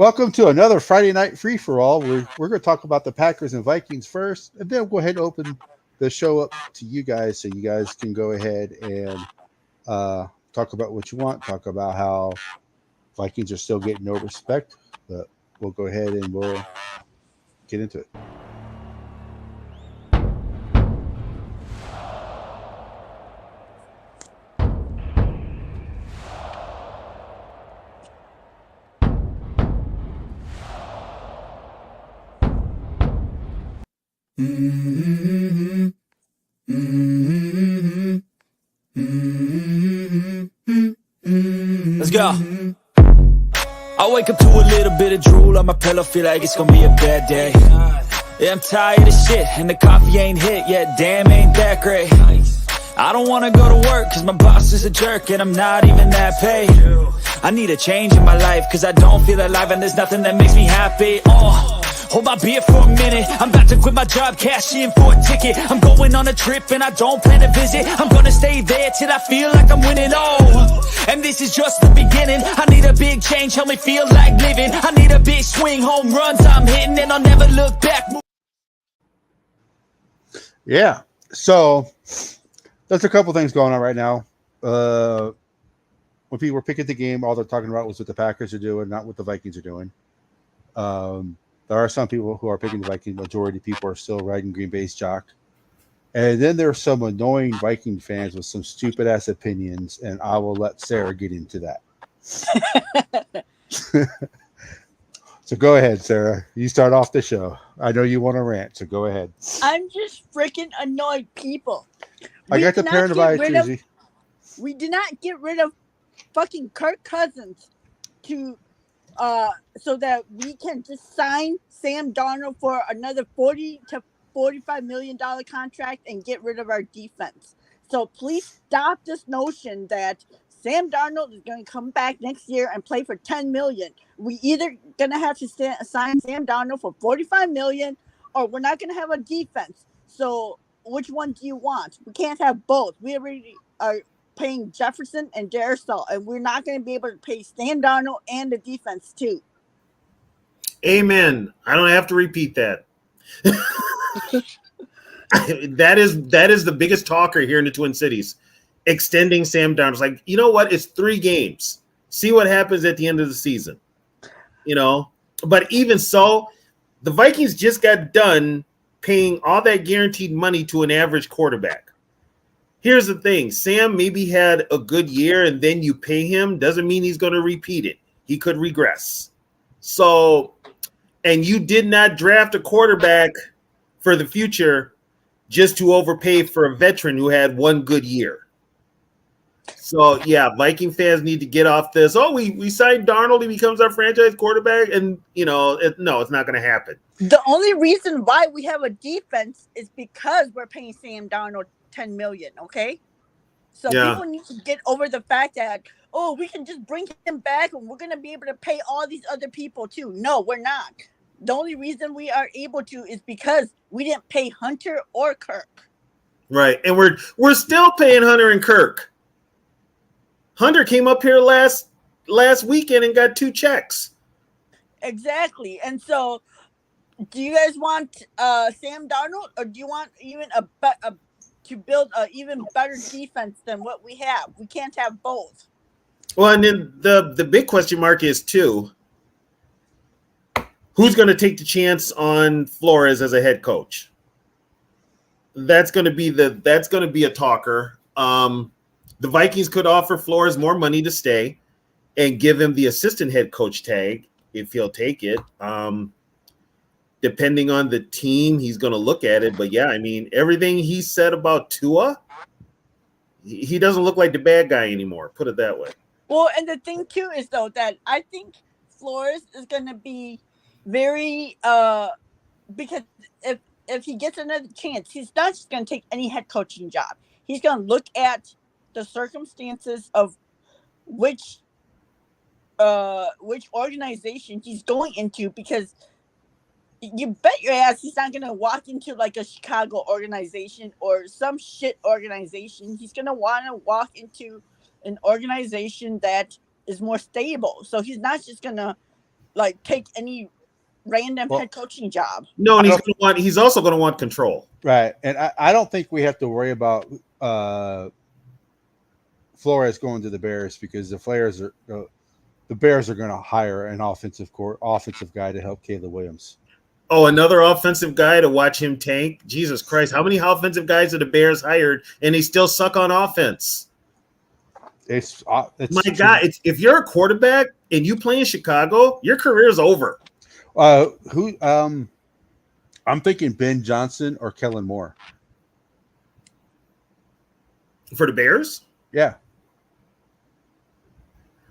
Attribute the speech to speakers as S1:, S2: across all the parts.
S1: Welcome to another Friday night free for all. We're going to talk about the Packers and Vikings first, and then we'll go ahead and open the show up to you guys, so you guys can go ahead and talk about what you want. Talk about how Vikings are still getting no respect, but we'll go ahead and we'll get into it.
S2: Let's go. I wake up to a little bit of drool on my pillow, feel like it's gonna be a bad day. Yeah, I'm tired of shit, and the coffee ain't hit yet, damn, ain't that great. I don't wanna go to work, cause my boss is a jerk, and I'm not even that paid. I need a change in my life, cause I don't feel alive, and there's nothing that makes me happy. Hold my beer for a minute, I'm about to quit my job, cash in for a ticket. I'm going on a trip and I don't plan to visit. I'm gonna stay there till I feel like I'm winning, and this is just the beginning. I need a big change, help me feel like living. I need a big swing, home runs I'm hitting, and I'll never look back.
S1: Yeah, so there's a couple things going on right now. When people were picking the game, all they're talking about was what the Packers are doing, not what the Vikings are doing. There are some people who are picking the Vikings. Majority of people are still riding Green Bay's jock. And then there are some annoying Viking fans with some stupid ass opinions, and I will let Sarah get into that. So go ahead, Sarah. You start off the show. I know you want to rant, so go ahead.
S3: I'm just freaking annoyed people.
S1: I got the parent advice, Susie.
S3: We did not get rid of fucking Kirk Cousins to so that we can just sign Sam Darnold for another $40 to $45 million contract and get rid of our defense. So please stop this notion that Sam Darnold is going to come back next year and play for $10 million. We either going to have to sign Sam Darnold for $45 million, or we're not going to have a defense. So which one do you want? We can't have both. We already are paying Jefferson and Darrisaw, and we're not going to be able to pay Sam Darnold and the defense too.
S4: Amen. I don't have to repeat that. that is the biggest talker here in the Twin Cities. Extending Sam Darnold. It's like, you know what? It's 3 games. See what happens at the end of the season. But even so, the Vikings just got done paying all that guaranteed money to an average quarterback. Here's the thing. Sam maybe had a good year, and then you pay him. Doesn't mean he's going to repeat it. He could regress. So, and you did not draft a quarterback for the future just to overpay for a veteran who had one good year. So, yeah, Viking fans need to get off this. Oh, we signed Darnold. He becomes our franchise quarterback. And, no, it's not going to happen.
S3: The only reason why we have a defense is because we're paying Sam Darnold $10 million, okay? So people need to get over the fact that, we can just bring him back and we're going to be able to pay all these other people too. No, we're not. The only reason we are able to is because we didn't pay Hunter or Kirk.
S4: Right, and we're still paying Hunter and Kirk. Hunter came up here last weekend and got 2 checks.
S3: Exactly, and so do you guys want Sam Darnold, or do you want even to build an even better defense than what we have? We can't have both.
S4: Well, and then the big question mark is too, who's going to take the chance on Flores as a head coach? That's going to be a talker. The Vikings could offer Flores more money to stay and give him the assistant head coach tag if he'll take it. Depending on the team, he's going to look at it. But yeah, I mean, everything he said about Tua, he doesn't look like the bad guy anymore. Put it that way.
S3: Well, and the thing too is though that I think Flores is going to be very because if he gets another chance, he's not just going to take any head coaching job. He's going to look at the circumstances of which organization he's going into, because you bet your ass he's not going to walk into like a Chicago organization or some shit organization. He's going to want to walk into an organization that is more stable. So he's not just going to like take any random
S1: Well,
S3: head coaching job.
S4: No, and
S1: I
S4: he's also going to want control.
S1: Right. And I don't think we have to worry about Flores going to the Bears because the Bears are going to hire an offensive guy to help Caleb Williams.
S4: Oh, another offensive guy to watch him tank? Jesus Christ. How many offensive guys have the Bears hired and they still suck on offense?
S1: It's
S4: My God, if you're a quarterback and you play in Chicago, your career is over.
S1: I'm thinking Ben Johnson or Kellen Moore.
S4: For the Bears?
S1: Yeah.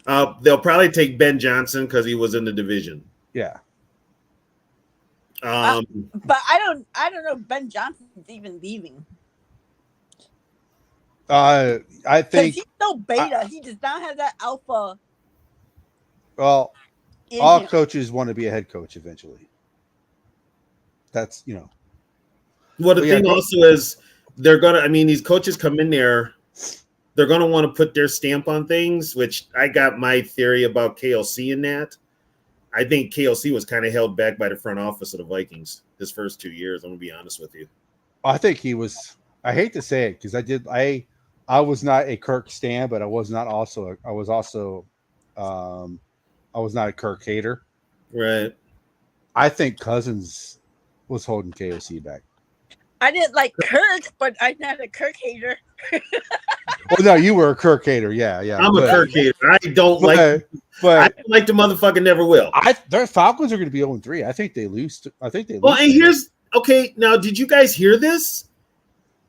S4: They'll probably take Ben Johnson because he was in the division.
S1: Yeah.
S3: But I don't know if Ben Johnson's even leaving.
S1: I think
S3: he's so beta. He does not have that alpha.
S1: Well, all coaches want to be a head coach eventually. That's
S4: Well, the thing also is they're gonna. I mean, these coaches come in there. They're gonna want to put their stamp on things. Which I got my theory about KLC in that. I think KLC was kind of held back by the front office of the Vikings his first 2 years. I'm gonna be honest with you.
S1: I think he was. I hate to say it because I was not a Kirk stan, but I was not a Kirk hater.
S4: Right.
S1: I think Cousins was holding KOC back.
S3: I didn't like Kirk, but I'm not a Kirk hater.
S1: Well, no, you were a Kirk hater. Yeah.
S4: I'm a Kirk hater. I don't like the motherfucker. Never will.
S1: Their Falcons are going to be 0-3. I think they lose.
S4: Well, and now. Did you guys hear this?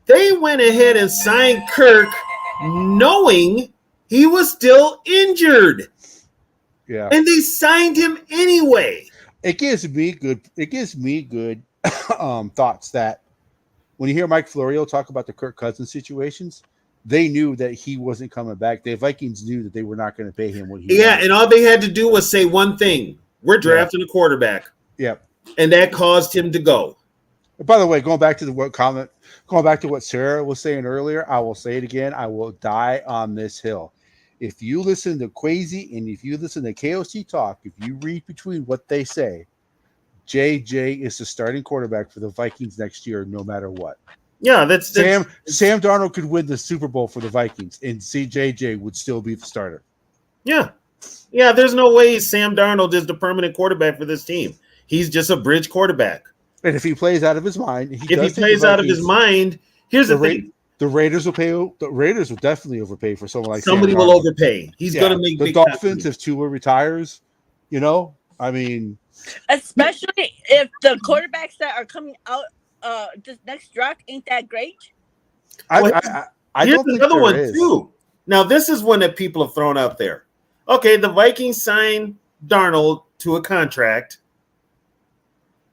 S4: They went ahead and signed Kirk, knowing he was still injured.
S1: Yeah,
S4: and they signed him anyway.
S1: It gives me good thoughts that when you hear Mike Florio talk about the Kirk Cousins situations, they knew that he wasn't coming back. The Vikings knew that they were not going to pay him what he wanted.
S4: And all they had to do was say one thing: we're drafting a quarterback.
S1: Yep.
S4: And that caused him to go.
S1: By the way, going back to what Sarah was saying earlier, I will say it again. I will die on this hill. If you listen to Quasi and if you listen to KOC talk, if you read between what they say, JJ is the starting quarterback for the Vikings next year, no matter what.
S4: Yeah, that's
S1: Sam Darnold could win the Super Bowl for the Vikings, and CJJ would still be the starter.
S4: Yeah. There's no way Sam Darnold is the permanent quarterback for this team. He's just a bridge quarterback.
S1: And if he plays out of his mind,
S4: here's the thing.
S1: The Raiders will pay. The Raiders will definitely overpay for someone like
S4: somebody will overpay. He's going to make
S1: the Dolphins if Tua retires. I mean,
S3: especially if the quarterbacks that are coming out this next draft ain't that great.
S1: I
S4: here's
S1: don't think
S4: another one
S1: is.
S4: too. Now this is one that people have thrown out there. Okay, the Vikings signed Darnold to a contract,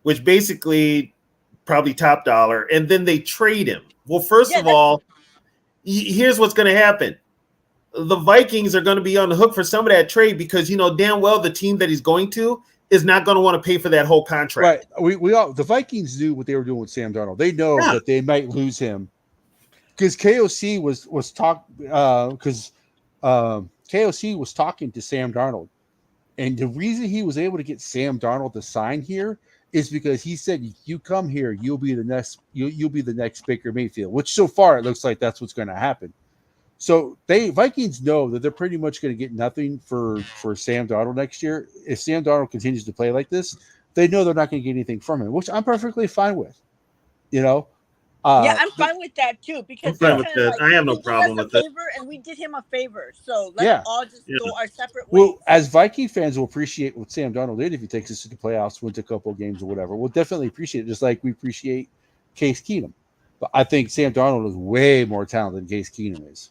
S4: which basically probably top dollar, and then they trade him. Well, first of all, here's what's going to happen. The Vikings are going to be on the hook for some of that trade because damn well the team that he's going to is not going to want to pay for that whole contract.
S1: Right. The Vikings knew what they were doing with Sam Darnold. They know that they might lose him because KOC was KOC was talking to Sam Darnold, and the reason he was able to get Sam Darnold to sign here is because he said, if you come here, you'll be the next Baker Mayfield, which so far it looks like that's what's going to happen. So Vikings know that they're pretty much going to get nothing for Sam Darnold next year. If Sam Darnold continues to play like this, they know they're not going to get anything from him, which I'm perfectly fine with.
S3: I'm fine with that too because
S4: I have no problem with it.
S3: And we did him a favor, so let's all just go our separate ways.
S1: Well, as Viking fans will appreciate what Sam Darnold did if he takes us to the playoffs, wins a couple of games or whatever. We'll definitely appreciate it, just like we appreciate Case Keenum. But I think Sam Darnold is way more talented than Case Keenum is.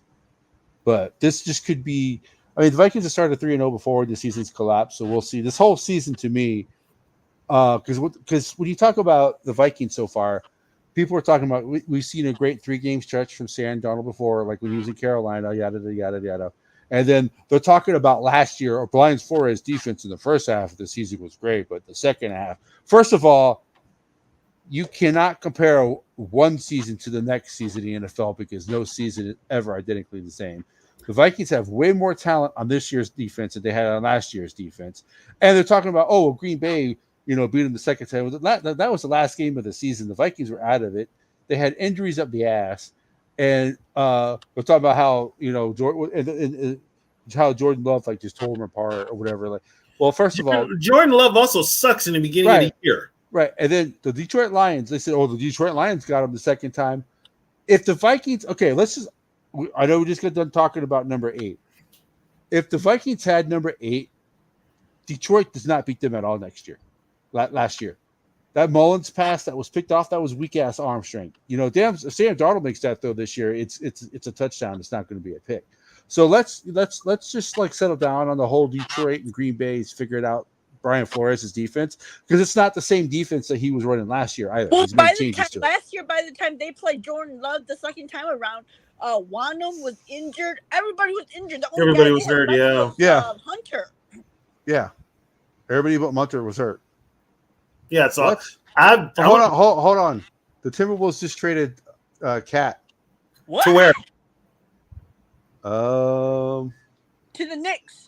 S1: But this just could be. I mean, the Vikings have started 3-0 before the season's collapsed, so we'll see. This whole season, to me, because when you talk about the Vikings so far. People are talking about we've seen a great 3-game stretch from Sam Darnold before, like when he was in Carolina, yada, yada, yada. And then they're talking about last year, or Brian Flores' defense in the first half of the season was great, but the second half, first of all, you cannot compare one season to the next season in the NFL because no season is ever identically the same. The Vikings have way more talent on this year's defense than they had on last year's defense. And they're talking about, Green Bay, beat them the second time. That was the last game of the season. The Vikings were out of it. They had injuries up the ass. And we're talking about how, how Jordan Love like just tore them apart or whatever. Like, well, first of all,
S4: Jordan Love also sucks in the beginning of the year.
S1: Right. And then the Detroit Lions, they said, the Detroit Lions got him the second time. If the Vikings, I know we just got done talking about number 8. If the Vikings had number 8, Detroit does not beat them at all last year. That Mullins pass that was picked off, that was weak ass arm strength. Sam Darnold makes that though this year. It's a touchdown. It's not going to be a pick. So let's just like settle down on the whole Detroit and Green Bay's figure it out. Brian Flores' defense, because it's not the same defense that he was running last year either.
S3: Well, by the time they played Jordan Love the second time around, Wanham was injured. Everybody was injured.
S4: Everybody was hurt.
S3: Hunter.
S1: Yeah, everybody but Munter was hurt.
S4: Yeah, so
S1: hold on. The Timberwolves just traded Cat.
S3: What?
S4: To where?
S3: To the Knicks.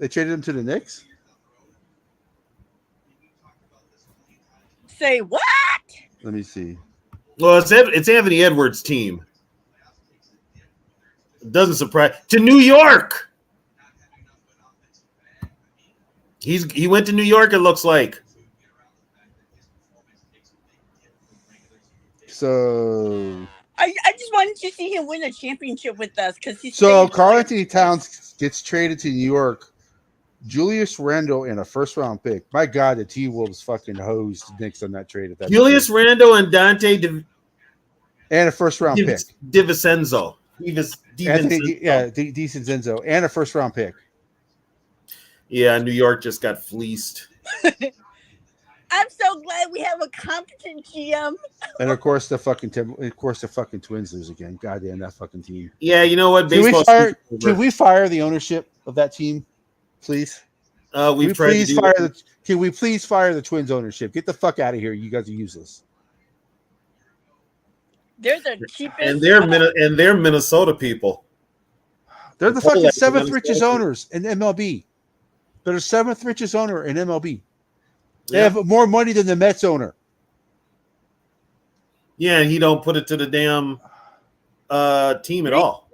S1: They traded him to the Knicks?
S3: Say what?
S1: Let me see.
S4: Well, it's Anthony Edwards' team. It doesn't surprise. To New York. He went to New York, it looks like.
S1: So
S3: I just wanted to see him win a championship with us because he's
S1: Karl-Anthony Towns gets traded to New York. Julius Randle and a first-round pick. My God, the T-Wolves fucking hosed Knicks on that trade.
S4: Julius Randle and Dante
S1: and a first-round pick.
S4: DiVincenzo.
S1: DiVincenzo and a first-round pick.
S4: Yeah, New York just got fleeced.
S3: I'm so glad we have a competent GM.
S1: And of course the fucking Twins lose again. Goddamn that fucking team.
S4: Yeah, you know what?
S1: Can we fire the ownership of that team? Please. Can we please fire the Twins ownership? Get the fuck out of here. You guys are useless.
S3: They're the cheapest.
S4: And they're Minnesota people.
S1: They're the fucking 7th richest owners in MLB. They're the 7th richest owner in MLB. They have more money than the Mets owner.
S4: Yeah, and he don't put it to the damn team at all.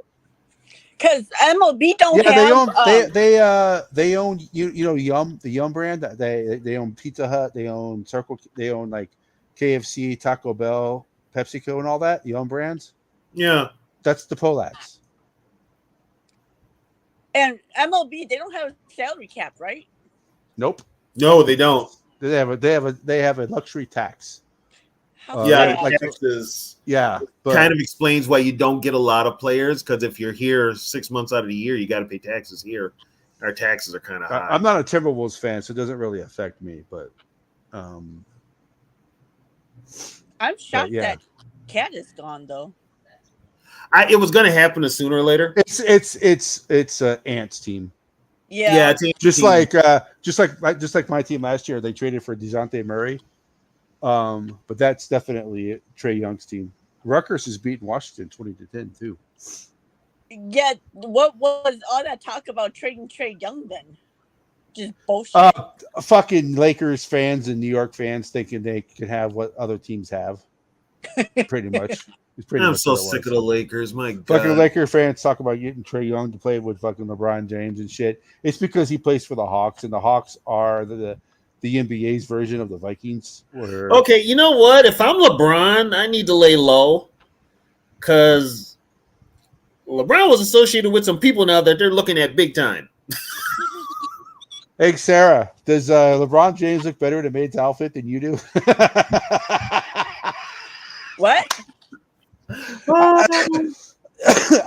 S3: Because MLB don't have.
S1: They own Yum, the Yum brand. They own Pizza Hut. They own Circle. They own like KFC, Taco Bell, PepsiCo, and all that. Yum brands.
S4: Yeah,
S1: that's the Polacks.
S3: And MLB, they don't have a salary cap, right?
S1: Nope.
S4: No, they don't.
S1: They have a luxury tax.
S4: Taxes.
S1: Yeah,
S4: kind of explains why you don't get a lot of players, because if you're here 6 months out of the year, you got to pay taxes here. Our taxes are kind of high.
S1: I'm not a Timberwolves fan, so it doesn't really affect me. But
S3: I'm shocked that Cat is gone, though.
S4: It was going to happen sooner or later.
S1: It's Ant's team.
S3: Yeah,
S1: just like my team last year, they traded for DeJounte Murray. But that's definitely Trae Young's team. Rutgers has beaten Washington 20-10 too.
S3: Yeah, what was all that talk about trading Trae Young then? Just bullshit.
S1: Fucking Lakers fans and New York fans thinking they can have what other teams have. Pretty much.
S4: I'm so sick of the Lakers. My God.
S1: Fucking Laker fans talk about getting Trae Young to play with fucking LeBron James and shit. It's because he plays for the Hawks, and the Hawks are the NBA's version of the Vikings.
S4: Okay, you know what? If I'm LeBron, I need to lay low, because LeBron was associated with some people now that they're looking at big time.
S1: Hey, Sarah, does LeBron James look better in a maid's outfit than you do?
S3: What?
S1: I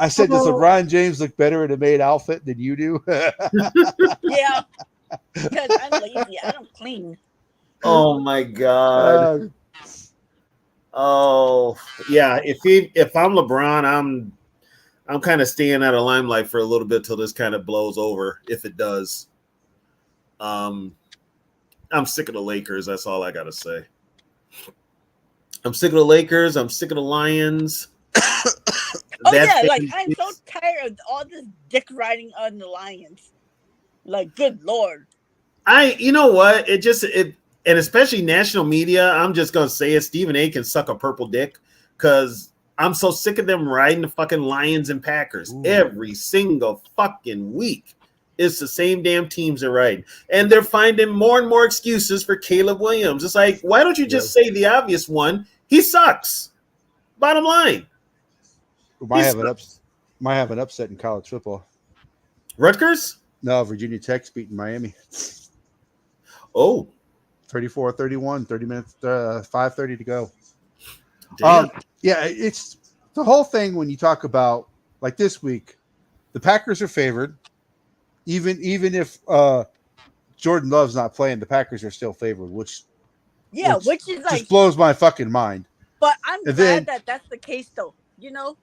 S1: said, does LeBron James look better in a maid outfit than you do?
S3: Yeah. Because I'm lazy. I don't clean.
S4: Oh my God. Oh yeah. If I'm LeBron, I'm kind of staying out of limelight for a little bit till this kind of blows over. If it does, I'm sick of the Lakers. That's all I gotta say. I'm sick of the Lakers. I'm sick of the Lions.
S3: I'm so tired of all this dick riding on the Lions. Like, good lord.
S4: You know what? And especially national media, I'm just gonna say it. Stephen A can suck a purple dick because I'm so sick of them riding the fucking Lions and Packers every single fucking week. It's the same damn teams they're riding, and they're finding more and more excuses for Caleb Williams. It's like, why don't you just say the obvious one? He sucks. Bottom line.
S1: Might have an upset in college football.
S4: Rutgers?
S1: No, Virginia Tech's beating Miami.
S4: Oh.
S1: 34-31, 30 minutes, 5:30 to go.
S4: Damn.
S1: Yeah, it's the whole thing when you talk about, like this week, the Packers are favored. Even if Jordan Love's not playing, the Packers are still favored, which
S3: is like
S1: just blows my fucking mind.
S3: But I'm glad that that's the case, though. You know,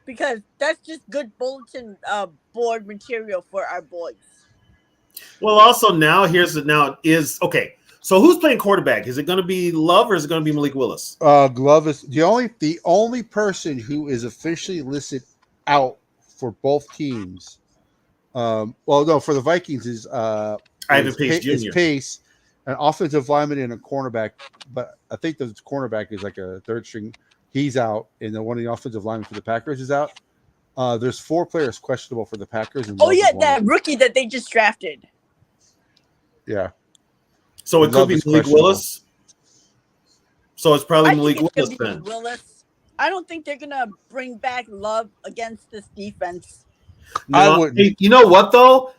S3: because that's just good bulletin board material for our boys.
S4: Well, also okay. So who's playing quarterback? Is it going to be Love or is it going to be Malik Willis?
S1: Glove is the only person who is officially listed out for both teams. Well, no, for the Vikings is
S4: Ivan Pace Jr.
S1: Is Pace, an offensive lineman and a cornerback, but I think the cornerback is like a third string. He's out, and then one of the offensive linemen for the Packers is out. There's 4 players questionable for the Packers. And
S3: that rookie that they just drafted.
S1: Yeah.
S4: So it could be Malik Willis. So it's probably Malik Willis then.
S3: I don't think they're gonna bring back Love against this defense.
S4: No, I wouldn't. Hey, you know what though?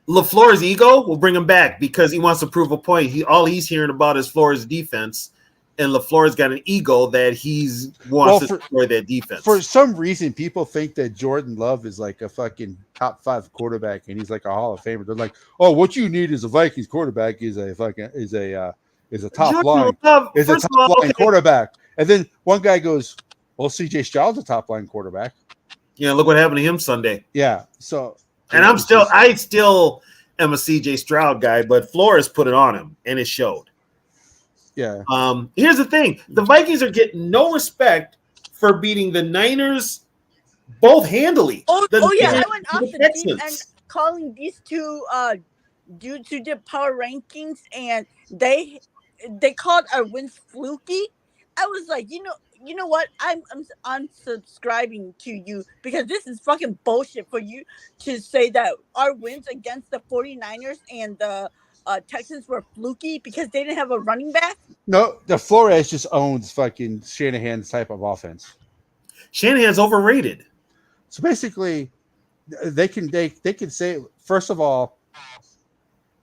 S4: LaFleur's ego will bring him back because he wants to prove a point. All he's hearing about is Flores' defense, and LaFleur's got an ego that he's wants to destroy that defense.
S1: For some reason, people think that Jordan Love is like a fucking top 5 quarterback, and he's like a Hall of Famer. They're like, "Oh, what you need is a Vikings quarterback is a top line quarterback." And then one guy goes, "Well, C.J. Stroud's a top line quarterback."
S4: Yeah, look what happened to him Sunday.
S1: Yeah, so
S4: and I still am a C.J. Stroud guy, but Flores put it on him, and it showed.
S1: Yeah.
S4: Here's the thing: the Vikings are getting no respect for beating the Niners both handily.
S3: I went off the deep end calling these two dudes who did power rankings, and they called our wins fluky. I was like, you know what? I'm unsubscribing to you because this is fucking bullshit for you to say that our wins against the 49ers and the Texans were fluky because they didn't have a running back.
S1: No, the Flores just owns fucking Shanahan's type of offense.
S4: Shanahan's overrated.
S1: So basically, they can say, first of all,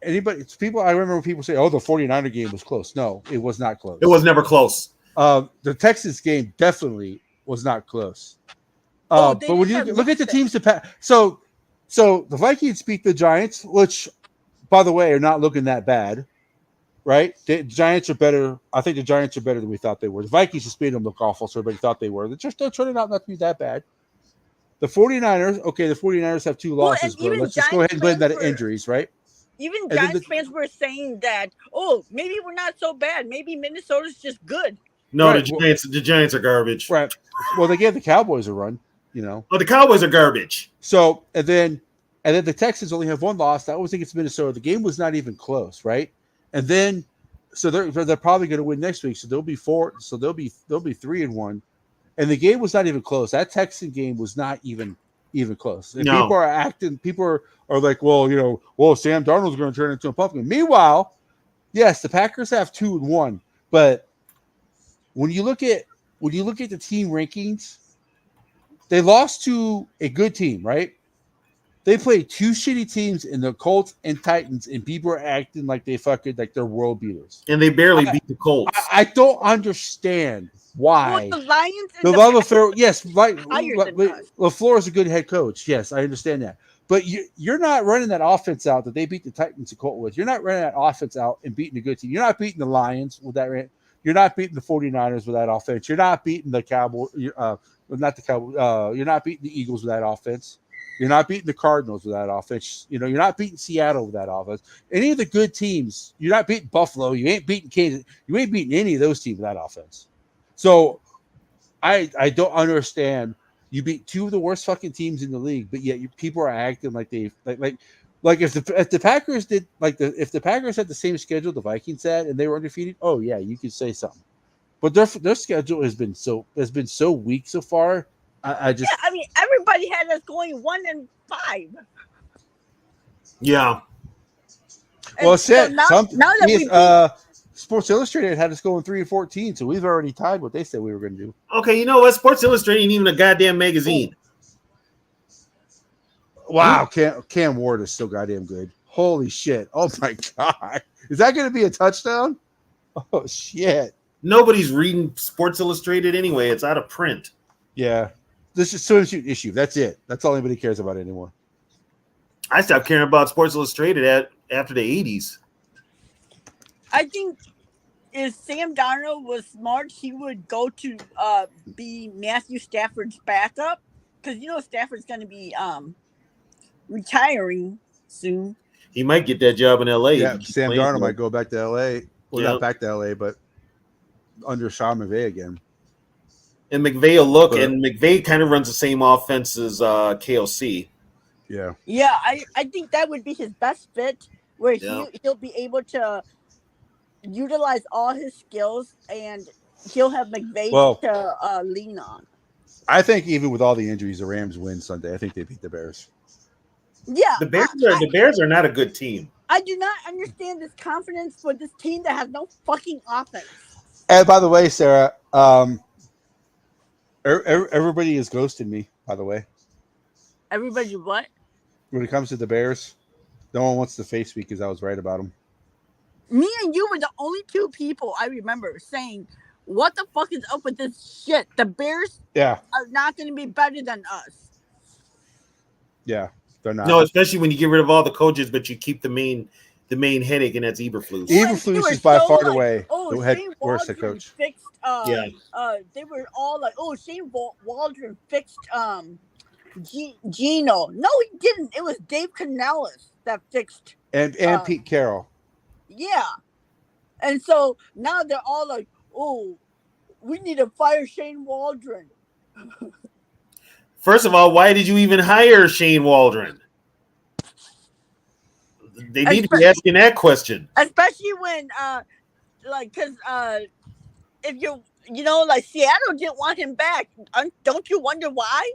S1: I remember when people say, "Oh, the 49er game was close." No, it was not close.
S4: It was never close.
S1: The Texas game definitely was not close. But when you look at the teams so the Vikings beat the Giants, which, by the way, are not looking that bad, right? The Giants are better. I think the Giants are better than we thought they were. The Vikings just made them look awful, so everybody thought they were. They're still turning out not to be that bad. The 49ers have 2 losses, but let's just go ahead and blame that injuries, right?
S3: Even Giants fans were saying that, maybe we're not so bad. Maybe Minnesota's just good.
S4: No, right. The Giants are garbage.
S1: Right. Well, they gave the Cowboys a run,
S4: Oh, the Cowboys are garbage.
S1: So, and then the Texans only have 1 loss. That was against Minnesota. The game was not even close, right? And then, so they're probably going to win next week. So they'll be 4. So they'll be 3-1. And the game was not even close. That Texan game was not even close. And people are like, well, Sam Darnold's going to turn into a pumpkin. Meanwhile, yes, the Packers have 2-1, but when you look at the team rankings, they lost to a good team, right? They played 2 shitty teams in the Colts and Titans, and people are acting like they're world beaters.
S4: And they barely beat the Colts.
S1: I don't understand why.
S3: Well, the Lions
S1: and the love affair, yes, like LaFleur is a good head coach. Yes, I understand that. But you're not running that offense out that they beat the Titans and Colts with. You're not running that offense out and beating a good team. You're not beating the Lions with that. You're not beating the 49ers with that offense. You're not beating the Cowboys. Not the Cowboys. You're not beating the Eagles with that offense. You're not beating the Cardinals with that offense. You're not beating Seattle with that offense. Any of the good teams, you're not beating Buffalo. You ain't beating Kansas. You ain't beating any of those teams with that offense. So I don't understand You beat two of the worst fucking teams in the league, but yet people are acting like they like if the Packers did if the Packers had the same schedule the Vikings had and they were undefeated, oh yeah, you could say something. But their schedule has been so weak so far. I just
S3: I mean, everybody had us going 1-5.
S4: Yeah.
S1: well,
S3: so now that we
S1: Sports Illustrated had us going 3-14, so we've already tied what they said we were going to do.
S4: Okay, you know what? Sports Illustrated ain't even a goddamn magazine.
S1: Wow, Cam Ward is still goddamn good. Holy shit! Oh my god, is that going to be a touchdown? Oh shit!
S4: Nobody's reading Sports Illustrated anyway. It's out of print.
S1: Yeah, this is swimsuit issue. That's it. That's all anybody cares about anymore.
S4: I stopped caring about Sports Illustrated after the 80s.
S3: I think if Sam Darnold was smart, he would go to be Matthew Stafford's backup, because Stafford's going to be retiring soon.
S4: He might get that job in LA.
S1: Yeah, Sam Darnold might go back to LA. Well, not back to LA, but under Sean McVay again.
S4: And McVay will look, and McVay kind of runs the same offense as KOC.
S1: Yeah.
S3: Yeah, I think that would be his best fit, where he'll be able to utilize all his skills, and he'll have McVay to lean on.
S1: I think even with all the injuries, the Rams win Sunday. I think they beat the Bears.
S3: Yeah,
S4: the Bears are not a good team.
S3: I do not understand this confidence for this team that has no fucking offense.
S1: And by the way, Sarah, everybody is ghosting me. By the way,
S3: everybody what?
S1: When it comes to the Bears, no one wants to face me because I was right about them.
S3: Me and you were the only two people I remember saying, "What the fuck is up with this shit? The Bears are not going to be better than us."
S1: Yeah, they're not.
S4: No, especially when you get rid of all the coaches, but you keep the main headache, and that's Eberflus.
S1: Eberflus is by far away the head worst head coach.
S3: Fixed, they were all like, "Oh, Shane Waldron fixed Gino." No, he didn't. It was Dave Canales that fixed
S1: and Pete Carroll.
S3: Yeah, and so now they're all like, "Oh, we need to fire Shane Waldron."
S4: First of all, why did you even hire Shane Waldron? They need to be asking that question.
S3: Especially when, because if like Seattle didn't want him back, don't you wonder why?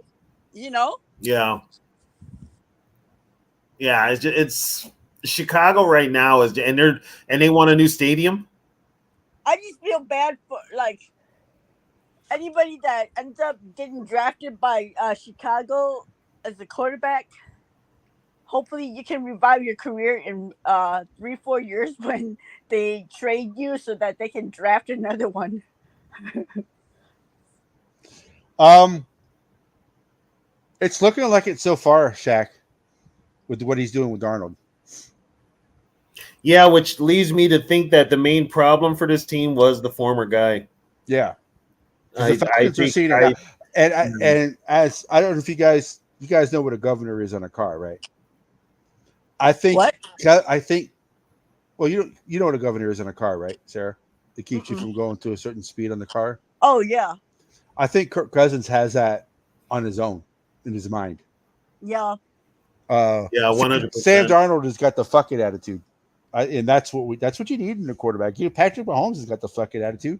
S4: Yeah. Yeah, it's Chicago right now and they want a new stadium.
S3: I just feel bad for anybody that ends up getting drafted by Chicago as a quarterback. Hopefully you can revive your career in 3-4 years when they trade you so that they can draft another one.
S1: It's looking like it so far, Shaq, with what he's doing with Darnold.
S4: Yeah, which leads me to think that the main problem for this team was the former guy.
S1: Yeah.
S4: And
S1: as I don't know if you guys know what a governor is on a car, right? I think well, you know what a governor is on a car, right, Sarah? It keeps you from going to a certain speed on the car.
S3: Oh yeah.
S1: I think Kirk Cousins has that on his own, in his mind.
S3: Yeah.
S4: 100%.
S1: Sam Darnold has got the fuck it attitude. And that's what you need in a quarterback. Patrick Mahomes has got the fuck it attitude.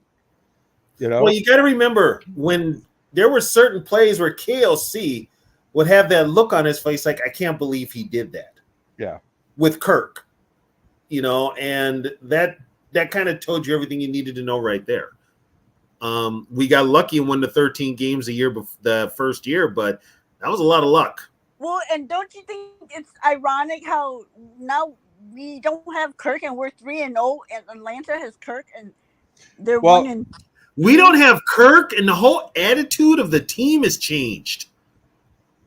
S4: Well, you got to remember when there were certain plays where KLC would have that look on his face, like, I can't believe he did that.
S1: Yeah.
S4: With Kirk, and that kind of told you everything you needed to know right there. We got lucky and won the 13 games a year the first year, but that was a lot of luck.
S3: Well, and don't you think it's ironic how now we don't have Kirk and we're 3-0, and Atlanta has Kirk and they're 1-2.
S4: We don't have Kirk, and the whole attitude of the team has changed.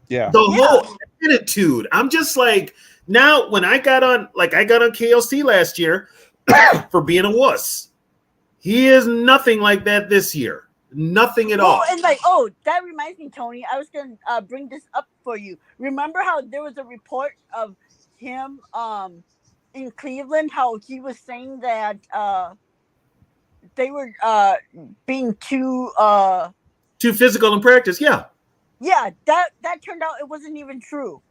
S1: Yeah.
S4: The whole attitude. I'm just like, now when I got on KLC last year for being a wuss. He is nothing like that this year. Nothing at all.
S3: And that reminds me, Tony, I was going to bring this up for you. Remember how there was a report of him in Cleveland, how he was saying that they were being too
S4: physical in practice, yeah.
S3: Yeah, that turned out it wasn't even true.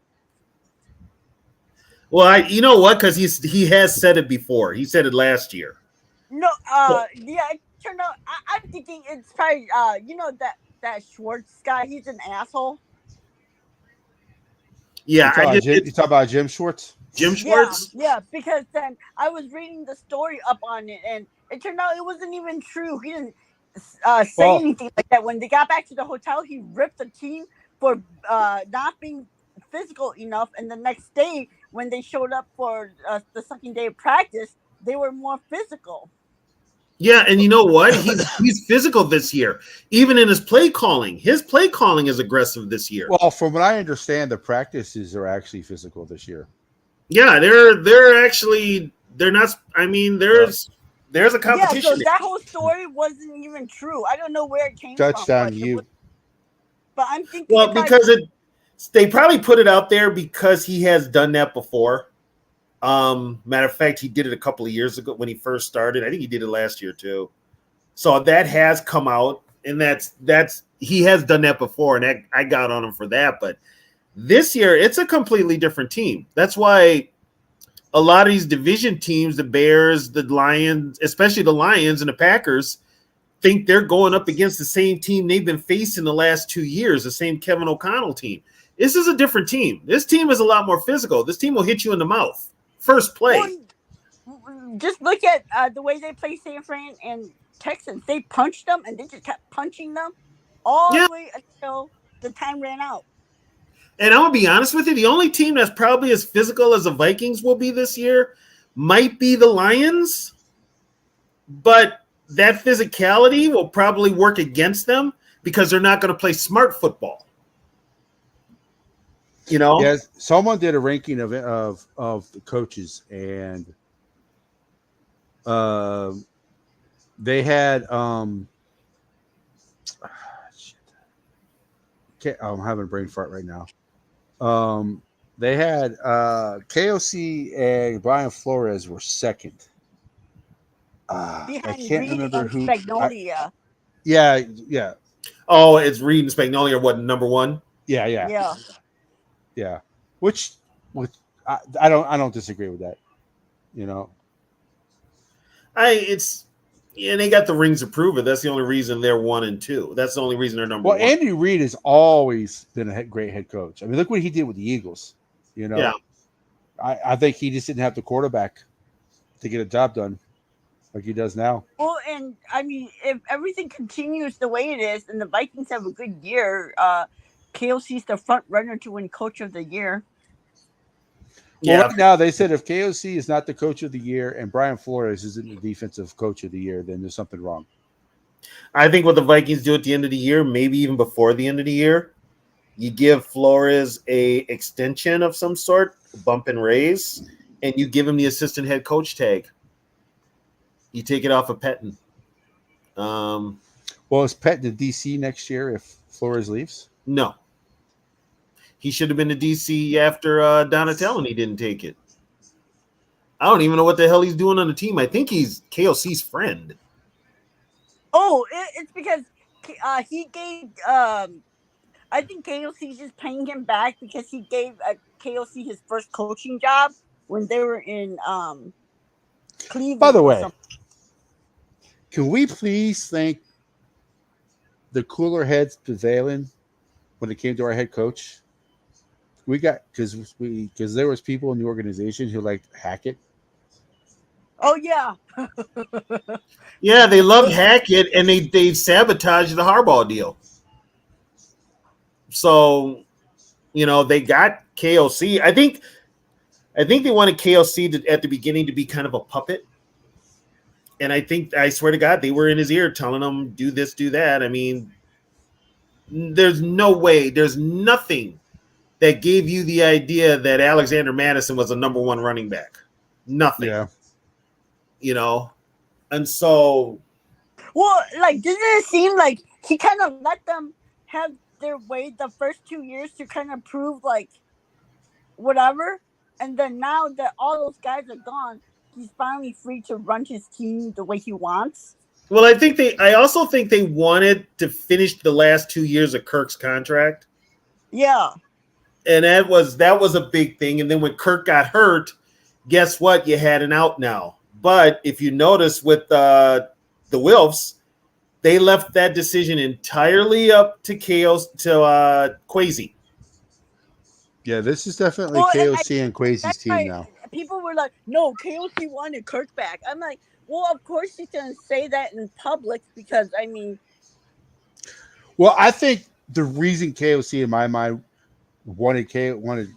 S4: Well, you know what? Because he has said it before. He said it last year.
S3: No,
S4: So,
S3: yeah, it turned out. I'm thinking it's probably that Schwartz guy. He's an asshole.
S1: You
S4: yeah,
S1: talk about Jim. You talk about Jim Schwartz.
S4: Jim
S3: Yeah,
S4: Schwartz.
S3: yeah, because then I was reading the story up on it, and it turned out it wasn't even true. He didn't say
S1: Well,
S3: anything like that. When they got back to the hotel, he ripped the team for not being physical enough, and the next day when they showed up for the second day of practice, they were more physical.
S4: Yeah, and you know what? He's physical this year, even in his play calling. His play calling is aggressive this year.
S1: well, from what I understand, the practices are actually physical this year.
S4: Yeah, they're actually they're not. I mean, there's a
S3: Yeah, so
S4: competition.
S3: that whole story wasn't even true. I don't know where it came from,
S1: Touchdown, you.
S3: but I'm thinking
S4: Well,
S3: it probably
S4: because they probably put it out there because he has done that before. Matter of fact, he did it a couple of years ago when he first started. I think he did it last year too. So that has come out, and that's he has done that before, and I got on him for that. But this year, it's a completely different team. That's why a lot of these division teams, the Bears, the Lions, especially the Lions and the Packers, think they're going up against the same team they've been facing the last 2 years, the same Kevin O'Connell team. This is a different team. This team is a lot more physical. This team will hit you in the mouth. First play.
S3: Well, just look at the way they play San Fran and Texans. They punched them, and they just kept punching them all
S4: Yeah.
S3: the way until the time ran out.
S4: And I'm going to be honest with you, the only team that's probably as physical as the Vikings will be this year might be the Lions, but that physicality will probably work against them because they're not going to play smart football. You know?
S1: Yes, someone did a ranking of the coaches, and they had I'm having a brain fart right now. They had KOC and Brian Flores were second. I
S3: Behind
S1: can't
S3: Reed
S1: remember
S3: and
S1: who.
S3: Magnolia.
S1: Yeah.
S4: Oh, it's Reed and Spagnolia, what, number one?
S3: Yeah.
S1: Which I don't disagree with that. You know,
S4: And they got the rings to prove it. That's the only reason they're 1 and 2. That's the only reason they're number
S1: well,
S4: one.
S1: Andy Reid has always been a great head coach. I mean, look what he did with the Eagles. You know,
S4: Yeah.
S1: I think he just didn't have the quarterback to get a job done like he does now.
S3: Well, and I mean, if everything continues the way it is, and the Vikings have a good year, KOC's the front runner to win Coach of the Year.
S1: Well,
S4: Yeah.
S1: right now they said if KOC is not the coach of the year and Brian Flores isn't the defensive coach of the year, then there's something wrong.
S4: I think what the Vikings do at the end of the year, maybe even before the end of the year, you give Flores a extension of some sort, bump and raise, and you give him the assistant head coach tag. You take it off of Pettin.
S1: Well, is Pet in DC next year if Flores leaves?
S4: No. He should have been the DC after Donatello, and he didn't take it. I don't even know what the hell he's doing on the team. I think he's KOC's friend.
S3: Oh, it's because he gave. I think KOC's just paying him back because he gave KOC his first coaching job when they were in Cleveland.
S1: By the way, can we please thank the cooler heads prevailing when it came to our head coach? We got because there was people in the organization who liked Hackett.
S3: Oh yeah.
S4: Yeah, they loved Hackett, and they sabotaged the Harbaugh deal. So, they got KOC. I think they wanted KOC at the beginning to be kind of a puppet. And I swear to God, they were in his ear telling him, do this, do that. I mean, there's no way, there's nothing that gave you the idea that Alexander Madison was a number one running back. Nothing.
S1: Yeah.
S4: And so.
S3: Well, doesn't it seem like he kind of let them have their way the first 2 years to kind of prove whatever, and then now that all those guys are gone, he's finally free to run his team the way he wants.
S4: Well, I also think they wanted to finish the last 2 years of Kirk's contract.
S3: Yeah.
S4: And that was a big thing. And then when Kirk got hurt, guess what? You had an out now. But if you notice with the Wilfs, they left that decision entirely up to Kwesi.
S1: Yeah, this is definitely
S3: Well, and
S1: KOC and Quasi's
S3: that's
S1: team
S3: why
S1: now.
S3: people were like, "No, KOC wanted Kirk back." I'm like, "Well, of course she's gonna say that in public because I mean,
S1: Well, I think the reason KOC in my mind wanted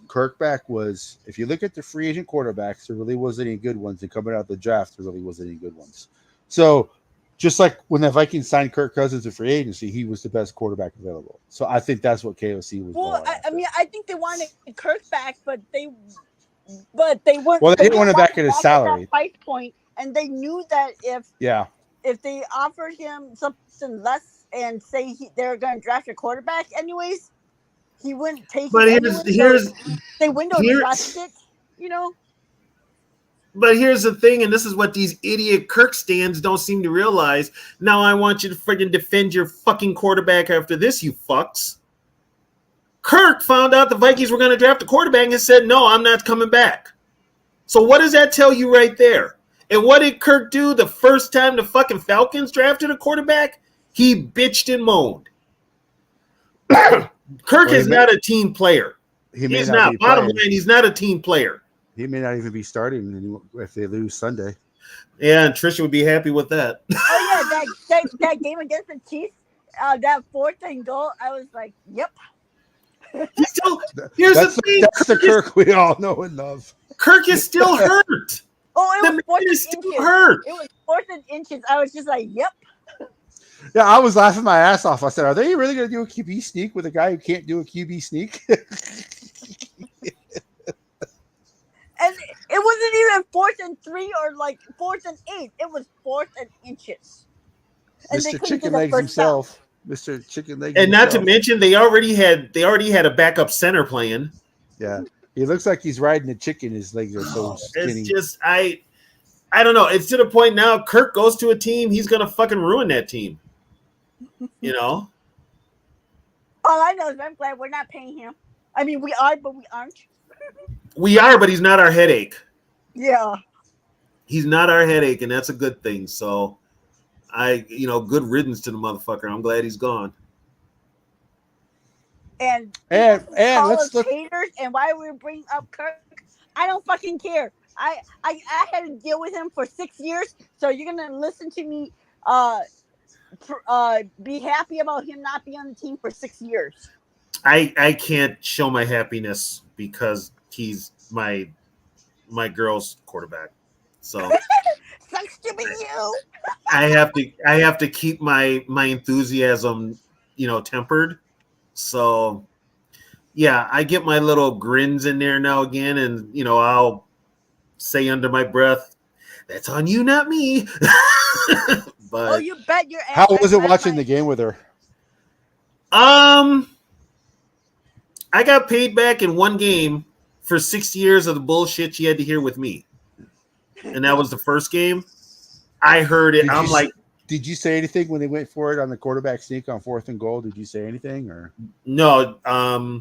S1: Kirk back was if you look at the free agent quarterbacks, there really wasn't any good ones, and coming out of the draft, there really wasn't any good ones. So just like when the Vikings signed Kirk Cousins to free agency, he was the best quarterback available. So I think that's what KOC was.
S3: well,
S1: going after.
S3: I mean, I think they wanted Kirk back, but they weren't.
S1: Well, they didn't want him back
S3: him
S1: at his
S3: that
S1: salary.
S3: price point, and they knew that if they offered him something less and say they're going to draft a quarterback anyways, he wouldn't take
S4: But
S3: it.
S4: here's
S3: they window dressed it, you know.
S4: But here's the thing, and this is what these idiot Kirk stands don't seem to realize. Now I want you to friggin' defend your fucking quarterback after this, you fucks. Kirk found out the Vikings were going to draft a quarterback and said, no, I'm not coming back. So what does that tell you right there? And what did Kirk do the first time the fucking Falcons drafted a quarterback? He bitched and moaned. Kirk is not a team player. He's not. Bottom line, he's not a team player.
S1: He may not even be starting if they lose Sunday.
S4: Yeah, and Trisha would be happy with that.
S3: Oh yeah, that game against the Chiefs, that 4th and goal, I was like, yep.
S4: He's still, here's the thing.
S1: That's the Kirk we all know and love.
S4: Kirk is still hurt.
S3: Oh, it was 4th and inches.
S4: Hurt.
S3: It was 4th and inches. I was just like, yep.
S1: Yeah, I was laughing my ass off. I said, "Are they really going to do a QB sneak with a guy who can't do a QB sneak?"
S3: And it wasn't even 4th and 3 or like 4th and 8. It was 4th and inches. And
S1: Mr. Chicken Legs himself. Mr. Chicken Legs.
S4: And not to mention, they already had a backup center playing.
S1: Yeah, he looks like he's riding a chicken. His legs are so skinny.
S4: It's just I don't know. It's to the point now. Kirk goes to a team, he's gonna fucking ruin that team. You know.
S3: All I know is I'm glad we're not paying him. I mean, we are, but we aren't.
S4: We are, but he's not our headache.
S3: Yeah.
S4: He's not our headache, and that's a good thing. So, good riddance to the motherfucker. I'm glad he's gone.
S3: And
S1: let's look.
S3: Haters, and why we bring up Kirk, I don't fucking care. I had to deal with him for 6 years, so you're gonna listen to me be happy about him not being on the team for 6 years.
S4: I can't show my happiness because he's my girl's quarterback. So
S3: sucks to be you.
S4: I have to keep my enthusiasm, tempered. So yeah, I get my little grins in there now again, and I'll say under my breath, "That's on you, not me." But
S3: you bet your ass.
S1: How was it watching the game with her?
S4: I got paid back in one game for 6 years of the bullshit she had to hear with me. And that was the first game. I heard it.
S1: Did you say anything when they went for it on the quarterback sneak on 4th and goal? Did you say anything or?
S4: No, I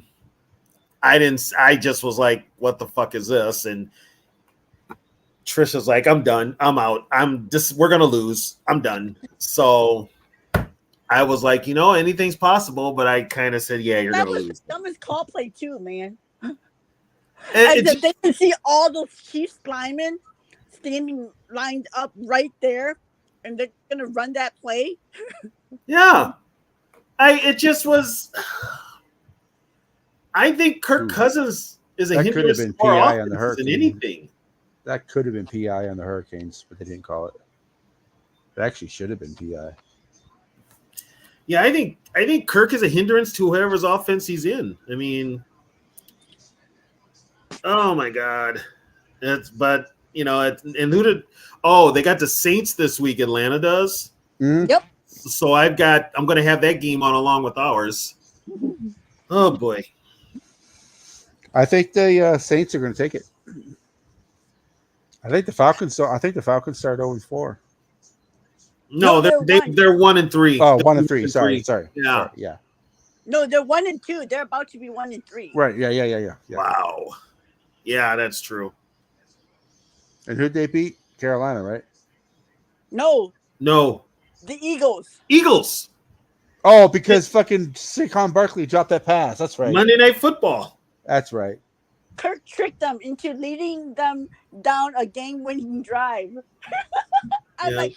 S4: didn't. I just was like, what the fuck is this? And Trisha's like, I'm done. I'm out. We're going to lose. I'm done. So I was like, anything's possible, but I kind of said, yeah, you're going to lose. That was
S3: the dumbest call play too, man. And they can see all those Chiefs linemen standing lined up right there, and they're going to run that play.
S4: Yeah. It just was. I think Kirk Cousins is a hindrance to PI on the Hurricanes than anything.
S1: That could have been PI on the Hurricanes, but they didn't call it. It actually should have been PI.
S4: Yeah, I think Kirk is a hindrance to whoever's offense he's in. I mean, oh my God, and who did? Oh, they got the Saints this week. Atlanta does.
S1: Mm-hmm.
S3: Yep.
S4: So I'm going to have that game on along with ours. Oh boy.
S1: I think the Saints are going to take it. I think the Falcons start 0-4.
S4: No, they're 1-3.
S1: Oh, 1-3. Sorry.
S4: Yeah.
S1: Yeah.
S3: No, they're 1-2. They're about to be 1-3.
S1: Right. Yeah.
S4: Wow. Yeah, that's true.
S1: And who'd they beat? Carolina, right?
S3: No,
S4: No.
S3: the Eagles.
S4: Eagles.
S1: Oh, because fucking Saquon Barkley dropped that pass. That's right.
S4: Monday Night Football.
S1: That's right.
S3: Kirk tricked them into leading them down a game-winning drive. I'm like,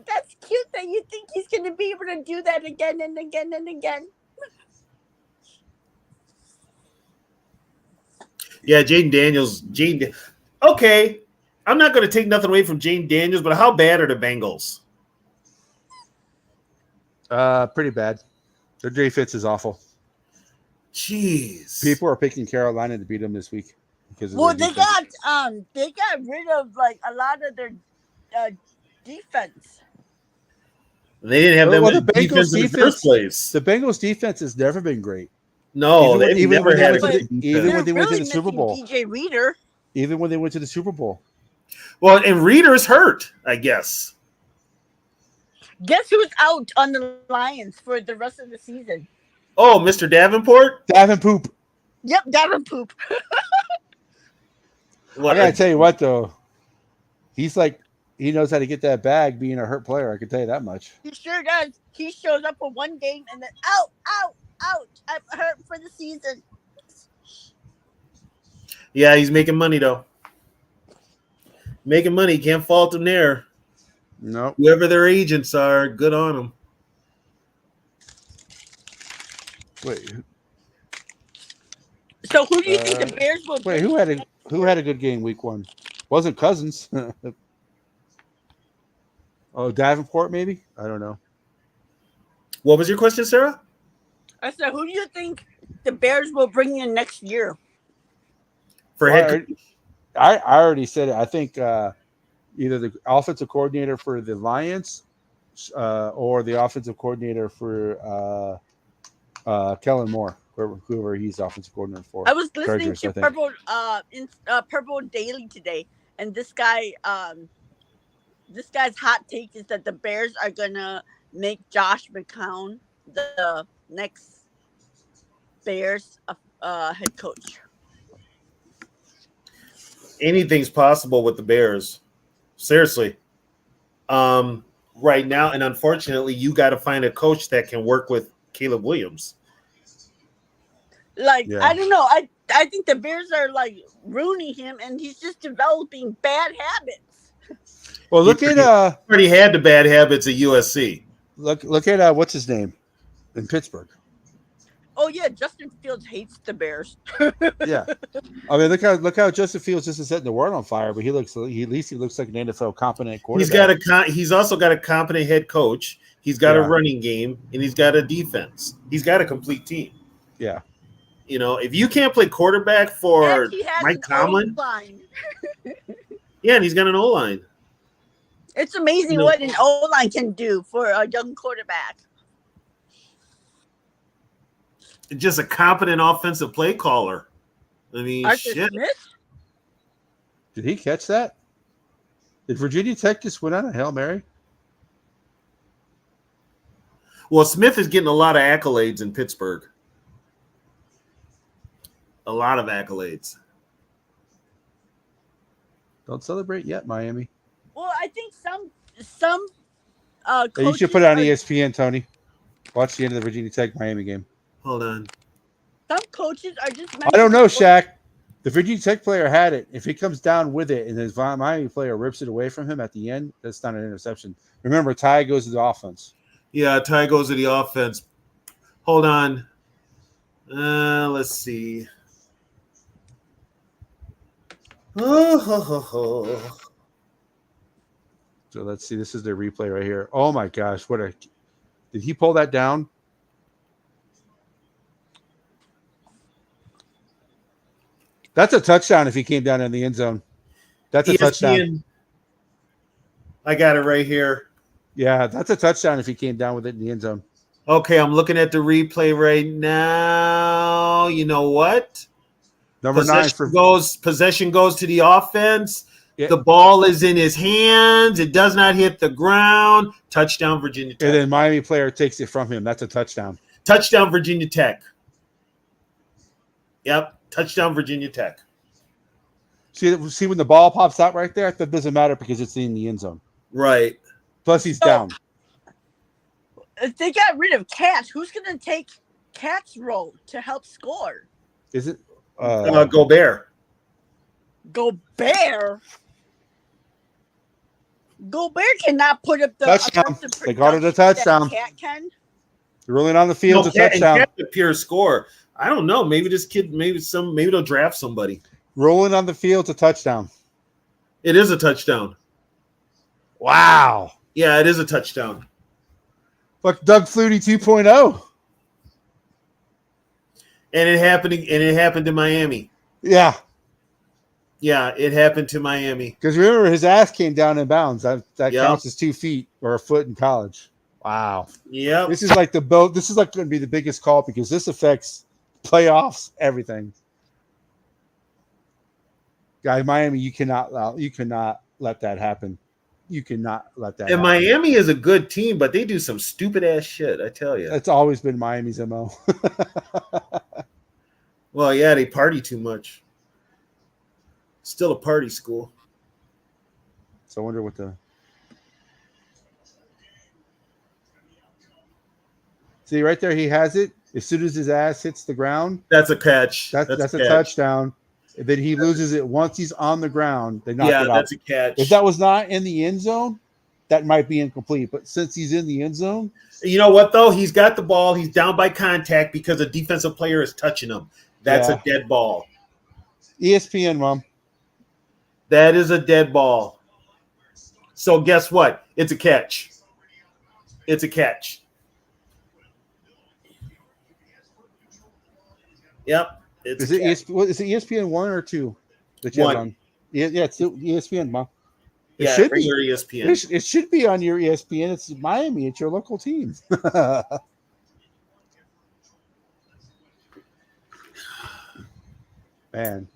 S3: that's cute that you think he's going to be able to do that again and again and again.
S4: Yeah, Jaden Daniels. Okay, I'm not going to take nothing away from Jaden Daniels, but how bad are the Bengals?
S1: Pretty bad. Their defense is awful.
S4: Jeez.
S1: People are picking Carolina to beat them this week because
S3: Well, they got rid of like a lot of their defense.
S4: They didn't have
S1: Well,
S4: them
S1: the Bengals
S4: defense in the first place.
S1: The Bengals defense has never been great.
S4: No, they've
S1: even
S4: never
S1: when
S4: had
S1: they
S4: a
S1: went
S4: good
S1: to
S4: defense.
S1: even when they went to
S3: Really
S1: the Super Bowl.
S3: DJ Reader.
S1: Even when they went to the Super Bowl.
S4: Well, and Reader's hurt, I guess.
S3: Guess who's out on the Lions for the rest of the season?
S4: Oh, Mr. Davenport?
S1: Davenpoop.
S3: Yep, Davenpoop.
S1: I gotta tell you what though, he knows how to get that bag being a hurt player. I can tell you that much.
S3: He sure does. He shows up for one game and then ouch, I'm hurt for the season.
S4: Yeah, he's making money though. Making money, can't fault him there.
S1: No.
S4: Whoever their agents are, good on them.
S1: Wait.
S3: So who do you think the Bears will?
S1: Wait, who had a good game week 1? Wasn't Cousins? Oh, Davenport maybe? I don't know.
S4: What was your question, Sarah?
S3: I said, who do you think the Bears will bring in next year?
S1: I already said it. I think either the offensive coordinator for the Lions or the offensive coordinator for Kellen Moore, whoever he's offensive coordinator for.
S3: I was listening
S1: Chargers,
S3: to Purple Daily today, and this guy's hot take is that the Bears are gonna make Josh McCown the next Bears head coach.
S4: Anything's possible with the Bears. Seriously. Right now, and unfortunately, you got to find a coach that can work with Caleb Williams.
S3: I don't know. I think the Bears are like ruining him, and he's just developing bad habits.
S1: Well, look at
S4: already had the bad habits at USC.
S1: Look at what's his name in Pittsburgh.
S3: Oh yeah, Justin Fields hates the Bears.
S1: Yeah, I mean look how Justin Fields isn't setting the world on fire, but at least he looks like an NFL competent quarterback.
S4: He's also got a competent head coach. He's got a running game, and he's got a defense. He's got a complete team.
S1: Yeah.
S4: You know, if you can't play quarterback for Mike Tomlin, yeah, and he's got an O-line.
S3: It's amazing what an O-line can do for a young quarterback.
S4: Just a competent offensive play caller. I mean,
S3: Arthur
S4: shit.
S3: Smith?
S1: Did he catch that? Did Virginia Tech just win on a Hail Mary?
S4: Well, Smith is getting a lot of accolades in Pittsburgh. A lot of accolades.
S1: Don't celebrate yet, Miami.
S3: Well, I think some
S1: Hey, you should put it on ESPN, Tony. Watch the end of the Virginia Tech Miami game.
S4: Hold on.
S3: Some coaches are just.
S1: I don't know, Shaq. The Virginia Tech player had it. If he comes down with it and his Miami player rips it away from him at the end, that's not an interception. Remember, Ty goes to the offense.
S4: Yeah, Ty goes to the offense. Hold on. Let's see.
S1: So let's see. This is the replay right here. Oh my gosh! Did he pull that down? That's a touchdown if he came down in the end zone. That's a touchdown.
S4: I got it right here.
S1: Yeah, that's a touchdown if he came down with it in the end zone.
S4: Okay, I'm looking at the replay right now. You know what? Possession goes to the offense. Yeah. The ball is in his hands. It does not hit the ground. Touchdown, Virginia Tech.
S1: And then Miami player takes it from him. That's a touchdown.
S4: Touchdown, Virginia Tech. Yep, touchdown, Virginia Tech.
S1: See when the ball pops out right there? That doesn't matter because it's in the end zone.
S4: Right.
S1: Plus, he's down.
S3: If they got rid of Catch, who's going to take Cat's role to help score?
S1: Is it
S4: Gobert?
S3: Gobert cannot put up the
S1: touchdown. They called it a touchdown.
S3: Cat can.
S1: Rolling on the field, a touchdown.
S4: Cat's a pure score. I don't know. Maybe this kid. Maybe they'll draft somebody.
S1: Rolling on the field, a touchdown.
S4: It is a touchdown.
S1: Wow.
S4: Yeah, it is a touchdown.
S1: Look, Doug Flutie 2.0.
S4: And it happened in Miami.
S1: Yeah.
S4: Yeah, it happened to Miami.
S1: Because remember, his ass came down in bounds. That
S4: Yep.
S1: counts as 2 feet or a foot in college. Wow.
S4: Yeah.
S1: This is like going to be the biggest call because this affects playoffs, everything. Guys, Miami, you cannot let that happen. You cannot let that
S4: And
S1: happen.
S4: Miami is a good team, but they do some stupid ass shit, I tell you.
S1: It's always been Miami's MO.
S4: Well, yeah, they party too much. Still a party school.
S1: So I wonder what the see right there. He has it. As soon as his ass hits the ground,
S4: That's a catch.
S1: that's a
S4: catch.
S1: touchdown. And then he loses it once he's on the ground. They knock
S4: Yeah,
S1: it out.
S4: that's a catch.
S1: If that was not in the end zone, that might be incomplete. But since he's in the end zone,
S4: You know what, though? He's got the ball. He's down by contact because a defensive player is touching him. That's
S1: Yeah.
S4: a dead ball.
S1: ESPN, Mom.
S4: That is a dead ball. So guess what? It's a catch. It's a catch. Yep. It's
S1: Is
S4: a
S1: it
S4: catch.
S1: ESPN 1 or 2 that you have
S4: One.
S1: on? Yeah, it's still ESPN, Mom. It
S4: Yeah,
S1: should be.
S4: regular ESPN.
S1: It should be on your ESPN. It's Miami. It's your local team. Man,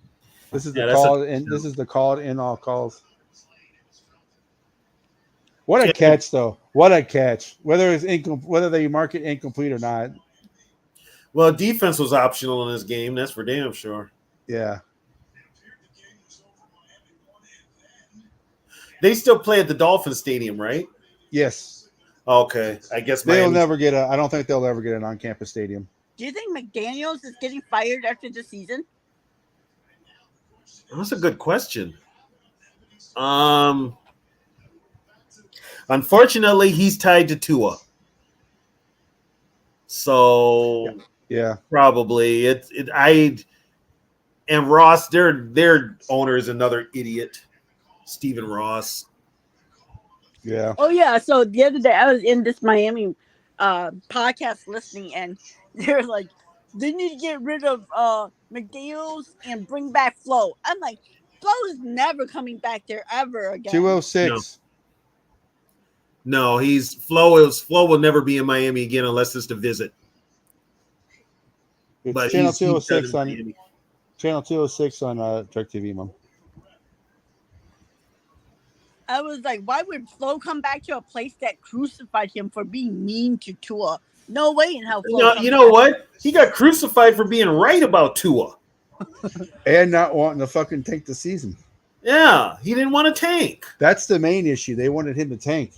S1: this is the
S4: that's
S1: call, and this is the call in all calls. What a catch, though! What a catch! Whether they mark it incomplete or not,
S4: Well, defense was optional in this game. That's for damn sure.
S1: yeah.
S4: They still play at the Dolphin Stadium, right?
S1: Yes,
S4: Okay. I guess
S1: they'll
S4: Miami.
S1: never get a. I don't think they'll ever get an on-campus stadium.
S3: Do you think McDaniels is getting fired after the season?
S4: That's a good question. Unfortunately, he's tied to Tua. So
S1: Yeah,
S4: probably and Ross, their owner is another idiot, Stephen Ross.
S1: yeah.
S3: Oh yeah. So the other day I was in this Miami podcast listening, and they're like, they need to get rid of McDaniels and bring back Flo. I'm like, Flo is never coming back there ever again.
S1: 206.
S4: No, Flo will never be in Miami again unless it's to visit.
S1: It's
S4: But
S1: channel
S4: he's
S1: 206
S4: done
S1: on
S4: in Miami.
S1: channel 206 on DirecTV, Mom.
S3: I was like, why would Flo come back to a place that crucified him for being mean to Tua? No way in hell. Flo
S4: You know what? He got crucified for being right about Tua.
S1: And not wanting to fucking tank the season.
S4: Yeah, he didn't want to tank.
S1: That's the main issue. They wanted him to tank.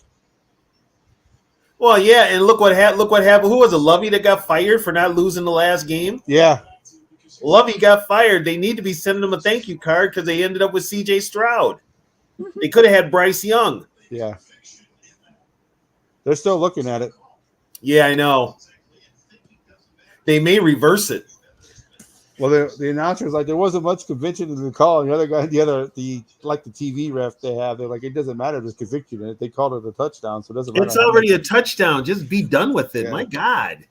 S4: Well, yeah, and look what happened. Who was it? Lovey that got fired for not losing the last game?
S1: Yeah.
S4: Lovey got fired. They need to be sending him a thank you card because they ended up with C.J. Stroud. They could have had Bryce Young.
S1: Yeah. They're still looking at it.
S4: Yeah, I know. They may reverse it.
S1: Well, the announcer was like, there wasn't much conviction in the call. And the other guy, the TV ref they have, they're like, it doesn't matter if there's conviction in it. They called it a touchdown, so it doesn't matter.
S4: It's already a touchdown. Just be done with it.
S1: Yeah.
S4: My God.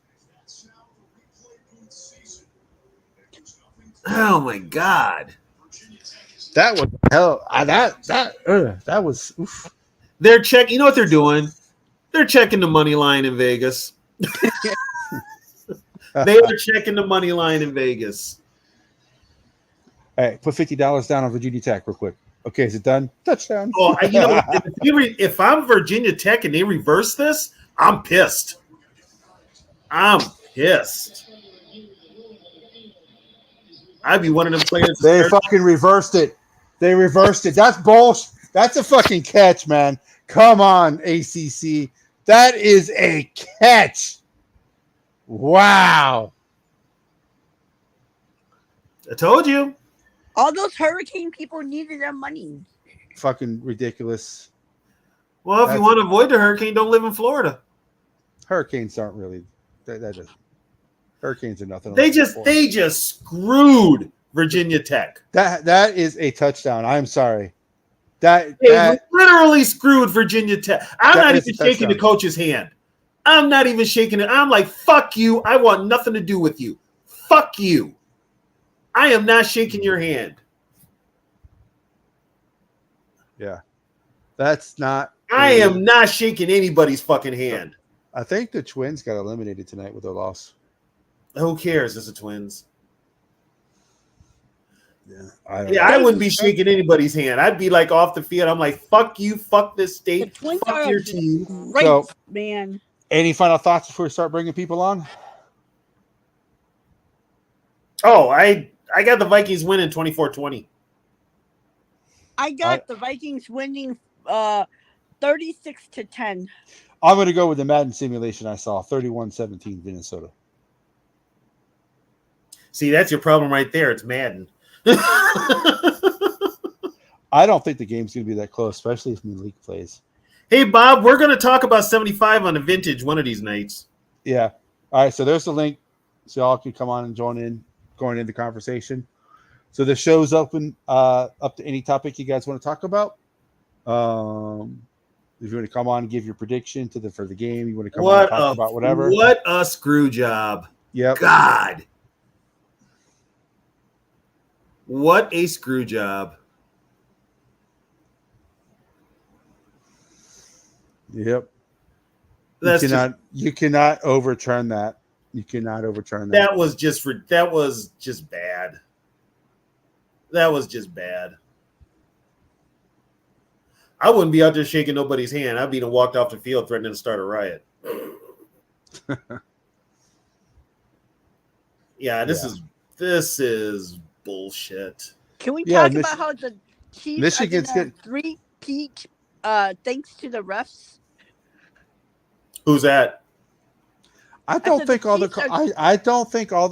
S4: Oh my God.
S1: That was hell. That was. Oof.
S4: They're checking. You know what they're doing? They're checking the money line in Vegas. They are checking the money line in Vegas.
S1: Hey, put $50 down on Virginia Tech real quick. Okay, is it done? Touchdown.
S4: Oh, you know, if I'm Virginia Tech and they reverse this, I'm pissed. I'm pissed. I'd be one of them players.
S1: They fucking reversed it. They reversed it. That's bullshit. That's a fucking catch, man. Come on, ACC. That is a catch. Wow.
S4: I told you.
S3: All those hurricane people needed their money.
S1: Fucking ridiculous.
S4: Well, if you want to avoid the hurricane, don't live in Florida.
S1: Hurricanes aren't really that doesn't. Hurricanes are nothing.
S4: They just screwed Virginia Tech.
S1: That is a touchdown. I'm sorry. They
S4: literally screwed Virginia Tech. I'm not even shaking the coach's hand. I'm not even shaking it. I'm like, fuck you. I want nothing to do with you. Fuck you. I am not shaking your hand.
S1: Yeah. That's not.
S4: I am not shaking anybody's fucking hand.
S1: I think the Twins got eliminated tonight with their loss.
S4: Who cares? It's the Twins.
S1: Yeah,
S4: I wouldn't be shaking anybody's hand. I'd be like off the field. I'm like, fuck you, fuck this state,
S3: The Twins
S4: fuck
S3: are
S4: your team.
S3: Great,
S1: So-
S3: man.
S1: Any final thoughts before we start bringing people on?
S4: Oh, I got the Vikings winning 24-20.
S3: I got the Vikings winning 36-10.
S1: I'm going to go with the Madden simulation I saw, 31-17 Minnesota.
S4: See, that's your problem right there. It's Madden.
S1: I don't think the game's going to be that close, especially if Malik plays.
S4: Hey, Bob, we're going to talk about 75 on the vintage one of these nights.
S1: Yeah. All right, so there's the link so y'all can come on and join in, going into the conversation. So the show's open up to any topic you guys want to talk about. If you want to come on and give your prediction for the game, you want to come on and talk about whatever.
S4: What a screw job.
S1: Yep.
S4: God. What a screw job.
S1: Yep. You cannot overturn that. You cannot overturn that.
S4: That was just bad. That was just bad. I wouldn't be out there shaking nobody's hand. I'd be walked off the field threatening to start a riot. This is bullshit.
S3: Can we talk about how the Chiefs
S1: Michigan's
S3: are three-peat thanks to the refs?
S4: Who's that?
S1: I don't think all the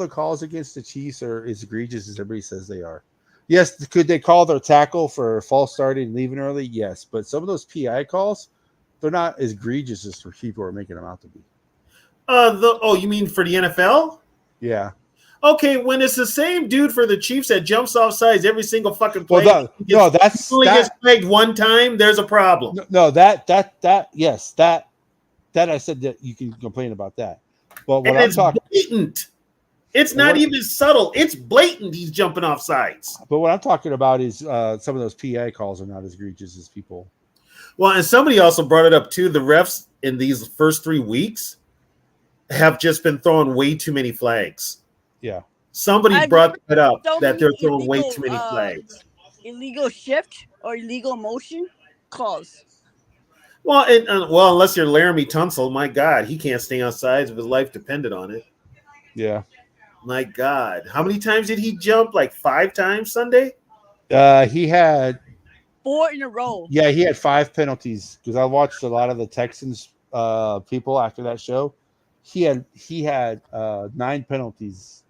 S1: calls against the Chiefs are as egregious as everybody says they are. Yes, could they call their tackle for false starting and leaving early? Yes, but some of those PI calls, they're not as egregious as people are making them out to be.
S4: You mean for the NFL?
S1: Yeah.
S4: Okay, when it's the same dude for the Chiefs that jumps off sides every single fucking play.
S1: Well, gets
S4: flagged one time. There's a problem.
S1: That I said that you can complain about that. But what I'm talking,
S4: blatant. It's not even subtle. It's blatant. He's jumping off sides.
S1: But what I'm talking about is some of those PI calls are not as egregious as people.
S4: Well, and somebody also brought it up too. The refs in these first 3 weeks have just been throwing way too many flags.
S1: Yeah.
S4: Somebody brought that up that they're throwing way too many flags.
S3: Illegal shift or illegal motion calls.
S4: Well, unless you're Laramie Tunsil, my God, he can't stay on sides if his life depended on it.
S1: Yeah.
S4: My God. How many times did he jump? Like 5 times Sunday?
S1: He had
S3: 4 in a row.
S1: Yeah, he had 5 penalties because I watched a lot of the Texans people after that show. He had 9 penalties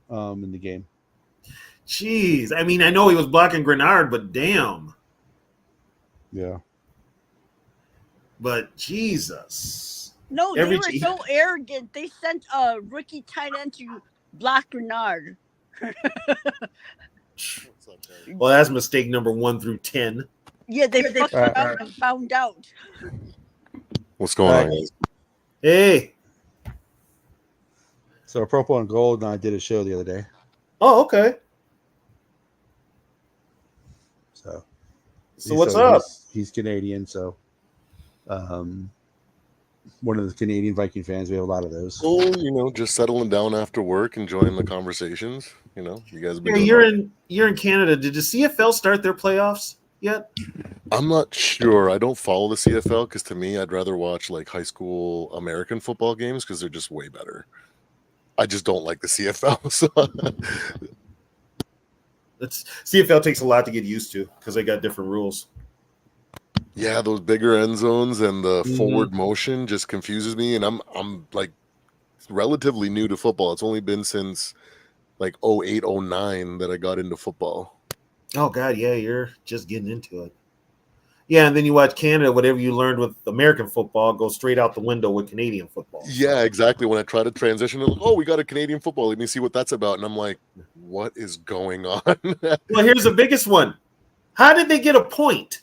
S1: in the game.
S4: Jeez. I mean, I know he was blocking Grenard, but damn.
S1: Yeah.
S4: But Jesus.
S3: No, they were so arrogant. They sent a rookie tight end to block Grenard.
S4: Well, that's mistake number 1 through 10.
S3: Yeah, they fucked around and found out.
S5: What's going on, guys?
S4: Hey.
S1: So Purple and Gold and I did a show the other day.
S4: Oh, okay.
S1: So
S4: what's up?
S1: He's Canadian, so one of the Canadian Viking fans. We have a lot of those.
S5: Oh, just settling down after work, enjoying the conversations. You guys.
S4: You're in Canada. Did the CFL start their playoffs yet?
S5: I'm not sure. I don't follow the CFL because to me, I'd rather watch like high school American football games because they're just way better. I just don't like the CFL. So
S4: CFL takes a lot to get used to because they got different rules.
S5: yeah, those bigger end zones and the forward motion just confuses me. And I'm like relatively new to football. It's only been since like 08, 09 that I got into football.
S4: Oh God, yeah, you're just getting into it. Yeah, and then you watch Canada. Whatever you learned with American football goes straight out the window with Canadian football.
S5: Yeah, exactly. When I try to transition, we got a Canadian football. Let me see what that's about. And I'm like, what is going on?
S4: Well, here's the biggest one. How did they get a point?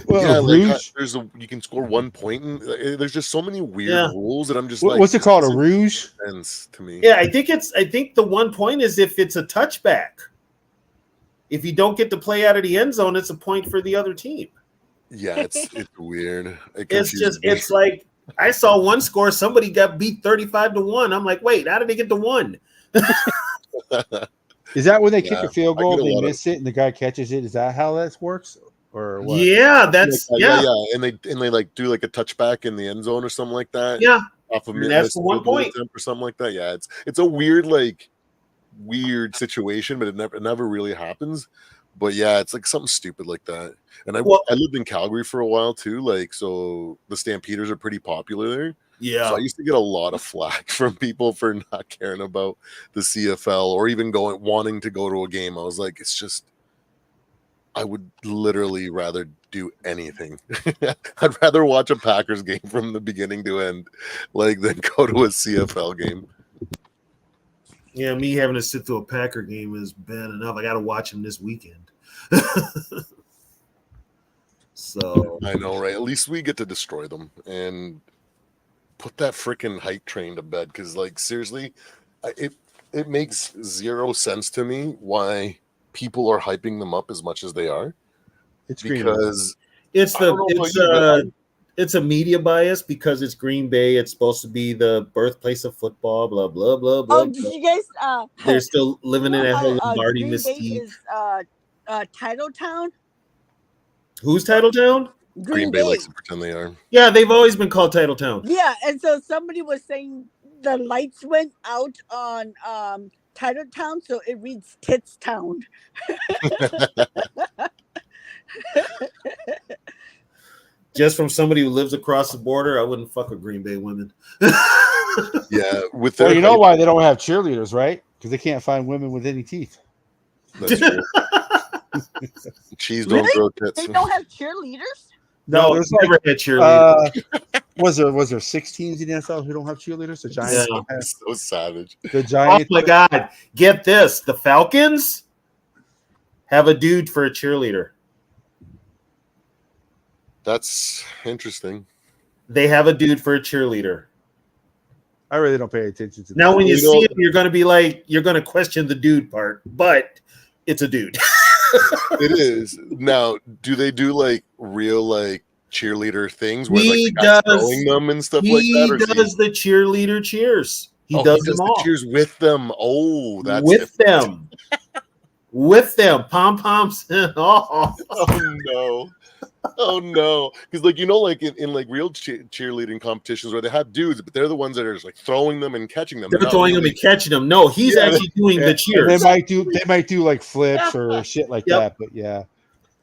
S1: Well,
S5: yeah,
S1: rouge.
S5: You can score 1 point, and there's just so many weird rules that I'm just like,
S1: What's it called? A rouge?
S5: Sense to me.
S4: Yeah, I think the 1 point is if it's a touchback. If you don't get to play out of the end zone, it's a point for the other team.
S5: Yeah, it's weird.
S4: It's like I saw one score. Somebody got beat 35-1. I'm like, wait, how did they get to 1?
S1: Is that when they kick a field goal, they miss it, and the guy catches it? Is that how that works, or what?
S4: Yeah, that's
S5: yeah. And they like do like a touchback in the end zone or something like that.
S4: Yeah,
S5: off of
S4: that's 1 point
S5: or something like that. Yeah, it's a weird situation, but it never really happens. But yeah, it's like something stupid like that. And I lived in Calgary for a while too, like, so the Stampeders are pretty popular there.
S4: Yeah,
S5: so I used to get a lot of flack from people for not caring about the CFL or even wanting to go to a game. I was like, it's just, I would literally rather do anything. I'd rather watch a Packers game from the beginning to end, like, than go to a CFL game.
S4: Yeah, me having to sit through a Packer game is bad enough. I got to watch them this weekend. So
S5: I know, right? At least we get to destroy them and put that freaking hype train to bed. Because, like, seriously, it makes zero sense to me why people are hyping them up as much as they are.
S1: It's
S5: because
S4: it's a media bias because it's Green Bay. It's supposed to be the birthplace of football. Blah blah blah blah.
S3: Oh, did you guys?
S4: They're still living in that whole Lombardi mystique.
S3: Title Town.
S4: Who's Title Town?
S5: Green Bay likes to pretend they are.
S4: Yeah, they've always been called Title Town.
S3: Yeah, and so somebody was saying the lights went out on Title Town, so it reads Tits Town.
S4: Just from somebody who lives across the border, I wouldn't fuck with Green Bay women.
S5: Yeah, with
S1: well, you know why they don't have cheerleaders, right? Because they can't find women with any teeth.
S5: That's true. Cheese don't grow tits.
S3: They don't have cheerleaders?
S4: No, there's never had cheerleaders.
S1: Was there 6 teams in the NFL who don't have cheerleaders? The Giants.
S5: Yeah, so savage.
S1: The Giants.
S4: Oh my God! Get this: the Falcons have a dude for a cheerleader.
S5: That's interesting.
S4: They have a dude for a cheerleader.
S1: I really don't pay attention to that.
S4: Now, when you see him, you're going to be like, you're going to question the dude part, but it's a dude.
S5: It is. Now, do they do like real like cheerleader things where
S4: he
S5: like the guy's throwing them and stuff like that?
S4: He does the cheerleader cheers. He
S5: does
S4: them
S5: the
S4: all.
S5: cheers with them. Oh, that's
S4: with them. With them. Pom poms.
S5: Oh no. Oh no, because like like in like real cheerleading competitions where they have dudes, but they're the ones that are just like throwing them and catching them.
S4: They're throwing them and catching them. No, he's actually doing the cheers.
S1: They might do like flips or shit like that. But yeah.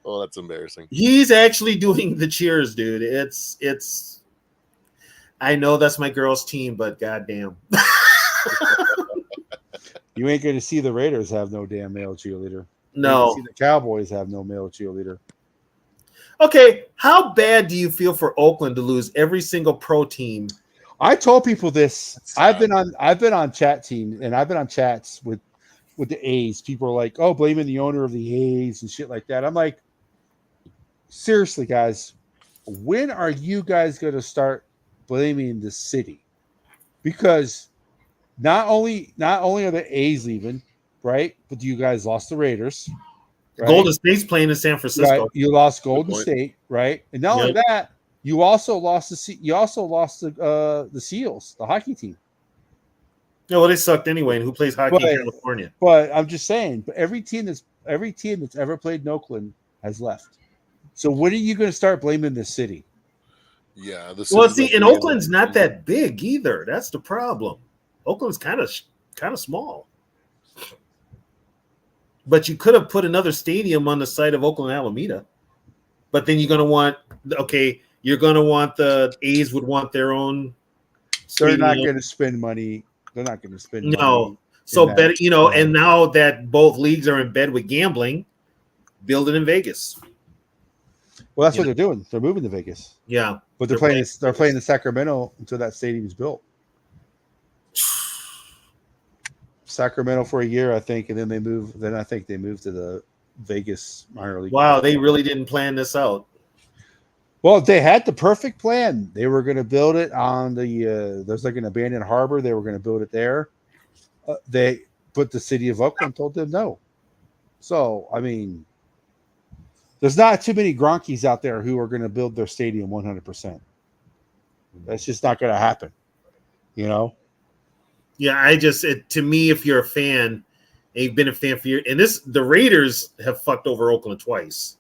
S5: Oh, that's embarrassing.
S4: He's actually doing the cheers, dude. It's. I know that's my girl's team, but goddamn.
S1: You ain't going to see the Raiders have no damn male cheerleader.
S4: No.
S1: See the Cowboys have no male cheerleader.
S4: Okay, how bad do you feel for Oakland to lose every single pro team?
S1: I told people this. I've been on chat team and I've been on chats with the A's. People are like, "Oh, blaming the owner of the A's and shit like that." I'm like, seriously, guys, when are you guys going to start blaming the city? Because not only are the A's leaving, right? But you guys lost the Raiders. Right?
S4: Golden State's playing in San Francisco.
S1: Right. You lost Golden State, right? And not only that, you also lost the Seals, the hockey team.
S4: Yeah, well, they sucked anyway. And who plays hockey in California?
S1: But I'm just saying, but every team that's ever played in Oakland has left. So when are you going to start blaming the city?
S5: Yeah.
S4: Well, see, and Oakland's not that big either. That's the problem. Oakland's kind of small. But you could have put another stadium on the site of Oakland Alameda. But then you're going to want the A's would want their own stadium.
S1: They're not going to spend money. They're not going to spend money.
S4: No. So better, and now that both leagues are in bed with gambling, build it in Vegas.
S1: Well, that's what they're doing. They're moving to Vegas.
S4: Yeah.
S1: But they're playing in Sacramento until that stadium's built. Sacramento for a year, I think, and then they move. Then I think they move to the Vegas minor league.
S4: Wow, they really didn't plan this out.
S1: Well, they had the perfect plan. They were going to build it on the. There's like an abandoned harbor. They were going to build it there. But the city of Oakland told them no. So I mean, there's not too many Gronkies out there who are going to build their stadium 100%. That's just not going to happen.
S4: Yeah, to me, if you're a fan, and you've been a fan for years, and the Raiders have fucked over Oakland twice,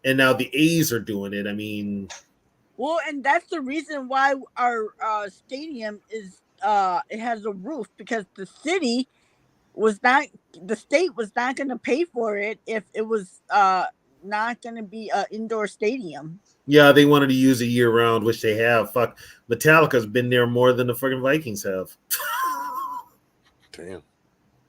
S4: and now the A's are doing it. I mean,
S3: well, and that's the reason why our stadium is it has a roof, because the state was not going to pay for it if it was not going to be an indoor stadium.
S4: Yeah, they wanted to use it year round, which they have. Fuck, Metallica's been there more than the fucking Vikings have.
S5: Damn.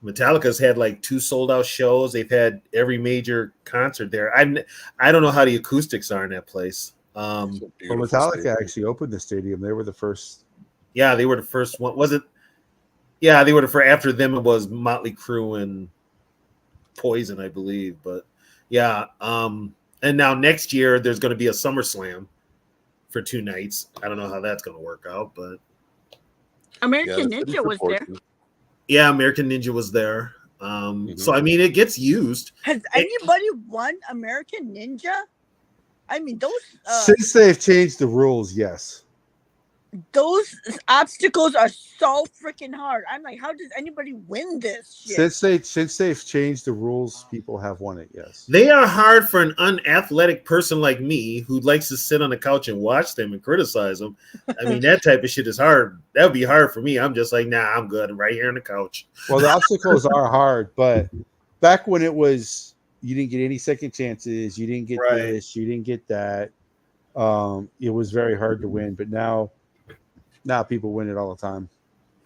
S4: Metallica's had like 2 sold out shows. They've had every major concert there. I don't know how the acoustics are in that place.
S1: Well, Metallica actually opened the stadium. They were the first.
S4: Yeah, they were the first one. Was it? Yeah, they were the first. After them, it was Motley Crue and Poison, I believe. But yeah, and now next year there's going to be a SummerSlam for 2 nights. I don't know how that's going to work out, but
S3: American Ninja was there.
S4: Yeah, American Ninja was there. So I mean, it gets used.
S3: Has anybody won American Ninja? I mean, those
S1: since they've changed the rules, yes.
S3: Those obstacles are so freaking hard. I'm like, how does anybody win this shit?
S1: Since they've changed the rules, people have won it. Yes,
S4: they are hard for an unathletic person like me who likes to sit on the couch and watch them and criticize them. I mean, that type of shit is hard. That would be hard for me. I'm just like, nah, I'm good. I'm right here on the couch.
S1: Well, the obstacles are hard, but back when it was, you didn't get any second chances. You didn't get this. You didn't get that. It was very hard to win, but now people win it all the time.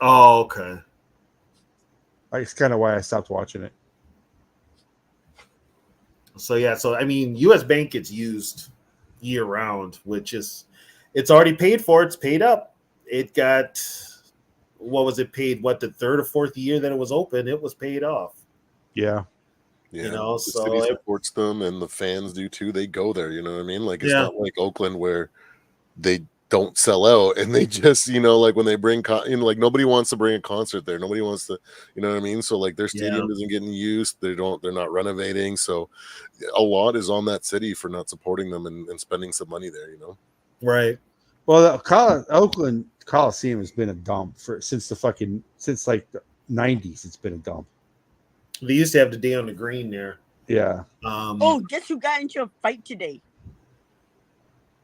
S4: Oh, okay.
S1: That's kind of why I stopped watching it.
S4: So yeah, I mean, U.S. Bank gets used year round, which is, it's already paid for. It's paid up. It got, what was it paid? What, the 3rd or 4th year that it was open, it was paid off.
S1: Yeah.
S5: Yeah,
S4: the
S5: city supports them, and the fans do too. They go there. You know what I mean? Like, it's not like Oakland where they don't sell out and they just, like when they bring like nobody wants to bring a concert there. Nobody wants to, you know what I mean? So like their stadium isn't getting used. They're not renovating. So a lot is on that city for not supporting them and spending some money there,
S4: Right.
S1: Well, Oakland Coliseum has been a dump since like the 90s. It's been a dump.
S4: They used to have the day on the green there.
S1: Yeah.
S3: Guess who got into a fight today?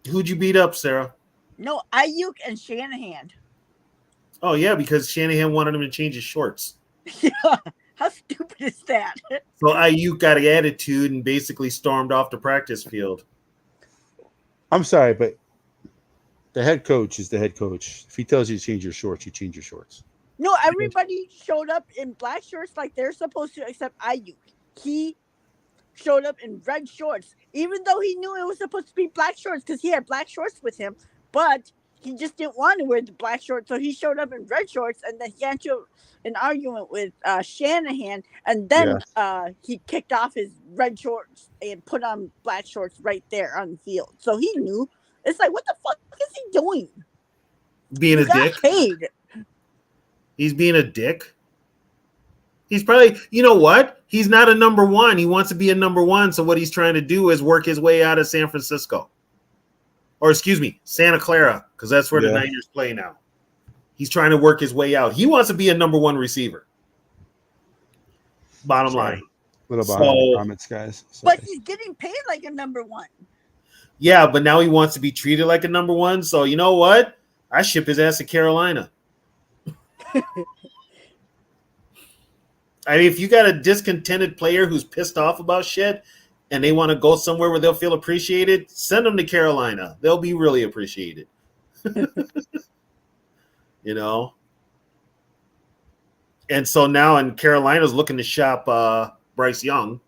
S4: Who'd you beat up, Sarah?
S3: No, Ayuk and Shanahan.
S4: Oh, yeah, because Shanahan wanted him to change his shorts.
S3: Yeah, how stupid is that?
S4: So Ayuk got an attitude and basically stormed off the practice field.
S1: I'm sorry, but the head coach is the head coach. If he tells you to change your shorts, you change your shorts.
S3: No, everybody showed up in black shorts like they're supposed to, except Ayuk. He showed up in red shorts, even though he knew it was supposed to be black shorts because he had black shorts with him. But he just didn't want to wear the black shorts, so he showed up in red shorts, and then he got into an argument with Shanahan, and then he kicked off his red shorts and put on black shorts right there on the field. So he knew. It's like, what the fuck is he doing?
S4: Being a dick?
S3: Paid.
S4: He's being a dick. He's probably, you know what? He's not a number one. He wants to be a number one, so what he's trying to do is work his way out of San Francisco. Or excuse me, Santa Clara, because that's where the Niners play now. He's trying to work his way out. He wants to be a number one receiver. Bottom line.
S1: Little bottom comments, guys.
S3: But he's getting paid like a number one.
S4: Yeah, but now he wants to be treated like a number one. So you know what? I ship his ass to Carolina. I mean, if you got a discontented player who's pissed off about shit and they want to go somewhere where they'll feel appreciated, send them to Carolina. They'll be really appreciated. You know? And so now, and Carolina's looking to shop Bryce Young.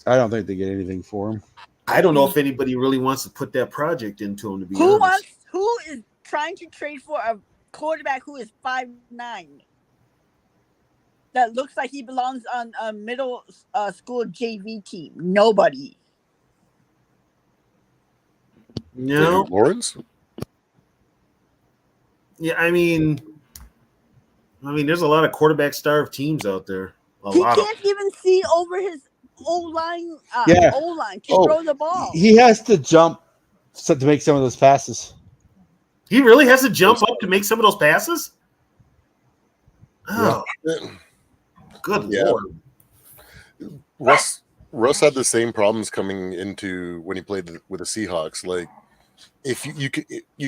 S1: I don't think they get anything for him.
S4: I don't know if anybody really wants to put that project into him, to be honest.
S3: Who is trying to trade for a quarterback who is 5'9"? That looks like he belongs on a middle school JV team. Nobody.
S4: No.
S5: Lawrence?
S4: Yeah, I mean, there's a lot of quarterback starved teams out there.
S3: He can't even see over his O-line to throw the ball.
S1: He has to jump to make some of those passes.
S4: He really has to jump up to make some of those passes? Oh, good Lord.
S5: Russ had the same problems coming into when he played with the Seahawks. Like, if you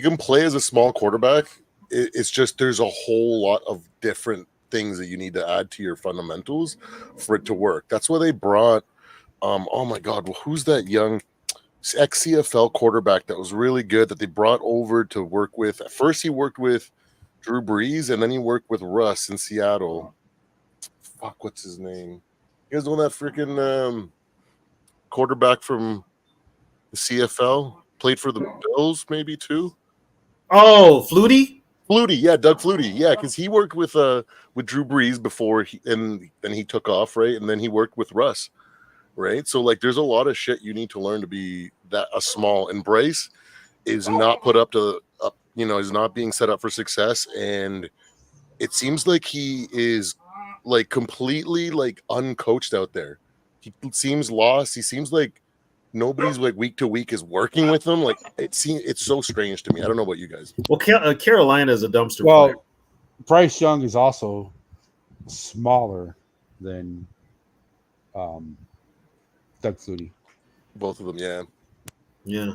S5: can play as a small quarterback, it's just there's a whole lot of different things that you need to add to your fundamentals for it to work. That's why they brought oh my God, who's that young ex-CFL quarterback that was really good that they brought over to work with? At first he worked with Drew Brees and then he worked with Russ in Seattle. Fuck, what's his name? You guys know that freaking quarterback from the CFL? Played for the Bills maybe too?
S4: Oh, Flutie?
S5: Flutie, yeah, Doug Flutie, yeah, because he worked with Drew Brees before, and then he took off, right, and then he worked with Russ, right. So like, there's a lot of shit you need to learn to be that a small. And Bryce is not put up to, is not being set up for success, and it seems like he is like completely like uncoached out there. He seems lost. He seems like nobody's like week to week is working with them. Like it's so strange to me. I don't know about you guys.
S4: Well, Carolina is a dumpster
S1: Well,
S4: fire.
S1: Bryce Young is also smaller than Doug Flutie.
S5: Both of them, yeah.
S4: Yeah.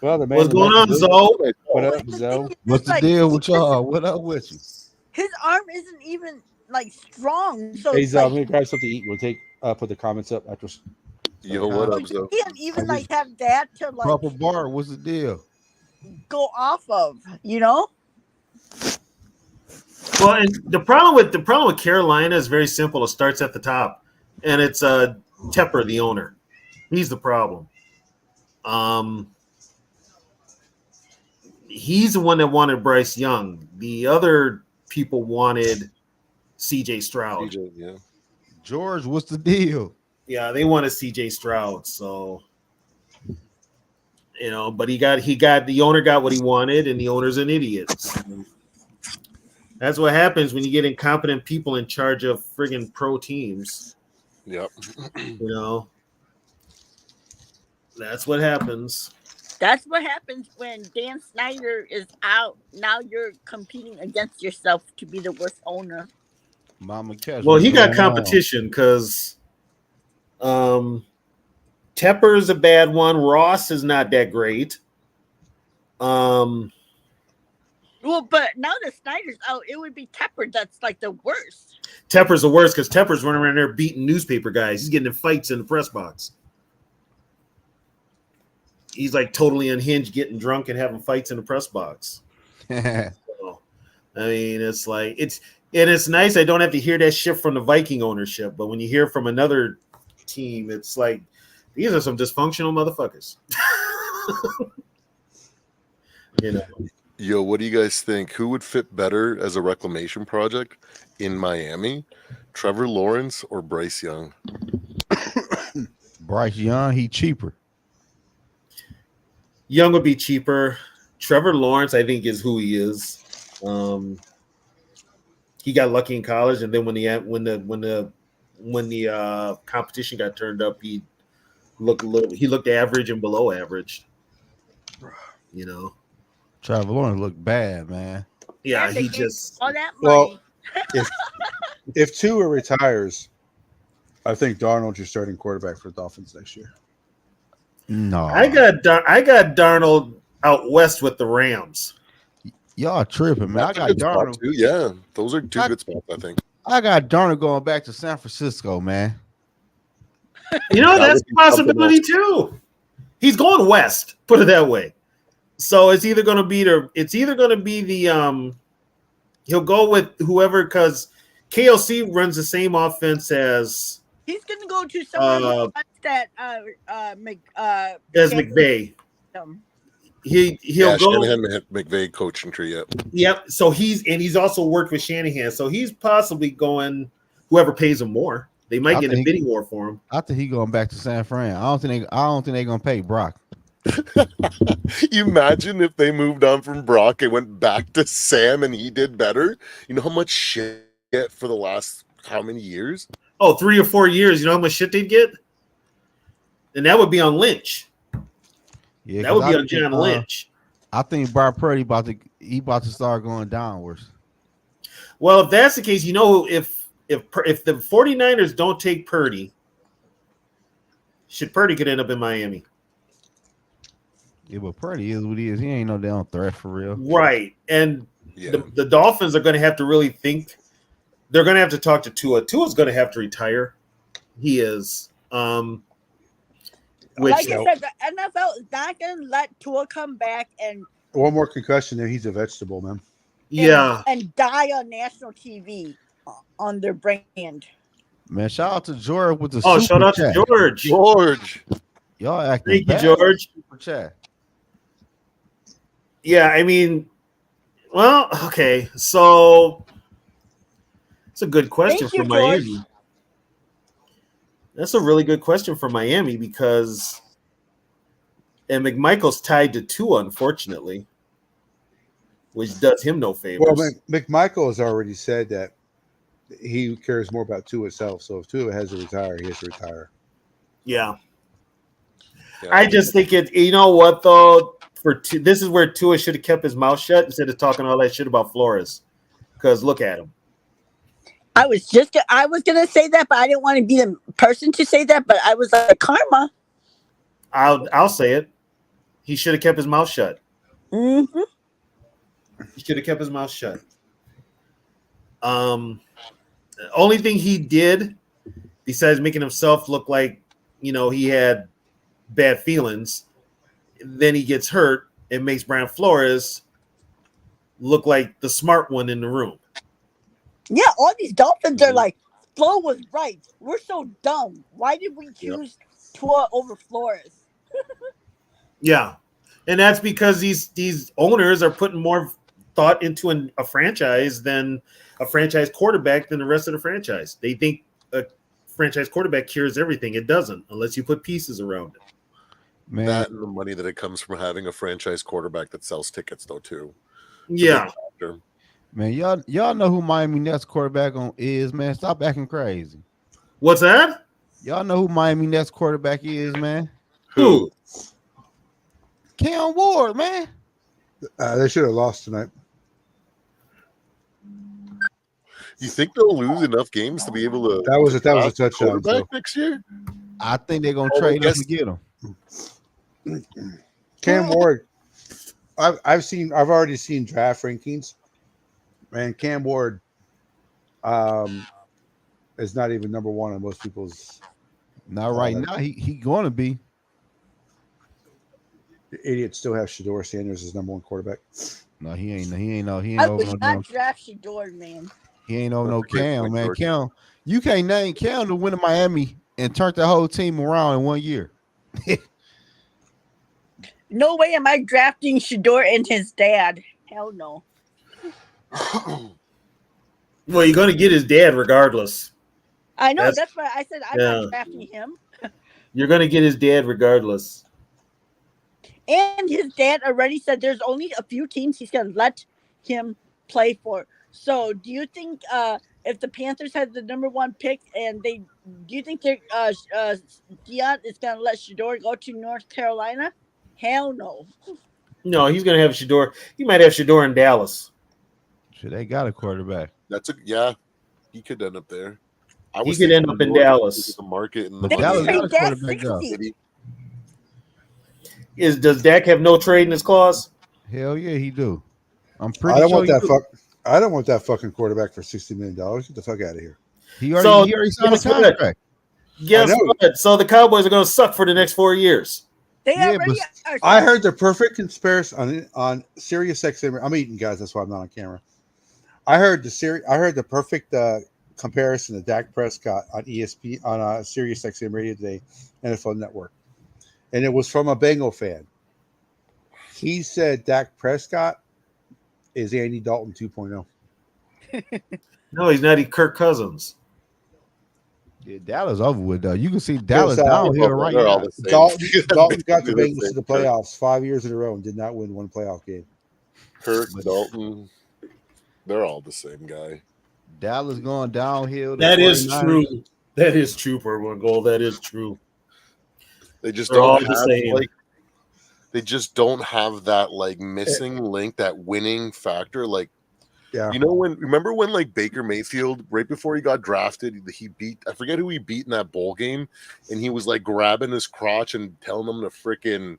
S1: Well, the man
S4: What's going on, Zoe?
S1: What up, Zoe?
S6: What's the deal with y'all? What up with you?
S3: His arm isn't even like strong. So
S1: Hey,
S3: it's
S1: Zoe, I'm
S3: like,
S1: gonna grab something to eat. We'll put the comments up after.
S5: Yo, what up, Zoe?
S3: he can't even like have that to like
S6: Proper bar. What's the deal?
S3: go off of, you know?
S4: Well, and the problem with Carolina is very simple. It starts at the top, and it's Tepper, the owner. He's the problem. He's the one that wanted Bryce Young. The other people wanted CJ Stroud.
S5: CJ, yeah.
S6: George, what's the deal?
S4: Yeah, they wanted CJ Stroud. So, but the owner got what he wanted, and the owner's an idiot. So that's what happens when you get incompetent people in charge of friggin' pro teams.
S5: Yep.
S4: That's what happens.
S3: That's what happens when Dan Snyder is out. Now you're competing against yourself to be the worst owner.
S6: Mama Cash.
S4: Well, he got competition because Tepper is a bad one. Ross is not that great.
S3: Well, but now that Snyder's out, it would be Tepper that's like the worst.
S4: Tepper's the worst because Tepper's running around there beating newspaper guys. He's getting in fights in the press box. He's like totally unhinged, getting drunk and having fights in the press box. So, I mean, it's like it's nice. I don't have to hear that shit from the Viking ownership, but when you hear from another team, it's like these are some dysfunctional motherfuckers.
S5: Yo, what do you guys think? Who would fit better as a reclamation project in Miami? Trevor Lawrence or Bryce Young?
S6: Bryce Young, he cheaper.
S4: Young would be cheaper. Trevor Lawrence, I think, is who he is. He got lucky in college, and then when the competition got turned up, he looked average and below average.
S6: Trevor Lawrence looked bad, man.
S4: Yeah,
S3: And
S4: he
S3: they gave
S4: just
S3: all that money.
S1: Well, if Tua retires, I think Darnold's your starting quarterback for the Dolphins next year.
S6: No,
S4: I got Darnold out west with the Rams.
S6: Y'all tripping, man.
S5: That's a
S6: I got
S5: good spot
S6: Darnold.
S5: too. Yeah, those are two good spots, I think.
S6: I got Darnold going back to San Francisco, man.
S4: You know,
S5: That
S4: that's
S5: would be
S4: a possibility too. He's going west, put it that way. So it's either gonna be the he'll go with whoever, because KLC runs the same offense as
S3: He's gonna go to somewhere who
S4: Uh,
S3: wants that
S4: as McVay.
S3: Shanahan.
S4: He'll go.
S5: Shanahan and McVay coaching tree. Yep.
S4: Yep. So he's also worked with Shanahan. So he's possibly going whoever pays him more. They might get a bidding war for him.
S6: I think he going back to San Fran. I don't think they're gonna pay Brock.
S5: You imagine if they moved on from Brock and went back to Sam and he did better. You know how much shit for the last how many years?
S4: Oh, 3 or 4 years. You know how much shit they'd get? And that would be on Lynch.
S6: Yeah,
S4: That would be on John Lynch.
S6: I think Brock Purdy about to start going downwards.
S4: Well, if that's the case, you know, if the 49ers don't take Purdy, Purdy could end up in Miami.
S6: Yeah, but Purdy is what he is. He ain't no damn threat for real.
S4: Right. And
S5: Yeah.
S4: the Dolphins are going to have to really think. They're going to have to talk to Tua. Tua's going to have to retire. He is. Which,
S3: Like I said, the NFL is not gonna let Tua come back and
S1: One more concussion there. He's a vegetable, man.
S4: yeah.
S3: and die on national TV on their brand.
S6: Man, shout out to George with the
S4: Oh,
S6: super
S4: shout out
S6: chat.
S4: to George.
S5: George.
S6: Y'all acting
S4: Thank you,
S6: bad.
S4: George.
S6: Super chat.
S4: Yeah, I mean, well, okay. So it's a good question
S3: Thank you,
S4: for Miami.
S3: George.
S4: That's a really good question for Miami because and McMichael's tied to Tua, unfortunately, which does him no favors.
S1: Well, McMichael has already said that he cares more about Tua itself. So if Tua has to retire, he has to retire.
S4: Yeah.
S5: Yeah.
S4: I just think it. You know what though? This is where Tua should have kept his mouth shut instead of talking all that shit about Flores. Because look at him.
S3: I was gonna say that, but I didn't want to be the person to say that. But I was like, karma.
S4: I'll say it. He should have kept his mouth shut.
S3: Mm-hmm.
S4: He should have kept his mouth shut. The only thing he did, besides making himself look like he had bad feelings, then he gets hurt and makes Brian Flores look like the smart one in the room.
S3: Yeah, all these Dolphins are like, Flo was right. We're so dumb. Why did we choose Tua over Flores?
S4: Yeah, and that's because these owners are putting more thought into a franchise than a franchise quarterback than the rest of the franchise. They think a franchise quarterback cures everything. It doesn't unless you put pieces around it.
S6: Man,
S5: That and the money that it comes from having a franchise quarterback that sells tickets, though, too.
S4: Yeah.
S6: man, y'all know who Miami Nets quarterback is, man. Stop acting crazy.
S4: What's that?
S6: Y'all know who Miami Nets quarterback is, man.
S4: Who?
S6: Cam Ward, man.
S1: They should have lost tonight.
S5: You think they'll lose enough games to be able to?
S1: That was a
S5: draft
S1: touchdown.
S5: quarterback
S1: So.
S5: next year.
S6: I think they're gonna
S5: Oh,
S6: trade
S5: yes.
S6: us to get him.
S1: Cam Ward, I've already seen draft rankings, and Cam Ward is not even number one on most people's.
S6: Not right now. He going to be.
S1: Idiots still have Shador Sanders as number one quarterback.
S6: No, he ain't. He ain't
S3: I
S6: over
S3: would
S6: no
S3: not
S6: damn.
S3: draft Shador, man.
S6: He ain't over no
S5: That's a great
S6: Cam,
S5: point,
S6: man.
S5: George.
S6: Cam, you can't name Cam to win in Miami and turn the whole team around in 1 year.
S3: No way am I drafting Shador and his dad. Hell no.
S4: Well, you're going to get his dad regardless.
S3: I know.
S4: That's-
S3: That's why I said I'm
S4: yeah.
S3: not drafting him.
S4: You're going to get his dad regardless.
S3: And his dad already said there's only a few teams he's going to let him play for. So do you think if the Panthers had the number one pick and do you think Dion is going to let Shador go to North Carolina? Hell no.
S4: No, he's going to have Shador. He might have Shador in Dallas.
S6: Shit, they got a quarterback.
S5: He could end up there.
S4: He could end up in Dallas.
S5: The market and the
S6: But
S3: They
S6: Dallas
S3: can
S6: got a
S3: trade Dak
S6: quarterback, though.
S3: 60.
S4: Does Dak have no trade in his clause?
S6: Hell yeah, he do. I'm
S1: I
S6: pretty
S1: don't
S6: sure
S1: want that
S6: you-
S1: fuck. I don't want that fucking quarterback for $60 million. Get the fuck out of here.
S6: he already signed a
S4: guess what?
S6: contract.
S4: Guess
S1: know.
S4: what? So the Cowboys are going to suck for the next 4 years.
S3: They
S6: Yeah,
S3: already
S6: but
S3: are.
S1: I heard the perfect comparison on Sirius XM. I'm eating, guys. That's why I'm not on camera. I heard the perfect comparison of Dak Prescott on ESP on Sirius XM Radio today, NFL Network, and it was from a Bengal fan. He said Dak Prescott is Andy Dalton 2.0.
S4: No, he's not. He's Kirk Cousins.
S6: Yeah, Dallas over with though. You can see Dallas
S1: Because,
S6: downhill right
S5: They're all
S6: now.
S5: the same.
S1: Dalton got the
S5: Basically
S1: Bengals to the
S5: same.
S1: playoffs 5 years in a row and did not win one playoff game.
S5: Kirk, Dalton, they're all the same guy.
S6: Dallas going downhill.
S4: That is
S6: 49ers.
S4: true. That is true, Purple and Gold. That is true.
S5: They just
S4: They're all
S5: don't
S4: the
S5: have
S4: same.
S5: like they just don't have that like missing link, that winning factor. Like,
S1: Yeah.
S5: you know, remember when like Baker Mayfield, right before he got drafted, he beat, I forget who he beat in that bowl game, and he was like grabbing his crotch and telling them to freaking,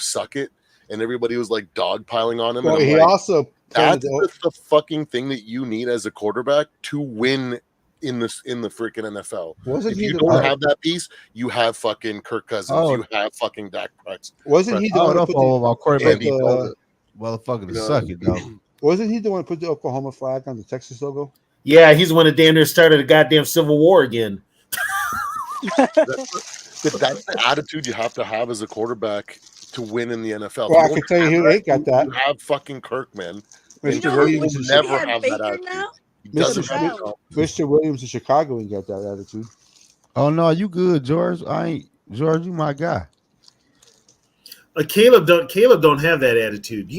S5: suck it, and everybody was like dogpiling on him.
S1: Well,
S5: and I'm
S1: he
S5: like,
S1: also
S5: that's the fucking thing that you need as a quarterback to win in the freaking NFL.
S1: wasn't
S5: If
S1: he
S5: you
S1: the
S5: don't
S1: one?
S5: have that piece, you have fucking Kirk Cousins.
S6: Oh.
S5: You have fucking Dak Prescott.
S1: Wasn't he the
S6: Oh,
S1: one? Who
S6: no,
S1: put
S6: for
S1: the,
S6: our quarterback.
S5: Andy Dalton.
S6: Motherfucker to
S5: No.
S6: suck it though.
S1: wasn't he the one who put the Oklahoma flag on the Texas logo?
S4: Yeah, he's the one that damn near started a goddamn civil war again.
S5: But that's the attitude you have to have as a quarterback to win in the NFL.
S1: Well, I
S5: If you
S1: can tell you who
S5: don't
S1: ain't got
S5: have
S1: that.
S5: You have fucking Kirk, man.
S3: You
S1: Mr.
S3: know who
S1: Williams,
S5: will
S1: in
S5: never
S3: we have
S5: have that
S3: Baker
S5: attitude.
S3: now?
S5: He
S1: Mr.
S5: doesn't
S3: Brown.
S5: have it.
S1: Mr. Williams in Chicago ain't got that attitude.
S6: Oh no, you good, George? I ain't George. You my guy.
S4: Caleb don't have that attitude.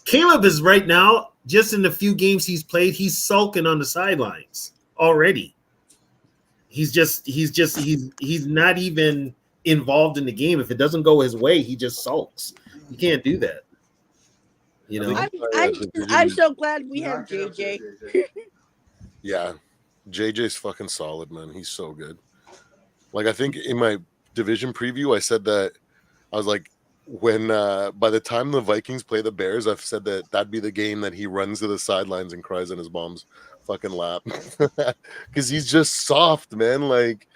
S4: Caleb is right now, just in the few games he's played, he's sulking on the sidelines already. He's not even involved in the game. If it doesn't go his way, he just sulks. You can't do that. You know.
S3: I'm so glad we have JJ.
S5: Yeah. JJ's fucking solid, man. He's so good. Like, I think in my division preview, I said that I was like, when by the time the Vikings play the Bears, I've said that that'd be the game that he runs to the sidelines and cries in his mom's fucking lap. Because he's just soft, man. Like,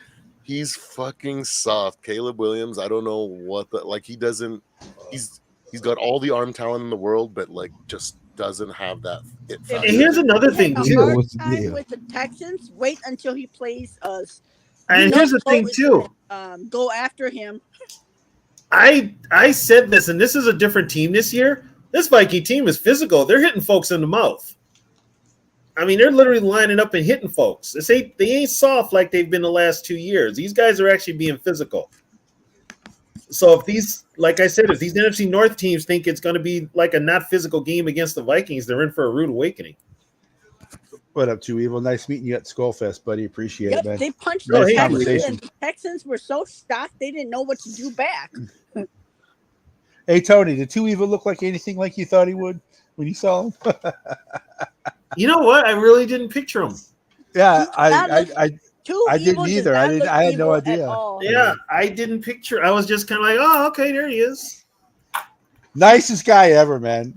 S5: he's fucking soft. Caleb Williams, I don't know what he doesn't, he's got all the arm talent in the world, but like just doesn't have that it
S4: And
S5: factor.
S4: here's another thing
S3: A
S6: Yeah,
S3: hard
S4: too.
S6: what's the
S3: time
S6: deal?
S3: with the Texans. Wait until he plays us.
S4: And here's the thing
S3: Cole is
S4: too.
S3: gonna, go after him.
S4: I said this, and this is a different team this year. This Viking team is physical. They're hitting folks in the mouth. I mean, they're literally lining up and hitting folks. They ain't soft like they've been the last 2 years. These guys are actually being physical. So if these NFC North teams think it's going to be like a not physical game against the Vikings, they're in for a rude awakening.
S1: What up, Too Evil? Nice meeting you at Skullfest, buddy. Appreciate
S3: Yep,
S1: it, man.
S3: they punched
S4: No,
S3: the
S4: hey,
S3: Texans,
S1: conversation.
S3: and the Texans were so shocked they didn't know what to do back.
S1: Hey, Tony, did Too Evil look like anything like you thought he would when you saw him?
S4: You know what? I really didn't picture him.
S1: Yeah,
S3: I
S1: didn't either. I had no idea.
S4: Yeah, I didn't picture. I was just kind of like, oh, okay, there he is.
S1: Nicest guy ever, man.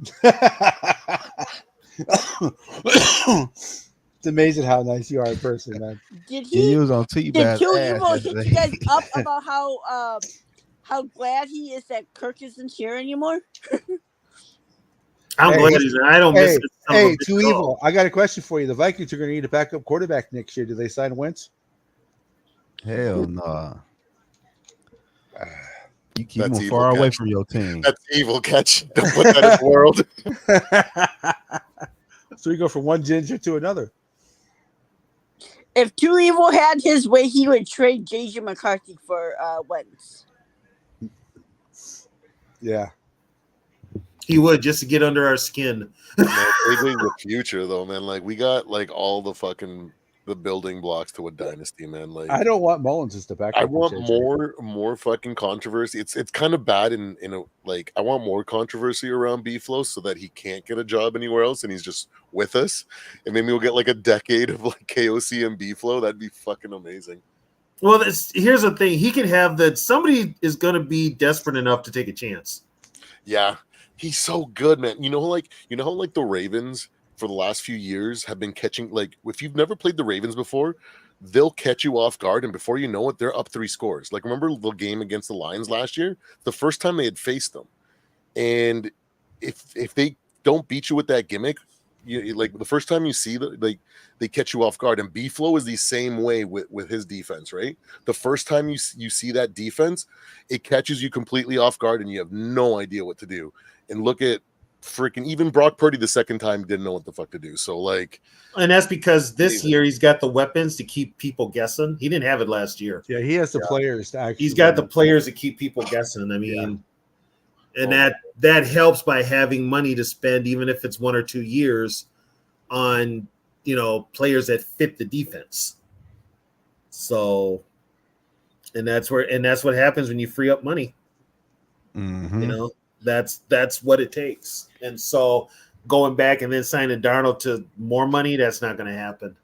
S1: It's amazing how nice you are in person, man.
S3: Did
S6: He
S3: he?
S6: was on
S3: Did
S6: T-Bad's
S3: Too
S6: ass
S3: Evil hit
S6: yesterday.
S3: you guys up about how glad he is that Kirk isn't here anymore?
S4: I'm
S1: Hey,
S4: glad he's. I don't miss
S1: Hey,
S4: it. Son of a
S1: hey,
S4: bitch
S1: Too
S4: at all.
S1: Evil. I got a question for you. The Vikings are going to need a backup quarterback next year. Do they sign Wentz?
S6: Hell no. You keep
S5: That's
S6: him
S5: evil,
S6: far away
S5: Catch.
S6: from your team.
S5: That's evil, Catch. Don't put that in the world.
S1: So we go from one ginger to another.
S3: If Too Evil had his way, he would trade JJ McCarthy for Wentz.
S1: Yeah.
S4: He would, just to get under our skin.
S5: Man, AJ's the future, though, man. Like, we got like all the fucking the building blocks to a dynasty, man. Like,
S1: I don't want Mullins as the backup.
S5: I
S1: for
S5: want
S1: JJ.
S5: more fucking controversy. It's kind of bad in a like I want more controversy around B-Flow so that he can't get a job anywhere else and he's just with us. And maybe we'll get like a decade of like KOC and B-Flow. That'd be fucking amazing.
S4: Well, here's the thing. He can have that. Somebody is going to be desperate enough to take a chance.
S5: Yeah. He's so good, man. You know how the Ravens for the last few years have been catching, like, if you've never played the Ravens before, they'll catch you off guard, and before you know it, they're up 3 scores. Like, remember the game against the Lions last year? The first time they had faced them. And if they don't beat you with that gimmick, like the first time you see they catch you off guard. And B-Flow is the same way with his defense, right? The first time you see that defense, it catches you completely off guard and you have no idea what to do. And look at freaking even Brock Purdy the second time didn't know what the fuck to do. So like,
S4: and that's because this year he's got the weapons to keep people guessing. He didn't have it last year.
S1: Yeah, he has the players to actually.
S4: He's got the players to keep people guessing. I mean, and that helps by having money to spend, even if it's 1 or 2 years, on players that fit the defense. So, and that's what happens when you free up money.
S6: Mm-hmm.
S4: That's what it takes. And so going back and then signing Darnold to more money, that's not going to happen.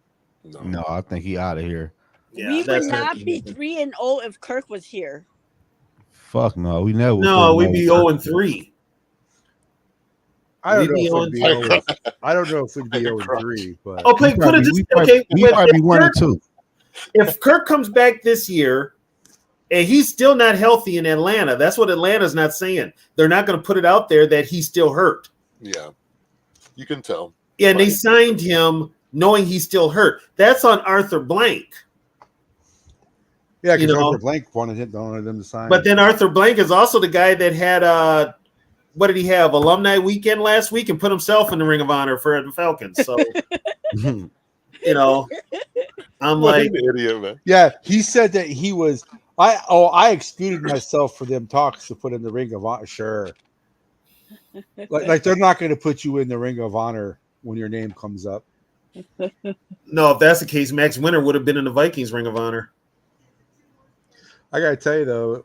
S6: No, I think he out of here.
S4: Yeah,
S3: we would not be 3-0 if Kirk was here.
S6: Fuck no, we never.
S4: No, we'd be 0-3.
S1: I don't know if we'd be 0-3, but
S4: okay, put it this way.
S6: We probably be 1 or 2.
S4: If Kirk comes back this year and he's still not healthy in Atlanta, that's what Atlanta's not saying. They're not going to put it out there that he's still hurt.
S5: Yeah, you can tell.
S4: Yeah, and they signed him knowing he's still hurt. That's on Arthur Blank.
S1: Yeah, because Arthur Blank wanted them to sign.
S4: But then Arthur Blank is also the guy that had what did he have? Alumni weekend last week and put himself in the Ring of Honor for the Falcons. So I'm like
S5: an idiot, man.
S1: Yeah, he said that he was. I excluded myself for them talks to put in the Ring of Honor. Sure, like they're not going to put you in the Ring of Honor when your name comes up.
S4: No, if that's the case, Max Winter would have been in the Vikings Ring of Honor.
S1: I gotta tell you though.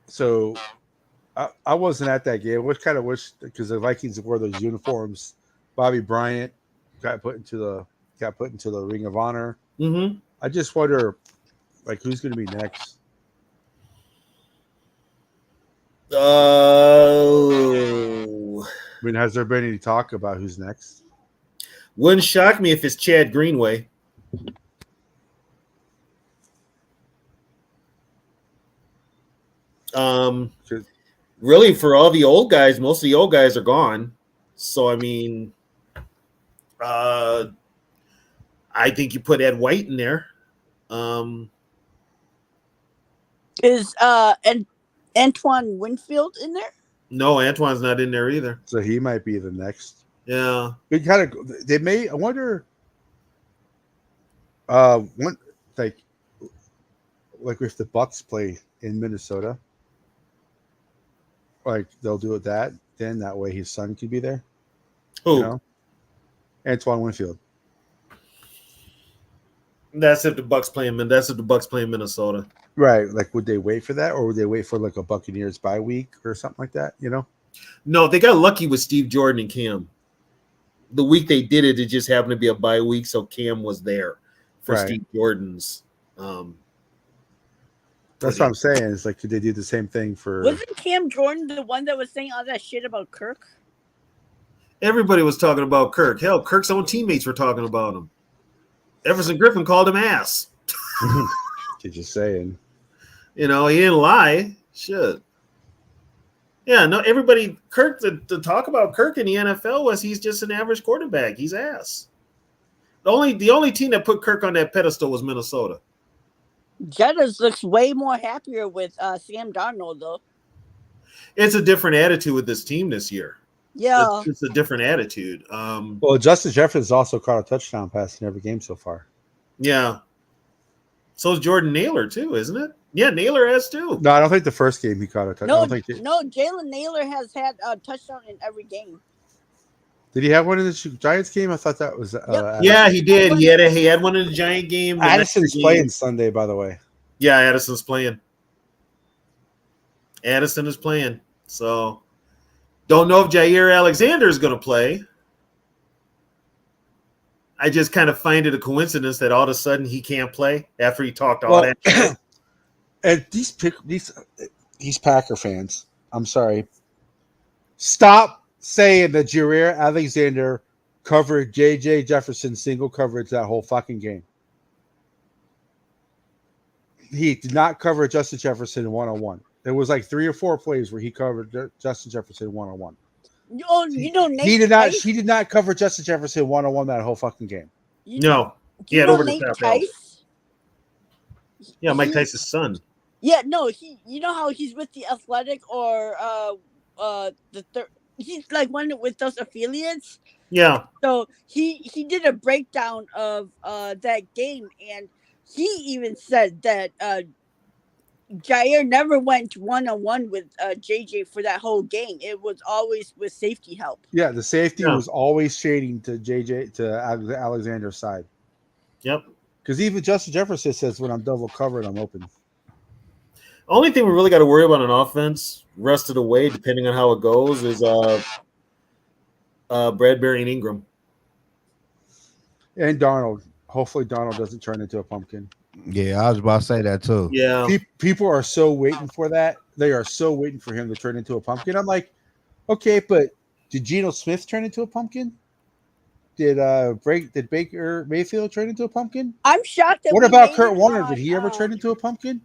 S1: So, I wasn't at that game. What kind of wish because the Vikings wore those uniforms. Bobby Bryant got put into the Ring of Honor.
S4: Mm-hmm.
S1: I just wonder, like, who's going to be next?
S4: Oh,
S1: I mean, has there been any talk about who's next?
S4: Wouldn't shock me if it's Chad Greenway. Really, for all the old guys, most of the old guys are gone. So, I mean, I think you put Ed White in there.
S3: Is Antoine Winfield in there?
S4: No, Antoine's not in there either.
S1: So he might be the next.
S4: Yeah.
S1: They may. I wonder. Like if the Bucks play in Minnesota, like they'll do it then that way his son could be there.
S4: Who?
S1: Antoine Winfield.
S4: That's if the Bucks play in Minnesota.
S1: Right. Like, would they wait for that, or would they wait for like a Buccaneers bye week or something like that?
S4: No, they got lucky with Steve Jordan and Cam. The week they did it, it just happened to be a bye week, so Cam was there for Steve Jordan's.
S1: That's what I'm saying. It's like, could they do the same thing for?
S3: Wasn't Cam Jordan the one that was saying all that shit about Kirk?
S4: Everybody was talking about Kirk. Hell, Kirk's own teammates were talking about him. Everson Griffin called him ass.
S1: Just saying.
S4: He didn't lie. Shit. Yeah, no, everybody, Kirk, the talk about Kirk in the NFL was he's just an average quarterback. He's ass. The only team that put Kirk on that pedestal was Minnesota.
S3: Jettas looks way more happier with Sam Darnold, though.
S4: It's a different attitude with this team this year.
S3: Yeah.
S4: It's a different attitude.
S1: Well, Justin Jefferson's also caught a touchdown pass in every game so far.
S4: Yeah. So is Jordan Naylor, too, isn't it? Yeah, Naylor has, too.
S1: No, I don't think the first game he caught a touchdown.
S3: No, Jalen Naylor has had a touchdown in every game.
S1: Did he have one in the Giants game? I thought that was.
S4: Yeah, he did. He had one in the Giant game.
S1: Addison's playing Sunday, by the way.
S4: Yeah, Addison's playing. Addison is playing. So, don't know if Jair Alexander is going to play. I just kind of find it a coincidence that all of a sudden he can't play after he talked all that shit.
S1: And these Packer fans. I'm sorry. Stop saying that Jareer Alexander covered J.J. Jefferson single coverage that whole fucking game. He did not cover Justin Jefferson one-on-one. There was like 3 or 4 plays where he covered Justin Jefferson one-on-one.
S3: You know Nate
S1: He did not.
S3: Tice?
S1: He did not cover Justin Jefferson one-on-one that whole fucking game.
S4: No.
S3: You
S4: Yeah,
S3: know
S4: over the
S3: Nate
S4: top
S3: Tice?
S4: Yeah, Mike
S3: He-
S4: Tyson's son.
S3: Yeah, no, you know how he's with the Athletic or the third. He's like one with those affiliates.
S4: Yeah.
S3: So he did a breakdown of that game, and he even said that Jair never went one-on-one with JJ for that whole game. It was always with safety help.
S1: Yeah, the safety
S4: Yeah.
S1: was always shading to Alexander's side.
S4: Yep.
S1: Because even Justin Jefferson says, "When I'm double covered, I'm open."
S4: Only thing we really got to worry about on offense, rest of the way, depending on how it goes, is Bradbury and Ingram.
S1: And Darnold. Hopefully, Darnold doesn't turn into a pumpkin.
S6: Yeah, I was about to say that too.
S4: Yeah.
S1: People are so waiting for that. They are so waiting for him to turn into a pumpkin. I'm like, okay, but did Geno Smith turn into a pumpkin? Did Baker Mayfield turn into a pumpkin?
S3: I'm shocked that.
S1: What
S3: we
S1: about
S3: made
S1: Kurt
S3: it
S1: Warner?
S3: on,
S1: Did he ever turn into a pumpkin?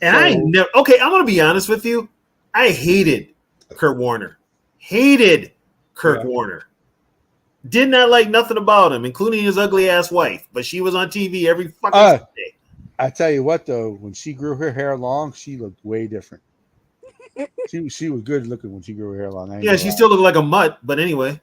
S4: And I never. Okay, I'm gonna be honest with you. I hated Kurt Warner. Hated Kurt Warner. Did not like nothing about him, including his ugly ass wife. But she was on TV every fucking Sunday.
S1: I tell you what, though, when she grew her hair long, she looked way different. she was good looking when she grew her hair long.
S4: Yeah, she still looked like a mutt, but anyway.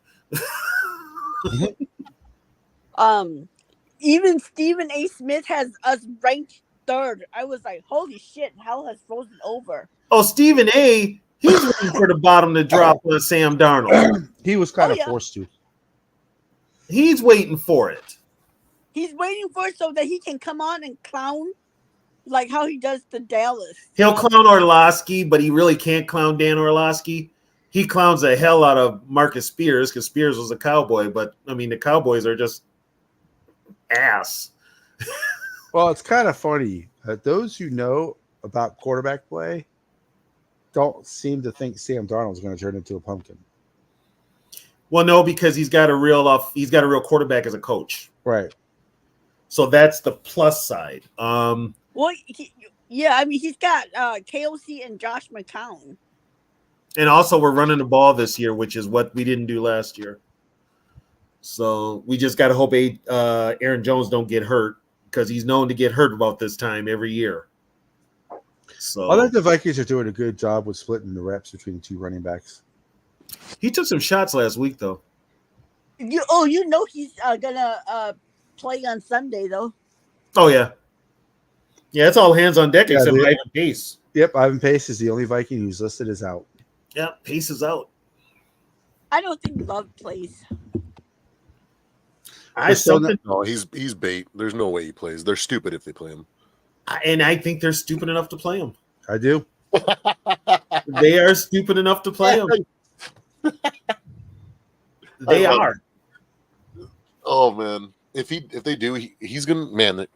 S3: Even Stephen A. Smith has us ranked 3rd. I was like, holy shit, hell has frozen over.
S4: Oh, Stephen A. He's waiting for the bottom to drop on Sam Darnold.
S1: He was kind of forced to.
S4: He's waiting for it.
S3: He's waiting for it so that he can come on and clown like how he does to Dallas.
S4: He'll clown Orlovsky, but he really can't clown Dan Orlovsky. He clowns the hell out of Marcus Spears because Spears was a Cowboy, but I mean the Cowboys are just ass.
S1: Well, it's kind of funny. Those who know about quarterback play don't seem to think Sam Darnold is going to turn into a pumpkin.
S4: Well, no, because he's got a real quarterback as a coach,
S1: right?
S4: So that's the plus side.
S3: Well, I mean, he's got KOC and Josh McCown.
S4: And also, we're running the ball this year, which is what we didn't do last year. So we just got to hope Aaron Jones don't get hurt because he's known to get hurt about this time every year. So
S1: I think the Vikings are doing a good job with splitting the reps between the 2 running backs.
S4: He took some shots last week, though.
S3: You know he's gonna play on Sunday, though.
S4: Oh yeah, it's all hands on deck except Ivan Pace.
S1: Yep, Ivan Pace is the only Viking who's listed as out.
S4: Yeah, Pace is out.
S3: I don't think Love plays.
S5: No, he's bait. There's no way he plays. They're stupid if they play him.
S4: And I think they're stupid enough to play him.
S1: I do.
S4: They are stupid enough to play him. They are.
S5: Oh man, if they do, he's gonna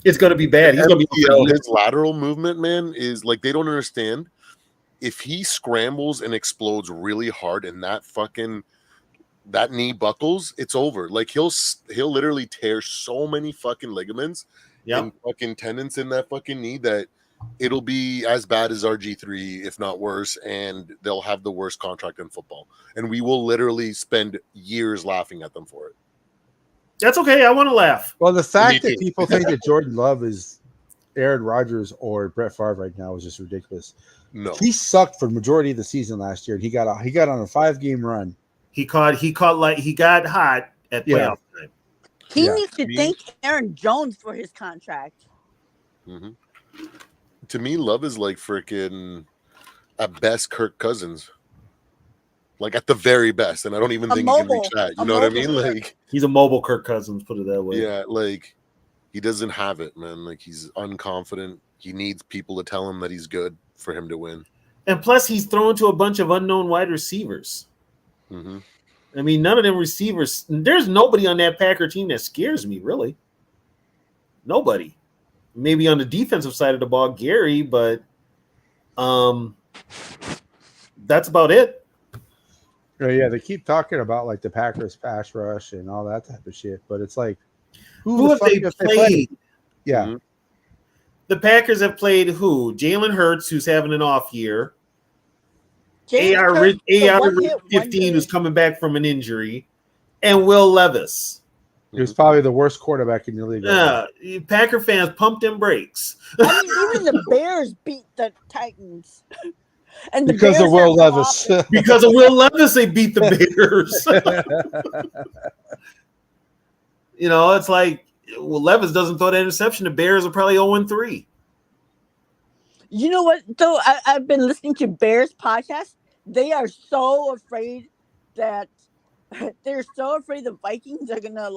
S4: It's gonna be bad. He's gonna be
S5: his lateral movement, man, is like they don't understand. If he scrambles and explodes really hard and that knee buckles, it's over. Like he'll literally tear so many fucking ligaments and fucking tendons in that fucking knee that it'll be as bad as RG3, if not worse, and they'll have the worst contract in football. And we will literally spend years laughing at them for it.
S4: That's okay. I want to laugh.
S1: Well, the fact that people think that Jordan Love is Aaron Rodgers or Brett Favre right now is just ridiculous.
S5: No,
S1: he sucked for the majority of the season last year. He got on a 5-game run.
S4: He got hot at playoff time.
S3: He needs to thank Aaron Jones for his contract.
S5: Mm-hmm. To me, Love is like freaking at best Kirk Cousins. Like at the very best, and I don't even think he can reach that. You know what I mean? Like
S4: he's a mobile Kirk Cousins, put it that way.
S5: Yeah, like he doesn't have it, man. Like he's unconfident. He needs people to tell him that he's good for him to win.
S4: And plus, he's thrown to a bunch of unknown wide receivers.
S5: Mm-hmm.
S4: I mean, none of them receivers. There's nobody on that Packer team that scares me, really. Nobody. Maybe on the defensive side of the ball, Gary, but That's about it.
S1: Yeah, they keep talking about like the Packers pass rush and all that type of shit, but it's like,
S4: Who
S1: the
S4: have
S1: fuck
S4: they
S1: have
S4: played?
S1: Yeah,
S5: Mhm.
S4: The Packers have played who? Jalen Hurts, who's having an off year.
S3: Jalen
S4: AR
S3: Hurts, the
S4: AR
S3: one-hit
S4: 15, who's
S3: wonder.
S4: coming back from an injury, and Will Levis.
S1: he was probably the worst quarterback in the league. Right now.
S4: Packer fans pumped them brakes.
S3: I mean, even the Bears beat the Titans, and the
S1: Because
S3: Bears
S1: of Will
S3: have no
S1: Levis.
S3: offense.
S4: Because of Will Levis, they beat the Bears. It's like, well, Levis doesn't throw that interception. The Bears are probably 0-3.
S3: You know what? Though I've been listening to Bears podcast. They are so afraid that they're so afraid the Vikings are gonna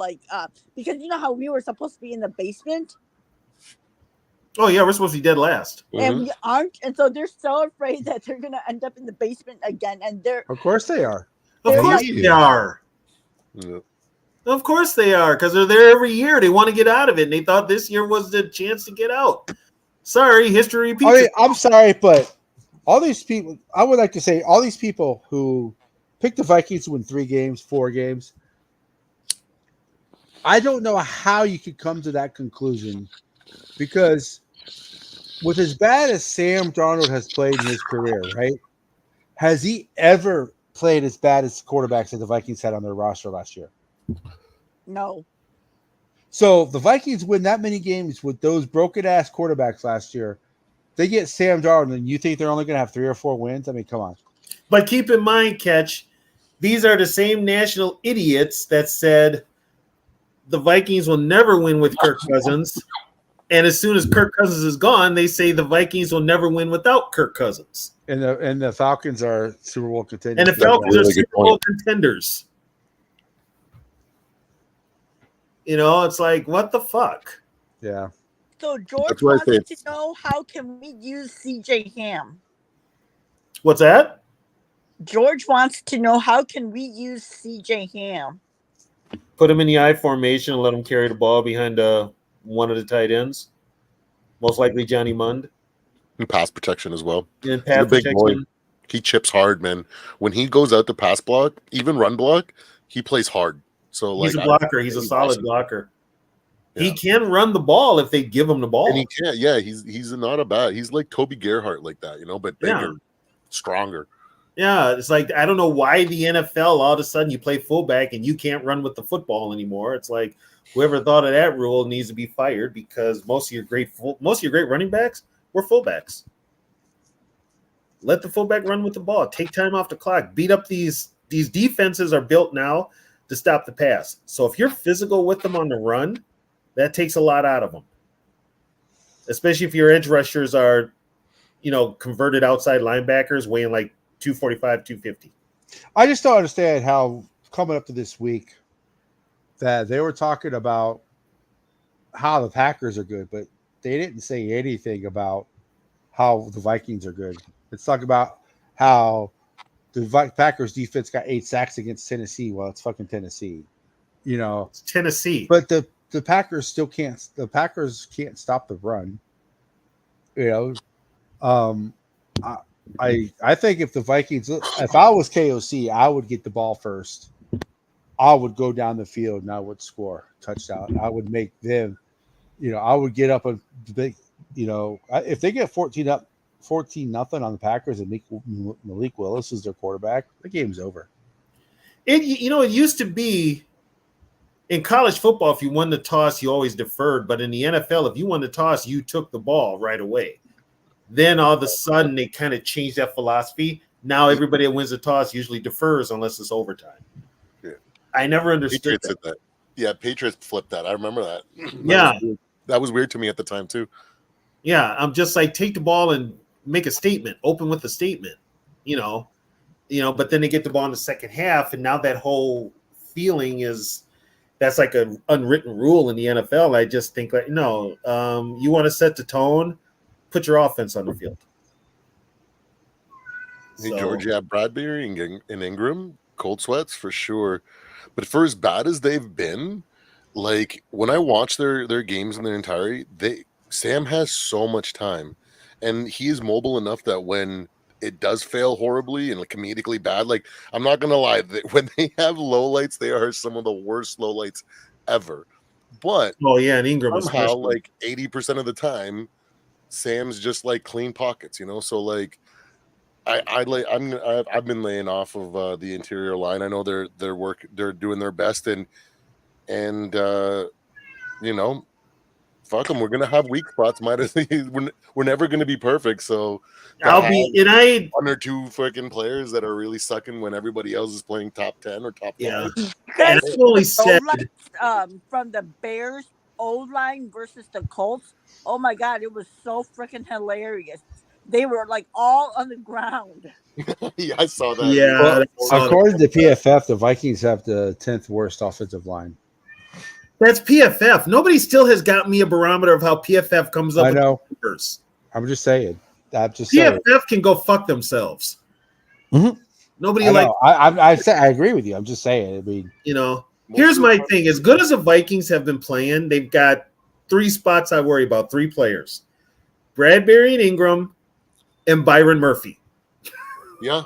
S3: because you know how we were supposed to be in the basement
S4: Oh, yeah, we're supposed to be dead last.
S3: and
S5: Mhm.
S3: we aren't, and so they're so afraid that they're gonna end up in the basement again. And they're
S1: Of course they are.
S4: Of
S3: They're
S4: course
S3: like-
S4: they are.
S5: Yeah.
S4: Of course they are, because they're there every year. They want to get out of it, and they thought this year was the chance to get out. Sorry, history repeats.
S1: I mean, I'm sorry, but all these people, I would like to say, all these people who picked the Vikings to win 3 games, 4 games, I don't know how you could come to that conclusion, because with as bad as Sam Darnold has played in his career, right? Has he ever played as bad as quarterbacks that the Vikings had on their roster last year?
S3: no.
S1: So if the Vikings win that many games with those broken ass quarterbacks last year, they get Sam Darnold, and you think they're only going to have 3 or 4 wins? I mean, come on.
S4: But keep in mind, Catch, these are the same national idiots that said the Vikings will never win with Kirk Cousins. And as soon as Kirk Cousins is gone, they say the Vikings will never win without Kirk Cousins.
S1: And the Falcons are Super Bowl contenders.
S4: And the
S5: That's a
S4: Falcons are
S5: really good
S4: Super Bowl contenders. It's like, what the fuck?
S1: Yeah.
S3: So George
S5: That's why I
S3: wants
S5: say
S3: to know, how can we use CJ Ham?
S4: What's that?
S3: George wants to know, how can we use CJ Ham?
S4: Put him in the I formation and let him carry the ball behind one of the tight ends. Most likely Johnny Mund.
S5: And pass protection as well.
S4: And
S5: He's
S4: pass
S5: a big boy.
S4: protection.
S5: He chips hard, man. When he goes out to pass block, even run block, he plays hard. So
S4: He's
S5: like
S4: a blocker. He's a
S5: he's
S4: solid
S5: awesome.
S4: blocker.
S5: Yeah.
S4: He can run the ball if they give him the ball.
S5: And he can't. Yeah, he's not a bad. He's like Toby Gerhart like that, but bigger,
S4: Yeah.
S5: stronger.
S4: Yeah, it's like, I don't know why the NFL all of a sudden you play fullback and you can't run with the football anymore. It's like, whoever thought of that rule needs to be fired, because most of your great running backs were fullbacks. Let the fullback run with the ball. Take time off the clock. Beat up these defenses are built now to stop the pass. So if you're physical with them on the run, that takes a lot out of them. Especially if your edge rushers are, converted outside linebackers weighing like 245, 250.
S1: I just don't understand how, coming up to this week, that they were talking about how the Packers are good, but they didn't say anything about how the Vikings are good. Let's talk about how the Packers defense got 8 sacks against Tennessee. Well, it's fucking Tennessee,
S4: It's Tennessee.
S1: But the Packers still can't. The Packers can't stop the run. I think if the Vikings, if I was KOC, I would get the ball first. I would go down the field and I would score a touchdown. I would make them, I would get up a big, if they get 14-0 on the Packers and Malik Willis is their quarterback, the game's over.
S4: It used to be in college football, if you won the toss, you always deferred. But in the NFL, if you won the toss, you took the ball right away. Then all of a sudden, they kind of changed that philosophy. Now everybody that wins the toss usually defers unless it's overtime.
S5: Yeah.
S4: I never understood
S5: Patriots did that. Yeah, Patriots flipped that. I remember that.
S4: Yeah.
S5: That was weird to me at the time, too.
S4: Yeah, I'm just like, take the ball and make a statement. Open with a statement, But then they get the ball in the second half, and now that whole feeling that's like an unwritten rule in the NFL. I just think like, no, you want to set the tone, put your offense on the field.
S5: Hey, George, yeah, Bradbury and Ingram, cold sweats for sure. But for as bad as they've been, like when I watch their games in their entirety, Sam has so much time. and he is mobile enough that when it does fail horribly and comedically bad, like I'm not gonna lie, when they have lowlights, they are some of the worst lowlights ever. But
S4: Oh yeah, and Ingram
S5: somehow,
S4: especially.
S5: like 80% of the time, Sam's just like clean pockets, you know. So like, I've been laying off of the interior line. I know they're doing their best, and you know, fuck them. We're gonna have weak spots. Might as we're never gonna be perfect. So
S4: I'll be and I
S5: one or two freaking players that are really sucking when everybody else is playing top 10 or top 5.
S4: yeah.
S3: You
S4: And
S3: guys
S4: I've only
S3: see the
S4: said
S3: lowlights, from the Bears old line versus the Colts. Oh my god, it was so freaking hilarious. They were like all on the ground.
S5: Yeah, I saw that.
S4: Yeah,
S1: Well,
S4: I saw
S1: according to PFF, the Vikings have the 10th worst offensive line.
S4: that's PFF. Nobody still has got me a barometer of how PFF comes up
S1: I know.
S4: with numbers.
S1: I'm just saying. I'm just saying.
S4: PFF can go fuck themselves.
S6: Mhm.
S4: Nobody
S1: I
S4: like
S1: know. I agree with you. I'm just saying. I mean,
S4: Here's my thing. As good as the Vikings have been playing, they've got 3 spots I worry about, 3 players. Bradbury and Ingram and Byron Murphy.
S5: Yeah.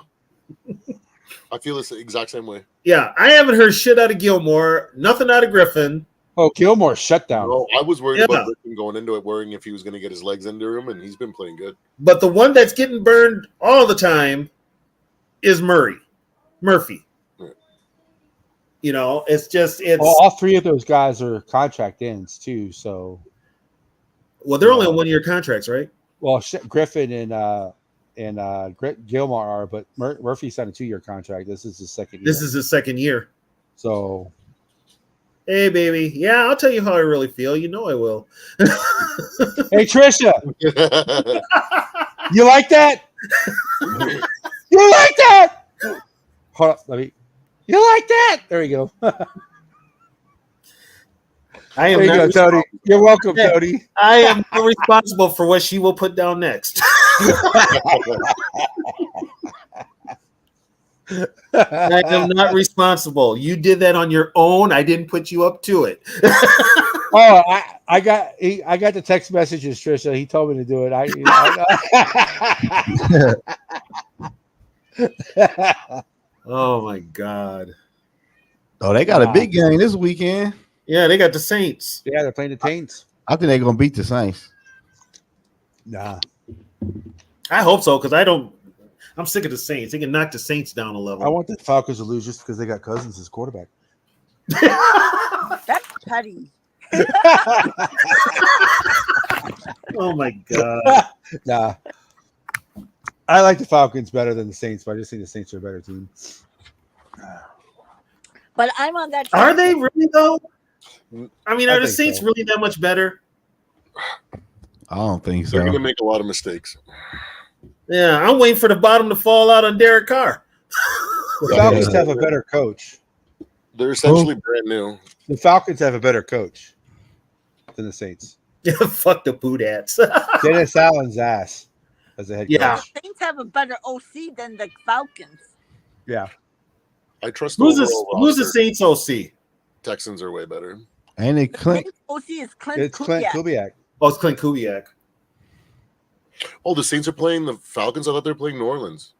S5: I feel the exact same way.
S4: Yeah, I haven't heard shit out of Gilmore, nothing out of Griffin.
S1: oh, Gilmore shut down.
S5: No, I was worried
S4: Yeah.
S5: about Griffin going into it, worrying if he was going to get his legs into him, and he's been playing good.
S4: But the one that's getting burned all the time is Murphy.
S5: Right.
S4: It's
S1: Well, all 3 of those guys are contract ends too. So,
S4: well, they're only on 1-year contracts, right?
S1: well, Griffin and Gilmore are, but Murphy signed a 2-year contract. This is his second year.
S4: This is his second year.
S1: So,
S4: Hey, baby. Yeah, I'll tell you how I really feel. You know I will.
S1: hey, Trisha, you like that? You like that? Hold up, you like that? There we go.
S4: I am
S1: There you
S4: not
S1: go, Tony. You're welcome, Tony.
S4: I am not responsible for what she will put down next. I am not responsible. You did that on your own. I didn't put you up to it.
S1: Oh, I got the text messages, Trisha. He told me to do it.
S4: Oh my God.
S6: Oh, they got a big game this weekend.
S4: Yeah, they got the Saints.
S1: Yeah, they're playing the Taints.
S6: I think they're gonna beat the Saints.
S1: Nah.
S4: I hope so, because I'm sick of the Saints. They can knock the Saints down a level.
S1: I want the Falcons to lose just because they got Cousins as quarterback.
S3: That's petty.
S4: Oh my God.
S1: Nah. I like the Falcons better than the Saints, but I just think the Saints are a better team.
S3: But I'm on that.
S4: Are they really though? I mean,
S1: I
S4: are the
S1: think
S4: Saints
S1: so.
S4: really that much better?
S6: I don't think so.
S5: They're going to make a lot of mistakes.
S4: Yeah, I'm waiting for the bottom to fall out on Derek Carr.
S1: The Falcons have a better coach.
S5: They're essentially brand new.
S1: The Falcons have a better coach than the Saints.
S4: Yeah, fuck the boot hats.
S1: Dennis Allen's ass as a head
S4: Yeah.
S1: coach.
S3: The Saints have a better OC than the Falcons.
S1: Yeah.
S5: I trust
S4: Who's
S5: overall
S4: the
S5: roster.
S4: Saints OC?
S5: Texans are way better.
S6: Ain't it
S3: The
S6: Clint?
S3: Saints OC is Clint
S1: It's Clint
S3: Kubiak.
S1: Kubiak.
S4: Oh, it's Clint Kubiak.
S5: Oh, the Saints are playing the Falcons? I thought they were playing New Orleans.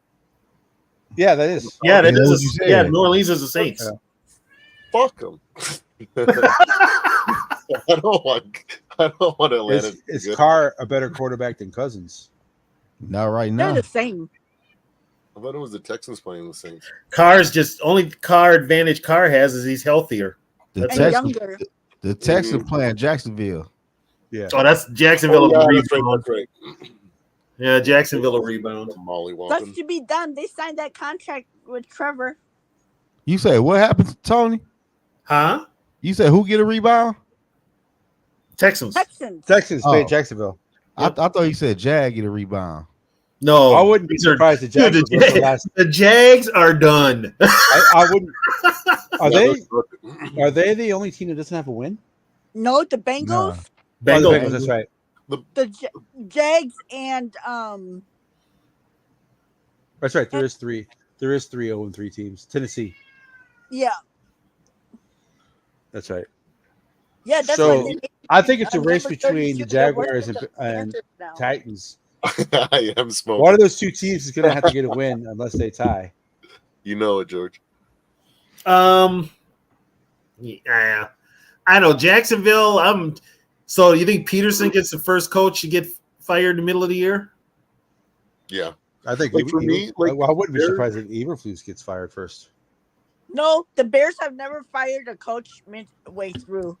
S1: Yeah, that is.
S4: Yeah, that
S6: Yeah,
S4: is.
S6: what you said.
S4: Yeah, New Orleans is the Saints.
S1: Yeah.
S5: Fuck them. I don't want Atlanta.
S1: Is Carr a better quarterback than Cousins?
S6: Not right
S3: They're
S6: now.
S3: the same.
S5: I thought it was the Texans playing the Saints.
S4: Carr's just only car advantage Carr has is he's healthier.
S6: The
S3: And
S6: Texans,
S3: younger.
S6: the Texans playing Jacksonville.
S1: Yeah.
S4: Oh, that's Jacksonville.
S5: Oh, yeah,
S4: will
S5: that's right.
S4: rebound.
S5: That's right.
S4: Yeah, Jacksonville will rebound.
S5: Molly
S3: That
S5: Walton.
S3: should be done. They signed that contract with Trevor.
S6: You say what happened to Tony?
S4: Huh?
S6: You said who get a rebound?
S4: Texans.
S3: Texans.
S1: Texans
S6: Oh.
S1: played Jacksonville.
S6: I thought you said Jag get a rebound.
S4: No,
S1: I wouldn't be
S4: these are-
S1: surprised if
S4: dude,
S1: Jacksonville was the last.
S4: the Jags are done.
S1: I wouldn't. Are
S5: Yeah,
S1: they?
S5: those-
S1: Are they the only team that doesn't have a win?
S3: No, the Bengals,
S6: Nah.
S1: Oh, the
S4: Bengals.
S1: Bengals, that's right.
S3: the Jags, and
S1: That's right. There is three. There is 3 0-3 teams. Tennessee.
S3: yeah,
S1: That's right.
S3: yeah. That's
S1: So,
S3: why they made
S1: I think it's a
S3: number
S1: race between
S3: 32.
S1: the
S3: They're
S1: Jaguars
S3: working
S1: and
S3: the Panthers now.
S1: Titans
S5: I am smoking.
S1: One of those two teams is going to have to get a win unless they tie.
S5: You know it, George.
S4: Yeah, I know Jacksonville. So you think Peterson gets the first coach to get fired in the middle of the year?
S5: Yeah.
S1: I think
S5: Like, for me, like,
S1: I wouldn't be surprised if Eberflus gets fired first.
S3: No, the Bears have never fired a coach midway through.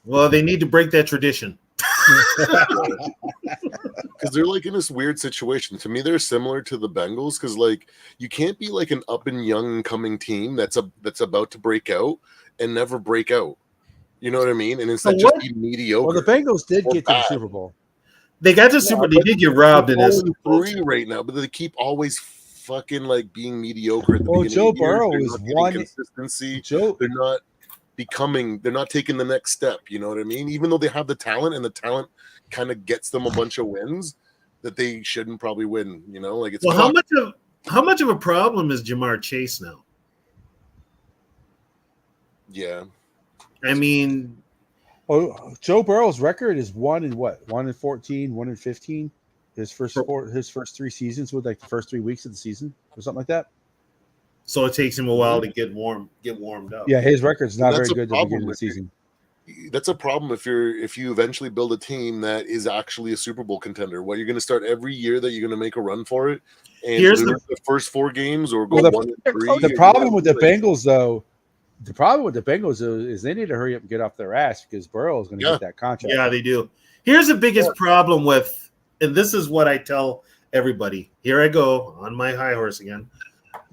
S4: Well, they need to break that tradition.
S5: Because they're like in this weird situation. To me, they're similar to the Bengals because like you can't be like an up and young coming team that's about to break out and never break out. You know what I mean? And instead just be mediocre.
S1: Well, the Bengals did
S5: or
S1: get to the
S5: bad.
S1: Super Bowl.
S4: They got the Super. They did get robbed in this.
S5: 3 right now, but they keep always fucking like being mediocre at the beginning.
S1: Joe
S5: of the year.
S1: Burrow
S5: They're
S1: is
S5: not getting
S1: one
S5: consistency.
S1: Joe.
S5: They're not becoming. They're not taking the next step. You know what I mean? Even though they have the talent, and the talent kind of gets them a bunch of wins that they shouldn't probably win. You know, like it's.
S4: Well, how much of a problem is Jamar Chase now?
S5: Yeah.
S4: I mean,
S1: Joe Burrow's record is 1-14, 1-15. His first 3 seasons with like the first 3 weeks of the season or something like that.
S4: so it takes him a while to get warmed up.
S1: Yeah, his record's not very
S5: That's a
S1: good at the
S5: problem
S1: beginning of the
S5: with it.
S1: season.
S5: That's a problem if you eventually build a team that is actually a Super Bowl contender. What, you're going to start every year that you're going to make a run for it and
S4: Here's
S5: lose the first 4 games or go
S1: Well,
S5: 1-3.
S1: The problem with the Bengals, though, is they need to hurry up and get off their ass because Burrow is going to get that contract.
S4: Yeah, they do. Here's the biggest problem with, and this is what I tell everybody. Here I go on my high horse again.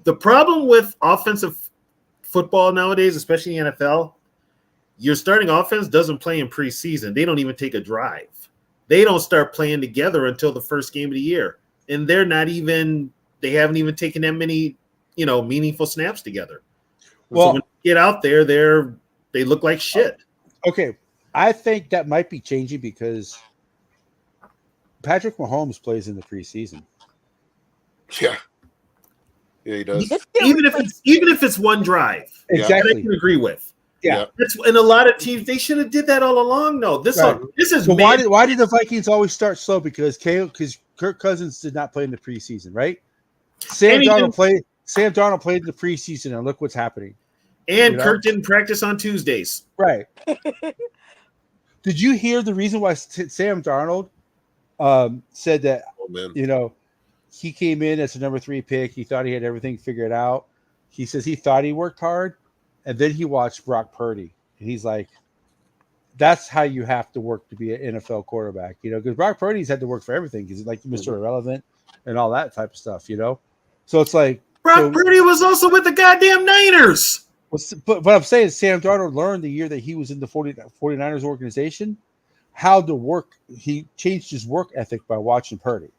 S4: The problem with offensive football nowadays, especially in the NFL, your starting offense doesn't play in preseason. They don't even take a drive. They don't start playing together until the first game of the year. And they haven't even taken that many, meaningful snaps together.
S1: Well,
S4: so when they get out there, they look like shit.
S1: Okay. I think that might be changing because Patrick Mahomes plays in the preseason.
S5: Yeah. Yeah, he does.
S4: Even if it's one drive.
S1: Exactly.
S4: That I can agree with.
S1: Yeah.
S4: And a lot of teams, they should have did that all along. No, this is
S1: so why did the Vikings always start slow? Because Kirk Cousins did not play in the preseason, right? Sam Darnold played in the preseason, and look what's happening.
S4: And Kirk didn't practice on Tuesdays.
S1: Right. Did you hear the reason why Sam Darnold said that? He came in as a number 3 pick. He thought he had everything figured out. He says he thought he worked hard, and then he watched Brock Purdy, and he's like, "That's how you have to work to be an NFL quarterback." Because Brock Purdy's had to work for everything because he's like Mr. Irrelevant and all that type of stuff. So it's like
S4: Brock Purdy was also with the goddamn Niners.
S1: But what I'm saying is Sam Darnold learned the year that he was in the 49ers organization how to work. He changed his work ethic by watching Purdy.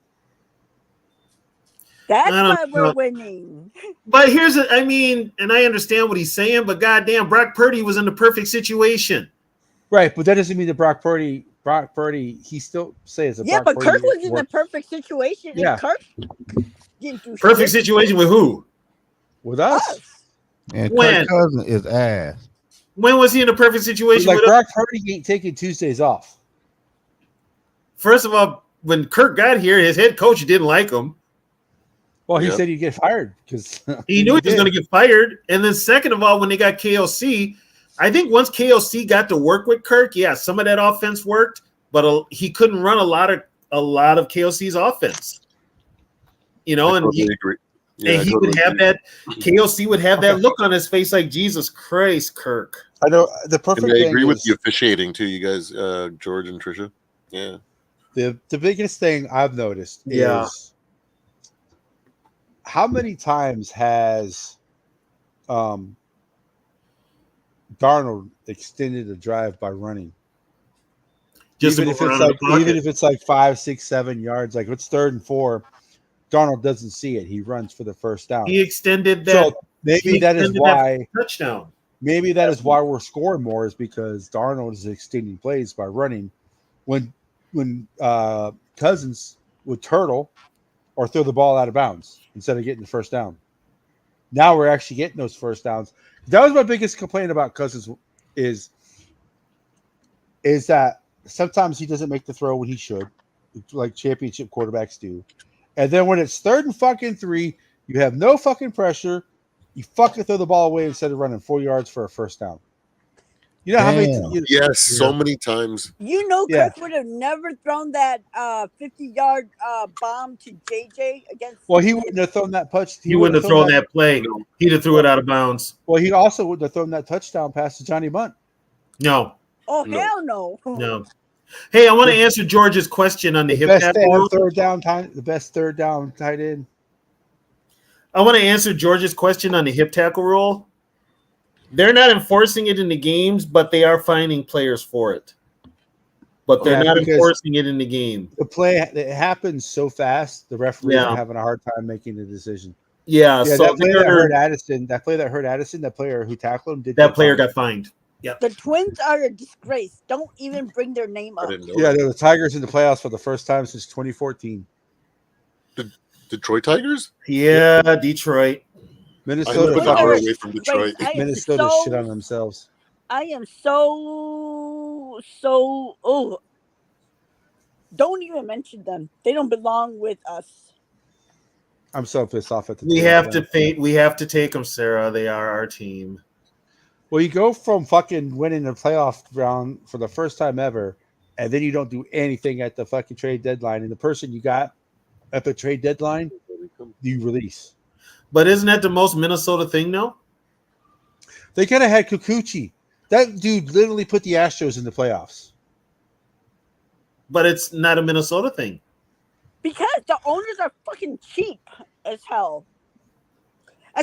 S3: That's why we're winning.
S4: But and I understand what he's saying, but goddamn, Brock Purdy was in the perfect situation.
S1: Right, but that doesn't mean that Brock Purdy, he still says
S3: Brock but Kirk was in the perfect situation.
S1: Yeah.
S3: And Kirk didn't do
S4: perfect situation with who?
S1: With us.
S6: And Kirk Cousins is ass.
S4: When was he in a perfect situation?
S1: Like Brock Purdy ain't taking Tuesdays off.
S4: First of all, when Kirk got here, his head coach didn't like him.
S1: Well, he said he'd get fired because
S4: he knew he was going to get fired. And then second of all, when they got KOC, I think once KOC got to work with Kirk, some of that offense worked, but he couldn't run a lot of KOC's offense.
S5: I totally agree. Yeah,
S4: and he would have that. KOC would have that look on his face, like Jesus Christ, Kirk.
S1: I know the perfect.
S5: And I agree with the officiating too, you guys, George and Trisha. Yeah.
S1: The biggest thing I've noticed is how many times has Darnold extended a drive by running? Even if it's like 5, 6, 7 yards, like it's 3rd and 4, Darnold doesn't see it. He runs for the first down.
S4: He extended that.
S1: So maybe that is why
S4: touchdown.
S1: Maybe that is why we're scoring more, is because Darnold is extending plays by running. When Cousins would turtle or throw the ball out of bounds instead of getting the first down. Now we're actually getting those first downs. That was my biggest complaint about Cousins is that sometimes he doesn't make the throw when he should. like championship quarterbacks do. And then when it's 3rd and fucking 3, you have no fucking pressure. You fucking throw the ball away instead of running 4 yards for a first down. You know how many?
S6: Damn.
S5: Yes, so many times.
S3: You know,
S1: Yeah.
S3: Kirk would have never thrown that 50-yard bomb to JJ against.
S1: Well, he wouldn't have thrown that punch.
S4: He wouldn't have thrown that play. He'd have threw it out of bounds.
S1: Well, he also wouldn't have thrown that touchdown pass to Johnny Bunt.
S4: No.
S3: Oh
S5: No.
S3: hell no!
S4: No. Hey, I want to answer George's question on the hip
S1: Best
S4: tackle rule.
S1: third down time. The best third down tight end.
S4: I want to answer George's question on the hip tackle rule. They're not enforcing it in the games, but they are finding players for it. But they're not
S1: because
S4: enforcing it in the game.
S1: The play it happens so fast. The referees
S4: Yeah.
S1: are having a hard time making the decision.
S4: Yeah,
S1: Yeah,
S4: so
S1: that play that hurt Addison. That play that hurt Addison. That player who tackled him did.
S4: that
S1: get
S4: player
S1: fined.
S4: got fined.
S3: The Twins are a disgrace. Don't even bring their name
S5: I
S3: up.
S5: didn't know.
S1: Yeah, they're the Tigers in the playoffs for the first time since 2014.
S5: Detroit Tigers?
S4: Yeah, Detroit.
S5: I
S1: Minnesota,
S5: live an
S3: Twins are
S5: hour
S3: a
S5: away from
S3: disgrace.
S5: Detroit.
S1: Minnesota shit on themselves.
S3: I am so oh. Don't even mention them. They don't belong with us.
S1: I'm so pissed off at the.
S4: We
S1: Twins,
S4: have
S1: man.
S4: to pay. We have to take them, Sarah. They are our team.
S1: Well, you go from fucking winning the playoff round for the first time ever, and then you don't do anything at the fucking trade deadline. And the person you got at the trade deadline, you release.
S4: But isn't that the most Minnesota thing, though?
S1: They could have had Kikuchi. That dude literally put the Astros in the playoffs.
S4: But it's not a Minnesota thing.
S3: Because the owners are fucking cheap as hell.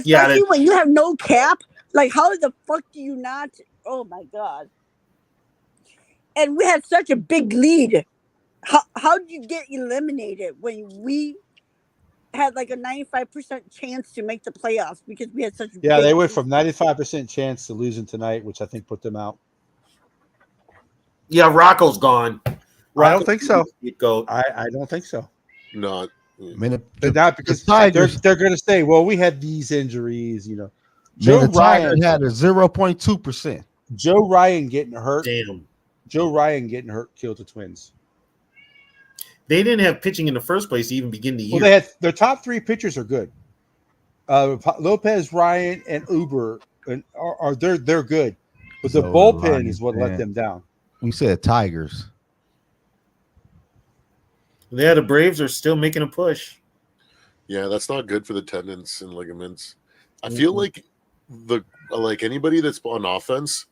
S4: Yeah,
S3: Especially when you have no cap. Like, how the fuck do you not? Oh my god! And we had such a big lead. How did you get eliminated when we had like a 95% chance to make the playoffs because we had such a
S1: Yeah,
S3: big
S1: they went from 95% chance to losing tonight, which I think put them out.
S4: Yeah, Rocco's gone.
S1: I don't think so.
S4: Go.
S1: I don't think so.
S5: Not.
S6: Man,
S1: They're not because
S6: Tigers,
S1: they're going to say, well, we had these injuries, you know.
S6: the Tigers had a 0.2%.
S1: Joe Ryan getting hurt.
S4: Damn.
S1: Joe Ryan getting hurt killed the Twins.
S4: They didn't have pitching in the first place to even begin the year.
S1: Well, they had their top 3 pitchers are good. Lopez, Ryan, and Uber are they're good, but the
S6: So
S1: bullpen
S6: Ryan,
S1: is what
S6: man.
S1: let them down.
S6: We said Tigers.
S4: Yeah, the Braves are still making a push.
S5: Yeah, that's not good for the tendons and ligaments. I feel like anybody that's on offense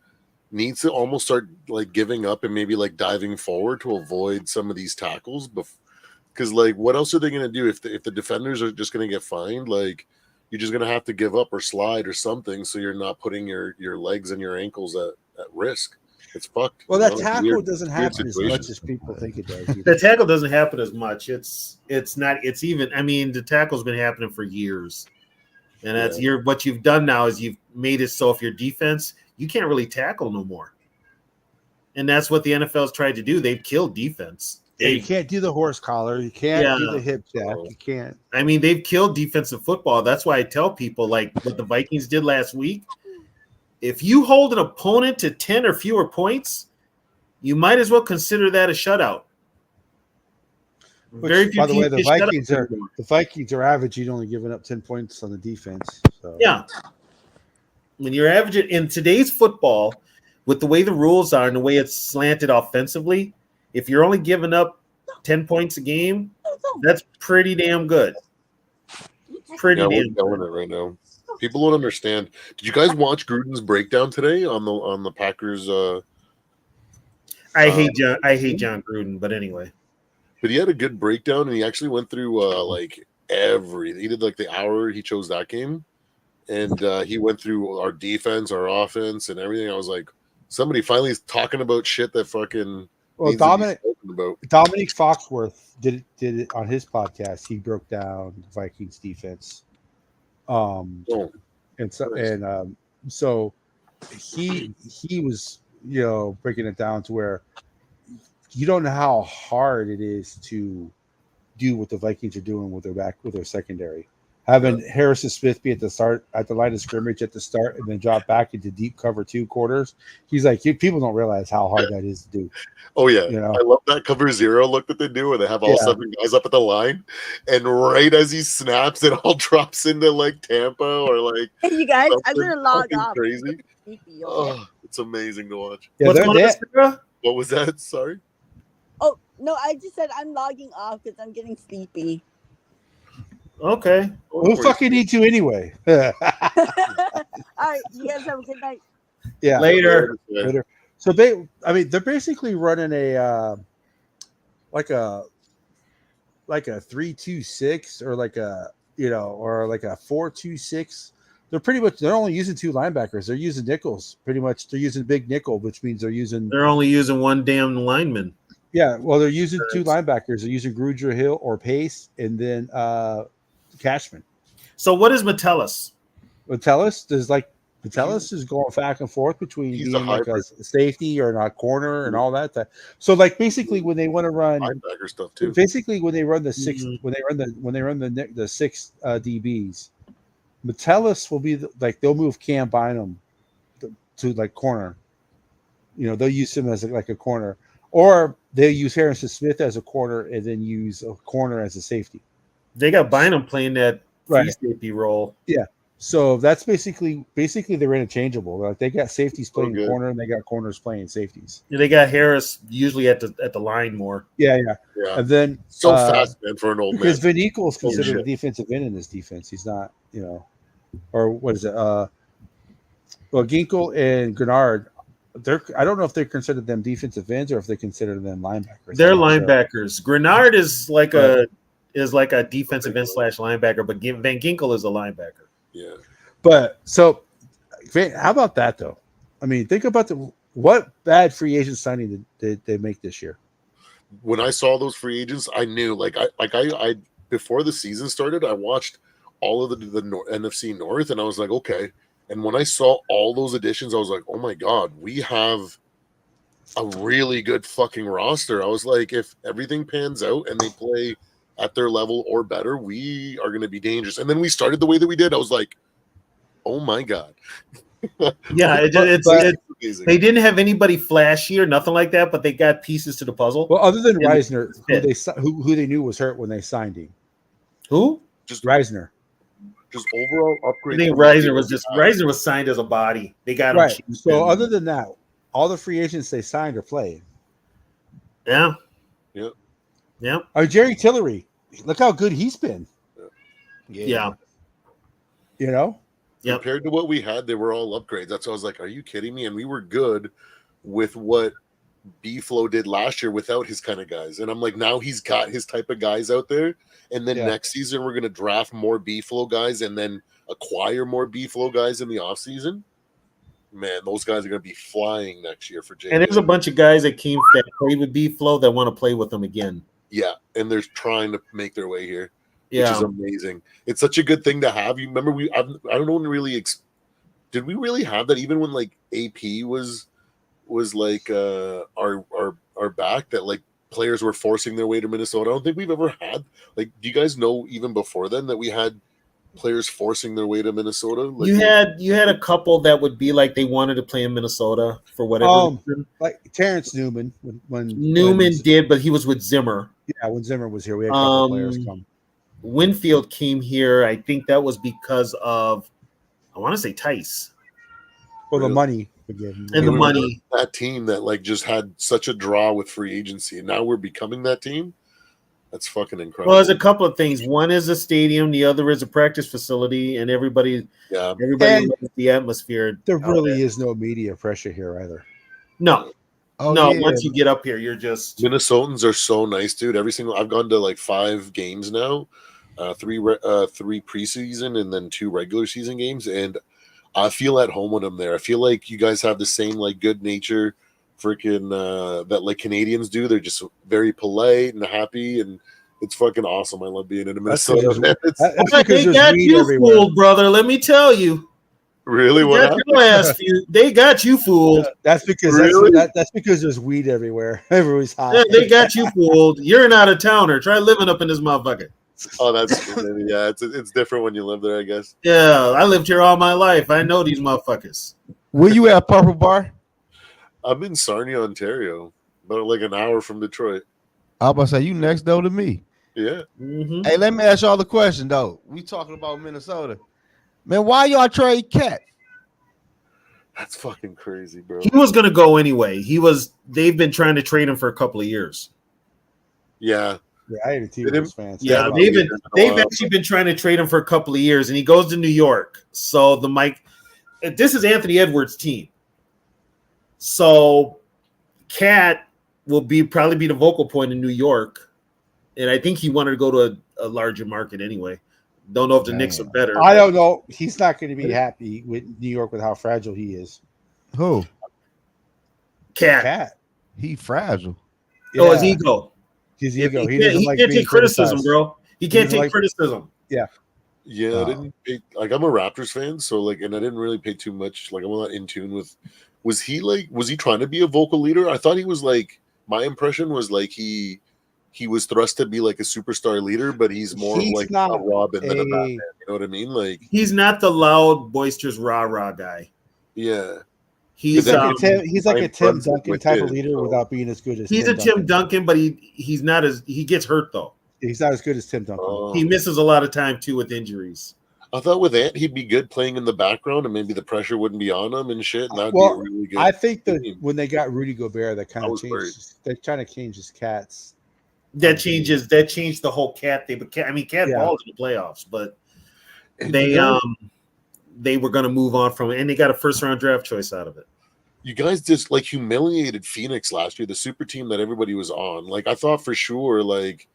S5: needs to almost start like giving up and maybe like diving forward to avoid some of these tackles. Because like, what else are they going to do if the defenders are just going to get fined? Like, you're just going to have to give up or slide or something, so you're not putting your legs and your ankles at risk. It's fucked.
S1: Well,
S5: you
S1: that
S5: know?
S1: tackle
S5: Weird-
S1: doesn't
S5: weird
S1: happen as
S5: situation.
S1: much as people think it does.
S4: The tackle doesn't happen as much. It's not. It's even. I mean, the tackle's been happening for years, and that's what you've done now is you've made it so if your defense, you can't really tackle no more, and that's what the NFL's tried to do. They've killed defense.
S1: You can't do the horse collar. You can't do the hip jack. You can't.
S4: I mean, they've killed defensive football. That's why I tell people like what the Vikings did last week. If you hold an opponent to 10 or fewer points, you might as well consider that a shutout.
S1: Which, by the way, the
S4: teams get
S1: Vikings
S4: shutouts
S1: are
S4: anymore.
S1: the Vikings are averaging only giving up 10 points on the defense. So.
S4: Yeah. When you're averaging in today's football, with the way the rules are and the way it's slanted offensively, if you're only giving up 10 points a game, that's pretty damn good. Pretty
S5: Yeah, we're
S4: damn
S5: killing
S4: good.
S5: it right now. People don't understand. Did you guys watch Gruden's breakdown today on the Packers?
S4: I hate John Gruden, but anyway.
S5: But he had a good breakdown, and he actually went through like everything. He did like the hour he chose that game, and he went through our defense, our offense, and everything. I was like, somebody finally is talking about shit that fucking.
S1: Well,
S5: needs to be spoken about.
S1: Dominic Foxworth did it on his podcast. He broke down the Vikings defense. So he was breaking it down to where you don't know how hard it is to do what the Vikings are doing with their secondary. having Harrison Smith be at the line of scrimmage at the start, and then drop back into deep cover 2 quarters. He's like, people don't realize how hard that is to do.
S5: Oh yeah,
S1: You know?
S5: I love that cover 0 look that they do, where they have all 7 guys up at the line, and right as he snaps, it all drops into like Tampa or like.
S3: Hey, you guys, I'm gonna log off.
S5: Crazy.
S3: Sleepy, okay?
S5: Oh, it's amazing to watch.
S1: Yeah,
S4: What's going on, Sarah?
S5: What was that? Sorry.
S3: Oh no, I just said I'm logging off because I'm getting sleepy.
S4: Okay.
S1: Who fucking needs you anyway?
S3: All right, you guys have a good night.
S1: Yeah.
S4: Later.
S1: So they're basically running a like a 3-2-6 or like a or like a 4-2-6. They're only using 2 linebackers. They're using nickels pretty much. They're using big nickel, which means they're
S4: only using 1 damn lineman.
S1: Yeah, well, they're using 2 linebackers. They're using Grudger Hill or Pace, and then Cashman.
S4: So what is Metellus?
S1: Metellus is going back and forth between being like a safety or not corner and all that. So like basically when they want to run
S5: linebacker stuff too.
S1: Basically when they run the 6 when they run the 6 DBs, Metellus will be they'll move Cam Bynum to like corner. They'll use him as like a corner, or they'll use Harrison Smith as a corner and then use a corner as a safety.
S4: They got Bynum playing that free safety role.
S1: Yeah. So that's basically they're interchangeable. Like they got safeties playing corner and they got corners playing safeties.
S4: Yeah, they got Harris usually at the line more.
S1: Yeah. And then
S5: fast man for an old man.
S1: Because Van Equals considered a defensive end in this defense. He's not, or what is it? Well, Ginkel and Grenard, I don't know if they consider them defensive ends or if they consider them linebackers.
S4: They're linebackers. Grenard is like a defensive end / linebacker, but Van Ginkel is a linebacker.
S5: Yeah.
S1: But so how about that though? I mean, think about what bad free agent signing did they make this year?
S5: When I saw those free agents, I knew I before the season started, I watched all of the NFC North and I was like, okay. And when I saw all those additions, I was like, oh my God, we have a really good fucking roster. I was like, if everything pans out and they play at their level or better, we are going to be dangerous. And then we started the way that we did. I was like, oh my God.
S4: Yeah, it's amazing. They didn't have anybody flashy or nothing like that, but they got pieces to the puzzle.
S1: Well, other than Reisner, who they knew was hurt when they signed him.
S4: Who?
S5: Just
S1: Reisner.
S5: Just overall upgrade.
S4: I think Reisner was signed as a body. They got him cheap.
S1: So other than that, all the free agents they signed are playing.
S4: Yeah.
S5: Yep.
S4: Yeah.
S1: Jerry Tillery, look how good he's been.
S4: Yeah.
S5: Compared to what we had, they were all upgrades. That's why I was like, are you kidding me? And we were good with what B-Flow did last year without his kind of guys. And I'm like, now he's got his type of guys out there. And then next season, we're going to draft more B-Flow guys and then acquire more B-Flow guys in the offseason. Man, those guys are going to be flying next year for James.
S4: And there's a bunch of guys that played with B-Flow that want to play with them again.
S5: Yeah, and they're trying to make their way here, which
S4: Yeah.
S5: is amazing. It's such a good thing to have. You remember I don't know when really did we really have that even when like AP was like our back, that like players were forcing their way to Minnesota. I don't think we've ever had, like, do you guys know even before then that we had players forcing their way to Minnesota? Like,
S4: you had a couple that would be like they wanted to play in Minnesota for whatever reason.
S1: Like Terrence Newman when
S4: Newman did, but he was with Zimmer.
S1: Yeah, when Zimmer was here, we had a couple players come.
S4: Winfield came here. I think that was because of, I want to say Tice.
S1: Well, the money again.
S4: And the money.
S5: That team that like just had such a draw with free agency, and now we're becoming that team. That's fucking incredible.
S4: Well, there's a couple of things. One is a stadium, the other is a practice facility, and everybody loves the atmosphere.
S1: There really is no media pressure here either.
S4: No. Once you get up here, you're just
S5: Minnesotans are so nice, dude. I've gone to like 5 games now, 3 preseason and then 2 regular season games, and I feel at home when I'm there. I feel like you guys have the same like good nature, freaking that like Canadians do. They're just very polite and happy, and it's fucking awesome. I love being in Minnesota.
S4: They got you fooled, brother. Let me tell you.
S5: Really? What happened?
S4: They got you fooled.
S1: That's because that's because there's weed everywhere. Everybody's high.
S4: Yeah, they got you fooled. You're an out of towner. Try living up in this motherfucker.
S5: Oh, that's yeah. It's different when you live there, I guess.
S4: Yeah, I lived here all my life. I know these motherfuckers.
S6: Where you at, Purple Bar?
S5: I'm in Sarnia, Ontario, about like an hour from Detroit.
S6: I was about to say you next door to me.
S5: Yeah.
S4: Mm-hmm.
S6: Hey, let me ask y'all the question though. We talking about Minnesota, man. Why y'all trade Cat?
S5: That's fucking crazy, bro.
S4: He was gonna go anyway. They've been trying to trade him for a couple of years.
S5: Yeah.
S1: Yeah, I hate a T-Wolves fan.
S4: Yeah, they've actually been trying to trade him for a couple of years, and he goes to New York. So this is Anthony Edwards' team. So Cat will probably be the vocal point in New York, and I think he wanted to go to a larger market anyway. Don't know if the Knicks are better.
S1: I don't know. He's not going to be happy with New York with how fragile he is.
S6: Who?
S4: Cat.
S6: He fragile.
S1: Yeah.
S4: Oh, his ego.
S1: His ego.
S4: He
S1: doesn't like
S4: can't
S1: being
S4: take criticism,
S1: criticized.
S4: bro. He can't take criticism.
S1: Yeah.
S5: Yeah, I didn't pay, like I'm a Raptors fan, so like, and I didn't really pay too much. Like, I'm not in tune with. Was he trying to be a vocal leader? I thought he was like. My impression was like he was thrust to be like a superstar leader, but he's more of like a Robin than a Batman. You know what I mean? Like
S4: he's not the loud, boisterous rah guy.
S5: Yeah,
S1: he's like a Tim Duncan type of leader without being as good as.
S4: He's
S1: Tim
S4: a Tim Duncan, but he's not as he gets hurt though.
S1: He's not as good as Tim Duncan.
S4: He misses a lot of time too with injuries.
S5: I thought with Ant he'd be good playing in the background, and maybe the pressure wouldn't be on him and shit. And that'd be really good.
S1: I think that when they got Rudy Gobert, that kind of changed. They're trying to change his Cats.
S4: That changed the whole Cat thing. But Cat balled in the playoffs, but they were going to move on from it, and they got a first-round draft choice out of it.
S5: You guys just like humiliated Phoenix last year, the super team that everybody was on. Like I thought for sure, like.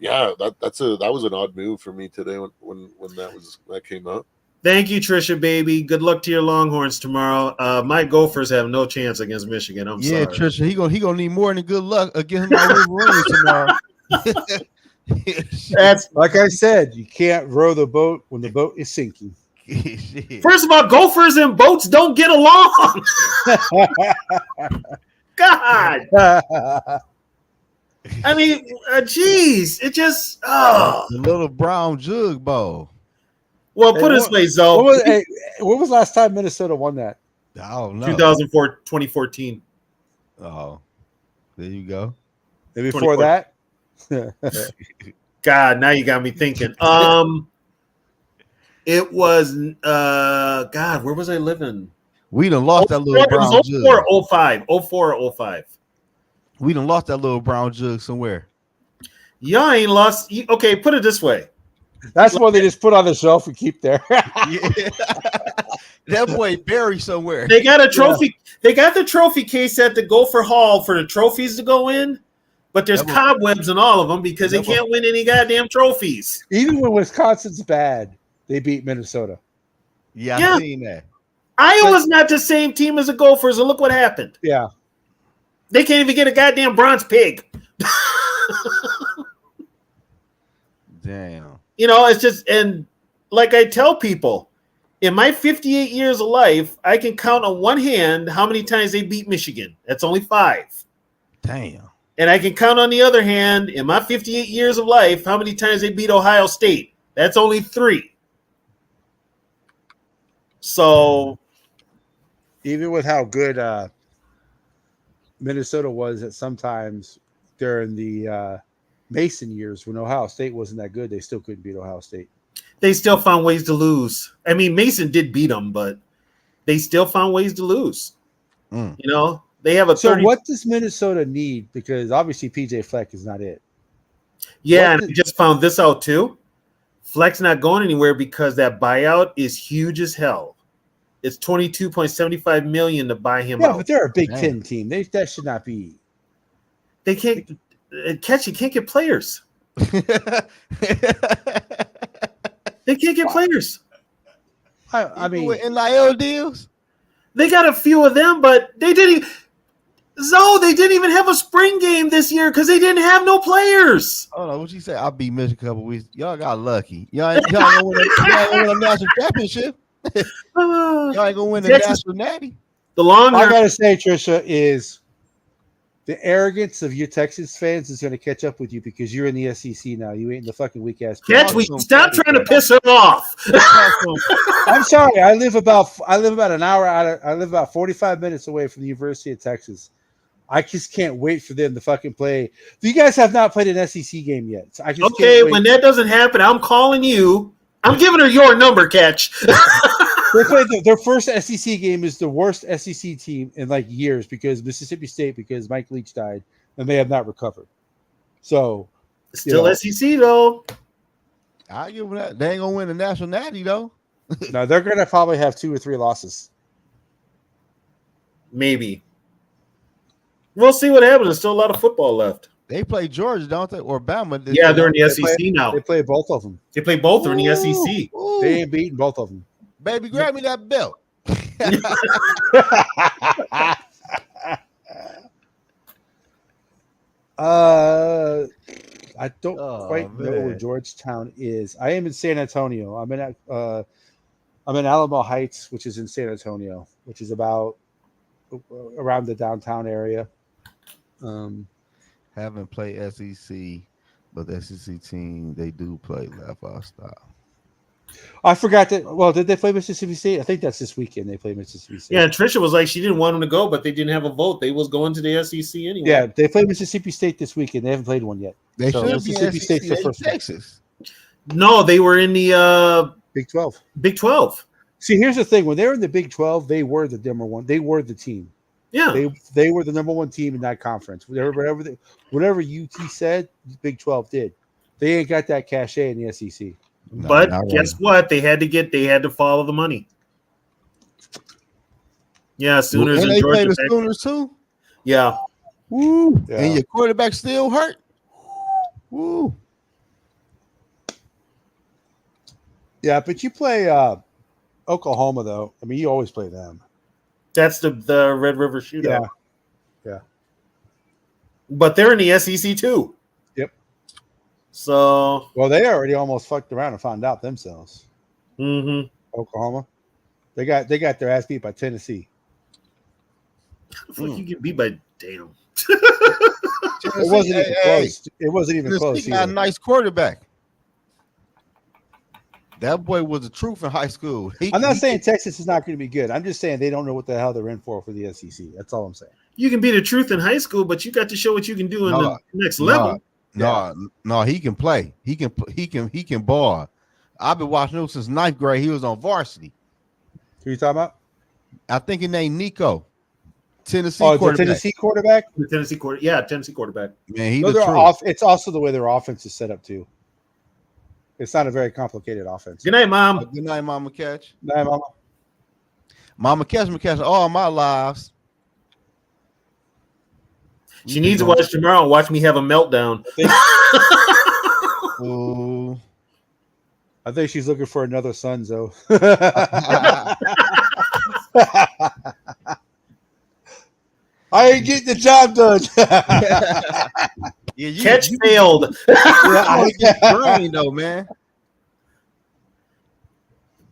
S5: Yeah, that was an odd move for me today when that came up.
S4: Thank you, Trisha, baby. Good luck to your Longhorns tomorrow. My Gophers have no chance against Michigan. I'm sorry.
S6: Yeah, Trisha, he gonna need more than good luck against my Wolverines tomorrow.
S1: That's like I said, you can't row the boat when the boat is sinking.
S4: First of all, Gophers and boats don't get along. God. I mean, geez, it just
S6: the little brown jug bowl.
S4: Well, put it this way, Zoe.
S1: When was the last time Minnesota won that?
S6: I don't know.
S4: 2014.
S6: Oh, there you go.
S1: And before that,
S4: God, now you got me thinking. It was God, where was I living?
S6: We done lost that little brown jug.
S4: 04 or 05.
S6: We done lost that little brown jug somewhere.
S4: Y'all ain't lost. Okay, put it this way.
S1: That's one they just put on the shelf and keep there.
S6: Yeah. That boy buried somewhere.
S4: They got a trophy. Yeah. They got the trophy case at the Gopher Hall for the trophies to go in, but there's cobwebs in all of them because they can't win any goddamn trophies.
S1: Even when Wisconsin's bad, they beat Minnesota.
S6: Yeah, I've seen that.
S4: Iowa's not the same team as the Gophers, and look what happened.
S1: Yeah.
S4: They can't even get a goddamn bronze pig.
S6: Damn.
S4: You know, it's just, and like I tell people, in my 58 years of life, I can count on one hand how many times they beat Michigan. That's only 5.
S6: Damn.
S4: And I can count on the other hand, in my 58 years of life, how many times they beat Ohio State. That's only 3. So.
S1: Even with how good Minnesota was at sometimes during the Mason years when Ohio State wasn't that good, they still couldn't beat Ohio State.
S4: They still found ways to lose. I mean, Mason did beat them, but they still found ways to lose. You know, they have a.
S1: So what does Minnesota need? Because obviously PJ Fleck is not it.
S4: Yeah, and I just found this out too. Fleck's not going anywhere because that buyout is huge as hell. It's $22.75 million to buy him out.
S1: Yeah, but they're a Big Ten team. That should not be.
S4: They can't catch. You can't get players. They can't get players.
S1: I mean,
S6: with NIL deals,
S4: they got a few of them, but they didn't. They didn't even have a spring game this year because they didn't have no players.
S6: Oh no, what you say? I beat Michigan a couple weeks. Y'all got lucky. Y'all ain't gonna win a national championship. Y'all ain't gonna win the national natty.
S1: I gotta say, Trisha, is the arrogance of your Texas fans is going to catch up with you because you're in the SEC now. You ain't in the fucking weak ass.
S4: Catch, we stop trying to piss him off.
S1: I'm sorry. I live about an hour I live about 45 minutes away from the University of Texas. I just can't wait for them to fucking play. You guys have not played an SEC game yet. So I just
S4: okay, when that doesn't happen, I'm calling you. I'm giving her your number, Catch.
S1: They played their first SEC game is the worst SEC team in like years because Mississippi State, because Mike Leach died, and they have not recovered. So
S4: still SEC though.
S6: I give them that. They ain't gonna win the national natty though.
S1: No, they're gonna probably have 2 or 3 losses.
S4: Maybe. We'll see what happens. There's still a lot of football left.
S6: They play Georgia, don't they? Or Bama.
S4: Yeah, they're in the SEC now.
S1: They play both of them.
S4: They play both. They're in the SEC.
S6: Ooh.
S1: They ain't beating both of them.
S6: Baby, grab me that belt.
S1: I don't quite know where Georgetown is. I am in San Antonio. I'm in Alamo Heights, which is in San Antonio, which is about around the downtown area.
S6: Haven't played SEC, but the SEC team, they do play left off style.
S1: I forgot that. Well, did they play Mississippi State? I think that's this weekend. They play Mississippi State.
S4: Yeah, and Tricia was like, she didn't want them to go, but they didn't have a vote. They was going to the SEC anyway.
S1: Yeah, they play Mississippi State this weekend. They haven't played one yet.
S6: They
S1: So
S6: should
S1: Mississippi
S6: be
S1: State's the
S6: SEC,
S1: first one.
S6: Texas.
S4: No, they were in the
S1: Big 12.
S4: Big 12.
S1: See, here's the thing: when they were in the Big 12, they were the number one. They were the team.
S4: Yeah.
S1: They were the number one team in that conference. Whatever UT said, Big 12 did. They ain't got that cachet in the SEC.
S6: No,
S4: but
S6: not
S4: guess
S6: really.
S4: what? They had to follow the money. Yeah, Sooners
S6: And
S4: and
S6: they play
S4: Georgia.
S6: the Sooners too.
S4: Yeah.
S6: Woo.
S1: Yeah.
S6: And your quarterback still hurt. Woo.
S1: Yeah, but you play Oklahoma though. I mean, you always play them.
S4: That's the Red River Shootout.
S1: Yeah.
S4: But they're in the SEC too.
S1: Yep.
S4: So
S1: Well, they already almost fucked around and found out themselves. Oklahoma, they got their ass beat by Tennessee.
S4: you get beat by damn.
S1: It wasn't even close. It wasn't even close.
S6: Tennessee got a
S1: Either.
S6: nice quarterback. That boy was the truth in high school.
S1: I'm not saying Texas is not going to be good. I'm just saying they don't know what the hell they're in for the SEC. That's all I'm saying.
S4: You can be the truth in high school, but you got to show what you can do in the next level.
S6: No, he can play. He can ball. I've been watching him since 9th grade. He was on varsity.
S1: Who you talking about?
S6: I think his name Nico. Tennessee
S1: Oh, the
S6: quarterback.
S1: Tennessee quarterback.
S4: The Tennessee quarterback.
S6: Man, he's
S1: No,
S6: the
S1: they're
S6: truth.
S1: off. It's also the way their offense is set up too. It's not a very complicated offense.
S4: Good night, Mom.
S6: Good night, Mama Catch.
S1: Nah, mama.
S6: Mama Catch all my lives.
S4: She needs to watch tomorrow and watch me have a meltdown.
S6: Ooh.
S1: I think she's looking for another son, though. I ain't getting the job done.
S6: Yeah,
S4: Catch failed.
S6: brain though, man.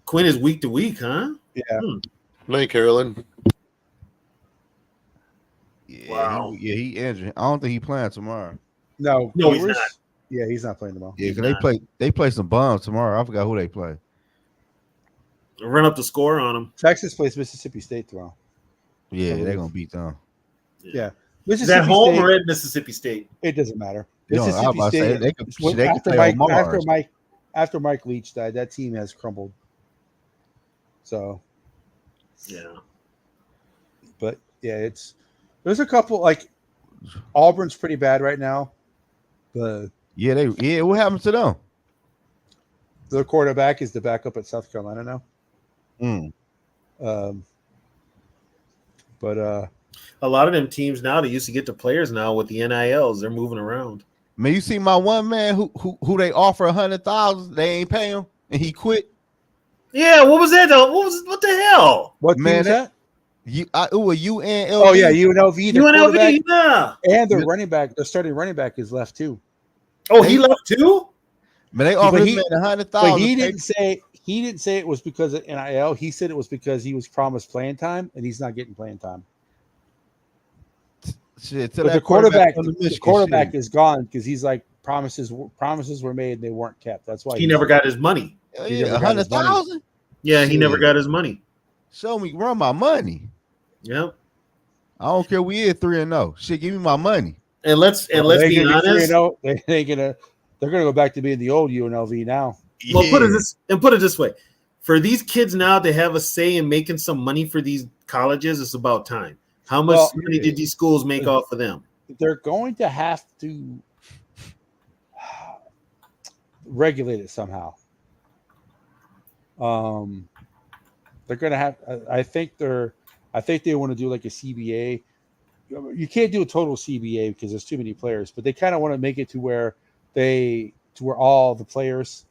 S4: Quinn is week to week, huh?
S1: Yeah.
S5: Night, Carolyn.
S6: Yeah,
S4: Wow.
S6: he injured. I don't think he playing tomorrow.
S1: No,
S4: No, he's
S1: Brewers?
S4: not.
S1: Yeah, he's not playing tomorrow.
S6: Yeah, because they play some bums tomorrow. I forgot who they play.
S4: Run up the score on him.
S1: Texas plays Mississippi State tomorrow.
S6: Yeah, they're gonna beat them.
S1: Yeah.
S4: Is
S1: Mississippi
S4: that home
S1: State,
S4: or at Mississippi State?
S1: it doesn't matter.
S6: You know, I was
S1: Mississippi
S6: about to say,
S1: State.
S6: they could-
S1: when-
S6: they could
S1: after,
S6: play on
S1: Mike,
S6: Mars.
S1: after Mike Leach died, that team has crumbled. So,
S4: Yeah.
S1: but yeah, there's a couple like Auburn's pretty bad right now. But
S6: Yeah, what happened to them?
S1: their quarterback is the backup at South Carolina now.
S6: Mm.
S1: But
S4: A lot of them teams now, they used to get the players now with the NILs. They're moving around.
S6: Man, you see my one man who they offer 100,000, they ain't pay him, and he quit.
S4: Yeah, what was that though? What the hell?
S1: what
S6: Man,
S1: team is that?
S6: It was UNLV.
S1: Oh yeah, UNLV. The
S4: UNLV,
S1: quarterback
S4: yeah.
S1: and their running back, their starting running back is left too.
S4: Oh, he left too?
S6: Man, they offered
S1: But
S6: him
S1: he-
S6: 100,000.
S1: But he didn't say it was because of NIL. He said it was because he was promised playing time and he's not getting playing time.
S6: Shit,
S1: But the quarterback is gone because he's like promises were made and they weren't kept. That's why
S4: he never got his money.
S1: He never got his money.
S6: 100,000.
S4: Yeah, he never
S6: Shit.
S4: got his money.
S6: Show me, run my money.
S4: Yep.
S6: I don't care. We is 3-0. Shit, give me my money.
S4: And let's be honest.
S1: They're gonna go back to being the old UNLV now.
S4: Well, put it this way: for these kids now to have a say in making some money for these colleges, it's about time. How much money did these schools make off of them?
S1: They're going to have to regulate it somehow. They're going to have. I think they want to do like a CBA. You can't do a total CBA because there's too many players, but they kind of want to make it to where all the players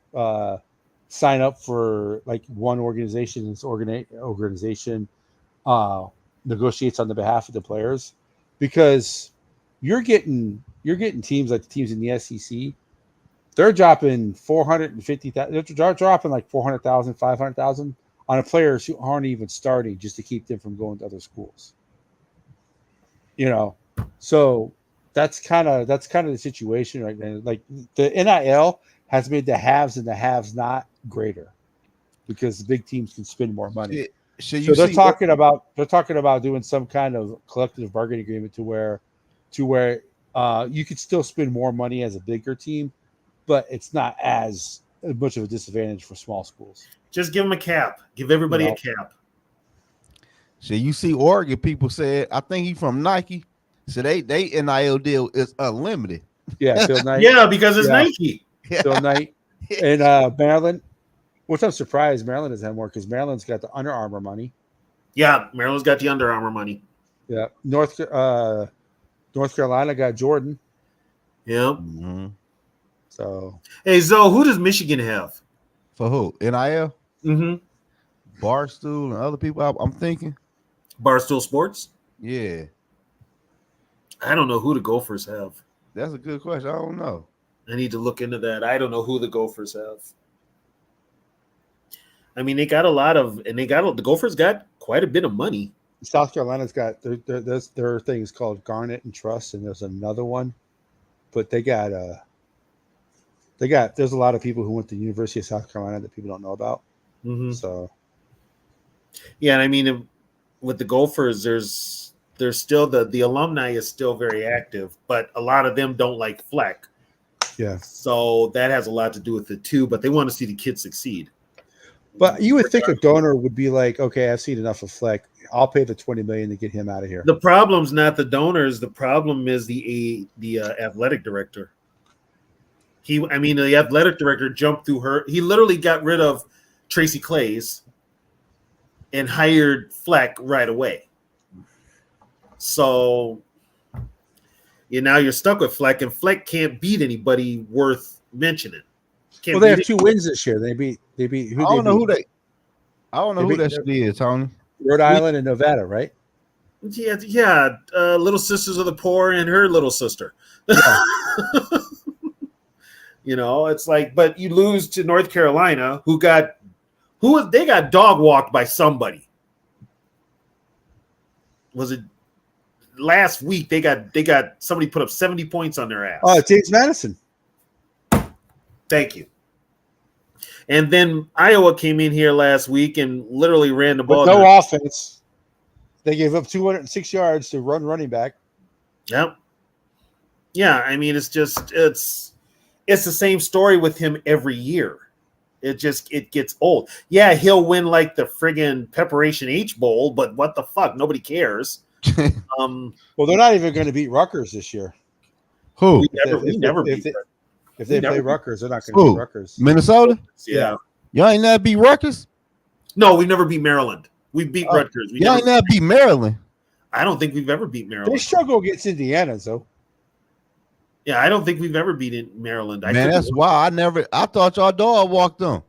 S1: sign up for like one organization. This organization negotiates on the behalf of the players, because you're getting teams like the teams in the SEC. They're dropping 450,000. They're dropping like 400,000, 500,000 on players who aren't even starting, just to keep them from going to other schools. So that's kind of the situation right now. Like the NIL has made the haves and the haves not greater, because the big teams can spend more money. So they're talking about doing some kind of collective bargaining agreement to where you could still spend more money as a bigger team, but it's not as much of a disadvantage for small schools.
S4: Just give them a cap. Give everybody a cap.
S6: So you see, Oregon people said, I think he's from Nike. So they NIL deal is unlimited.
S1: Yeah, Phil Knight.
S4: Yeah, because it's Nike.
S1: Phil Knight and Maryland. Which I'm surprised Maryland doesn't have more, because Maryland's got the Under Armour money.
S4: Yeah, Maryland's got the Under Armour money.
S1: Yeah, North Carolina got Jordan.
S4: Yep.
S6: Mm-hmm.
S1: So
S4: hey, Zoe, who does Michigan have?
S6: For who? NIL?
S4: Mm-hmm.
S6: Barstool and other people. I'm thinking
S4: Barstool Sports.
S6: Yeah.
S4: I don't know who the Gophers have.
S6: That's a good question. I don't know.
S4: I need to look into that. I don't know who the Gophers have. I mean, the Gophers got quite a bit of money.
S1: South Carolina's got their things called Garnet and Trust, and there's another one, but there's a lot of people who went to the University of South Carolina that people don't know about.
S4: Mm-hmm.
S1: So
S4: yeah, and I mean, with the Gophers, there's still the alumni is still very active, but a lot of them don't like Fleck.
S1: Yeah.
S4: So that has a lot to do with it too, but they want to see the kids succeed.
S1: But you would think a donor would be like, okay, I've seen enough of Fleck. I'll pay the $20 million to get him out of here.
S4: The problem's not the donors. The problem is the athletic director. The athletic director jumped through her. He literally got rid of Tracy Claeys and hired Fleck right away. So now you're stuck with Fleck, and Fleck can't beat anybody worth mentioning.
S1: Well, they have 2 wins this year. They beat. I don't know who
S6: that shit is, Tony.
S1: Rhode Island and Nevada, right?
S4: Yeah. Little Sisters of the Poor and her little sister.
S1: Yeah.
S4: It's like, but you lose to North Carolina, they got dog walked by somebody. Was it last week? They got somebody put up 70 points on their ass.
S1: Oh, James Madison.
S4: Thank you. And then Iowa came in here last week and literally ran the ball.
S1: With no offense. They gave up 206 yards to running back.
S4: Yep. Yeah, I mean, it's the same story with him every year. It gets old. Yeah, he'll win like the friggin' Preparation H Bowl, but what the fuck? Nobody cares.
S1: Well, they're not even going to beat Rutgers this year.
S6: Who?
S1: If they play Rutgers, they're not going to beat Rutgers.
S6: Minnesota?
S4: Yeah.
S6: Y'all ain't never beat Rutgers?
S4: No, we never beat Maryland. We beat Rutgers.
S6: Y'all ain't never beat Maryland.
S4: I don't think we've ever beat Maryland.
S1: They struggle against Indiana, though.
S4: Yeah, I don't think we've ever beaten Maryland.
S6: Man, that's why I thought y'all dog walked them.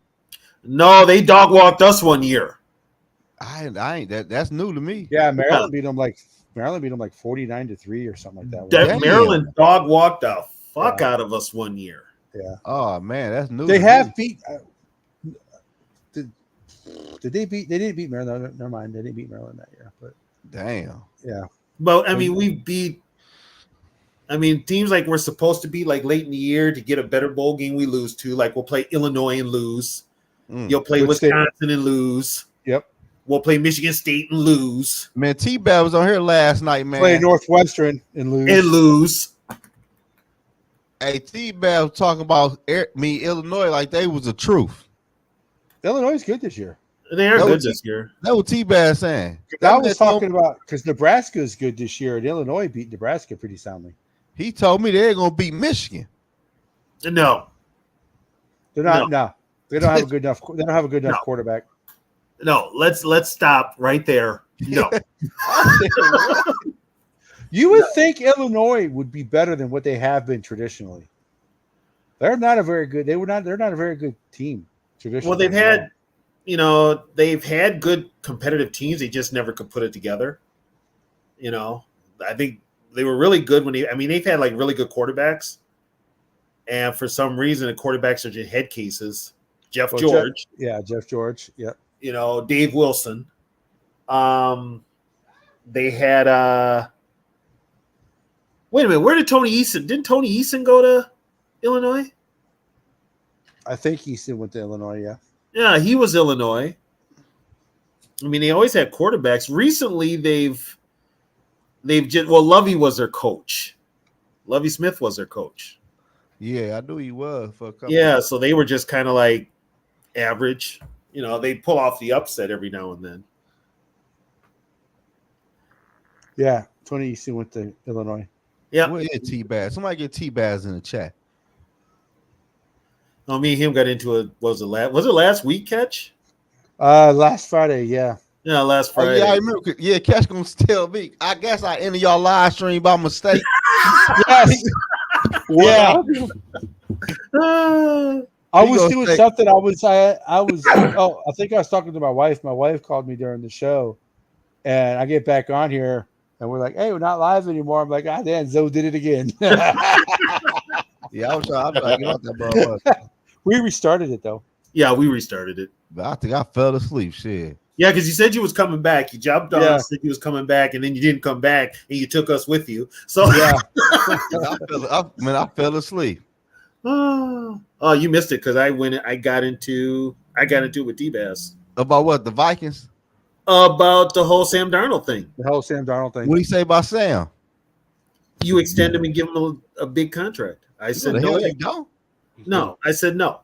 S4: No, they dog walked us one year.
S6: I ain't that's new to me.
S1: Yeah, Maryland beat them like 49-3 or something like that.
S4: Maryland dog walked the fuck out of us one year.
S1: Yeah.
S6: Oh man, that's new.
S1: They have beat. Did they beat? They didn't beat Maryland. Never mind. They didn't beat Maryland that year. But
S6: damn.
S1: Yeah.
S4: But I mean, we beat I mean, teams like we're supposed to be like late in the year to get a better bowl game, we lose to. Like we'll play Illinois and lose. You'll play
S1: Which
S4: Wisconsin and lose.
S1: Yep.
S4: We'll play Michigan State and lose.
S6: Man, T-Bad was on here last night, man.
S1: Play Northwestern and lose.
S4: And lose.
S6: Hey, T-Bad was talking about Illinois like they was the truth.
S1: Illinois is good this year.
S4: They are good this year.
S6: That was T-Bad saying.
S1: I was talking about because Nebraska is good this year, and Illinois beat Nebraska pretty soundly.
S6: He told me they're gonna beat Michigan.
S4: No,
S1: they're not. No, they don't have a good enough. They don't have a good enough quarterback.
S4: No, let's stop right there. No.
S1: You would think Illinois would be better than what they have been traditionally. They're not a very good. They're not a very good team traditionally.
S4: Well, they've had good competitive teams. They just never could put it together. I think they were really good they've had like really good quarterbacks, and for some reason the quarterbacks are just head cases. Jeff George.
S1: Jeff George. Yeah.
S4: Dave Wilson. They had wait a minute, where did Tony Eason go to Illinois?
S1: I think Eason went to Illinois, yeah.
S4: Yeah, he was Illinois. I mean, they always had quarterbacks. Recently, they've just Lovey was their coach. Lovey Smith was their coach.
S6: Yeah, I knew he was for a couple.
S4: Yeah, so they were just kind of like average. They pull off the upset every now and then.
S1: Yeah, Tony Eason went to Illinois.
S6: Yeah, where is T-Baz? Somebody get T-Baz in the chat.
S4: No, me and him got into it. Was it last week, Catch?
S1: Last Friday, yeah.
S4: Yeah, last Friday.
S6: Yeah, I remember. Yeah, Catch gonna tell me. I guess I ended y'all live stream by mistake.
S1: Yes. Yeah. I was doing something. I think I was talking to my wife. My wife called me during the show, and I get back on here, and we're like, "Hey, we're not live anymore." I'm like, "Ah, damn, Zoe did it again."
S6: Yeah, I was trying to get out that bro.
S1: We restarted it though.
S4: Yeah, we restarted it.
S6: But I think I fell asleep. Shit.
S4: Yeah, because you said you was coming back. You jumped on, said you was coming back, and then you didn't come back, and you took us with you. So
S1: yeah,
S6: I fell asleep.
S4: Oh, you missed it because I got into it with D-Bass.
S6: About what? The Vikings?
S4: About the whole Sam Darnold thing.
S1: The whole Sam Darnold thing.
S6: What do you say about Sam?
S4: You extend him and give him a big contract. I said no. No, I said no.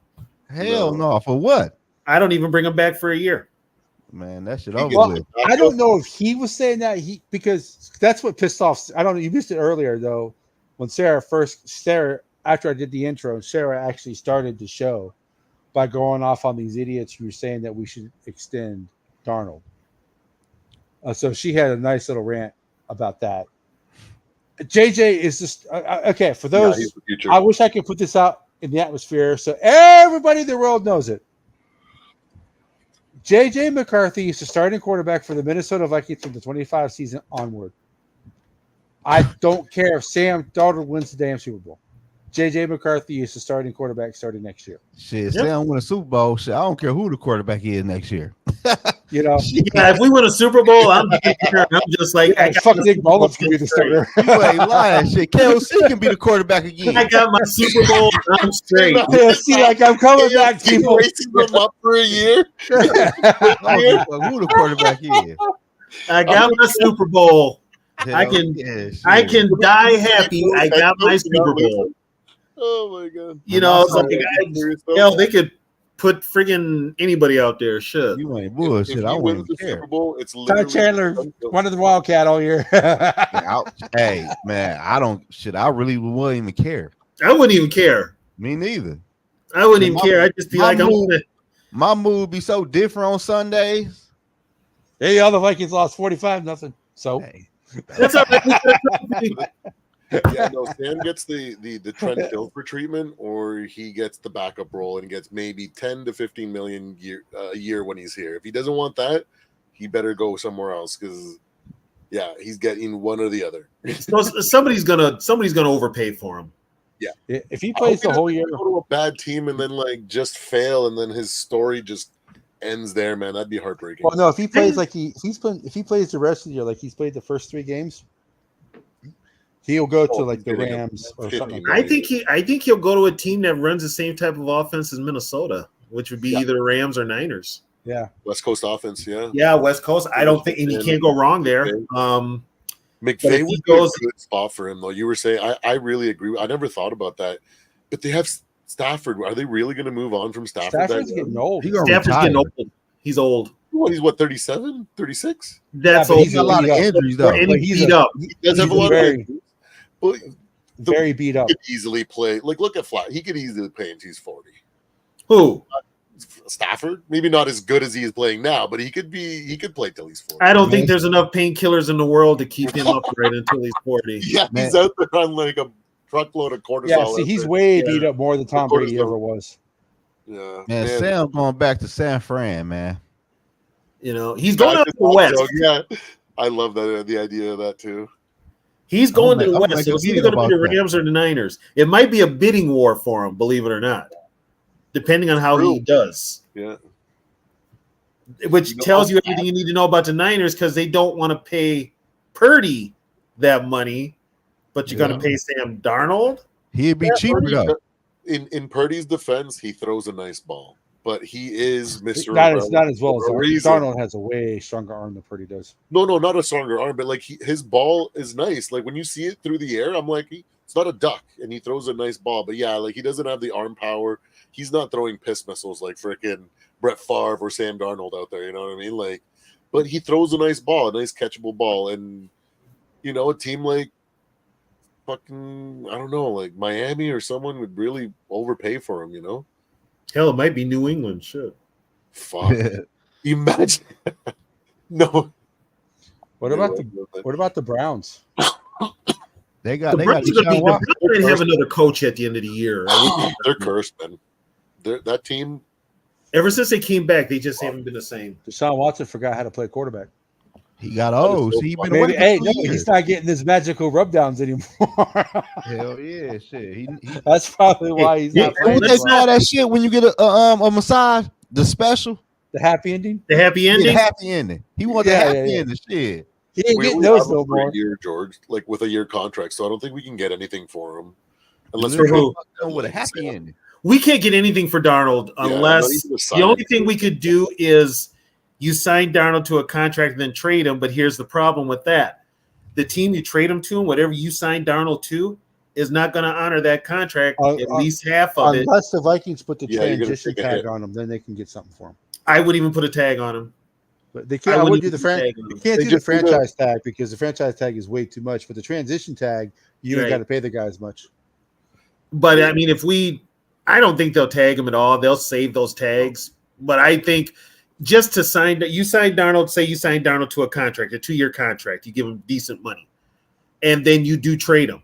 S6: Hell no. For what?
S4: I don't even bring him back for a year.
S6: Man, that shit over with.
S1: I don't know if he was saying that because that's what pissed off. I don't know. You missed it earlier though, when Sarah after I did the intro, Sarah actually started the show by going off on these idiots who were saying that we should extend Darnold. So she had a nice little rant about that. JJ is just okay for those. I wish I could put this out in the atmosphere so everybody in the world knows it. JJ McCarthy is the starting quarterback for the Minnesota Vikings from the 25 season onward. I don't care if Sam Darnold wins the damn Super Bowl. JJ McCarthy is the starting quarterback starting next year.
S6: Shit, Sam win a Super Bowl. Shit, I don't care who the quarterback is next year.
S4: Yeah, if we win a Super Bowl, I'm just like,
S1: fuck Nick Mullins can be the starter.
S6: You ain't lying. Shit, KOC can be the quarterback again.
S4: I got my Super Bowl. I'm straight.
S1: See, like I'm coming back. People
S5: racing them up for a year.
S6: Who the quarterback is?
S4: I got my Super Bowl. I can die happy. I got my Super Bowl.
S5: Oh my god!
S4: It's like they could put friggin' anybody out there. Shit,
S6: you ain't bullshit.
S5: If
S6: I
S5: wouldn't
S6: wouldn't care.
S5: Super Bowl, it's
S1: Todd Chandler, one of the Wildcat all year.
S6: Hey man, I don't. Shit, I really wouldn't even care.
S4: I wouldn't even care.
S6: Me neither.
S4: I wouldn't even care. I'd just be like,
S6: my mood would be so different on Sundays.
S1: Hey, all the Vikings lost 45-0. So
S6: hey.
S4: That's all right.
S5: Yeah, no, Sam gets the Trent Dilfer treatment, or he gets the backup role and gets maybe 10 to 15 million a year when he's here. If he doesn't want that, he better go somewhere else because, yeah, he's getting one or the other.
S4: So somebody's gonna overpay for him.
S5: Yeah,
S1: if he plays the whole year,
S5: go to a bad team and then like just fail, and then his story just ends there, man. That'd be heartbreaking.
S1: Well, no, if he plays like if he plays the rest of the year like he's played the first 3 games. He'll go to
S5: Oh,
S1: like
S5: he's
S1: the
S5: getting a
S1: Rams or
S5: 50
S1: something.
S5: million.
S4: I think he'll go to a team that runs the same type of offense as Minnesota, which would be
S5: Yeah.
S4: either Rams or Niners.
S1: Yeah.
S5: West Coast offense, yeah.
S4: Yeah, West Coast. I don't think, and you can't go wrong there. But if
S5: McVay
S4: he
S5: would
S4: goes-
S5: be a good spot for him, though. You were saying, I really agree. I never thought about that. But they have Stafford. Are they really going to move on from Stafford?
S1: Stafford's getting old.
S6: He gonna
S4: Stafford's
S6: retire.
S4: getting old. He's old.
S5: What, he's what, 37, 36?
S4: That's
S1: but
S4: old.
S1: he's
S6: He's got a lot of
S1: beat up.
S6: injuries though.
S4: And
S1: But
S4: he's
S1: he's
S4: beat up.
S5: He does have a
S1: He's
S5: lot
S1: very-
S5: of but
S1: Very beat up.
S5: he could easily play. Like, look at Flat. He could easily play until he's 40.
S4: Who?
S5: Stafford, maybe not as good as he is playing now, but he could play till he's 40.
S4: I don't think there's enough painkillers in the world to keep him upright until he's 40.
S5: Yeah,
S6: Man.
S5: he's out there on like a truckload of cortisol.
S1: Yeah, see,
S5: out
S1: he's
S5: there.
S1: way
S4: Yeah.
S1: beat up more than Tom Brady
S5: cortisone.
S1: ever was.
S5: Yeah,
S6: Man, Sam going back to San Fran, man.
S4: You know, he's going out to the
S5: Dog
S4: West.
S5: joke, yeah, I love that the idea of that too.
S4: He's going to the
S6: I'm
S4: West.
S6: like
S4: So
S6: a
S4: it's either
S6: video
S4: going to be the
S6: about that.
S4: Rams or the Niners. It might be a bidding war for him, believe it or not, depending on how he
S5: True.
S4: does.
S5: Yeah,
S4: Which
S5: You know,
S4: tells you everything you need to know about the Niners because they don't want to pay Purdy that money, but you're going
S6: Yeah.
S4: to pay Sam Darnold.
S6: He'd be cheaper though.
S5: in Purdy's defense, he throws a nice ball, but he is Mr.
S1: Not as well as
S5: for a reason.
S1: Darnold has a way stronger arm than Purdy does.
S5: No, not a stronger arm, but like his ball is nice. Like when you see it through the air, I'm like, it's not a duck, and he throws a nice ball. But yeah, like he doesn't have the arm power. He's not throwing piss missiles like freaking Brett Favre or Sam Darnold out there. You know what I mean? Like, but he throws a nice ball, a nice catchable ball, and you know, a team like fucking I don't know, like Miami or someone would really overpay for him. You know?
S4: Hell, it might be New England. Shit.
S5: Fuck. Imagine. No.
S1: What about the Browns?
S6: They got
S4: The Browns
S6: Deshaun Watson.
S4: might have another coach at the end of the year.
S5: They're cursed, man. That team.
S4: Ever since they came back, they just haven't been the same.
S1: Deshaun Watson forgot how to play quarterback.
S6: He got old. See, he been
S1: Maybe,
S6: away
S1: hey,
S6: for
S1: no,
S6: 2 years.
S1: he's not getting his magical rubdowns anymore.
S6: Hell yeah, shit. He
S1: That's probably why he's not
S6: what
S1: playing.
S6: they
S1: as well.
S6: call that shit when you get a massage? The special,
S1: The happy ending.
S4: The happy
S6: yeah,
S4: ending.
S6: the happy ending. He want the
S1: Yeah,
S6: happy
S1: yeah.
S6: ending. Shit.
S1: He ain't
S5: We
S1: getting
S5: only
S1: those
S5: have him
S1: no
S5: for a
S1: more.
S5: year, George, like with a year contract. So I don't think we can get anything for him unless
S6: Literally
S5: we're
S6: fucked up with a happy ending.
S4: We can't get anything for Darnold unless
S5: not even a sign.
S4: the only thing we could do is you sign Darnold to a contract and then trade him. But here's the problem with that. The team you trade him to and whatever you sign Darnold to is not going to honor that contract, at least half of it.
S1: Unless the Vikings put the
S5: Yeah, you're gonna
S1: transition
S5: take a
S1: tag
S5: hit.
S1: on him, then they can get something for him.
S4: I would even put a tag on him.
S1: But they
S4: I
S1: can't. I
S4: wouldn't
S1: would do
S4: even
S1: the
S4: tag him.
S1: you can't
S5: They
S1: do the
S5: just do the-
S1: franchise tag because the franchise tag is way too much. But the transition tag, you ain't
S4: Right.
S1: got to pay the guy as much.
S4: But I mean, I don't think they'll tag him at all. They'll save those tags. But I think just to sign Darnold, say you sign Darnold to a contract, a 2-year contract, you give him decent money, and then you do trade him.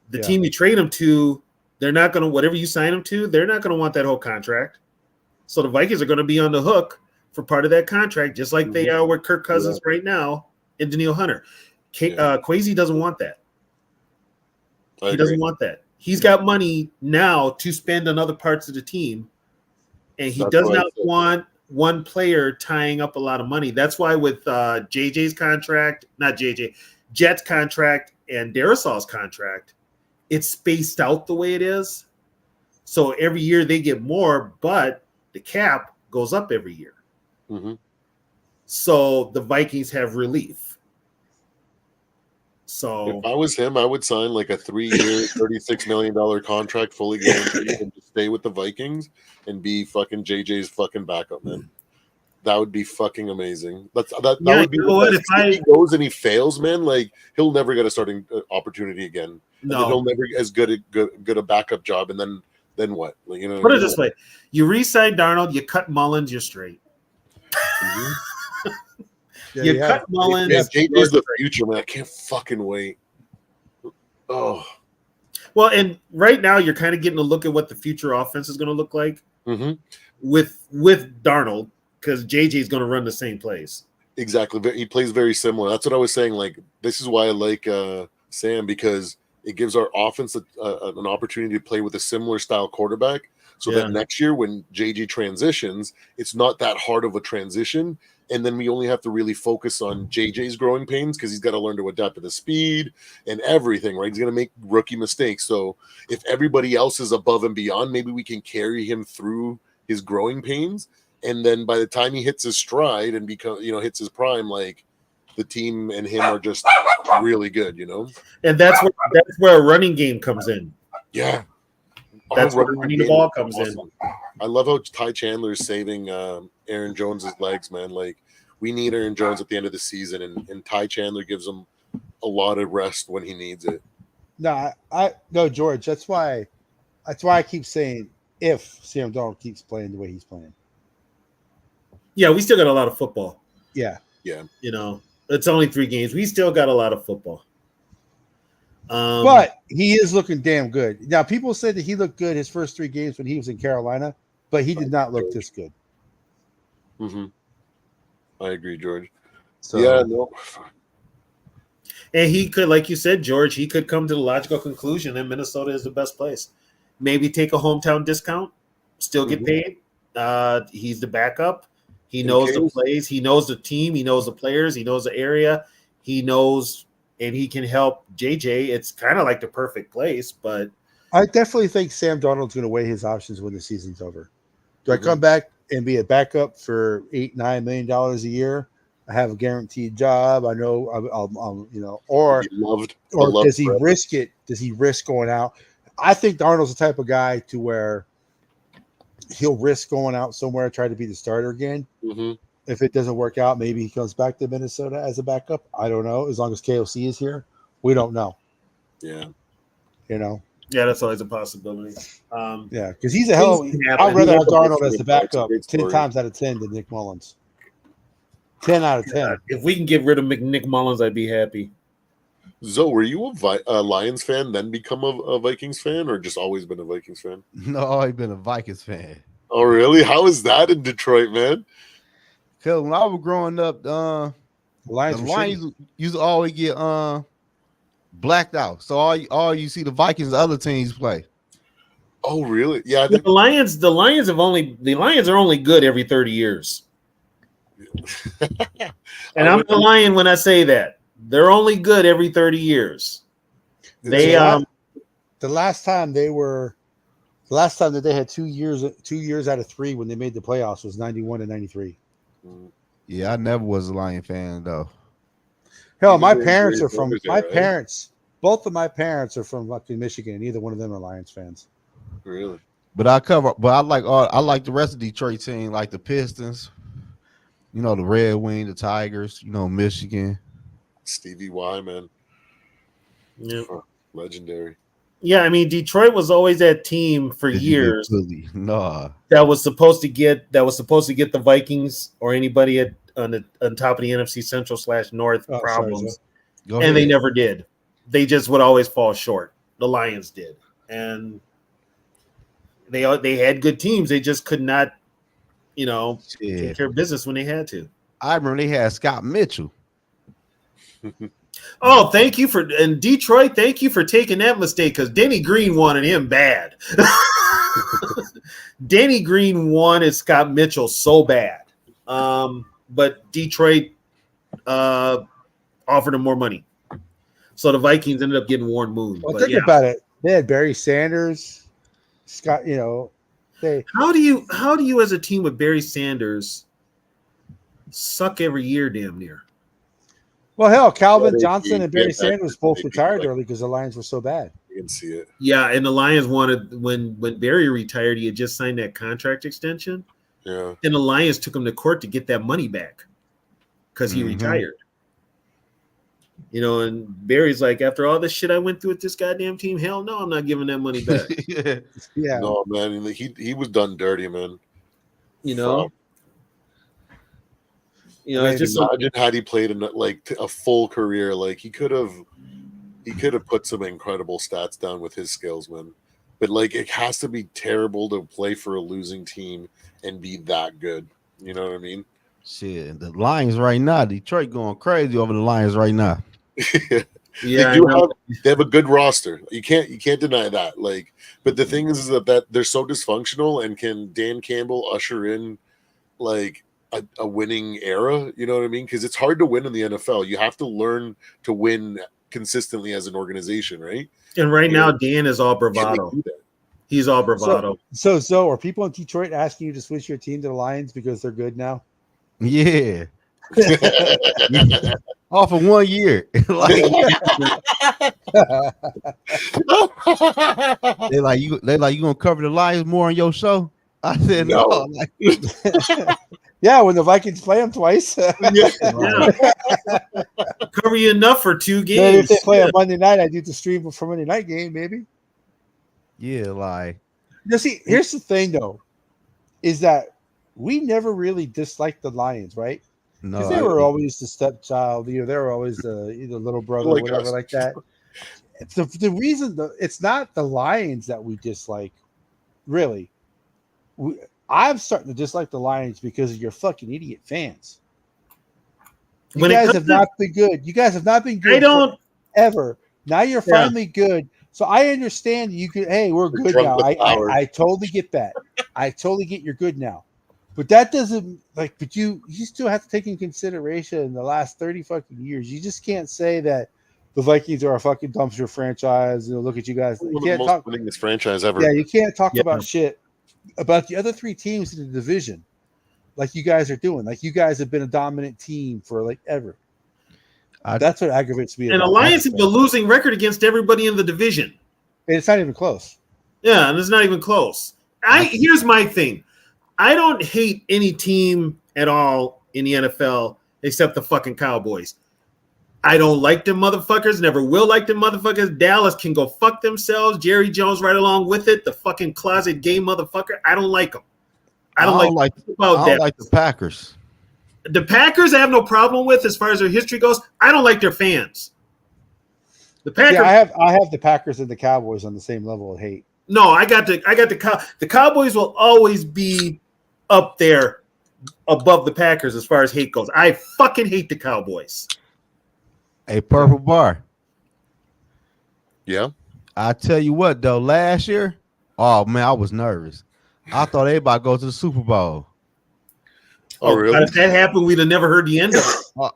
S4: The
S1: Yeah.
S4: team you trade him to, they're not going to, whatever you sign him to, they're not going to want that whole contract. So the Vikings are going to be on the hook for part of that contract, just like they are with Kirk Cousins right now and Daniil Hunter. Kwesi doesn't want that.
S5: I
S4: He doesn't
S5: agree.
S4: want that. He's got money now to spend on other parts of the team, and he
S5: That's
S4: does
S5: what I
S4: not
S5: said.
S4: want one player tying up a lot of money. That's why with JJ's contract, not JJ, Jet's contract and Darisal's contract, it's spaced out the way it is. So every year they get more, but the cap goes up every year.
S5: Mhm.
S4: So the Vikings have relief. So
S5: If I was him, I would sign like a 3-year, $36 million contract, fully guaranteed, and just stay with the Vikings and be fucking JJ's fucking backup, man. That would be fucking amazing. That
S4: Yeah,
S5: would be
S4: you know what,
S5: if he goes and he fails, man. Like he'll never get a starting opportunity again. And then he'll never get as good a backup job. And then what? Like, you know,
S4: put it this way: you re-sign Darnold, you cut Mullins, you're straight.
S1: Yeah,
S4: You
S1: yeah.
S4: cut Mullins.
S5: Yeah, JJ's
S4: you're
S5: the
S4: straight.
S5: future, man. I can't fucking wait. Oh,
S4: Well, and right now you're kind of getting a look at what the future offense is going to look like
S5: mm-hmm.
S4: with Darnold, because JJ is going to run the same plays.
S5: Exactly. He plays very similar. That's what I was saying. Like, this is why I like Sam, because it gives our offense an opportunity to play with a similar style quarterback, so that next year when JJ transitions, it's not that hard of a transition. And then we only have to really focus on JJ's growing pains because he's got to learn to adapt to the speed and everything, right? He's going to make rookie mistakes. So if everybody else is above and beyond, maybe we can carry him through his growing pains. And then by the time he hits his stride and hits his prime, like the team and him are just really good,
S4: And that's where a running game comes in.
S5: Yeah.
S4: That's where running the ball comes in.
S5: I love how Ty Chandler is saving Aaron Jones's legs, man. Like, we need Aaron Jones at the end of the season, and Ty Chandler gives him a lot of rest when he needs it.
S1: No, George. That's why I keep saying if Sam Darnold keeps playing the way he's playing.
S4: Yeah, we still got a lot of football.
S1: Yeah.
S4: It's only 3 games. We still got a lot of football.
S1: But he is looking damn good. Now, people said that he looked good his first 3 games when he was in Carolina, but he did not look this good.
S5: Mm-hmm. I agree, George.
S1: So,
S5: yeah, no.
S4: And he could, like you said, George, he could come to the logical conclusion that Minnesota is the best place. Maybe take a hometown discount, still get paid. He's the backup. He knows the plays. He knows the team. He knows the players. He knows the area. He knows, and he can help JJ. It's kind of like the perfect place, but
S1: I definitely think Sam Darnold's going to weigh his options when the season's over. Do I come back and be a backup for $8-9 million a year? I have a guaranteed job. I know I'll or does he risk it? Does he risk going out? I think Darnold's the type of guy to where he'll risk going out somewhere, try to be the starter again.
S5: Mm-hmm.
S1: If it doesn't work out, maybe he comes back to Minnesota as a backup. I don't know. As long as KOC is here, we don't know.
S5: Yeah.
S4: Yeah, that's always a possibility.
S1: Yeah, because he's a hell. I'd rather have Darnold as the backup 10 times out of 10 than Nick Mullins. 10 out of 10.
S4: If we can get rid of Nick Mullins, I'd be happy.
S5: Zoe, were you a Lions fan, then become a Vikings fan, or just always been a Vikings fan?
S6: No, I've been a Vikings fan.
S5: Oh, really? How is that in Detroit, man?
S6: Because when I was growing up, the Lions used to always get blacked out. So all you see the Vikings and other teams play.
S5: Oh, really? Yeah.
S4: The Lions are only good every 30 years. And I'm the Lion when I say that. They're only good every 30 years.
S1: The last time that they had 2 years out of 3 when they made the playoffs was 91 and 93.
S6: Yeah, I never was a Lion fan though.
S1: Hell, both of my parents are from up in Michigan, and neither one of them are Lions fans.
S5: Really?
S6: But I like the rest of Detroit team, like the Pistons, the Red Wing, the Tigers, Michigan.
S5: Stevie Y, man.
S4: Yeah.
S5: Legendary.
S4: Yeah, I mean, Detroit was always that team for years that was supposed to get the Vikings or anybody on top of the NFC Central / North problems. And they never did. They just would always fall short. The Lions did. And they had good teams. They just could not, take care of business when they had to.
S6: I remember they had Scott Mitchell.
S4: Oh, thank you for Detroit. Thank you for taking that mistake because Denny Green wanted him bad. Denny Green wanted Scott Mitchell so bad, but Detroit offered him more money, so the Vikings ended up getting Warren Moon.
S1: Well, think about it. They had Barry Sanders, Scott.
S4: How do you as a team with Barry Sanders suck every year, damn near?
S1: Well, hell, Calvin Johnson and Barry Sanders both retired early because the Lions were so bad.
S5: You can see it.
S4: Yeah, and the Lions wanted when Barry retired, he had just signed that contract extension.
S5: Yeah,
S4: and the Lions took him to court to get that money back because he retired. And Barry's like, after all this shit I went through with this goddamn team, hell no, I'm not giving that money back.
S1: Yeah,
S5: no, man, he was done dirty, man. Just imagine had he played a full career, like he could have put some incredible stats down with his skills, man. But it has to be terrible to play for a losing team and be that good. You know what I mean?
S6: Shit, the Lions right now, Detroit going crazy over the Lions right now.
S4: Yeah,
S5: they have a good roster. You can't deny that. Like, but the thing is that they're so dysfunctional, and can Dan Campbell usher in like a winning era? You know what I mean? Because it's hard to win in the NFL. You have to learn to win consistently as an organization, right?
S4: And right now, Dan is all bravado. He's all bravado.
S1: So are people in Detroit asking you to switch your team to the Lions because they're good now?
S6: Yeah. All for 1 year. Like, they like you gonna cover the Lions more on your show? I said no. Like,
S1: yeah, when the Vikings play them twice.
S4: Yeah. Cover you enough for 2 games.
S1: Maybe if they play on Monday night, I do the stream for Monday night game, maybe.
S6: Yeah, like.
S1: You see, here's the thing though, is that we never really disliked the Lions, right?
S6: No,
S1: they were always the stepchild. They were always the little brother, like whatever, like that. The reason it's not the Lions that we dislike, really. I'm starting to dislike the Lions because of your fucking idiot fans. You guys have not been good. You guys have not been good. Ever. Now you're finally good. So I understand you could. Hey, we're good now. I totally get that. I totally get you're good now. But that doesn't but you still have to take in consideration in the last 30 fucking years. You just can't say that the Vikings are a fucking dumpster franchise. Look at you guys. You can't talk
S5: winning this franchise ever.
S1: Yeah, you can't talk about shit about the other 3 teams in the division like you guys are doing. Like you guys have been a dominant team for like ever. That's what aggravates me.
S4: And Alliance have a losing record against everybody in the division.
S1: And it's not even close.
S4: Yeah, and it's not even close. Here's my thing. I don't hate any team at all in the NFL except the fucking Cowboys. I don't like them motherfuckers. Never will like them motherfuckers. Dallas can go fuck themselves. Jerry Jones right along with it. The fucking closet gay motherfucker. I don't like them. I don't like
S6: the Packers.
S4: The Packers I have no problem with as far as their history goes. I don't like their fans. The Packers.
S1: Yeah, I have the Packers and the Cowboys on the same level of hate.
S4: No, the Cowboys will always be up there above the Packers as far as hate goes. I fucking hate the Cowboys.
S6: A purple bar.
S5: Yeah.
S6: I tell you what, though, last year, oh man, I was nervous. I thought everybody go to the Super Bowl.
S5: Oh, really?
S4: If that happened, we'd have never heard the end of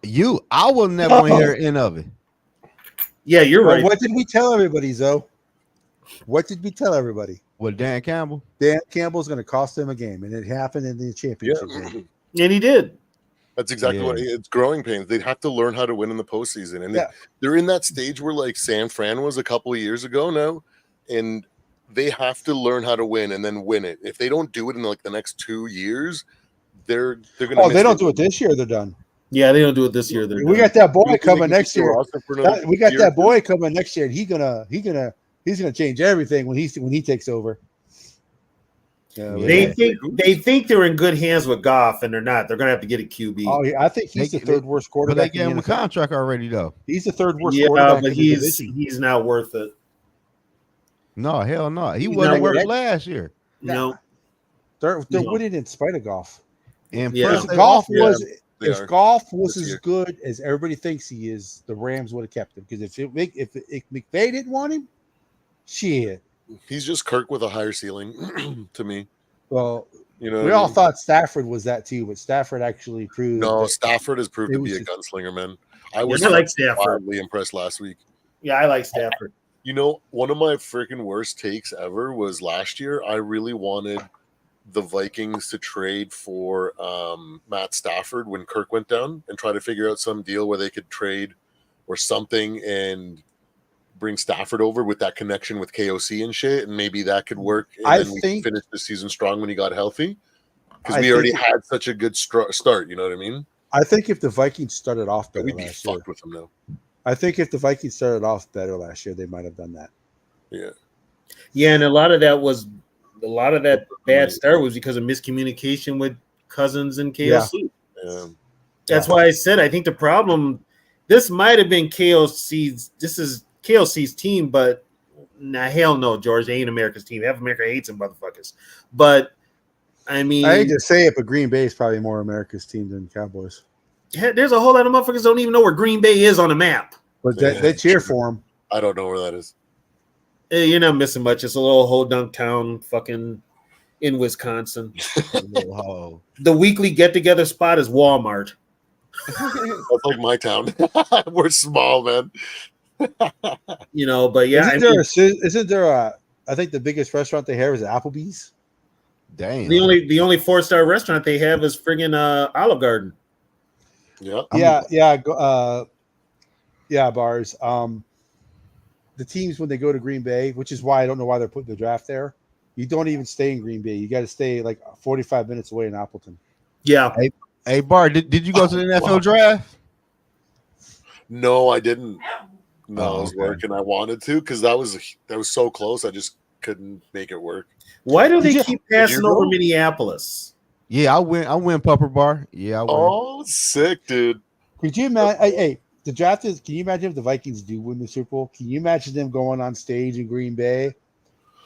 S4: it.
S6: I would never want to hear the end of it.
S4: Yeah, you're right.
S1: What did we tell everybody, Zoe? What did we tell everybody?
S6: What, Dan Campbell?
S1: Dan Campbell's going to cost them a game, and it happened in the championship game.
S4: And he did.
S5: That's exactly what it's growing pains. They'd have to learn how to win in the postseason. And they're in that stage where like San Fran was a couple of years ago now, and they have to learn how to win and then win it. If they don't do it in like the next 2 years, they're going to
S1: Oh, they don't do it this year, they're done.
S4: Yeah, they don't do it this year.
S1: We got that boy coming next year. We got that boy coming next year, and he's gonna change everything when he takes over.
S4: They think they're in good hands with Goff, and they're not. They're gonna have to get a QB.
S1: Oh, yeah, I think he's the third worst quarterback.
S6: But they gave him a contract already, though.
S1: He's the third worst quarterback.
S4: Yeah, but he's not worth it.
S6: No, hell no. He wasn't worth it last year.
S4: No,
S1: they're winning in spite of Goff.
S6: And
S1: Goff was. If Goff was as good as everybody thinks he is, the Rams would have kept him. Because if McVay didn't want him, shit.
S5: He's just Kirk with a higher ceiling to me.
S1: Well, we all thought Stafford was that too, but Stafford actually proved.
S5: No, Stafford has proved to be a gunslinger, man. I was
S4: like Stafford.
S5: Wildly impressed last week.
S4: Yeah, I like Stafford.
S5: One of my freaking worst takes ever was last year. I really wanted the Vikings to trade for Matt Stafford when Kirk went down and try to figure out some deal where they could trade or something and bring Stafford over with that connection with KOC and shit, and maybe that could work. And then we finished the season strong when he got healthy because we already had such a good start. You know what I mean?
S1: I think if the Vikings started off better
S5: we'd be
S1: last year,
S5: fucked with them now.
S1: I think if the Vikings started off better last year, they might have done that.
S4: Yeah, and a lot of that bad start was because of miscommunication with Cousins and KOC.
S5: Yeah.
S4: That's why I said I think the problem. This might have been KOC's. This is KOC's team, but hell no, George. They ain't America's team. Half America hates them motherfuckers. But I mean,
S1: I hate to say it, but Green Bay is probably more America's team than Cowboys.
S4: There's a whole lot of motherfuckers don't even know where Green Bay is on the map.
S1: But they cheer for him.
S5: I don't know where that is.
S4: Hey, you're not missing much. It's a little Hodunk town, fucking in Wisconsin.
S6: Oh,
S4: The weekly get-together spot is Walmart.
S5: That's like my town. We're small, man.
S4: But yeah,
S1: Isn't there a? I think the biggest restaurant they have is Applebee's.
S6: damn.
S4: the only 4-star restaurant they have is friggin' Olive Garden.
S5: Yeah.
S1: Yeah, bars. The teams when they go to Green Bay, which is why I don't know why they're putting the draft there. You don't even stay in Green Bay. You got to stay like 45 minutes away in Appleton.
S4: Yeah.
S6: Hey, Bar, did you go to the NFL draft?
S5: No, I didn't. No,
S6: Oh,
S5: I was
S6: okay.
S5: working. I wanted to because that was so close. I just couldn't make it work.
S4: Why do they
S1: Did
S4: keep
S5: you
S4: passing
S5: go?
S4: over Minneapolis?
S6: Yeah, I went Pupper Bar. Yeah, I went.
S5: Oh, sick, dude.
S1: Could you imagine? Hey, the draft is. Can you imagine if the Vikings do win the Super Bowl? Can you imagine them going on stage in Green Bay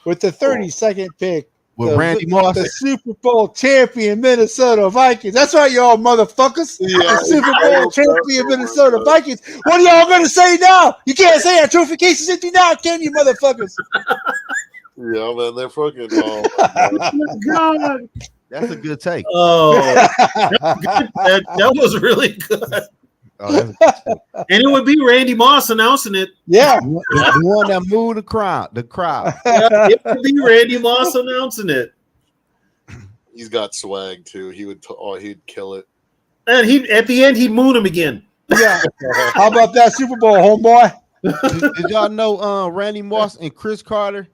S1: with the 32nd pick?
S6: With Randy Moss.
S1: The Super Bowl champion Minnesota Vikings. That's right, y'all motherfuckers.
S5: Yeah,
S1: The Super Bowl champion
S5: oh my
S1: Minnesota
S5: God.
S1: Vikings. What are y'all gonna say now? You can't say that trophy case is empty now, can you, motherfuckers?
S5: Yeah, man, they're fucking. Oh,
S4: God.
S6: That's a good take.
S4: Oh, that was really good.
S6: Oh, that's a good take.
S4: And it would be Randy Moss announcing it.
S1: Yeah.
S6: The one that moved the crowd.
S4: Yeah, it would be Randy Moss announcing it.
S5: he's got swag too. He'd kill it.
S4: And at the end, he'd moon him again.
S1: Yeah. How about that Super Bowl, homeboy?
S6: Did y'all know Randy Moss and Chris Carter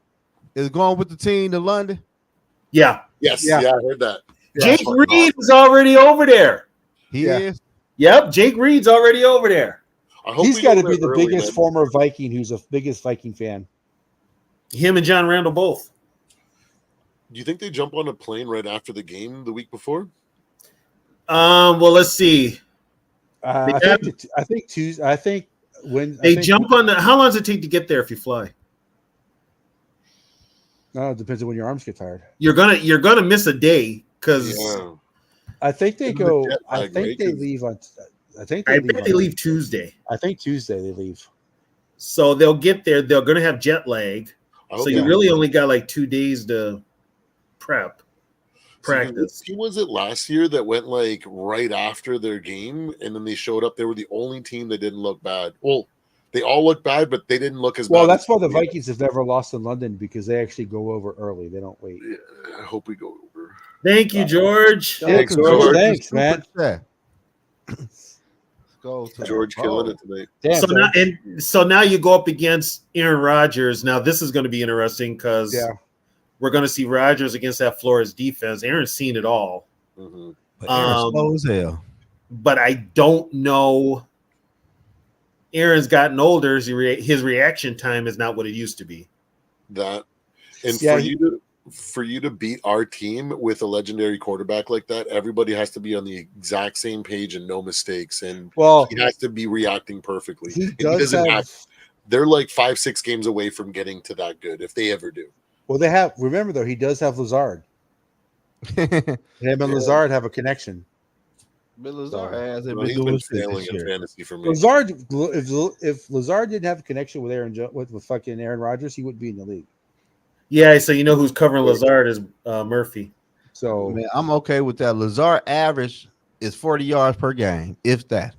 S6: is going with the team to London?
S4: Yeah.
S5: Yes,
S1: Yeah.
S5: yeah, I heard that.
S4: Jake
S5: Fucking
S4: Reed
S5: awesome.
S4: is already over there.
S6: He
S1: Yeah.
S6: is.
S4: Yep, Jake Reed's already over there.
S5: I hope
S1: He's
S5: we
S1: got to
S5: go
S1: be
S5: there
S1: the
S5: early,
S1: biggest
S5: man.
S1: former Viking who's the biggest Viking fan.
S4: Him and John Randall both.
S5: Do you think they jump on a plane right after the game the week before?
S4: Well, let's see.
S1: I think Tuesday. I think when
S4: They jump on the. How long does it take to get there if you fly?
S1: No, it depends on when your arms get tired.
S4: You're gonna miss a day because
S5: Yeah.
S1: I think they
S5: Isn't the
S1: go.
S5: jet
S1: I
S5: lag,
S1: think
S5: right?
S1: they
S5: 'Cause-
S1: leave on. I think
S4: I
S1: they
S4: bet
S1: leave.
S4: they leave Tuesday.
S1: I think Tuesday they leave.
S4: So they'll get there. They're gonna have jet lag.
S5: I
S4: So
S5: hope
S4: you
S5: they-
S4: really only got like 2 days to practice.
S5: Who was it last year that went like right after their game, and then they showed up? They were the only team that didn't look bad. Well, they all looked bad, but they didn't look as
S1: Well,
S5: bad.
S1: that's
S5: as
S1: why the
S5: they did.
S1: Vikings have never lost in London because they actually go over early. They don't wait.
S5: Yeah, I hope we go over.
S4: Thank you, George.
S5: Thanks,
S1: George.
S5: George.
S1: Thanks, man.
S6: Let's go to
S5: George killing it tonight.
S1: Damn,
S4: So now you go up against Aaron Rodgers. Now this is going to be interesting because
S1: Yeah.
S4: we're going to see Rodgers against that Flores defense. Aaron's seen it all,
S5: hmm
S6: But Aaron's slow as hell.
S4: but I don't know. Aaron's gotten older. His reaction time is not what it used to be.
S5: That and
S1: Yeah,
S5: for you to beat our team with a legendary quarterback like that, everybody has to be on the exact same page and no mistakes, and
S1: Well,
S5: he has to be reacting perfectly.
S1: he
S5: And
S1: does
S5: doesn't
S1: have.
S5: They're like 5-6 games away from getting to that good if they ever do.
S1: Well, they have. Remember though, he does have Lazard. Him and Lazard have a connection.
S6: Bill Lazard hasn't
S5: Well,
S6: been
S5: he's
S6: doing
S5: been
S6: shit
S5: failing
S6: this
S5: in
S6: year.
S5: fantasy for me.
S1: Lazard, if Lazard didn't have a connection with with fucking Aaron Rodgers, he wouldn't be in the league.
S4: Yeah, so you know who's covering Lazard is Murphy.
S1: So
S6: Man, I'm okay with that. Lazard average is 40 yards per game, if that.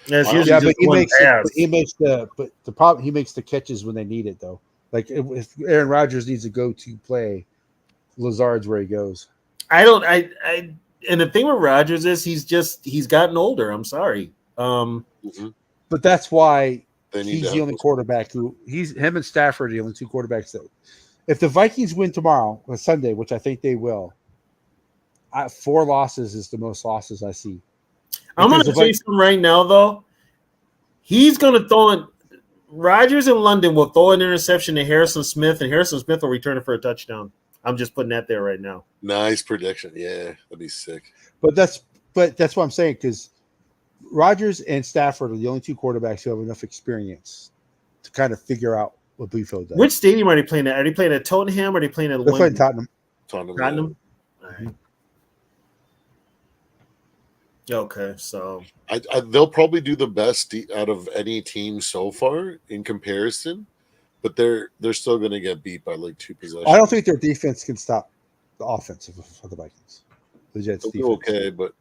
S4: That's
S5: Wow.
S4: usually
S1: yeah,
S4: just
S1: but
S4: one pass.
S1: he makes the problem. He makes the catches when they need it though. Like if Aaron Rodgers needs a go-to play, Lazard's where he goes.
S4: And the thing with Rodgers is he's gotten older. I'm sorry.
S5: Mhm.
S1: But that's why
S5: They need
S1: he's
S5: to
S1: the
S5: have
S1: only
S5: those-
S1: quarterback him and Stafford are the only two quarterbacks that if the Vikings win tomorrow or Sunday, which I think they will, 4 losses is the most losses I see.
S4: I'm going
S1: Because
S4: to
S1: the
S4: tell you something right now, though. He's going to throw in. Rodgers in London will throw an interception to Harrison Smith, and Harrison Smith will return it for a touchdown. I'm just putting that there right now.
S5: Nice prediction. Yeah, that'd be sick.
S1: But that's what I'm saying because Rodgers and Stafford are the only two quarterbacks who have enough experience to kind of figure out what Buford does.
S4: Which stadium are they playing at? Are they playing at Tottenham or are they playing at
S1: They're playing
S4: Wembley?
S1: Tottenham.
S5: Tottenham.
S4: Tottenham? All right. Okay, so
S5: they'll probably do the best out of any team so far in comparison, but they're still going to get beat by like 2 possessions.
S1: I don't think their defense can stop the offense of the Vikings. The Jets'
S5: They'll
S1: defense.
S5: do okay, but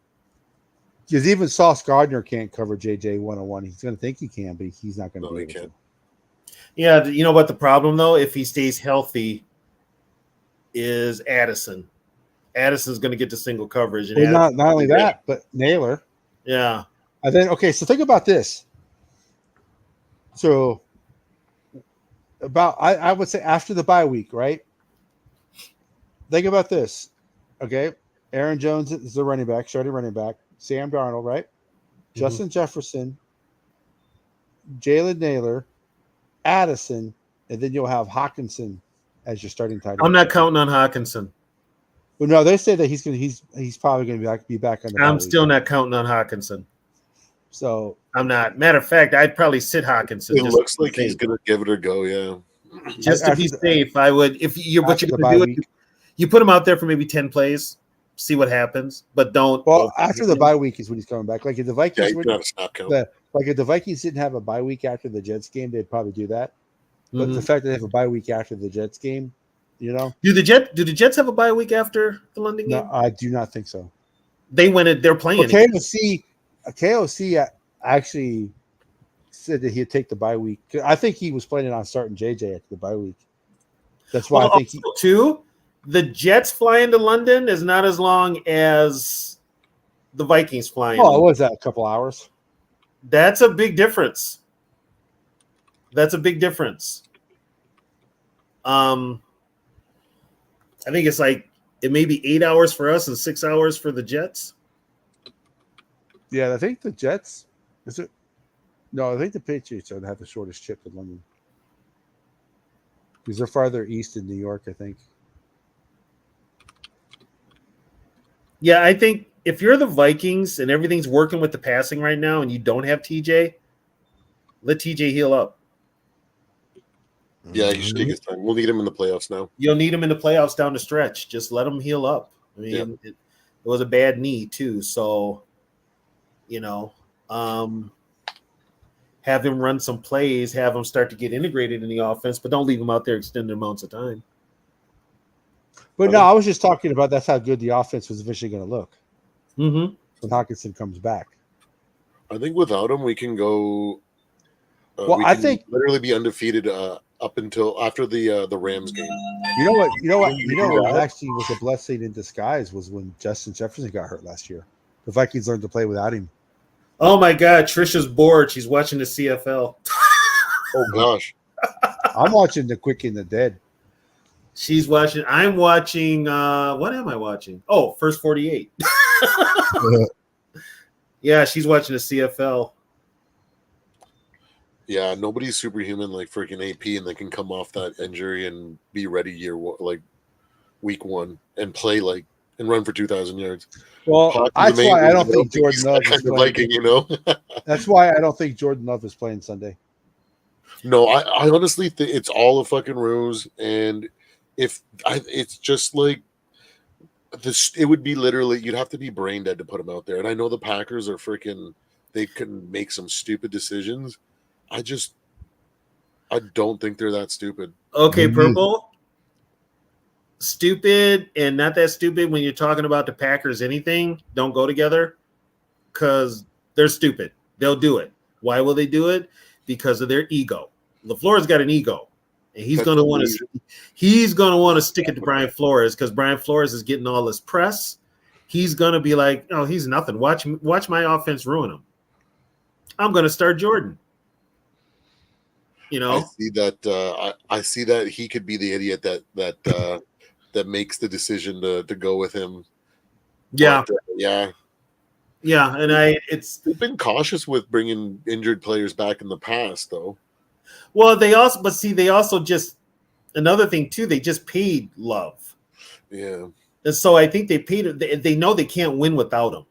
S1: because even Sauce Gardner can't cover JJ 1-on-1. He's going to think he can, but he's not going to be able to.
S4: Yeah, you know what the problem though, if he stays healthy, is Addison. Addison's going to get the single coverage, and
S1: well, not only that, but Naylor.
S4: Yeah.
S1: And then so think about this. So about I would say after the bye week, right? Think about this. Okay. Aaron Jones is the running back, starting running back. Sam Darnold, right? Mm-hmm. Justin Jefferson, Jalen Naylor, Addison, and then you'll have Hawkinson as your starting tight end.
S4: I'm not counting on Hawkinson.
S1: Well, no, they say that he's probably going to be back on the.
S4: I'm still not counting on Hawkinson.
S1: So
S4: I'm not. Matter of fact, I'd probably sit Hawkinson.
S5: It looks like he's going to give it a go. Yeah.
S4: Just to be safe, I would. If you're what you're going to do, you put him out there for maybe 10 plays, see what happens, but don't.
S1: Well, after the bye week is when he's coming back. Like if the Vikings, if the Vikings didn't have a bye week after the Jets game, they'd probably do that. But the fact that they have a bye week after the Jets game, you know,
S4: do the Jets have a bye week after the London game?
S1: No, I do not think so.
S4: They went it. They're playing.
S1: KOC actually said that he'd take the bye week. I think he was planning on starting JJ after the bye week. That's why I think
S4: too. The Jets flying to London is not as long as the Vikings flying.
S1: Oh, what was that? A couple hours.
S4: That's a big difference. I think it's like it may be 8 hours for us and 6 hours for the Jets.
S1: Yeah, I think the Jets. Is it? No, I think the Patriots have the shortest trip to London because they're farther east in New York, I think.
S4: Yeah, I think if you're the Vikings and everything's working with the passing right now and you don't have TJ, let TJ heal up.
S5: Yeah, he should take his time. We'll need him in the playoffs now.
S4: You'll need him in the playoffs down the stretch. Just let him heal up. I mean, it was a bad knee too. So, have him run some plays, have him start to get integrated in the offense, but don't leave him out there extended amounts of time.
S1: But no, I was just talking about that's how good the offense was eventually going to look
S4: when
S1: Hawkinson comes back.
S5: I think without him, we can go.
S1: I think
S5: literally be undefeated up until after the Rams game.
S1: You know what actually was a blessing in disguise was when Justin Jefferson got hurt last year. The Vikings learned to play without him.
S4: Oh my God, Trisha's bored. She's watching the CFL.
S5: Oh gosh,
S1: I'm watching The Quick and the Dead.
S4: She's watching. I'm watching. What am I watching? Oh, First 48. Yeah, she's watching the CFL.
S5: Yeah, nobody's superhuman like freaking AP, and they can come off that injury and be ready week one and play and run for 2,000 yards.
S1: Well, that's why I don't think Jordan Love is playing.
S5: Viking, you know.
S1: That's why I don't think Jordan Love is playing Sunday.
S5: No, I honestly think it's all a fucking ruse, and it's just like this. It would be literally you'd have to be brain dead to put him out there. And I know the Packers are freaking. They can make some stupid decisions. I don't think they're that stupid.
S4: Okay, Purple. Stupid and not that stupid when you're talking about the Packers anything don't go together because they're stupid. They'll do it. Why will they do it? Because of their ego. LaFleur's got an ego, and he's going to want to stick it to Brian Flores because Brian Flores is getting all this press. He's going to be like, "Oh, he's nothing. Watch my offense ruin him. I'm going to start Jordan."
S5: I see that. I see that he could be the idiot that makes the decision to go with him.
S4: Yeah,
S5: but, yeah.
S4: And
S5: they've been cautious with bringing injured players back in the past, though.
S4: Well, they also just another thing too. They just paid Love.
S5: Yeah,
S4: and so I think they paid. They know they can't win without him,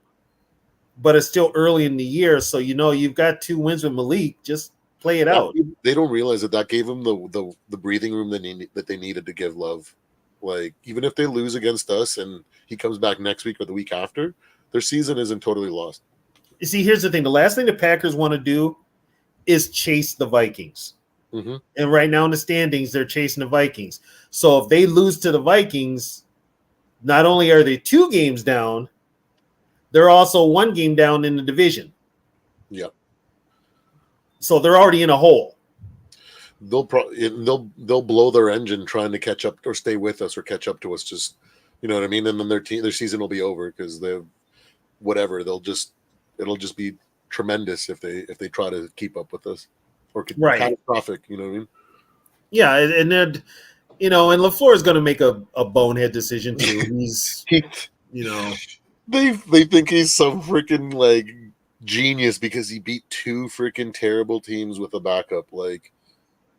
S4: but it's still early in the year, so you've got 2 wins with Malik. Just play it out.
S5: They don't realize that gave them the breathing room that they needed to give Love. Like even if they lose against us and he comes back next week or the week after, Their season isn't totally lost.
S4: You see, here's the thing: the last thing the Packers want to do is chase the Vikings.
S5: Mm-hmm.
S4: And right now in the standings, they're chasing the Vikings. So if they lose to the Vikings, not only are they 2 games down, they're also 1 game down in the division.
S5: Yep.
S4: So they're already in a hole.
S5: They'll blow their engine trying to catch up or stay with us or catch up to us. Just, you know what I mean? And then their season will be over because they've whatever. It'll just be tremendous if they try to keep up with us, or catastrophic. You know what I mean?
S4: Yeah, and then and LaFleur is going to make a bonehead decision too. He's
S5: they think he's some freaking like genius because he beat 2 freaking terrible teams with a backup. Like,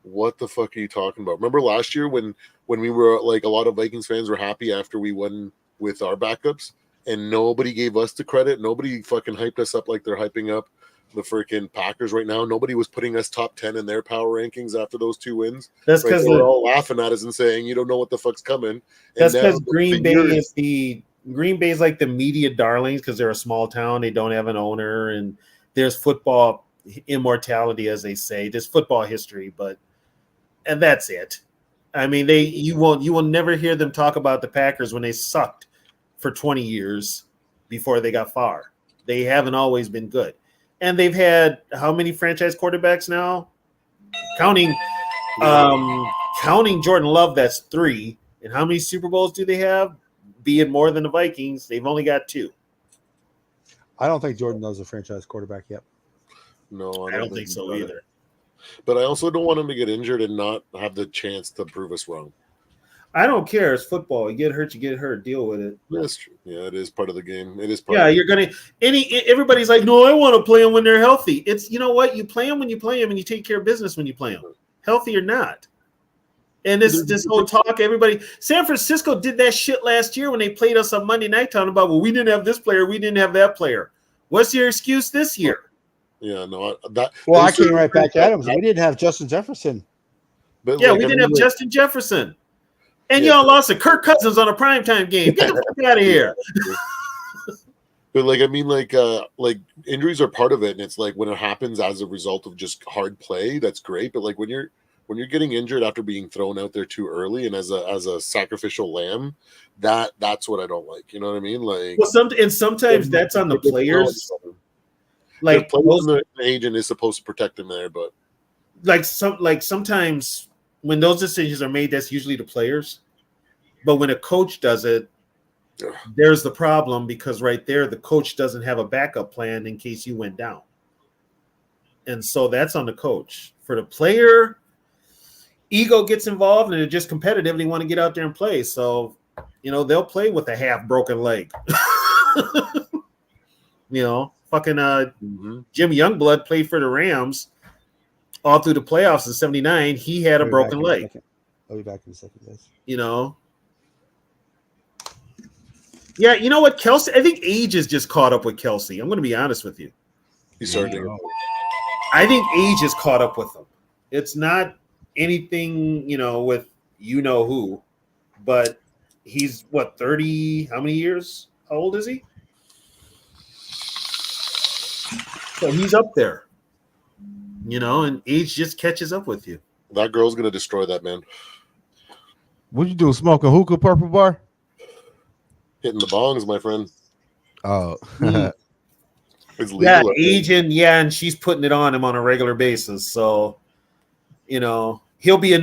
S5: what the fuck are you talking about? Remember last year when we were like, a lot of Vikings fans were happy after we won with our backups, and nobody gave us the credit. Nobody fucking hyped us up like they're hyping up the freaking Packers right now. Nobody was putting us top 10 in their power rankings after those 2 wins.
S4: That's because
S5: they're all laughing at us and saying, you don't know what the fuck's coming. And
S4: that's because Green Bay is like the media darlings because they're a small town. They don't have an owner, and there's football immortality, as they say. There's football history, and that's it. I mean, you will never hear them talk about the Packers when they sucked for 20 years before they got far. They haven't always been good. And they've had how many franchise quarterbacks now? Counting Jordan Love, that's 3. And how many Super Bowls do they have? Be it more than the Vikings, they've only got 2.
S1: I don't think Jordan Love's a franchise quarterback yet.
S5: No,
S4: I don't think so either.
S5: But I also don't want him to get injured and not have the chance to prove us wrong.
S4: I don't care. It's football. You get hurt, you get hurt. Deal with it.
S5: That's true. Yeah, it is part of the game. It is part.
S4: Yeah, you're gonna. Everybody's like, no, I want to play them when they're healthy. It's what you play them when you play them, and you take care of business when you play them, healthy or not. And this whole talk, everybody. San Francisco did that shit last year when they played us on Monday night, talking about, well, we didn't have this player, we didn't have that player. What's your excuse this year?
S5: Yeah, no,
S1: I came right back at him. We didn't have Justin Jefferson.
S5: But
S4: yeah, we didn't have Justin Jefferson. And y'all lost to Kirk Cousins on a primetime game. Get the fuck out of here.
S5: But like injuries are part of it, and it's like when it happens as a result of just hard play, that's great. But like when you're getting injured after being thrown out there too early and as a sacrificial lamb, that's what I don't like. You know what I mean? Like,
S4: well, sometimes that's on the players.
S5: Like the agent is supposed to protect them there, but
S4: sometimes when those decisions are made, that's usually the players. But when a coach does it, there's the problem, because right there, the coach doesn't have a backup plan in case you went down. And so that's on the coach. For the player, ego gets involved, and they're just competitive, and they want to get out there and play. So, they'll play with a half broken leg. Fucking Jim Youngblood played for the Rams all through the playoffs in '79. He had a broken leg.
S1: I'll be back in a second, guys.
S4: Yeah, you know what, Kelsey? I think age is just caught up with Kelsey. I'm going to be honest with you.
S5: He's starting.
S4: I think age is caught up with him. It's not anything, with who, but he's 30? How many years? How old is he? So he's up there, and age just catches up with you.
S5: That girl's going to destroy that man.
S6: What you doing? Smoking hookah, Purple Bar?
S5: Hitting the bongs, my friend.
S6: Oh,
S5: it's legal.
S4: Yeah, aging, and she's putting it on him on a regular basis. So, he'll be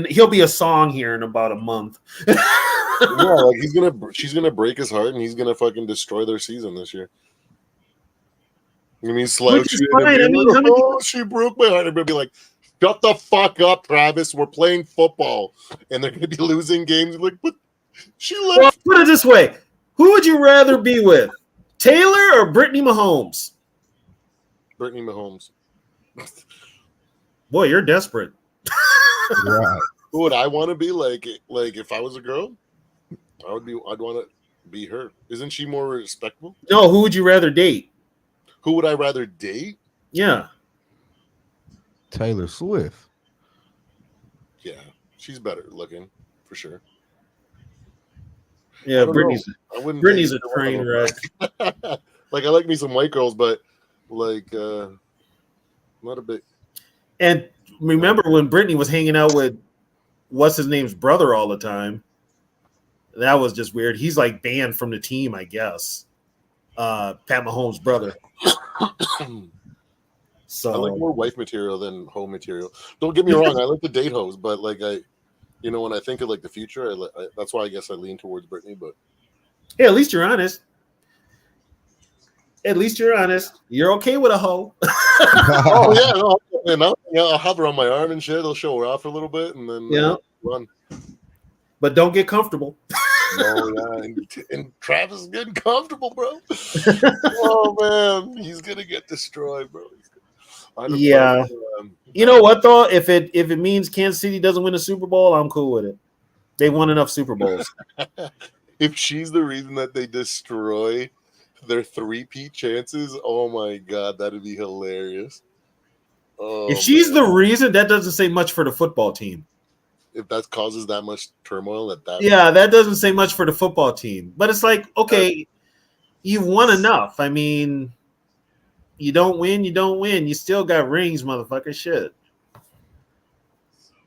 S4: a song here in about a month.
S5: Yeah, like she's gonna break his heart, and he's gonna fucking destroy their season this year. I mean, slouchy. She broke my heart. I'm gonna be like, shut the fuck up, Travis. We're playing football, and they're gonna be losing games. Like, but she left.
S4: Well, put it this way: who would you rather be with, Taylor or Brittany Mahomes?
S5: Brittany Mahomes.
S4: Boy, you're desperate.
S6: right.
S5: Who would I want to be? Like if I was a girl, I'd want to be her. Isn't she more respectable?
S4: No, who would you rather date?
S5: Who would I rather date?
S4: Yeah.
S6: Taylor Swift.
S5: Yeah, she's better looking for sure.
S4: Yeah, Brittany's a train wreck.
S5: Like I like me some white girls, but like not a big.
S4: And remember when Brittany was hanging out with what's his name's brother all the time? That was just weird. He's like banned from the team, I guess. Pat Mahomes' brother. So
S5: I like more wife material than home material. Don't get me wrong, I like to date hoes, but like when I think of like the future, that's why I guess I lean towards Brittany. But
S4: hey, at least you're honest. At least you're honest. You're okay with a hoe.
S5: oh yeah, no, and I'll have her on my arm and shit. I'll show her off for a little bit, and then run.
S4: But don't get comfortable.
S5: Oh yeah, and Travis is getting comfortable, bro. Oh man, he's gonna get destroyed, bro.
S4: Yeah. You know what though? If it means Kansas City doesn't win a Super Bowl, I'm cool with it. They won enough Super Bowls.
S5: If she's the reason that they destroy their 3-peat chances, oh my god, that'd be hilarious. Oh,
S4: if she's the reason, that doesn't say much for the football team.
S5: If that causes that much turmoil that
S4: doesn't say much for the football team. But it's like, okay, you've won enough. I mean, you don't win, you don't win. You still got rings, motherfucker. Shit.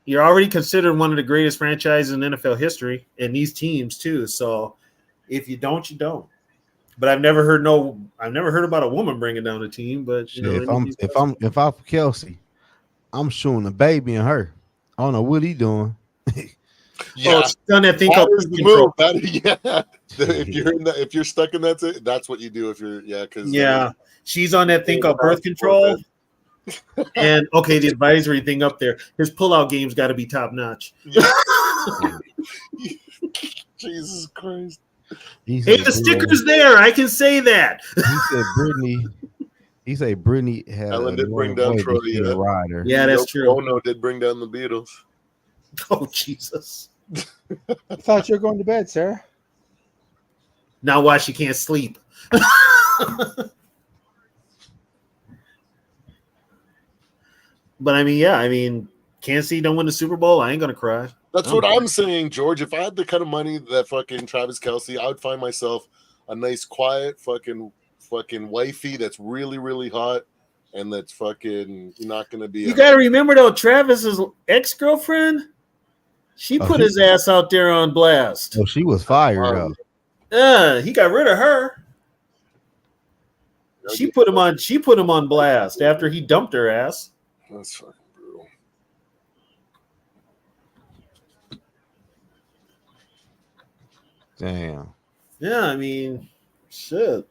S4: You're already considered one of the greatest franchises in NFL history, and these teams too. So if you don't, you don't. But I've never heard about a woman bringing down a team. But
S6: if I'm Kelsey, I'm shooting a baby in her. I don't know what he doing.
S4: Yeah, done that thing called birth control.
S5: If you're stuck in that's what you do. If you're
S4: she's on that thing called birth control. And okay, the advisory thing up there. His pullout game's got to be top notch. Yeah.
S5: Jesus Christ!
S4: Hey, the sticker's there. I can say that.
S6: He said Brittany had
S5: Ellen did bring down Troy.
S6: Rider.
S4: Yeah, that's true.
S5: Oh no, did bring down the Beatles.
S4: Oh Jesus!
S1: I thought you were going to bed, Sarah.
S4: Now why she can't sleep? But I mean, Kansas City don't win the Super Bowl. I ain't gonna cry.
S5: That's what I'm saying, George. If I had the kind of money that fucking Travis Kelce, I would find myself a nice, quiet, fucking wifey that's really, really hot, and that's fucking not gonna be.
S4: You gotta remember though, Travis's ex-girlfriend, she put his ass out there on blast.
S6: Oh, she was fired though.
S4: He got rid of her. She put him on blast after he dumped her ass.
S5: That's fucking brutal.
S6: Damn.
S4: Yeah, I mean, shit.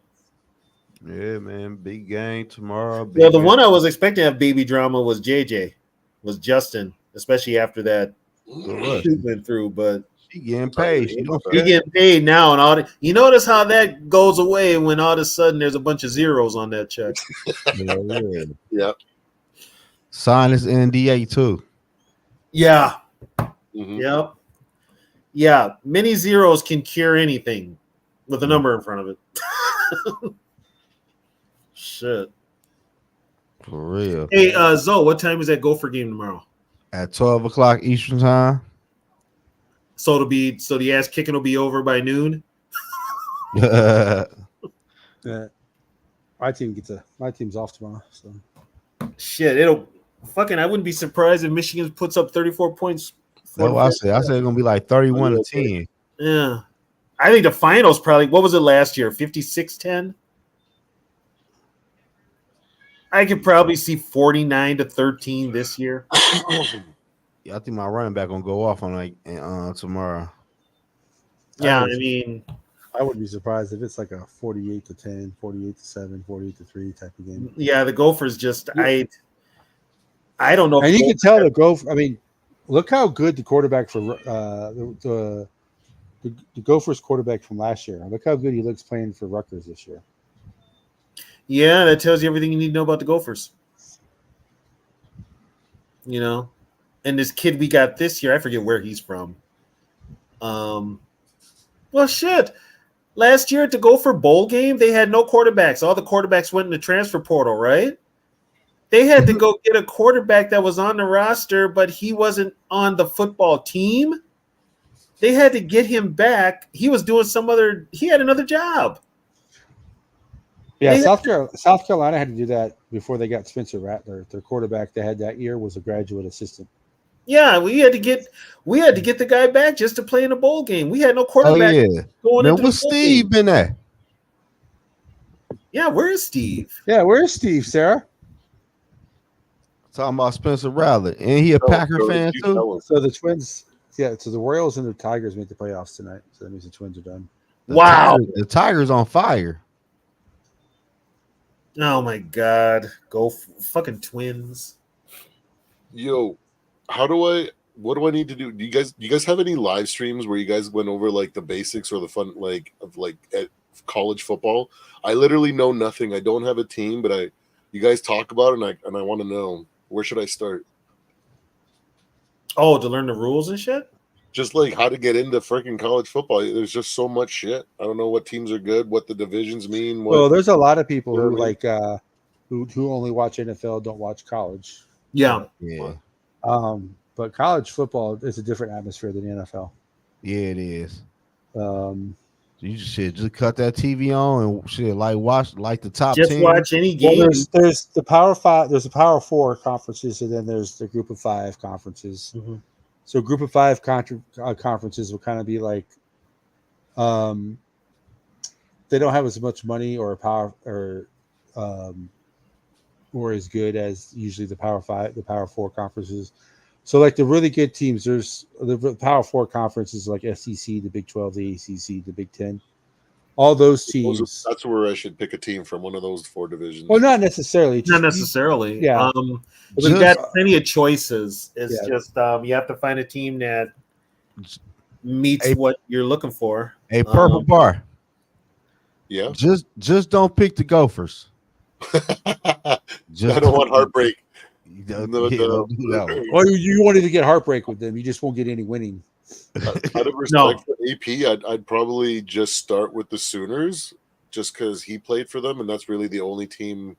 S6: Yeah, man. Big game tomorrow.
S4: Well, the one I was expecting to have baby drama was Justin, especially after that shoot went through. But
S6: she getting paid.
S4: He getting paid now, and all. You notice how that goes away when all of a sudden there's a bunch of zeros on that check.
S5: Yep.
S6: Sign this NDA too.
S4: Yeah.
S5: Mm-hmm.
S4: Yep. Yeah. Many zeros can cure anything with a number in front of it. Shit.
S6: For real.
S4: Hey, Zoe, what time is that Gopher game tomorrow?
S6: At 12 o'clock Eastern time.
S4: So the ass kicking will be over by noon.
S1: My team's off tomorrow. So
S4: shit, I wouldn't be surprised if Michigan puts up 34 points.
S6: That's what I said. I said it's gonna be like 31-10.
S4: Yeah. I think the finals probably, what was it last year? 56-10? I could probably see 49-13 this year.
S6: Yeah, I think my running back gonna go off on tomorrow.
S4: Yeah, I mean,
S1: I wouldn't be surprised if it's like a 48-10, 48-7, 48-3 type of game.
S4: Yeah, the Gophers just I don't know.
S1: And you can tell the Gopher. I mean, look how good the quarterback for the Gophers quarterback from last year. Look how good he looks playing for Rutgers this year.
S4: Yeah, that tells you everything you need to know about the Gophers. You know, and this kid we got this year, I forget where he's from. Well, shit. Last year at the Gopher Bowl game, they had no quarterbacks. All the quarterbacks went in the transfer portal, right? They had to go get a quarterback that was on the roster, but he wasn't on the football team. They had to get him back. He was doing he had another job.
S1: Yeah, South Carolina had to do that before they got Spencer Rattler. Their quarterback they had that year was a graduate assistant.
S4: Yeah, we had to get the guy back just to play in a bowl game. We had no quarterback going
S6: Man,
S4: into
S6: what's
S4: the bowl
S6: Steve
S4: game.
S6: been at?
S4: Yeah, where is Steve?
S1: Yeah, where's Steve, Sarah?
S6: Talking about Spencer Rattler. And he a Packer fan too?
S1: So the Twins, so the Royals and the Tigers made the playoffs tonight. So that means the Twins are done.
S6: The Tigers on fire.
S4: Oh my God. Go fucking Twins.
S5: Yo, what do I need to do? Do you guys have any live streams where you guys went over like the basics or the fun of at college football? I literally know nothing. I don't have a team, but you guys talk about it and I want to know, where should I start?
S4: Oh, to learn the rules and shit?
S5: Just like how to get into freaking college football. There's just so much shit. I don't know what teams are good, what the divisions mean.
S1: Well, there's a lot of people who like who only watch NFL, don't watch college.
S4: Yeah.
S1: But college football is a different atmosphere than the NFL.
S6: Yeah, it is. You just cut that TV on and watch the top 10.
S4: Just watch any game.
S1: Well, there's the Power 5, there's the Power 4 conferences, and then there's the Group of 5 conferences.
S4: Mm-hmm.
S1: So Group of 5 conferences will kind of be like, they don't have as much money or power or as good as usually the Power 5, the Power 4 conferences. So like the really good teams, there's the Power 4 conferences like SEC, the Big 12, the ACC, the Big 10. All those teams.
S5: That's where I should pick a team from one of those 4 divisions.
S1: Well, not necessarily.
S4: Not necessarily.
S1: Yeah.
S4: We've got plenty of choices. It's just you have to find a team that meets what you're looking for.
S6: A purple bar.
S5: Yeah.
S6: Just don't pick the Gophers.
S1: I
S5: don't want heartbreak.
S1: Well, you wanted to get heartbreak with them. You just won't get any winning.
S5: Out of respect for AP, I'd probably just start with the Sooners, just because he played for them, and that's really the only team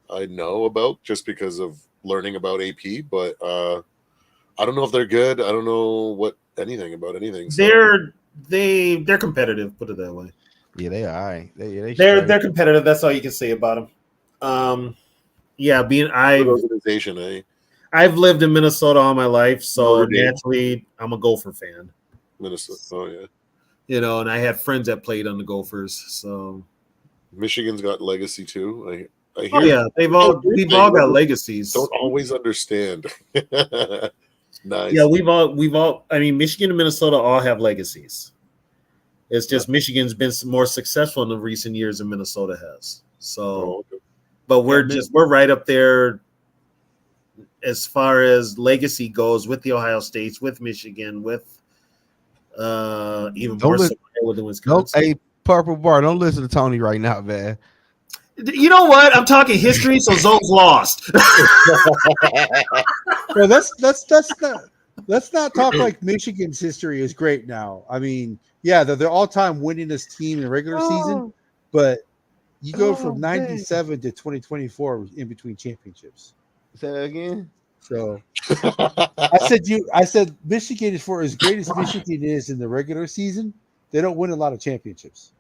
S5: I know about, just because of learning about AP. But I don't know if they're good. I don't know anything about anything. So.
S4: They're competitive. Put it that way.
S6: Yeah, they are. All right.
S4: They're competitive. That's all you can say about them.
S5: Organization, eh?
S4: I've lived in Minnesota all my life, so naturally I'm a Gopher fan.
S5: Minnesota, oh yeah.
S4: And I had friends that played on the Gophers. So
S5: Michigan's got legacy too. I hear.
S4: Oh yeah, we've all got legacies.
S5: Don't always understand. Nice.
S4: Yeah, we've all. I mean, Michigan and Minnesota all have legacies. It's just Michigan's been more successful in the recent years than Minnesota has. So, but we're right up there as far as legacy goes with the Ohio States, with Michigan, with even more so with the Wisconsin.
S6: Hey, Purple Bar, don't listen to Tony right now, man.
S4: You know what? I'm talking history, so Zone's lost.
S1: Well, let's not talk like Michigan's history is great now. I mean, yeah, they're all-time winningest team in the regular season, but you go from 97 to 2024 in between championships.
S6: Say that again.
S1: So I said Michigan is, for as great as Michigan is in the regular season, they don't win a lot of championships.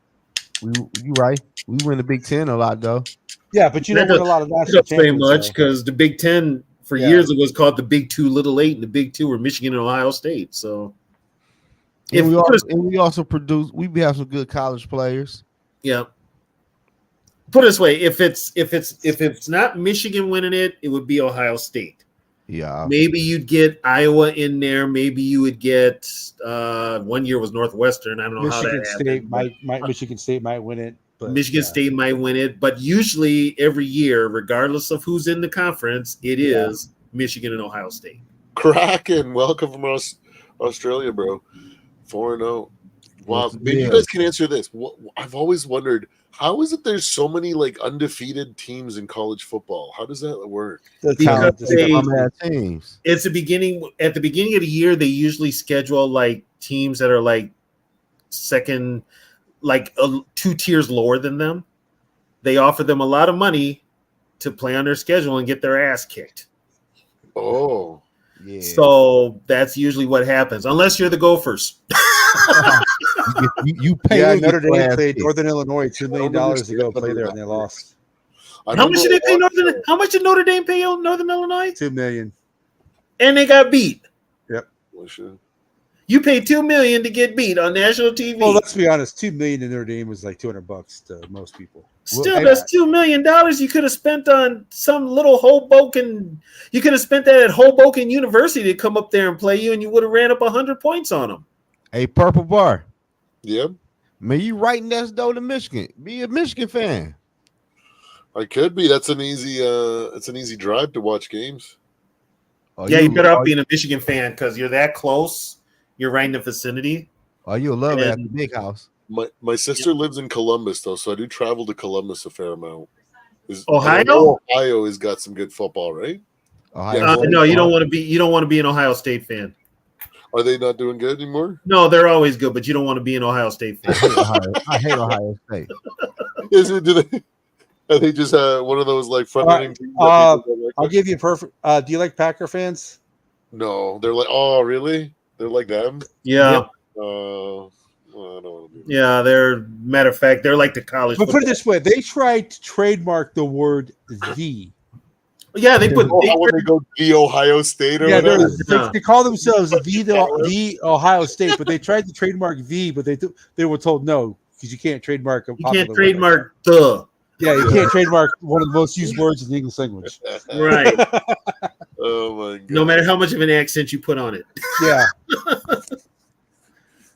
S6: You right. We win the Big Ten a lot though.
S1: Yeah, but you don't win a lot of national championships.
S4: Much because the Big Ten for years it was called the Big 2, Little 8, and the Big 2 were Michigan and Ohio State. So,
S6: we also produce. We have some good college players.
S4: Yeah. Put it this way: if it's not Michigan winning it, it would be Ohio State.
S6: Yeah.
S4: Maybe you'd get Iowa in there. Maybe you would get 1 year was Northwestern. I don't know
S1: Michigan
S4: how that
S1: State
S4: happened.
S1: Michigan State might win it. But,
S4: Michigan State might win it, but usually every year, regardless of who's in the conference, it is Michigan and Ohio State.
S5: Kraken, welcome from Australia, bro. 4-0. Wow, maybe you guys can answer this. I've always wondered, how is it there's so many like undefeated teams in college football? How does that work?
S4: Because it's the beginning. At the beginning of the year, they usually schedule like teams that are like second, like 2 tiers lower than them. They offer them a lot of money to play on their schedule and get their ass kicked.
S5: Oh,
S4: yeah. So that's usually what happens, unless you're the Gophers.
S6: You pay.
S1: Yeah, Notre Dame played Northern Illinois $2 million ago. Play there and they lost.
S4: How much did they pay Northern? How much did Notre Dame pay Northern Illinois?
S1: $2 million.
S4: And they got beat.
S1: Yep.
S4: You paid $2 million to get beat on national TV.
S1: Well, let's be honest. $2 million in Notre Dame was like $200 to most people.
S4: Still, that's $2 million you could have spent on some little Hoboken. You could have spent that at Hoboken University to come up there and play you, and you would have ran up 100 points on them.
S6: Hey, Purple Bar.
S5: Yep.
S6: Man, you right next door to Michigan. Be a Michigan fan.
S5: I could be. That's an easy. It's an easy drive to watch games.
S6: Oh,
S4: yeah, you better off being a Michigan fan because you're that close. You're right in the vicinity.
S6: Oh, you'll love it at the big house.
S5: My sister lives in Columbus though, so I do travel to Columbus a fair amount.
S4: Ohio
S5: has got some good football, right?
S4: No, you don't want to be. You don't want to be an Ohio State fan.
S5: Are they not doing good anymore?
S4: No, they're always good, but you don't want to be an Ohio State fan.
S6: I hate Ohio State.
S5: Are they just one of those like front-running teams?
S1: I'll give you a perfect. Do you like Packer fans?
S5: No, they're like, oh, really? They're like them?
S4: Yeah.
S5: Well, I don't want to do that.
S4: Yeah, they're matter of fact, they're like the college.
S1: But put it this way: they tried to trademark the word "the."
S4: Yeah, they put.
S5: When they go the Ohio State or whatever.
S1: They call themselves the Ohio State, but they tried to trademark "the," but they were told no because you can't trademark.
S4: You can't trademark the.
S1: Yeah, you can't trademark one of the most used words in the English language.
S4: Right.
S5: Oh my god.
S4: No matter how much of an accent you put on it.
S1: Yeah.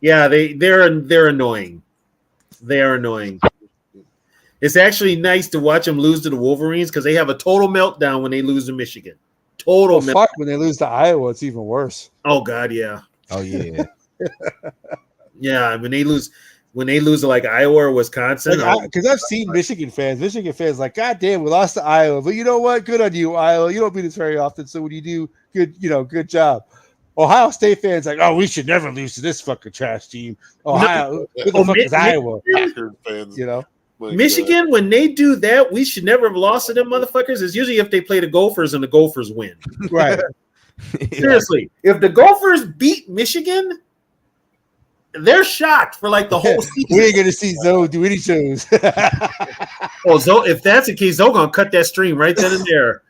S4: Yeah, they're annoying. They are annoying. It's actually nice to watch them lose to the Wolverines because they have a total meltdown when they lose to Michigan. Total meltdown.
S1: Fuck, when they lose to Iowa, it's even worse.
S4: Oh god, yeah.
S6: Oh yeah.
S4: Yeah, when they lose to like Iowa or Wisconsin.
S1: Because I've seen Michigan fans like, God damn, we lost to Iowa. But you know what? Good on you, Iowa. You don't beat us very often. So when you do, good job. Ohio State fans like, oh, we should never lose to this fucking trash team. Ohio, who the fuck is Iowa?
S5: Fans.
S4: Michigan, when they do that, we should never have lost to them motherfuckers. It's usually if they play the Gophers and the Gophers win.
S1: Right.
S4: Seriously, if the Gophers beat Michigan, they're shocked for like the whole season.
S1: We ain't gonna see Zoe do any shows.
S4: If that's the case, Zoe gonna cut that stream right then and there.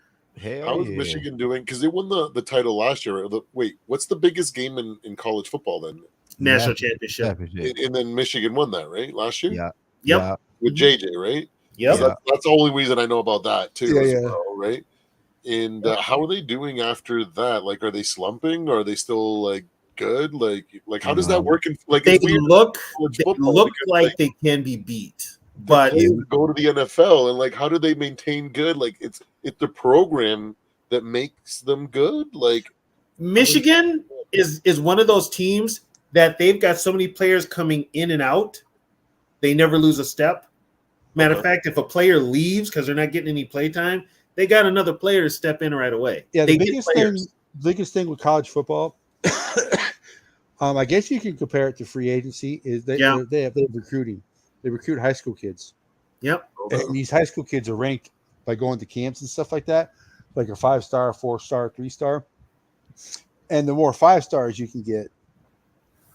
S5: How is Michigan doing? Because they won the title last year. Wait, what's the biggest game in college football then?
S4: National championship.
S5: And then Michigan won that, right? Last year?
S6: Yeah.
S4: Yep.
S6: Yeah.
S5: With JJ, right?
S4: Yep.
S5: So that's the only reason I know about that too.
S1: Yeah.
S5: Well, right? And how are they doing after that? Like, are they slumping? Or are they still like good? Like how does that work?
S4: They look like they can be beat, but
S5: go to the NFL and like, how do they maintain good? Like, it's the program that makes them good. Like,
S4: Michigan is one of those teams that they've got so many players coming in and out, they never lose a step. Matter of fact, if a player leaves because they're not getting any play time, they got another player to step in right away.
S1: Yeah, the biggest thing with college football, I guess you can compare it to free agency, is they have recruiting. They recruit high school kids.
S4: Yep.
S1: And these high school kids are ranked by going to camps and stuff like that, like a 5-star, 4-star, 3-star. And the more 5 stars you can get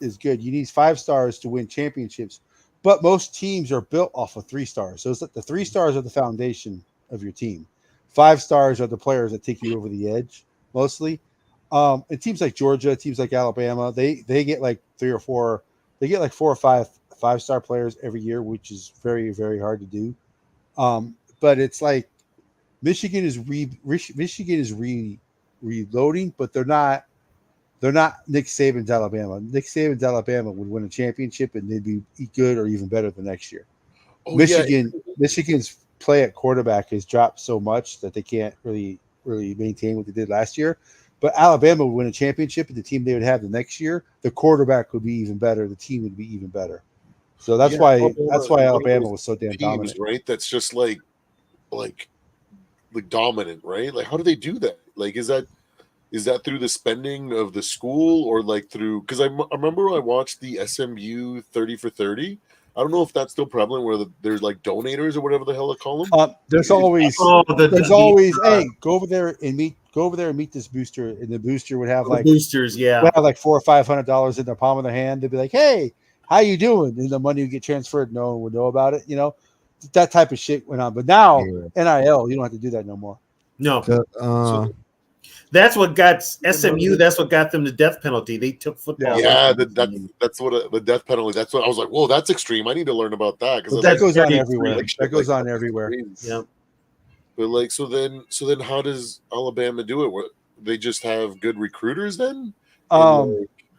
S1: is good. You need 5 stars to win championships. But most teams are built off of 3 stars. So it's like the 3 stars are the foundation of your team. 5 stars are the players that take you over the edge, mostly. And teams like Georgia, teams like Alabama, they get like 3 or 4. They get like 4 or 5 5-star players every year, which is very, very hard to do. But it's like Michigan is reloading, but they're not Nick Saban's Alabama. Nick Saban's Alabama would win a championship and they'd be good or even better the next year. Michigan's play at quarterback has dropped so much that they can't really maintain what they did last year. But Alabama would win a championship, and the team they would have the next year, the quarterback would be even better. The team would be even better. So that's why Alabama was so damn dominant,
S5: right? That's just like dominant, right? Like, how do they do that? Like, is that through the spending of the school or like through? Because I remember I watched the SMU 30 for 30. I don't know if that's still prevalent where there's like donators or whatever the hell they call them.
S1: There's always hey, go over there and meet this booster, and the booster would have like
S4: boosters,
S1: would have like $400 or $500 in the palm of their hand. They'd be like, "Hey, how you doing?" And the money would get transferred. No one would know about it. That type of shit went on. But now NIL, you don't have to do that no more.
S4: No,
S5: So,
S4: that's what got SMU. That's what got them the death penalty. They took football.
S5: Yeah, that's what the death penalty. That's what I was like. Whoa, that's extreme. I need to learn about that because
S1: that goes on everywhere. That goes on everywhere.
S4: Yeah.
S5: But like, so then, how does Alabama do it? What, they just have good recruiters then?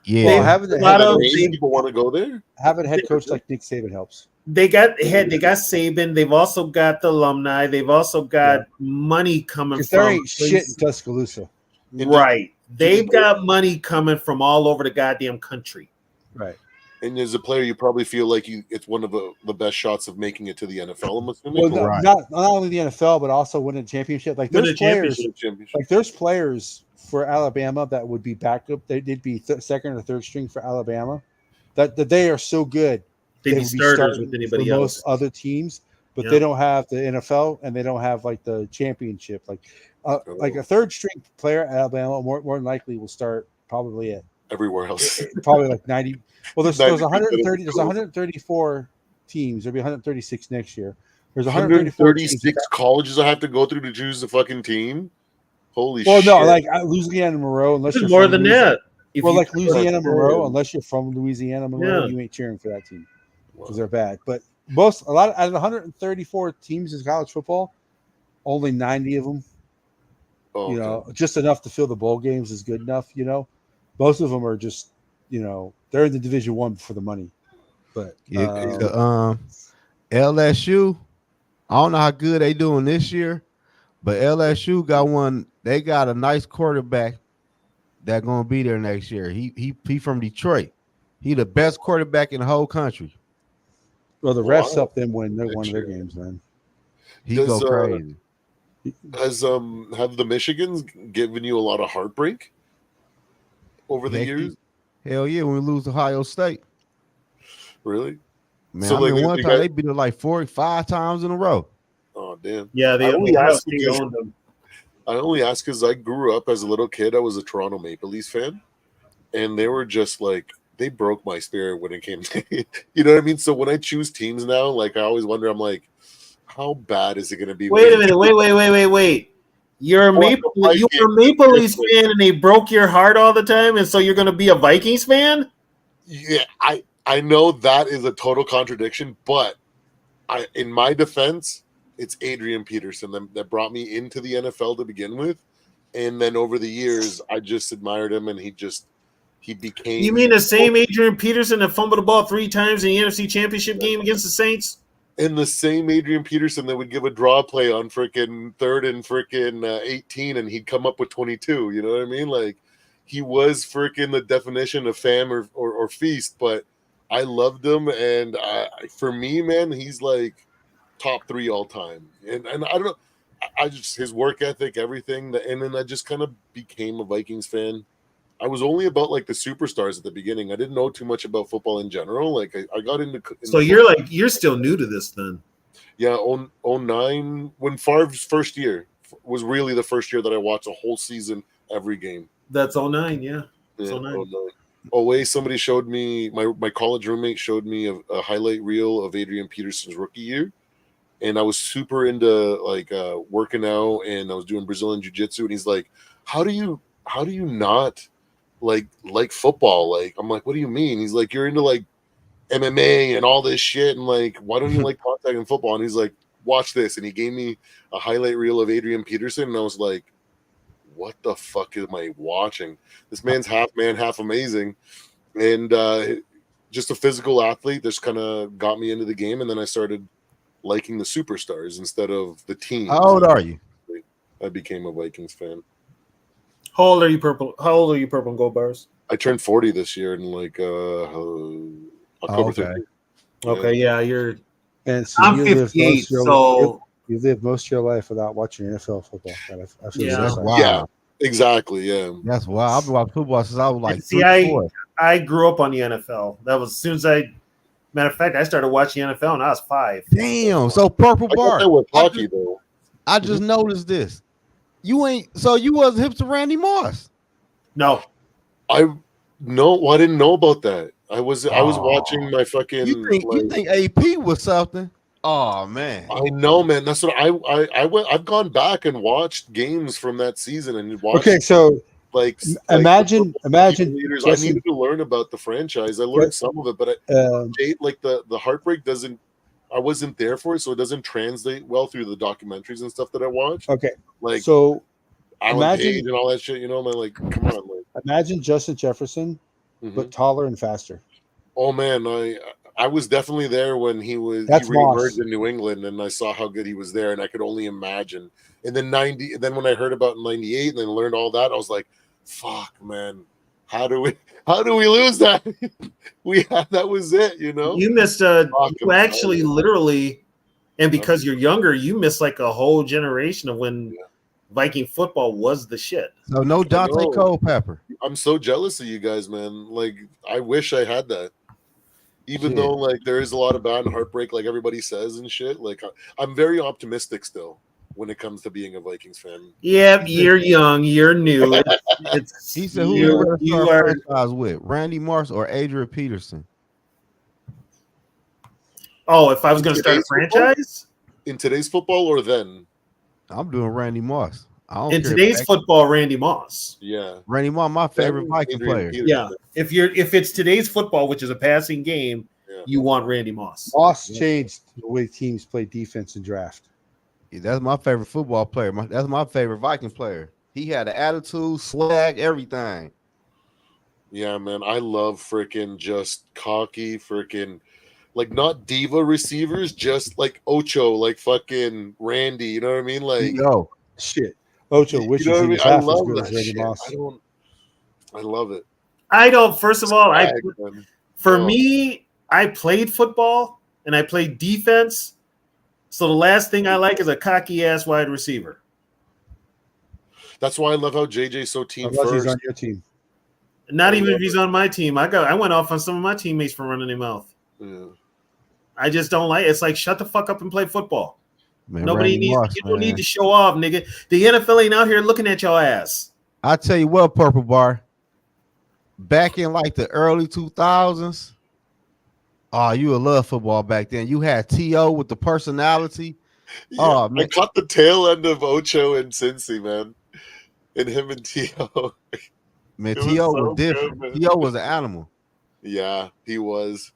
S6: Yeah,
S1: having
S4: a lot of
S5: people want to go there.
S1: Having a head coach like Nick Saban helps.
S4: They got Saban. They've also got the alumni. They've also got money coming from.
S1: There ain't shit in Tuscaloosa.
S4: Right. They've got money coming from all over the goddamn country.
S1: Right.
S5: And as a player, you probably feel like it's one of the best shots of making it to the NFL. I'm assuming.
S1: Well, not only the NFL, but also winning a championship. Like there's players for Alabama that would be backup. They'd be second or third string for Alabama. That they are so good.
S4: They'd be starters with anybody else.
S1: Most other teams, but they don't have the NFL and they don't have like the championship. Like a third string player at Alabama more than likely will start probably at
S5: everywhere else.
S1: Probably like 90. Well, there's 130. There's 134 teams. There'll be 136 next year. There's
S5: 136 colleges I have to go through to choose the fucking team. Holy shit!
S1: Well, no, like Louisiana Monroe, unless you're
S4: more than that.
S1: Well, like Louisiana Monroe, unless you're from Louisiana Monroe, you ain't cheering for that team because they're bad. But out of 134 teams in college football, only 90 of them, just enough to fill the bowl games is good enough. Most of them are just, they're in the Division I for the money. But
S6: LSU, I don't know how good they doing this year, but LSU got one. They got a nice quarterback that's gonna be there next year. He from Detroit. He the best quarterback in the whole country.
S1: Well, the refs help them win one of their games, man.
S6: He go crazy.
S5: Have the Michigans given you a lot of heartbreak over the years?
S6: Hell yeah, when we lose Ohio State.
S5: Really?
S6: Man, so one time they beat it like 45 times in a row.
S5: Oh damn!
S4: Yeah, they only asked them.
S5: I only ask because I grew up as a little kid. I was a Toronto Maple Leafs fan, and they were just like they broke my spirit when it came to you know what I mean. So when I choose teams now, like I always wonder, I'm like, how bad is it going to be?
S4: Wait a minute! Wait! You're a Maple Leafs fan, and they broke your heart all the time, and so you're going to be a Vikings fan?
S5: Yeah, I know that is a total contradiction, but in my defense, it's Adrian Peterson that brought me into the NFL to begin with, and then over the years, I just admired him, and he became.
S4: You mean the same Adrian Peterson that fumbled the ball 3 times in the NFC Championship game against the Saints?
S5: And the same Adrian Peterson that would give a draw play on freaking 3rd and freaking 18, and he'd come up with 22. You know what I mean? Like he was freaking the definition of fam or feast, but I loved him, and for me, man, he's like top 3 all time. And I don't know, I just his work ethic, everything, and then I just kind of became a Vikings fan. I was only about like the superstars at the beginning. I didn't know too much about football in general. Like I got into.
S4: So you're still new to this then?
S5: Yeah, 09 when Favre's first year was really the first year that I watched a whole season, every game.
S4: That's 09, yeah.
S5: It's 09. Wait, somebody showed me, my college roommate showed me a highlight reel of Adrian Peterson's rookie year, and I was super into like working out, and I was doing Brazilian jiu-jitsu, and he's like, how do you not like football? Like I'm like, what do you mean? He's like, you're into like MMA and all this shit, and like, why don't you like contact in football? And he's like, watch this, and he gave me a highlight reel of Adrian Peterson, and I was like, what the fuck am I watching? This man's half man, half amazing, and just a physical athlete. That's kind of got me into the game, and then I started liking the superstars instead of the teams.
S6: How old are you?
S5: I became a Vikings fan.
S4: How old are you, Purple and Gold Bars?
S5: I turned 40 this year in like October 13th.
S4: Okay, yeah, you're.
S1: And so
S4: I'm 58, so
S1: you live most of your life without watching NFL football. I feel
S6: that's
S1: so
S6: wild.
S5: Yeah, exactly. Yeah,
S6: that's wild. I've been watching football since I was like
S4: I grew up on the NFL. That was as soon as I Matter of fact, I started watching NFL when I was 5.
S6: Damn. So Purple
S5: I got
S6: Bar.
S5: that with hockey though.
S6: I just noticed this. You ain't. So you was hip to Randy Moss.
S4: No,
S5: I didn't know about that. I was watching my fucking.
S6: You think AP was something? Oh man.
S5: I know, man. That's what I went. I've gone back and watched games from that season and watched.
S1: Okay, so imagine
S5: leaders. I
S1: Justin,
S5: needed to learn about the franchise. I learned some of it, but like the heartbreak doesn't. I wasn't there for it, so it doesn't translate well through the documentaries and stuff that I watched.
S1: okay,
S5: Like
S1: so
S5: Alan Page and all that shit. You know, man. Like, come on, like.
S1: Imagine Justin Jefferson, but taller and faster.
S5: Oh man, I was definitely there when he reemerged in New England, and I saw how good he was there, and I could only imagine. And then then when I heard about 98 and then learned all that, I was like, "Fuck, man, how do we lose that? That was it, you know."
S4: you missed you actually literally, and because you're younger, you missed like a whole generation of when Viking football was the shit.
S6: So no Dante Culpepper.
S5: I'm so jealous of you guys, man. Like, I wish I had that. Even though like there is a lot of bad and heartbreak, like everybody says and shit. Like I'm very optimistic still when it comes to being a Vikings fan.
S4: Yeah, you're young, you're new.
S6: He said, "Who you are franchise with? Randy Moss or Adrian Peterson?"
S4: Oh, if I was going to start a franchise
S5: in today's football, or then
S6: I'm doing Randy Moss.
S4: In today's football, Randy Moss.
S5: Yeah,
S6: Randy Moss, my favorite Viking player.
S4: Yeah, if it's today's football, which is a passing game, you want Randy Moss.
S1: Moss changed the way teams play defense and draft.
S6: Yeah, that's my favorite football player. That's my favorite Viking player. He had an attitude, swag, everything.
S5: Yeah, man, I love freaking just cocky, freaking like not diva receivers, just like Ocho, like fucking Randy. You know what I mean? Like,
S1: shit. Ocho wishes he was half as good as Randy Moss.
S5: I love it.
S4: I don't. First of all, me, I played football and I played defense. So the last thing I like is a cocky ass wide receiver.
S5: That's why I love how JJ's so team first.
S1: He's on your team.
S4: Not even if he's on my team. I went off on some of my teammates for running their mouth.
S5: Yeah.
S4: I just don't like it. It's like, shut the fuck up and play football.
S6: Man,
S4: Nobody needs. You don't need to show off, nigga. The NFL ain't out here looking at your ass.
S6: I tell you what, Purple Bar. Back in like the early 2000s, you would love football back then. You had T.O. with the personality.
S5: Yeah, man. I caught the tail end of Ocho and Cincy, man, and him and T.O.
S6: Man, T.O. was different. T.O. was an animal.
S5: Yeah, he was.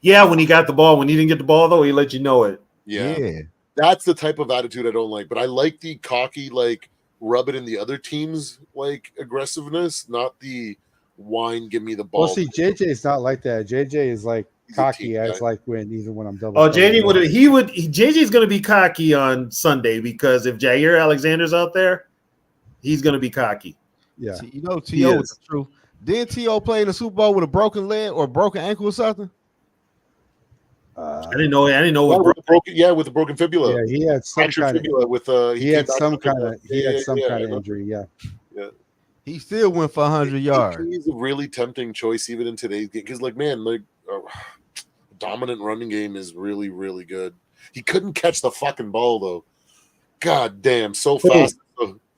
S4: Yeah, when he got the ball. When he didn't get the ball, though, he let you know it.
S5: Yeah. That's the type of attitude I don't like. But I like the cocky, like, rub it in the other team's, like, aggressiveness, not the whine, give me the ball.
S1: Well, see, JJ is not like that. JJ is, like, cocky as, like, even when I'm double.
S4: Oh, JJ's going to be cocky on Sunday because if Jair Alexander's out there, he's going to be cocky.
S1: Yeah.
S6: You know, T.O. was the truth. Did T.O. play in the Super Bowl with a broken leg or a broken ankle or something?
S4: I didn't know.
S5: With a broken fibula.
S1: Yeah, he had some kind of he had some kind of injury. Yeah.
S6: He still went for 100 yards.
S5: He's a really tempting choice even in today's game because, like, man, like dominant running game is really, really good. He couldn't catch the fucking ball though. God damn, so fast.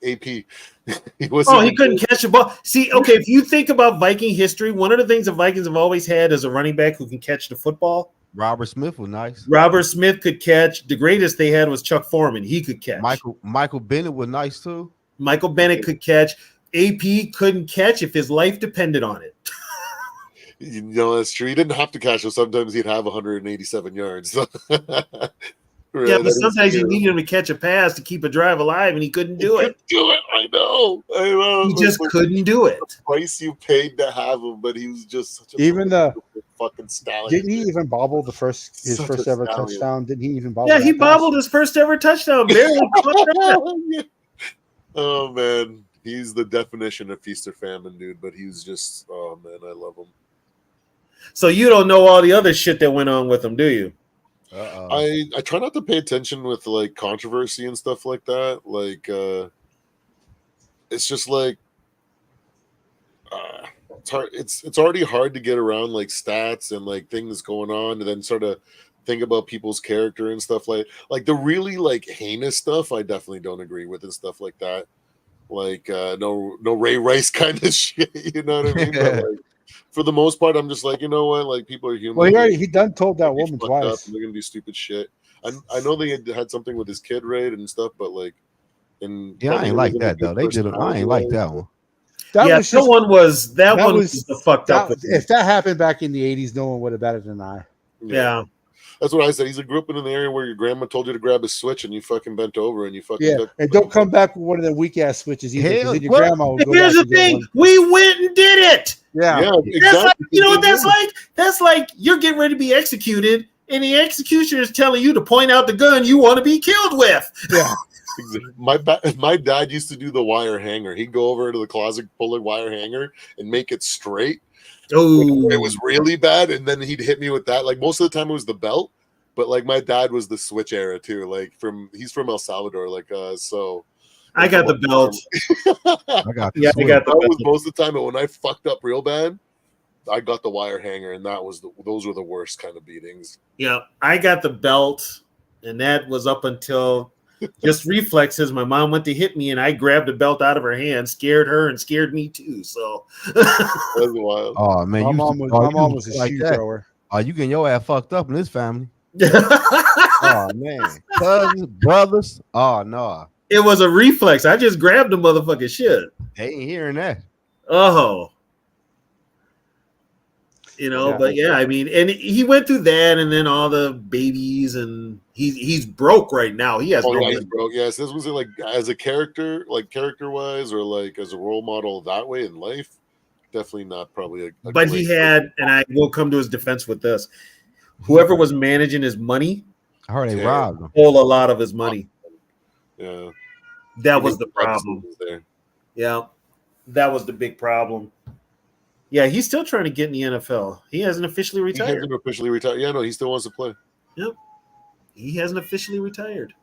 S5: AP. he
S4: couldn't catch the ball. See, okay, if you think about Viking history, one of the things the Vikings have always had is a running back who can catch the football.
S6: Robert Smith was nice.
S4: Robert Smith could catch. The greatest they had was Chuck Foreman. He could catch.
S6: Michael Bennett was nice too.
S4: Michael Bennett could catch. AP couldn't catch if his life depended on it.
S5: You know, that's true. He didn't have to catch, so sometimes he'd have 187 yards.
S4: Yeah, but sometimes you needed him to catch a pass to keep a drive alive, and he couldn't do it.
S5: I know.
S4: He just couldn't do it.
S5: The price you paid to have him, but he was just such
S1: a
S5: fucking stallion.
S1: Didn't he even bobble his first ever touchdown? Didn't he even bobble?
S4: Yeah, he bobbled his first ever touchdown. Barely.
S5: Oh man, he's the definition of feast or famine, dude. But he's just, oh man, I love him.
S4: So you don't know all the other shit that went on with him, do you?
S5: I try not to pay attention with like controversy and stuff like that. Like, it's just like it's hard. It's already hard to get around like stats and like things going on, and then sort of think about people's character and stuff like the really like heinous stuff. I definitely don't agree with and stuff like that. Like no Ray Rice kind of shit. You know what I mean? But like for the most part, I'm just like, you know what? Like people are human.
S1: Well, he done told that woman twice.
S5: They're gonna do stupid shit. I know they had something with his kid, right, and stuff, but like, and
S6: I ain't like that though. They did it. I ain't like that one.
S1: That was just,
S4: one was the fucked up.
S1: If that happened back in the 80s, no one would have batted an eye.
S4: Yeah.
S5: That's what I said. He's a grew up in an area where your grandma told you to grab a switch and you fucking bent over and you fucking
S1: and don't come back with one of the weak ass switches either.
S6: Hell,
S1: Then your grandma will go
S4: Here's
S1: back
S4: the thing: we went and did it.
S1: Yeah,
S5: exactly.
S4: That's like, you know what that's like? That's like you're getting ready to be executed, and the executioner is telling you to point out the gun you want to be killed with.
S1: Yeah.
S5: My dad used to do the wire hanger. He'd go over to the closet, pull a wire hanger, and make it straight.
S4: Oh,
S5: It was really bad, and then he'd hit me with that. Like most of the time, it was the belt, but like my dad was the switch era too. Like he's from El Salvador. Like so,
S4: I got the belt.
S6: I got the
S4: I got the
S5: that was
S4: belt.
S5: most of the time. But when I fucked up real bad, I got the wire hanger, and those were the worst kind of beatings.
S4: Yeah, I got the belt, and that was up until just reflexes. My mom went to hit me, and I grabbed the belt out of her hand, scared her, and scared me too. So
S5: That was wild.
S6: Oh man,
S1: my mom was a
S6: like
S1: shoe
S6: that.
S1: thrower.
S6: Oh, you getting your ass fucked up in this family? Oh man, cousins, brothers. Oh no,
S4: it was a reflex. I just grabbed the motherfucking shit.
S6: they ain't hearing that.
S4: Oh. You know, but yeah, I mean, and he went through that, and then all the babies, and he's broke right now. He has
S5: he's broke. Yes, this was like as a character, like character wise, or like as a role model that way in life. Definitely not probably a
S4: but he had, and I will come to his defense with this: whoever was managing his money,
S6: I heard they robbed him.
S4: stole a lot of his money.
S5: Yeah,
S4: that was the problem.
S5: There.
S4: Yeah, that was the big problem. Yeah, he's still trying to get in the NFL. He hasn't officially retired.
S5: He hasn't officially retired. Yeah, no, he still wants to play.
S4: Yep, he hasn't officially retired.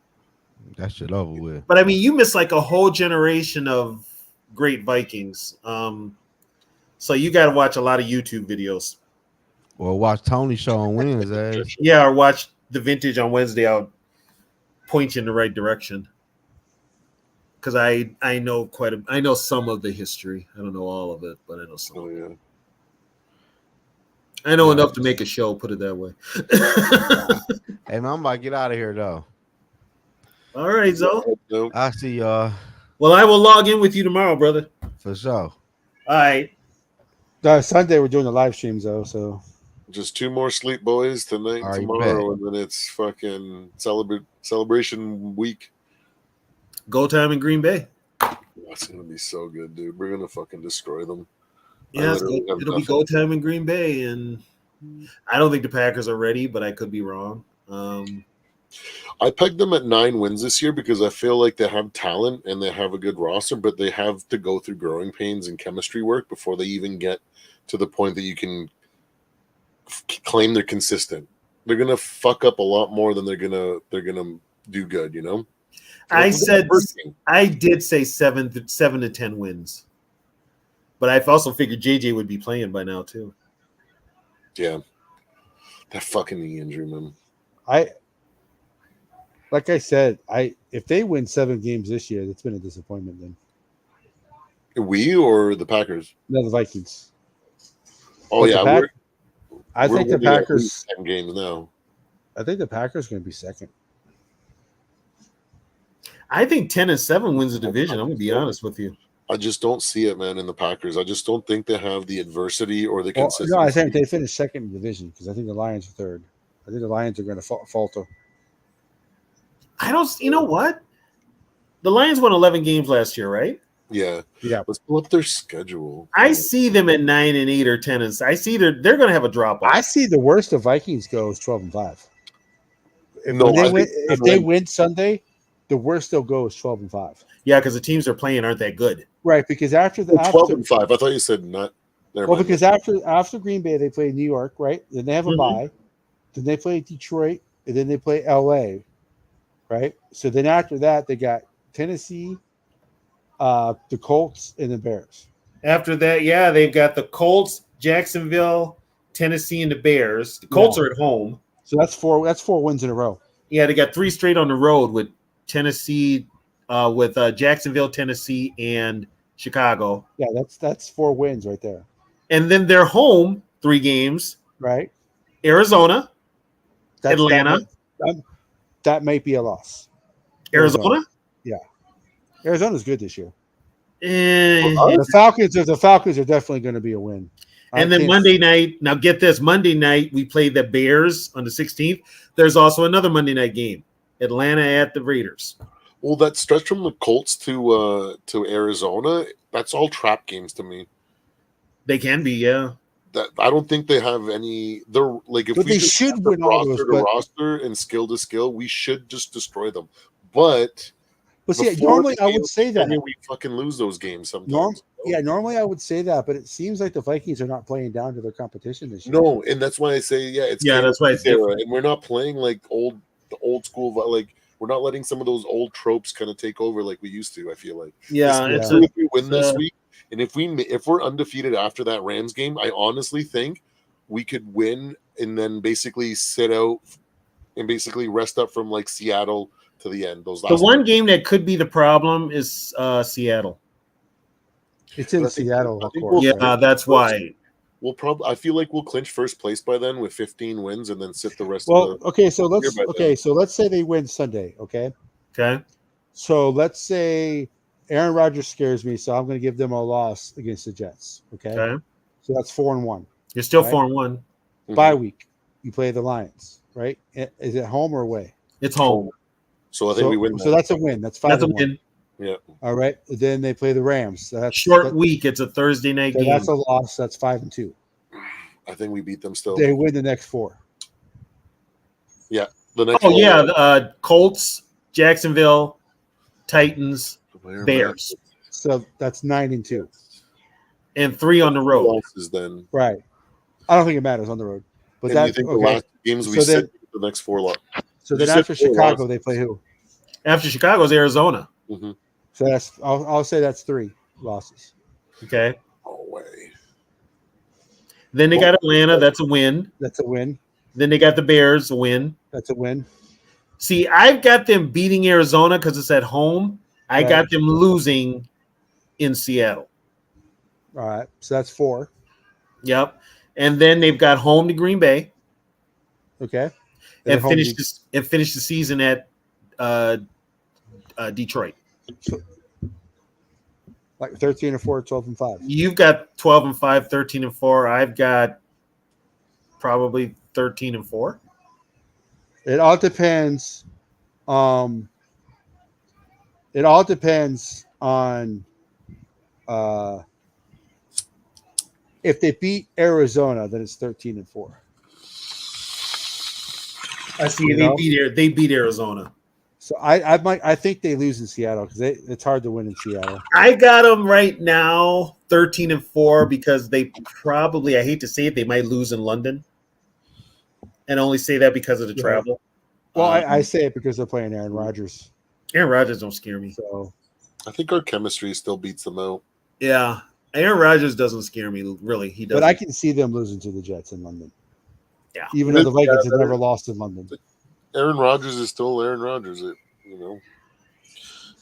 S6: That shit over with.
S4: But I mean, you miss like a whole generation of great Vikings. So you got to watch a lot of YouTube videos.
S6: Or watch Tony's show on Wednesdays.
S4: Yeah, or watch the Vintage on Wednesday. I'll point you in the right direction. Because I know I know some of the history. I don't know all of it, but I know some.
S5: Oh yeah.
S4: I know enough to make a show. Put it that way.
S6: Hey man, I'm about to get out of here though.
S4: All right, Zo.
S6: I see y'all.
S4: Well, I will log in with you tomorrow, brother.
S6: For sure.
S4: All right.
S1: Sunday we're doing the live streams though, so
S5: just 2 more sleep boys tonight and tomorrow, and then it's fucking celebration week.
S4: Go time in Green Bay.
S5: That's gonna be so good, dude. We're gonna fucking destroy them.
S4: Yeah, it'll be go time in Green Bay, and I don't think the Packers are ready, but I could be wrong.
S5: I pegged them at 9 wins this year because I feel like they have talent and they have a good roster, but they have to go through growing pains and chemistry work before they even get to the point that you can claim they're consistent. They're gonna fuck up a lot more than they're gonna do good, you know.
S4: I did say 7 to 10 wins, but I've also figured JJ would be playing by now too.
S5: Yeah, that fucking knee injury, man.
S1: Like I said, if they win 7 games this year, it's been a disappointment. Then
S5: we or the Packers?
S1: No, the Vikings.
S5: Oh yeah,
S1: I think the Packers
S5: 10 games now.
S1: I think the Packers are going to be second.
S4: I think 10-7 wins the division. I'm gonna be honest with you.
S5: I just don't see it, man. In the Packers, I just don't think they have the adversity or the consistency.
S1: No, I think they finished second in the division because I think the Lions are third. I think the Lions are going to falter.
S4: I don't. You know what? The Lions won 11 games last year, right?
S5: Yeah. Let's pull up their schedule.
S4: I see them at 9-8 or 10. I see they're going to have a drop off.
S1: I see the worst of Vikings go is 12-5. If they win Sunday, the worst they'll go is 12-5.
S4: Yeah, because the teams they're playing aren't that good.
S1: Right, because after
S5: 12-5. I thought you said not.
S1: Because after Green Bay they play New York, right? Then they have a bye. Then they play Detroit, and then they play LA, right? So then after that they got Tennessee, the Colts, and the Bears.
S4: After that, yeah, they've got the Colts, Jacksonville, Tennessee, and the Bears. The Colts are at home.
S1: So that's four. That's 4 wins in a row.
S4: Yeah, they got 3 straight on the road with Tennessee, with Jacksonville, Tennessee, and Chicago.
S1: Yeah, that's 4 wins right there.
S4: And then they're home 3 games.
S1: Right.
S4: Arizona, Atlanta.
S1: That might be a loss.
S4: Arizona?
S1: Yeah. Arizona's good this year.
S4: The
S1: The Falcons are definitely going to be a win.
S4: And then Monday night, now get this, Monday night we play the Bears on the 16th. There's also another Monday night game, Atlanta at the Raiders.
S5: Well, that stretch from the Colts to Arizona, that's all trap games to me.
S4: They can be, yeah.
S5: That I don't think they have any. They're like if
S1: But
S5: we
S1: they
S5: just
S1: should
S5: have
S1: win all
S5: roster
S1: those,
S5: to
S1: but-
S5: roster and skill to skill, we should just destroy them. But
S1: see,
S5: before
S1: normally
S5: the
S1: I would
S5: games,
S1: say that.
S5: we fucking lose those games sometimes.
S1: Normally I would say that, but it seems like the Vikings are not playing down to their competition this year.
S5: No, and that's why I say
S4: that's why it's different.
S5: and we're not playing like the old school, like we're not letting some of those old tropes kind of take over like we used to. I feel like
S4: it's
S5: if we win this week, and if we're undefeated after that Rams game, I honestly think we could win and then basically sit out and basically rest up from like Seattle to the end. Those last
S4: one game that could be the problem is Seattle.
S1: It's in Seattle, of course.
S4: Yeah, that's why.
S5: We'll probably. I feel like we'll clinch first place by then with 15 wins, and then sit the rest.
S1: Well,
S5: of the
S1: okay, so
S5: year
S1: so let's say they win Sunday. Okay.
S4: Okay.
S1: So let's say Aaron Rodgers scares me, so I'm going to give them a loss against the Jets. Okay.
S4: Okay.
S1: So that's 4-1.
S4: You're still
S1: Right?
S4: 4-1.
S1: Bye week, you play the Lions, right? Is it home or away?
S4: It's home.
S5: So I think we win.
S1: So that's a win. That's 5-1.
S4: That's a win.
S5: Yeah.
S1: All right. Then they play the Rams. So that's
S4: Short week. It's a Thursday night
S1: So
S4: game.
S1: that's a loss. That's 5-2.
S5: I think we beat them still.
S1: They win the next 4.
S5: Yeah. The next.
S4: Oh yeah, Colts, Jacksonville, Titans, Bears,
S1: So that's 9-2.
S4: and 3 on the road.
S5: Losses then.
S1: Right. I don't think it matters on the road. But
S5: And
S1: that
S5: you think
S1: okay.
S5: the last games we
S1: So
S5: sit
S1: then-
S5: the next 4 losses.
S1: So
S5: you
S1: then
S5: said
S1: after
S5: 4
S1: Chicago,
S5: losses.
S1: they play who?
S4: After Chicago's Arizona.
S5: Mm-hmm.
S1: So that's I'll say that's 3 losses.
S4: Okay.
S5: No way.
S4: Then they got Atlanta. That's a win.
S1: That's a win.
S4: Then they got the Bears, a win.
S1: That's a win.
S4: See, I've got them beating Arizona because it's at home. I
S1: Right.
S4: got them losing in Seattle.
S1: All right. So that's 4.
S4: Yep. And then they've got home to Green Bay
S1: Okay.
S4: and
S1: home
S4: finish the season at Detroit.
S1: like 13-4, 12-5.
S4: You've got 12-5, 13-4. I've got probably 13-4.
S1: It all depends. It all depends on if they beat Arizona, then it's 13-4.
S4: I see.
S1: You
S4: They beat Arizona.
S1: So I think they lose in Seattle because it's hard to win in Seattle.
S4: I got them right now 13-4 because they probably, I hate to say it, they might lose in London. And only say that because of the travel.
S1: Well, I say it because they're playing Aaron Rodgers.
S4: Aaron Rodgers don't scare me.
S1: So
S5: I think our chemistry still beats them out.
S4: Yeah. Aaron Rodgers doesn't scare me, really. He doesn't.
S1: but I can see them losing to the Jets in London.
S4: Yeah.
S1: Even though the Vikings have never lost in London.
S5: Aaron Rodgers is still Aaron Rodgers.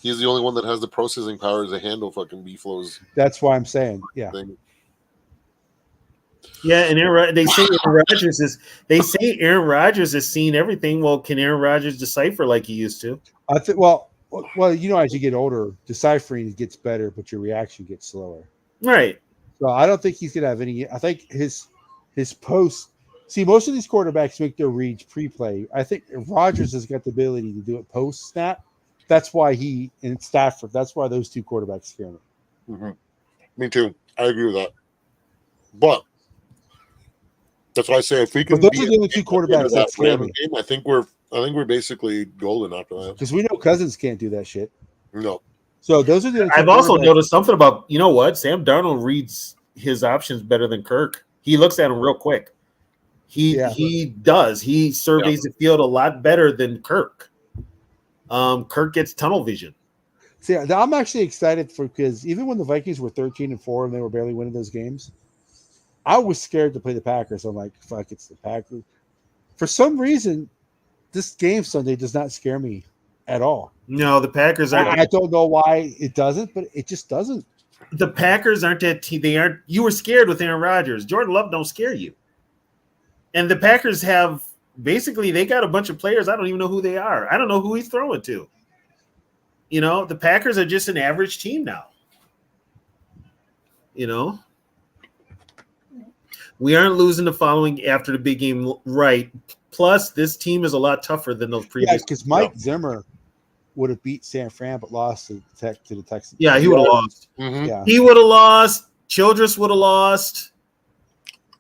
S5: He's the only one that has the processing power to handle fucking B-flows
S1: That's why I'm saying, yeah.
S5: thing.
S4: Yeah, and they say Aaron Rodgers has seen everything. Well, can Aaron Rodgers decipher like he used to?
S1: I think well, as you get older, deciphering gets better, but your reaction gets slower.
S4: Right.
S1: So I don't think he's gonna have any. I think his post. See, most of these quarterbacks make their reads pre-play. I think Rodgers has got the ability to do it post snap. That's why he and Stafford. That's why those 2 quarterbacks scare me.
S5: Mm-hmm. Me too. I agree with that. But that's why I say if we can,
S1: But those are the only 2 quarterbacks that scare me.
S5: game, I think we're basically golden after that.
S1: Because we know Cousins can't do that shit.
S5: No,
S1: So those are the.
S4: I've also noticed something about, you know what? Sam Darnold reads his options better than Kirk. He looks at them real quick. He does. He surveys the field a lot better than Kirk. Kirk gets tunnel vision.
S1: See, I'm actually excited because even when the Vikings were 13-4 and they were barely winning those games, I was scared to play the Packers. I'm like, fuck, it's the Packers. For some reason, this game Sunday does not scare me at all.
S4: No, the Packers aren't.
S1: I don't know why it doesn't, but it just doesn't.
S4: The Packers aren't that team. They aren't. You were scared with Aaron Rodgers. Jordan Love don't scare you. And the Packers have basically they got a bunch of players. I don't even know who they are. I don't know who he's throwing to. You know, the Packers are just an average team now. You know, we aren't losing the following after the big game, right? Plus, this team is a lot tougher than those previous.
S1: Yeah, because Mike Zimmer would have beat San Fran, but lost to the Texans.
S4: Yeah, he would have lost.
S5: Mhm.
S1: Yeah,
S4: He would have lost. Childress would have lost.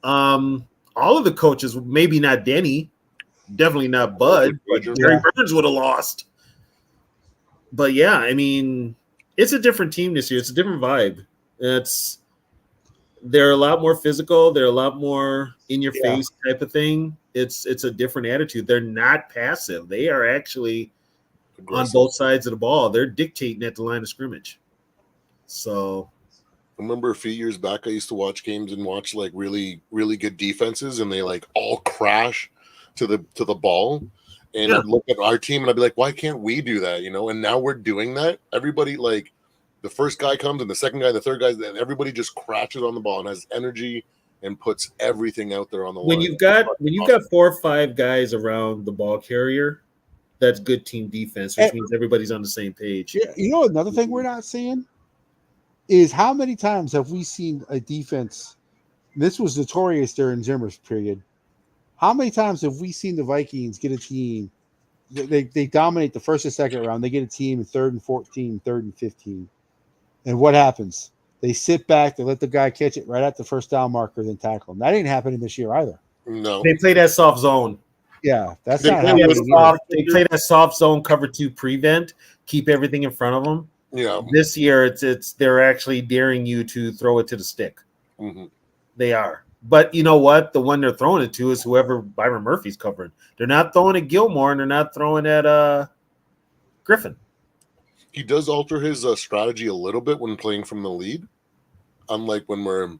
S4: All of the coaches, maybe not Denny, definitely not Bud, but Jerry Burns would have lost. But yeah, I mean, it's a different team this year. It's a different vibe. They're a lot more physical. They're a lot more in your face type of thing. It's a different attitude. They're not passive. They are actually on both sides of the ball. They're dictating at the line of scrimmage. So
S5: I remember a few years back, I used to watch games and watch like really, really good defenses, and they like all crash to the ball. And I'd look at our team and I'd be like, why can't we do that? You know, and now we're doing that. Everybody, like the first guy comes and the second guy, the third guy, and everybody just crashes on the ball and has energy and puts everything out there on the line.
S4: When you've got 4 or 5 guys around the ball carrier, that's good team defense, which means everybody's on the same page.
S1: Yeah, you know, another thing we're not seeing is how many times have we seen a defense? This was notorious during Zimmer's period. How many times have we seen the Vikings get a team? They dominate the first and second round. They get a team in 3rd and 14, 3rd and 15. And what happens? They sit back. They let the guy catch it right at the first down marker, then tackle him. That ain't happening this year either.
S5: No.
S4: They play that soft zone.
S1: Yeah, that's
S4: They
S1: not
S4: play
S1: happening.
S4: they play that soft zone cover 2 prevent, keep everything in front of them.
S5: Yeah.
S4: This year, it's they're actually daring you to throw it to the stick.
S5: Mm-hmm.
S4: They are. But you know what? The one they're throwing it to is whoever Byron Murphy's covering. They're not throwing at Gilmore, and they're not throwing at Griffin.
S5: He does alter his strategy a little bit when playing from the lead, unlike when we're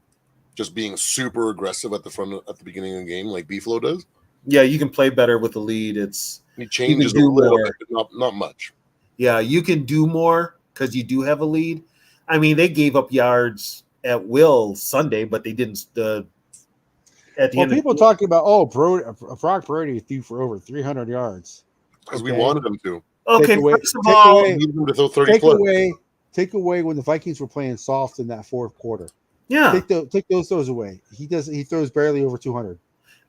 S5: just being super aggressive at the beginning of the game, like Beeflo does.
S4: Yeah, you can play better with the lead.
S5: He changes a
S4: do
S5: little
S4: more.
S5: bit, but not much.
S4: Yeah, you can do more because you do have a lead. I mean, they gave up yards at will Sunday, but they didn't. At the
S1: Well,
S4: end,
S1: people talking about Brock Purdy threw for over 300 yards
S5: Because we wanted him to.
S4: okay.
S1: Take away-
S4: First of
S1: take
S4: all,
S1: away-
S5: We needed him to throw 30
S1: take
S5: plus.
S1: away when the Vikings were playing soft in that fourth quarter.
S4: yeah.
S1: Take those throws away. He throws barely over 200.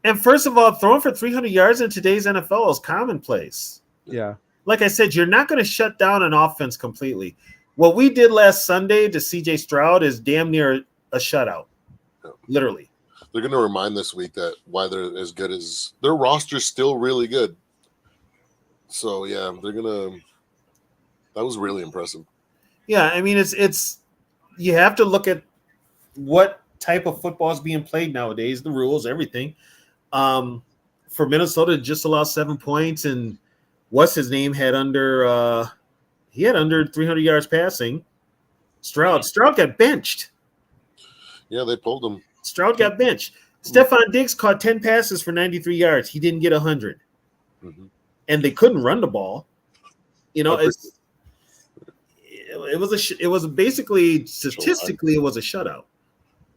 S4: And first of all, throwing for 300 yards in today's NFL is commonplace.
S1: Yeah.
S4: Like I said, you're not going to shut down an offense completely. What we did last Sunday to CJ Stroud is damn near a shutout, literally.
S5: They're going to remind this week that why they're as good as their roster's still really good. So yeah, they're gonna. That was really impressive.
S4: Yeah, I mean, it's you have to look at what type of football is being played nowadays, the rules, everything. For Minnesota, just allowed 7 points, and what's his name had under 300 yards passing. Stroud got benched.
S5: Yeah, they pulled him.
S4: Stroud got benched. Stephon Diggs caught 10 passes for 93 yards. He didn't get 100.
S5: Mm-hmm.
S4: And they couldn't run the ball. You know, it was basically statistically it was a shutout.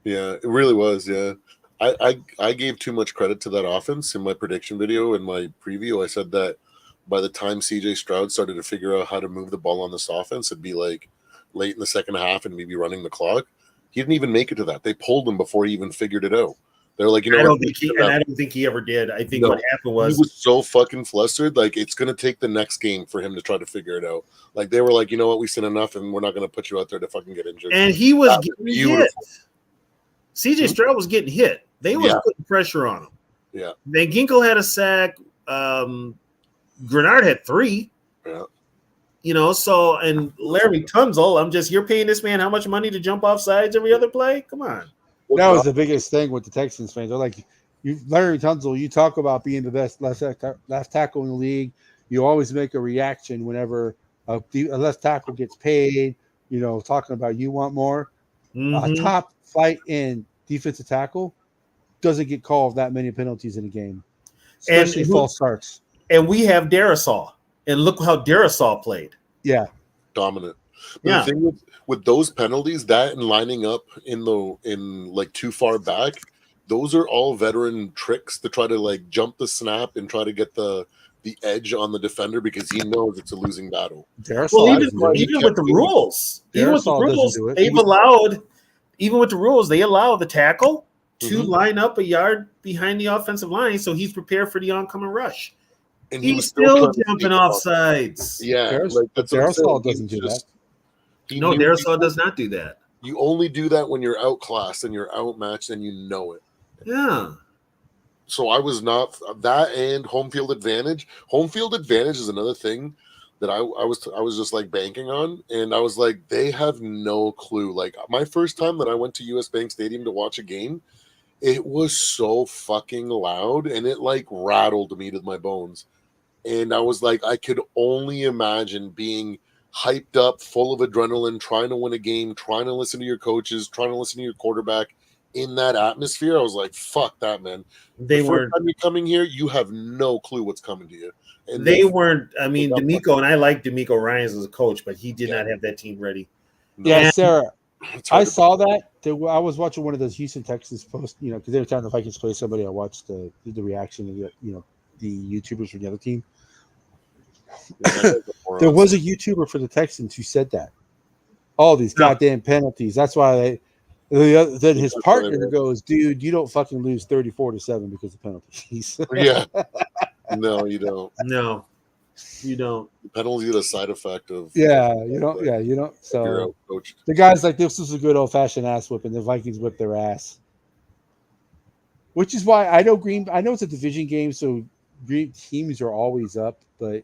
S5: Yeah, it really was. Yeah, I gave too much credit to that offense in my prediction video. In my preview, I said that by the time CJ Stroud started to figure out how to move the ball on this offense, it'd be like late in the second half and maybe running the clock. He didn't even make it to that. They pulled him before he even figured it out. They're like, you know,
S4: I don't think he ever did. I think what happened was
S5: he was so fucking flustered. Like, it's going to take the next game for him to try to figure it out. Like, they were like, you know what, we've seen enough, and we're not going to put you out there to fucking get injured.
S4: and he was getting
S5: beautiful.
S4: hit. CJ Stroud was getting hit. They was putting pressure on him.
S5: Yeah.
S4: Then Ginkle had a sack. Grenard had 3.
S5: Yeah.
S4: You know, so and Larry Tunzel, you're paying this man how much money to jump off sides every other play? Come on.
S1: That was the biggest thing with the Texans fans. They're like, Larry Tunzel, you talk about being the best left tackle in the league. You always make a reaction whenever a left tackle gets paid. Talking about you want more. A top flight in defensive tackle doesn't get called that many penalties in a game, especially false starts.
S4: And we have Darrisaw, and look how Darrisaw played.
S1: Yeah,
S5: dominant. But the thing with those penalties, that and lining up in like too far back, those are all veteran tricks to try to like jump the snap and try to get the edge on the defender because he knows it's a losing battle.
S4: Well, even with the rules, they've allowed, even with the rules, they allow the tackle to line up a yard behind the offensive line, so he's prepared for the oncoming rush. And he's still jumping off sides.
S5: Yeah,
S1: Darrisaw doesn't do that.
S4: No, Darrisaw does not do that.
S5: You only do that when you're outclassed and you're outmatched and you know it.
S4: Yeah.
S5: So I was not that, and home field advantage. Home field advantage is another thing that I was just like banking on, and I was like, they have no clue. Like my first time that I went to US Bank Stadium to watch a game, it was so fucking loud and it like rattled me to my bones. And I was like, I could only imagine being hyped up, full of adrenaline, trying to win a game, trying to listen to your coaches, trying to listen to your quarterback in that atmosphere. I was like, fuck that, man. The first time you're coming here, you have no clue what's coming to you. And
S4: they weren't, I mean, D'Amico, and I like D'Amico Ryans as a coach, but he did not have that team ready.
S1: Yeah, Sarah, I saw that. I was watching one of those Houston Texans posts, because every time the Vikings play somebody, I watched the reaction of the YouTubers from the other team. There was a YouTuber for the Texans who said that. All these goddamn penalties. That's why then his partner goes, dude, you don't fucking lose 34-7 because of penalties.
S5: Yeah. No, you don't.
S4: No, you don't.
S5: The penalty is a side effect of.
S1: Yeah, you don't. Yeah, you don't. So the guys like this was a good old fashioned ass whipping. The Vikings whipped their ass, which is why I know I know it's a division game, so green teams are always up, but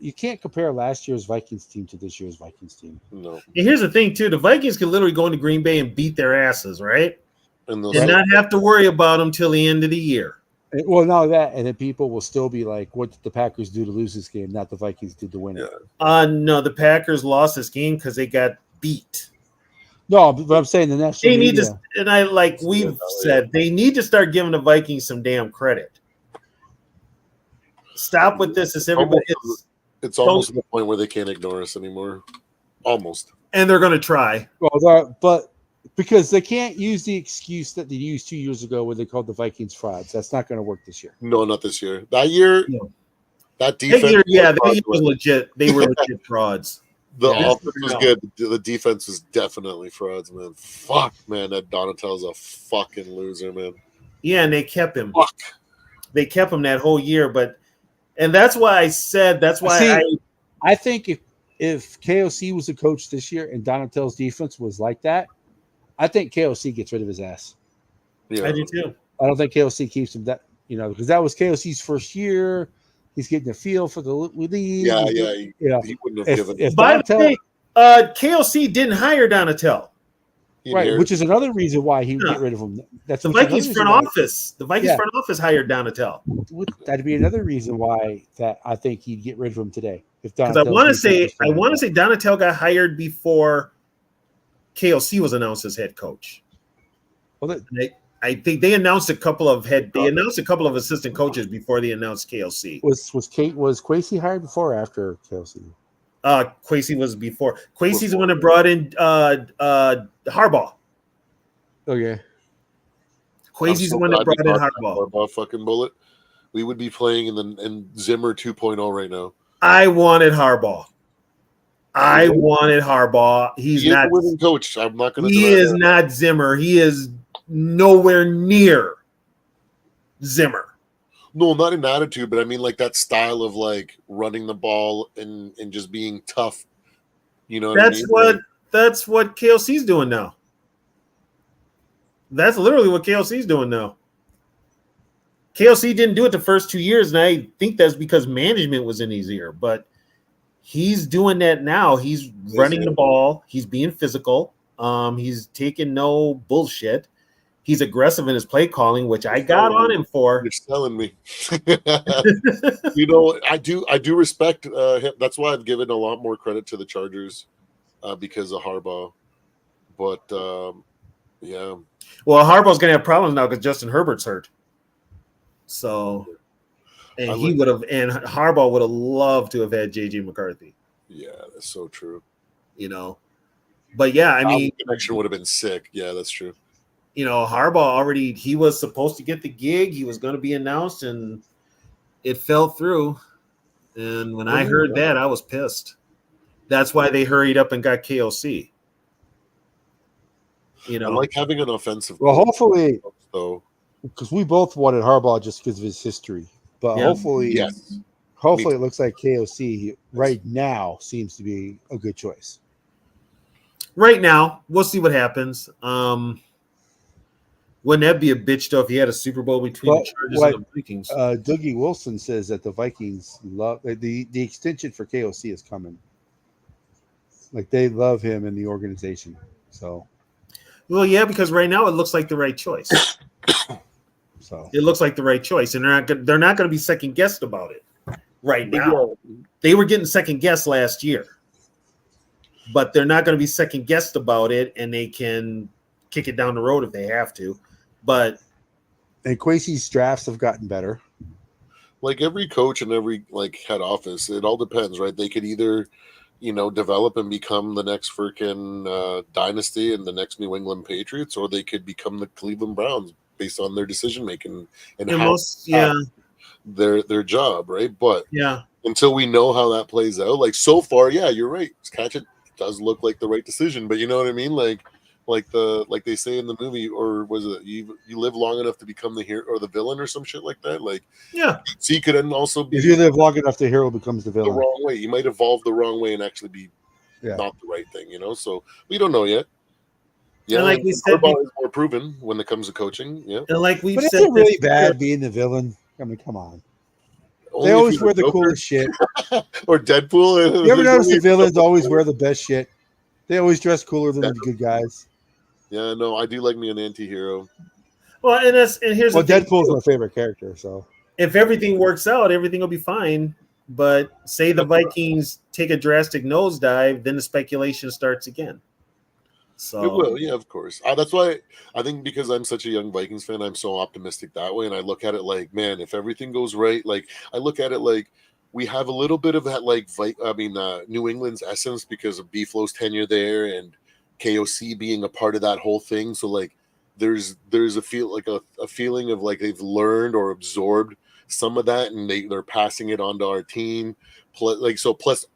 S1: you can't compare last year's Vikings team to this year's Vikings team.
S5: No.
S4: And here's the thing, too: the Vikings can literally go into Green Bay and beat their asses, right? And not have to worry about them till the end of the year.
S1: Well, not that, and then people will still be like, "What did the Packers do to lose this game? Not the Vikings did to win it."
S4: No, the Packers lost this game because they got beat.
S1: No, but I'm saying the national.
S4: They need to, and we've said, they need to start giving the Vikings some damn credit. Stop with this.
S5: It's almost to the point where they can't ignore us anymore. Almost,
S4: and they're going to try.
S1: Well, but. Because they can't use the excuse that they used 2 years ago where they called the Vikings frauds. That's not going to work this year.
S5: No, not this year. That year, that defense.
S4: That year was legit. They were legit frauds.
S5: The offense was good. The defense was definitely frauds, man. Fuck, man. That Donatel's a fucking loser, man.
S4: Yeah, and they kept him.
S5: Fuck.
S4: They kept him that whole year, and that's why I said,
S1: I think if KOC was a coach this year and Donatel's defense was like that, I think KOC gets rid of his ass.
S4: Yeah. I do too.
S1: I don't think KOC keeps him because that was KOC's first year. He's getting a feel for the league.
S5: Yeah. He wouldn't have given.
S4: If Donatel, KOC didn't hire Donatel.
S1: Right, which is another reason why he would get rid of him. That's
S4: the Vikings front office. The Vikings front office hired Donatel.
S1: That'd be another reason why I think he'd get rid of him today.
S4: Because I want to say Donatel got hired before KOC was announced as head coach.
S1: Well,
S4: I think they announced a couple of assistant coaches before they announced KOC.
S1: Was Kwesi hired before or after KOC?
S4: Kwesi was before. Kwesi's the one that brought in Harbaugh.
S1: Okay.
S4: Kwesi's the one that brought in Harbaugh.
S5: Harbaugh fucking bullet. We would be playing in Zimmer 2.0 right now.
S4: I wanted Harbaugh. He's not
S5: a winning coach. I'm not going to.
S4: He is not Zimmer. He is nowhere near Zimmer.
S5: No, not in attitude, but I mean like that style of like running the ball and just being tough. You know,
S4: that's what KLC's doing now. That's literally what KLC's doing now. KLC didn't do it the first 2 years, and I think that's because management was in his ear, but he's doing that now. He's running the ball. He's being physical. He's taking no bullshit. He's aggressive in his play calling, which I got on him for.
S5: You're telling me. You know, I do respect him. That's why I've given a lot more credit to the Chargers because of Harbaugh. But yeah.
S4: Well, Harbaugh's going to have problems now because Justin Herbert's hurt. So, and Harbaugh would have loved to have had JJ McCarthy.
S5: Yeah, that's so true.
S4: You know, but yeah, I mean,
S5: the connection would have been sick. Yeah, that's true.
S4: You know, Harbaugh he was supposed to get the gig. He was going to be announced, and it fell through. And when I heard that, I was pissed. That's why they hurried up and got KOC. You know,
S5: I like having an offensive.
S1: Well, hopefully,
S5: so
S1: because we both wanted Harbaugh just because of his history, but hopefully, it looks like KOC right now seems to be a good choice.
S4: Right now, we'll see what happens. Wouldn't that be a bitch though if he had a Super Bowl between the Chargers and the Vikings?
S1: Dougie Wilson says that the Vikings love the extension for KOC is coming. Like they love him in the organization. So,
S4: well, yeah, because right now it looks like the right choice.
S1: So
S4: it looks like the right choice, and they're not going to be second guessed about it right now. They were getting second guessed last year, but they're not going to be second guessed about it, and they can kick it down the road if they have to. And
S1: Kwesi's drafts have gotten better.
S5: Like every coach and every head office, it all depends, right? They could either, develop and become the next freaking dynasty and the next New England Patriots, or they could become the Cleveland Browns based on their decision making and how their job, right? But until we know how that plays out, like so far, you're right. It does look like the right decision, but you know what I mean, like they say in the movie, or was it you live long enough to become the hero or the villain or some shit like that? So you could also be,
S1: if you live long enough, the hero becomes the villain.
S5: The wrong way. You might evolve the wrong way and actually be not the right thing, So we don't know yet. Yeah,
S4: and like we said,
S5: Harbaugh is more proven when it comes to coaching. Yeah,
S4: and like we
S1: said,
S4: is it
S1: really bad being the villain? I mean, come on. They always wear the coolest shit.
S5: Or Deadpool.
S1: You ever notice the villains always wear the best shit? They always dress cooler than the good guys.
S5: Yeah, no, I do like me an anti-hero.
S4: Well, here's
S1: Deadpool's my favorite character. So
S4: if everything works out, everything will be fine. But say the Vikings take a drastic nosedive, then the speculation starts again. So
S5: it will, yeah, of course. That's why I think, because I'm such a young Vikings fan, I'm so optimistic that way, and I look at it like, man, if everything goes right, I look at it like we have a little bit of that, New England's essence because of B-Flow's tenure there and KOC being a part of that whole thing. So there's a feeling of they've learned or absorbed some of that, and they're passing it on to our team. Plus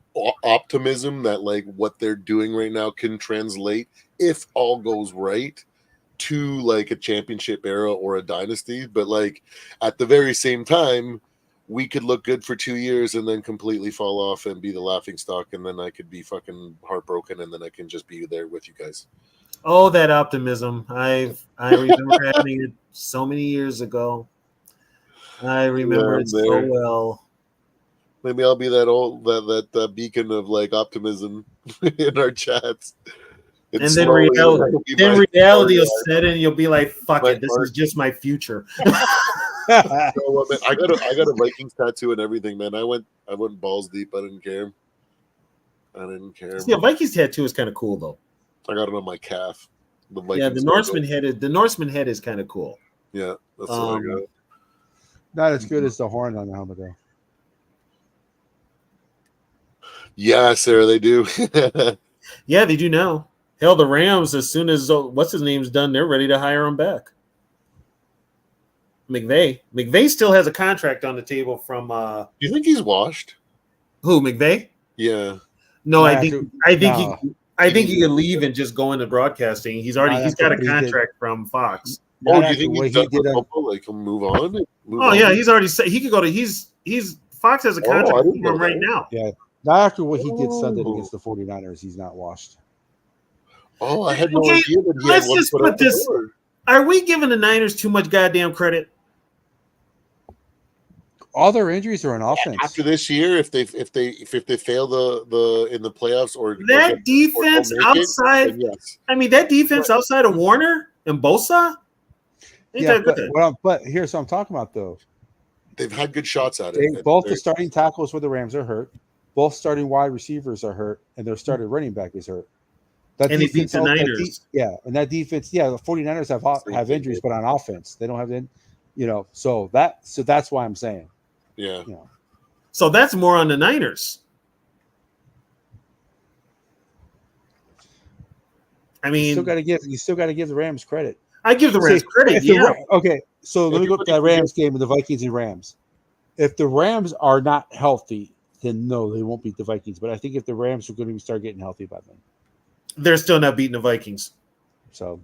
S5: optimism that what they're doing right now can translate, if all goes right, to a championship era or a dynasty. But at the very same time, we could look good for 2 years and then completely fall off and be the laughing stock, and then I could be fucking heartbroken, and then I can just be there with you guys.
S4: Oh, that optimism! I remember having it so many years ago. I remember it so well.
S5: Maybe I'll be that beacon of optimism in our chats.
S4: And then reality will set in. You'll be like, "Fuck it, this is just my future."
S5: I got a Vikings tattoo and everything, man. I went balls deep. I didn't care.
S4: See, a Vikings tattoo is kind of cool, though.
S5: I got it on my calf.
S4: The Norseman head is kind of cool.
S5: Yeah, that's what I got.
S1: Not as good as the horn on the helmet, though.
S5: Yeah, Sarah, they do.
S4: Yeah, they do now. Hell, the Rams, as soon as what's his name's done, they're ready to hire him back. McVay still has a contract on the table from.
S5: Do you think he's washed?
S4: Who, McVay?
S5: Yeah.
S4: No, I think he could leave and just go into broadcasting. He's got a contract from Fox.
S5: Do you think he's done with football? He'll move on?
S4: He's already said he could go to. He's Fox has a contract with him right now.
S1: Yeah, not after what he did Sunday against the 49ers. He's not washed.
S5: Oh, I had no idea that he
S4: let's just put this. Are we giving the Niners too much goddamn credit?
S1: All their injuries are on offense.
S5: After this year, if they fail the in the playoffs or
S4: that defense outside, yes. I mean that defense outside of Warner and Bosa, Ain't that good?
S1: But here's what I'm talking about though.
S5: They've had good shots at it.
S1: Both the starting tackles for the Rams are hurt. Both starting wide receivers are hurt, and their starting running back is hurt. That
S4: And they beat
S1: defense,
S4: the Niners.
S1: and that defense, the 49ers have injuries, but on offense, they don't have any, so that's why I'm saying.
S5: Yeah.
S4: So that's more on the Niners. I mean,
S1: you still got to give the Rams credit.
S4: I give the Rams credit. Yeah.
S1: Okay, so let me go to that Rams game with the Vikings and Rams. If the Rams are not healthy, then no, they won't beat the Vikings. But I think if the Rams are going to start getting healthy by then,
S4: they're still not beating the Vikings.
S1: So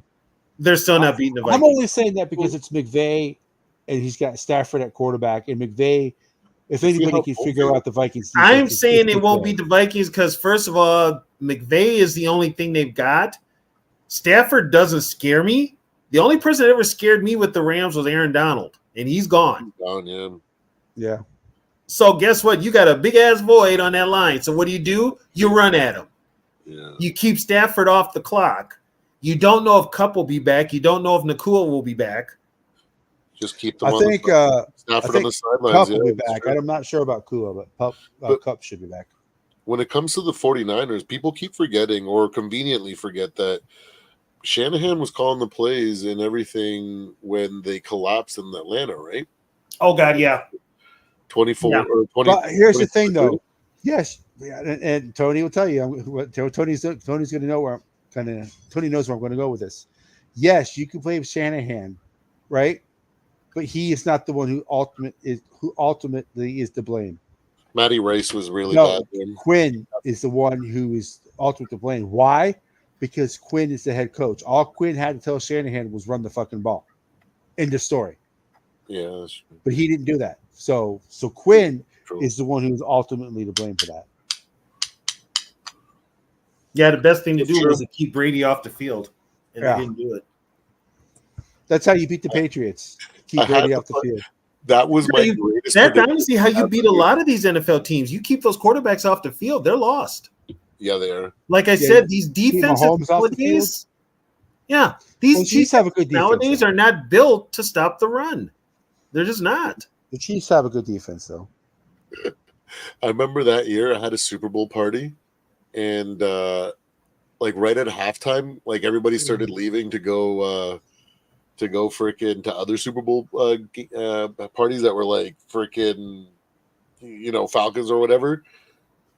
S4: they're still not beating the Vikings.
S1: I'm only saying that because it's McVay, and he's got Stafford at quarterback, and McVay. If anybody can figure out the Vikings, defense,
S4: I'm saying they won't beat the Vikings because first of all, McVay is the only thing they've got. Stafford doesn't scare me. The only person that ever scared me with the Rams was Aaron Donald, and he's gone.
S1: Yeah.
S4: So guess what? You got a big ass void on that line. So what do? You run at him.
S5: Yeah.
S4: You keep Stafford off the clock. You don't know if Kupp will be back. You don't know if Nakua will be back.
S5: Just keep them. Stafford on the sidelines.
S1: Kupp will be back. Sure. I'm not sure about Kua, but Kupp should be back.
S5: When it comes to the 49ers, people keep forgetting or conveniently forget that Shanahan was calling the plays and everything when they collapsed in Atlanta, right?
S4: Oh God, yeah.
S5: 24 or 20.
S1: But here's the thing, though. Yes, and Tony will tell you. Tony's going to know where Tony knows where I'm going to go with this. Yes, you can blame Shanahan, right? But he is not the one who ultimately is to blame.
S5: Matty Rice was really bad.
S1: Quinn is the one who is ultimately to blame. Why? Because Quinn is the head coach. All Quinn had to tell Shanahan was run the fucking ball. End of story.
S5: Yeah, that's true.
S1: But he didn't do that. So Quinn is the one who's ultimately to blame for that.
S4: Yeah, the best thing to do was to keep Brady off the field, and they didn't do it.
S1: That's how you beat the Patriots. Keep Brady off the field.
S5: That was my greatest.
S4: That's honestly how you beat a lot of these NFL teams. You keep those quarterbacks off the field, they're lost.
S5: Yeah, they are.
S4: Like I said, these defensive nowadays, these
S1: Chiefs have a good defense
S4: nowadays are not built to stop the run. They're just not.
S1: The Chiefs have a good defense, though.
S5: I remember that year I had a Super Bowl party, and like right at halftime, like everybody started leaving to go freaking to other Super Bowl parties that were like freaking Falcons or whatever.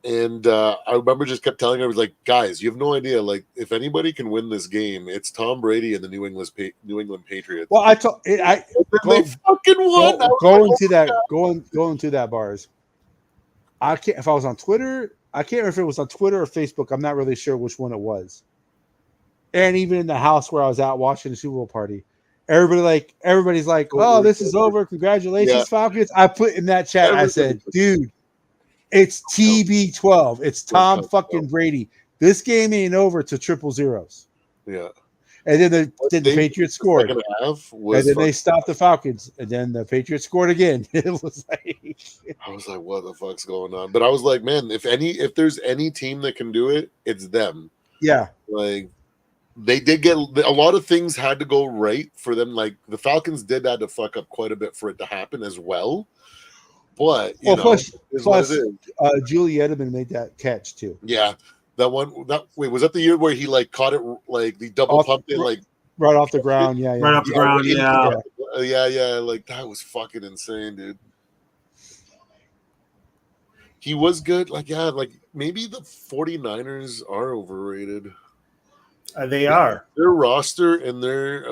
S5: And I remember just kept telling her, I was like, guys, you have no idea. Like, if anybody can win this game, it's Tom Brady and the New England Patriots.
S1: Well, they
S5: fucking won.
S1: Going to that bars. I can't. If I was on Twitter, I can't remember if it was on Twitter or Facebook. I'm not really sure which one it was. And even in the house where I was at watching the Super Bowl party, everybody's like, "Oh, this is over! Congratulations, Falcons!" I put in that chat. I said, "Dude, it's TB12. It's Tom fucking Brady. This game ain't over to 000."
S5: Yeah.
S1: And then the Patriots scored. And then they stopped the Falcons. And then the Patriots scored again. It was like
S5: I was like, what the fuck's going on? But I was like, man, if there's any team that can do it, it's them.
S1: Yeah.
S5: Like they did get a lot of things had to go right for them. Like the Falcons did have to fuck up quite a bit for it to happen as well. But
S1: plus Julie Edelman made that catch too.
S5: Yeah. Was that the year where he like caught it like the double pumped it like
S1: right off the ground? Yeah.
S4: Right off the ground,
S5: yeah. Like that was fucking insane, dude. He was good. Like maybe the 49ers are overrated.
S4: They are.
S5: Their roster and their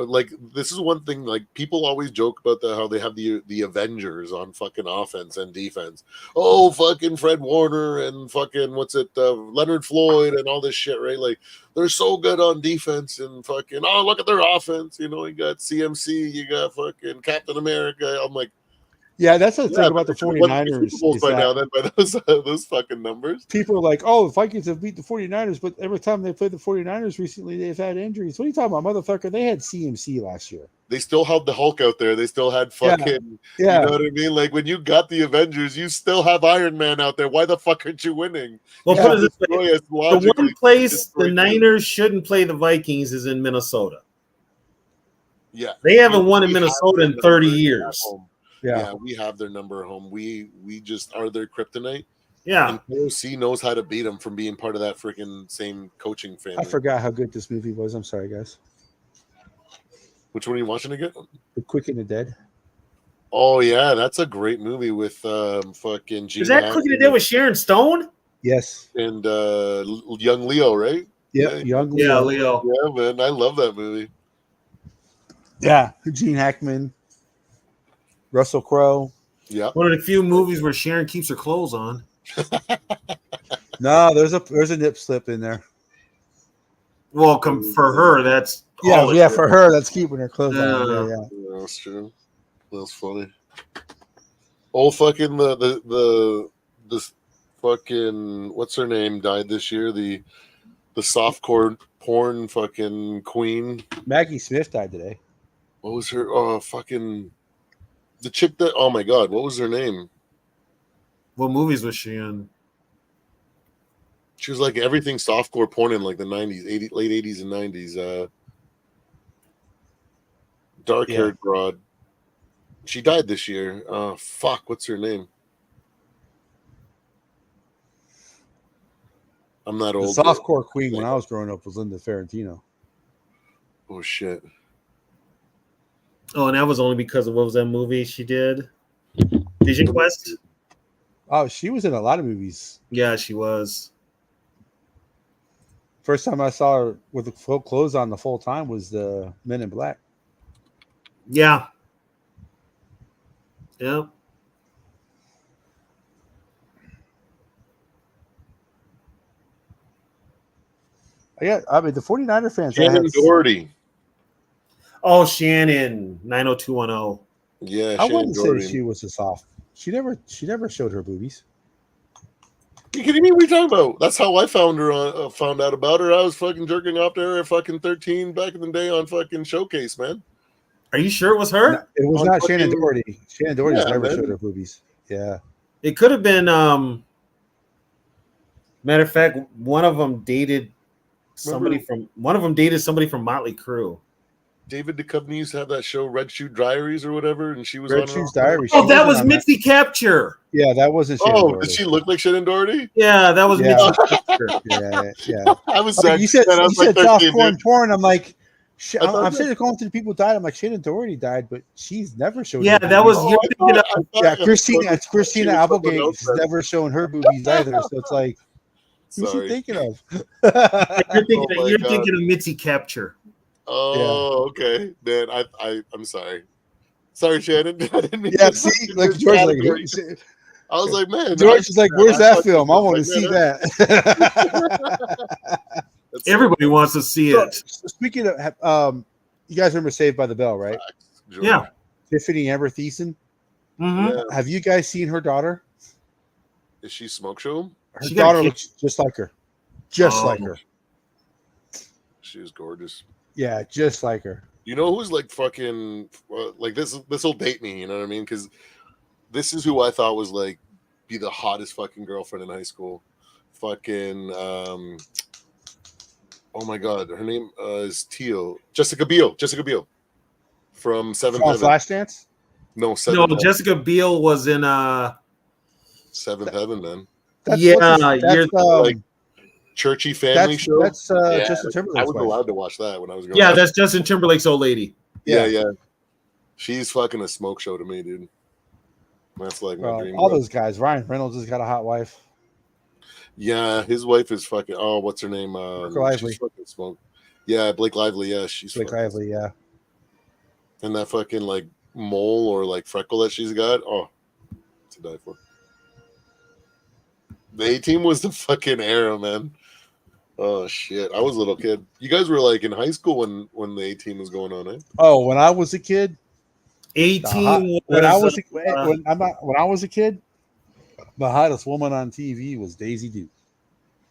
S5: this is one thing, like people always joke about how they have the Avengers on fucking offense and defense. Oh, fucking Fred Warner and fucking Leonard Floyd and all this shit, right? Like they're so good on defense and fucking look at their offense. You got CMC, you got fucking Captain America. I'm like,
S1: yeah, that's the thing about the 49ers.
S5: By now, then by those fucking numbers.
S1: People are like, oh, the Vikings have beat the 49ers, but every time they played the 49ers recently, they've had injuries. What are you talking about, motherfucker? They had CMC last year.
S5: They still had the Hulk out there. They still had fucking, you know what I mean? Like when you got the Avengers, you still have Iron Man out there. Why the fuck aren't you winning?
S4: Well, put it this way. The one place the Niners shouldn't play the Vikings is in Minnesota.
S5: Yeah,
S4: They haven't won in
S5: we have
S4: Minnesota
S5: their
S4: in 30
S5: number at
S4: years.
S5: home.
S1: Yeah.
S5: Yeah, we have their number at home. We just are their kryptonite.
S4: Yeah.
S5: And KOC knows how to beat them from being part of that freaking same coaching family.
S1: I forgot how good this movie was. I'm sorry, guys.
S5: Which one are you watching again?
S1: The Quick and the Dead.
S5: Oh yeah, that's a great movie with fucking Gene
S4: Is that
S5: Hackman
S4: Cooking It Dead with Sharon Stone?
S1: Yes.
S5: and young Leo, right?
S1: Yep.
S5: Yeah,
S1: Young
S4: Yeah,
S1: Leo.
S4: Leo.
S5: yeah, man, I love that movie.
S1: Yeah. Gene Hackman. Russell Crowe.
S5: Yeah,
S4: One of the few movies where Sharon keeps her clothes on.
S1: No, there's a nip slip in there.
S4: Well, for her, that's
S1: Yeah,
S4: all it
S1: yeah,
S4: is.
S1: for her, that's keeping her clothes on.
S4: Yeah.
S1: Yeah,
S5: yeah, that's true. That's funny. Oh, fucking this fucking what's her name died this year? The softcore porn fucking queen.
S1: Maggie Smith died today.
S5: What was her? Oh, fucking the chick that. Oh my god, what was her name?
S4: What movies was she in?
S5: She was like everything softcore porn in like the 90s, late 80s and 90s. Dark-haired broad. She died this year. Fuck, what's her name? I'm not
S1: The
S5: old.
S1: softcore queen when I was growing up was Linda Ferrantino.
S5: Oh shit.
S4: Oh, and that was only because of what was that movie she did? Vision Quest?
S1: Oh, she was in a lot of movies.
S4: Yeah, she was.
S1: First time I saw her with the full clothes on the full time was the Men in Black.
S4: Yeah. Yeah.
S1: I mean, the 49er fans.
S5: Shannon Doherty.
S4: Oh, Shannon, 90210.
S5: Yeah,
S1: I
S5: Shannon
S1: wouldn't
S5: Doherty.
S1: say she was a soft. She never showed her boobies.
S5: You kidding me? What are you talking about? That's how I found her on found out about her. I was fucking jerking off to her at fucking 13 back in the day on fucking Showcase, man.
S4: Are you sure it was her?
S1: No, it was
S5: On
S1: not Shannon
S5: fucking-
S1: Doherty. Shannon Doherty's
S5: Yeah,
S1: never
S5: man.
S1: showed her boobies. Yeah.
S4: It could have been. Matter of fact, one of them dated somebody from Motley Crue.
S5: David Duchovny used to have that show Red Shoe Diaries or whatever, and she was
S1: Red
S5: on
S1: Shoes
S5: it all.
S1: Diary.
S4: Oh, that
S1: wasn't
S4: was
S1: on
S4: Mitzi Capture.
S1: Yeah, that wasn't Shannon
S5: Oh,
S1: Doherty.
S5: did she look like Shannon Doherty?
S4: Yeah, that was
S1: Yeah.
S4: Mitzi Capture.
S1: Yeah.
S5: I was
S1: I mean,
S5: sad.
S1: you said
S5: man, I was like
S1: soft
S5: 13,
S1: porn
S5: dude.
S1: porn. I'm like,
S5: I thought
S1: I'm
S5: that-
S1: sitting there going through the people died. I'm like, Shannon Doherty died, but she's never showed.
S4: Yeah,
S1: her
S4: that was
S1: boobies.
S4: you're thinking of,
S5: I thought
S1: Yeah,
S5: it was
S1: Christina
S5: she was someone
S1: Applegate
S5: else
S1: has
S5: then.
S1: never shown her boobies either. So it's like, who's she
S5: Sorry.
S1: thinking of?
S4: you're
S5: Oh my
S4: you're
S5: God.
S4: thinking of Mitzi Capture.
S5: Oh, okay. Man, I'm sorry. Sorry, Shannon. I didn't mean
S1: Yeah,
S5: to
S1: see,
S5: fucking
S1: like
S5: miss
S1: George,
S5: that
S1: like
S5: alert. I was like, man.
S1: George is like, where's that
S5: fucking-
S1: film? I want to
S5: like,
S1: see
S5: man,
S1: that.
S5: that's-
S4: Everybody wants to see
S1: So,
S4: it.
S1: speaking of, you guys remember Saved by the Bell, right?
S5: George.
S4: Yeah.
S1: Tiffany Amber Thiessen.
S4: Mhm.
S5: Yeah.
S1: Have you guys seen her daughter?
S5: Is she smoke show?
S1: Her
S4: She got a
S1: daughter
S4: kid.
S1: looks just like her. Just
S4: Oh.
S1: like her.
S5: She is gorgeous.
S1: Yeah, just like her.
S5: You know who's like fucking like this will date me, you know what I mean? Because this is who I thought was like be the hottest fucking girlfriend in high school. Fucking oh my god, her name is Teal. Jessica Biel from Seventh
S1: From
S5: Heaven.
S1: Flashdance?
S5: No,
S4: No,
S5: Seventh Heaven.
S4: Jessica Biel was in
S5: Seventh Heaven, man.
S4: Yeah,
S1: what's his-
S4: you're
S5: like churchy family show.
S1: That's
S5: Yeah,
S1: Justin
S5: I
S1: Timberlake's
S5: was
S1: wife.
S5: allowed to watch that when I was growing
S4: yeah,
S5: up.
S4: that's Justin Timberlake's old lady.
S5: Yeah. She's fucking a smoke show to me, dude. That's like my dream.
S1: All
S5: girl.
S1: those guys. Ryan Reynolds has got a hot wife.
S5: Yeah, his wife is fucking. Oh, what's her name?
S1: Lively.
S5: She's fucking smoke. Yeah, Blake Lively. Yeah, she's
S1: Blake
S5: fucking-
S1: Lively, yeah.
S5: And that fucking like mole or like freckle that she's got. Oh, to die for. The A-Team was the fucking era, man. Oh shit, I was a little kid. You guys were like in high school when the A-Team was going on, eh?
S1: Oh, when I was a kid,
S4: 18
S1: when I was
S4: uh,
S1: when I was a kid, the hottest woman on TV was Daisy Duke.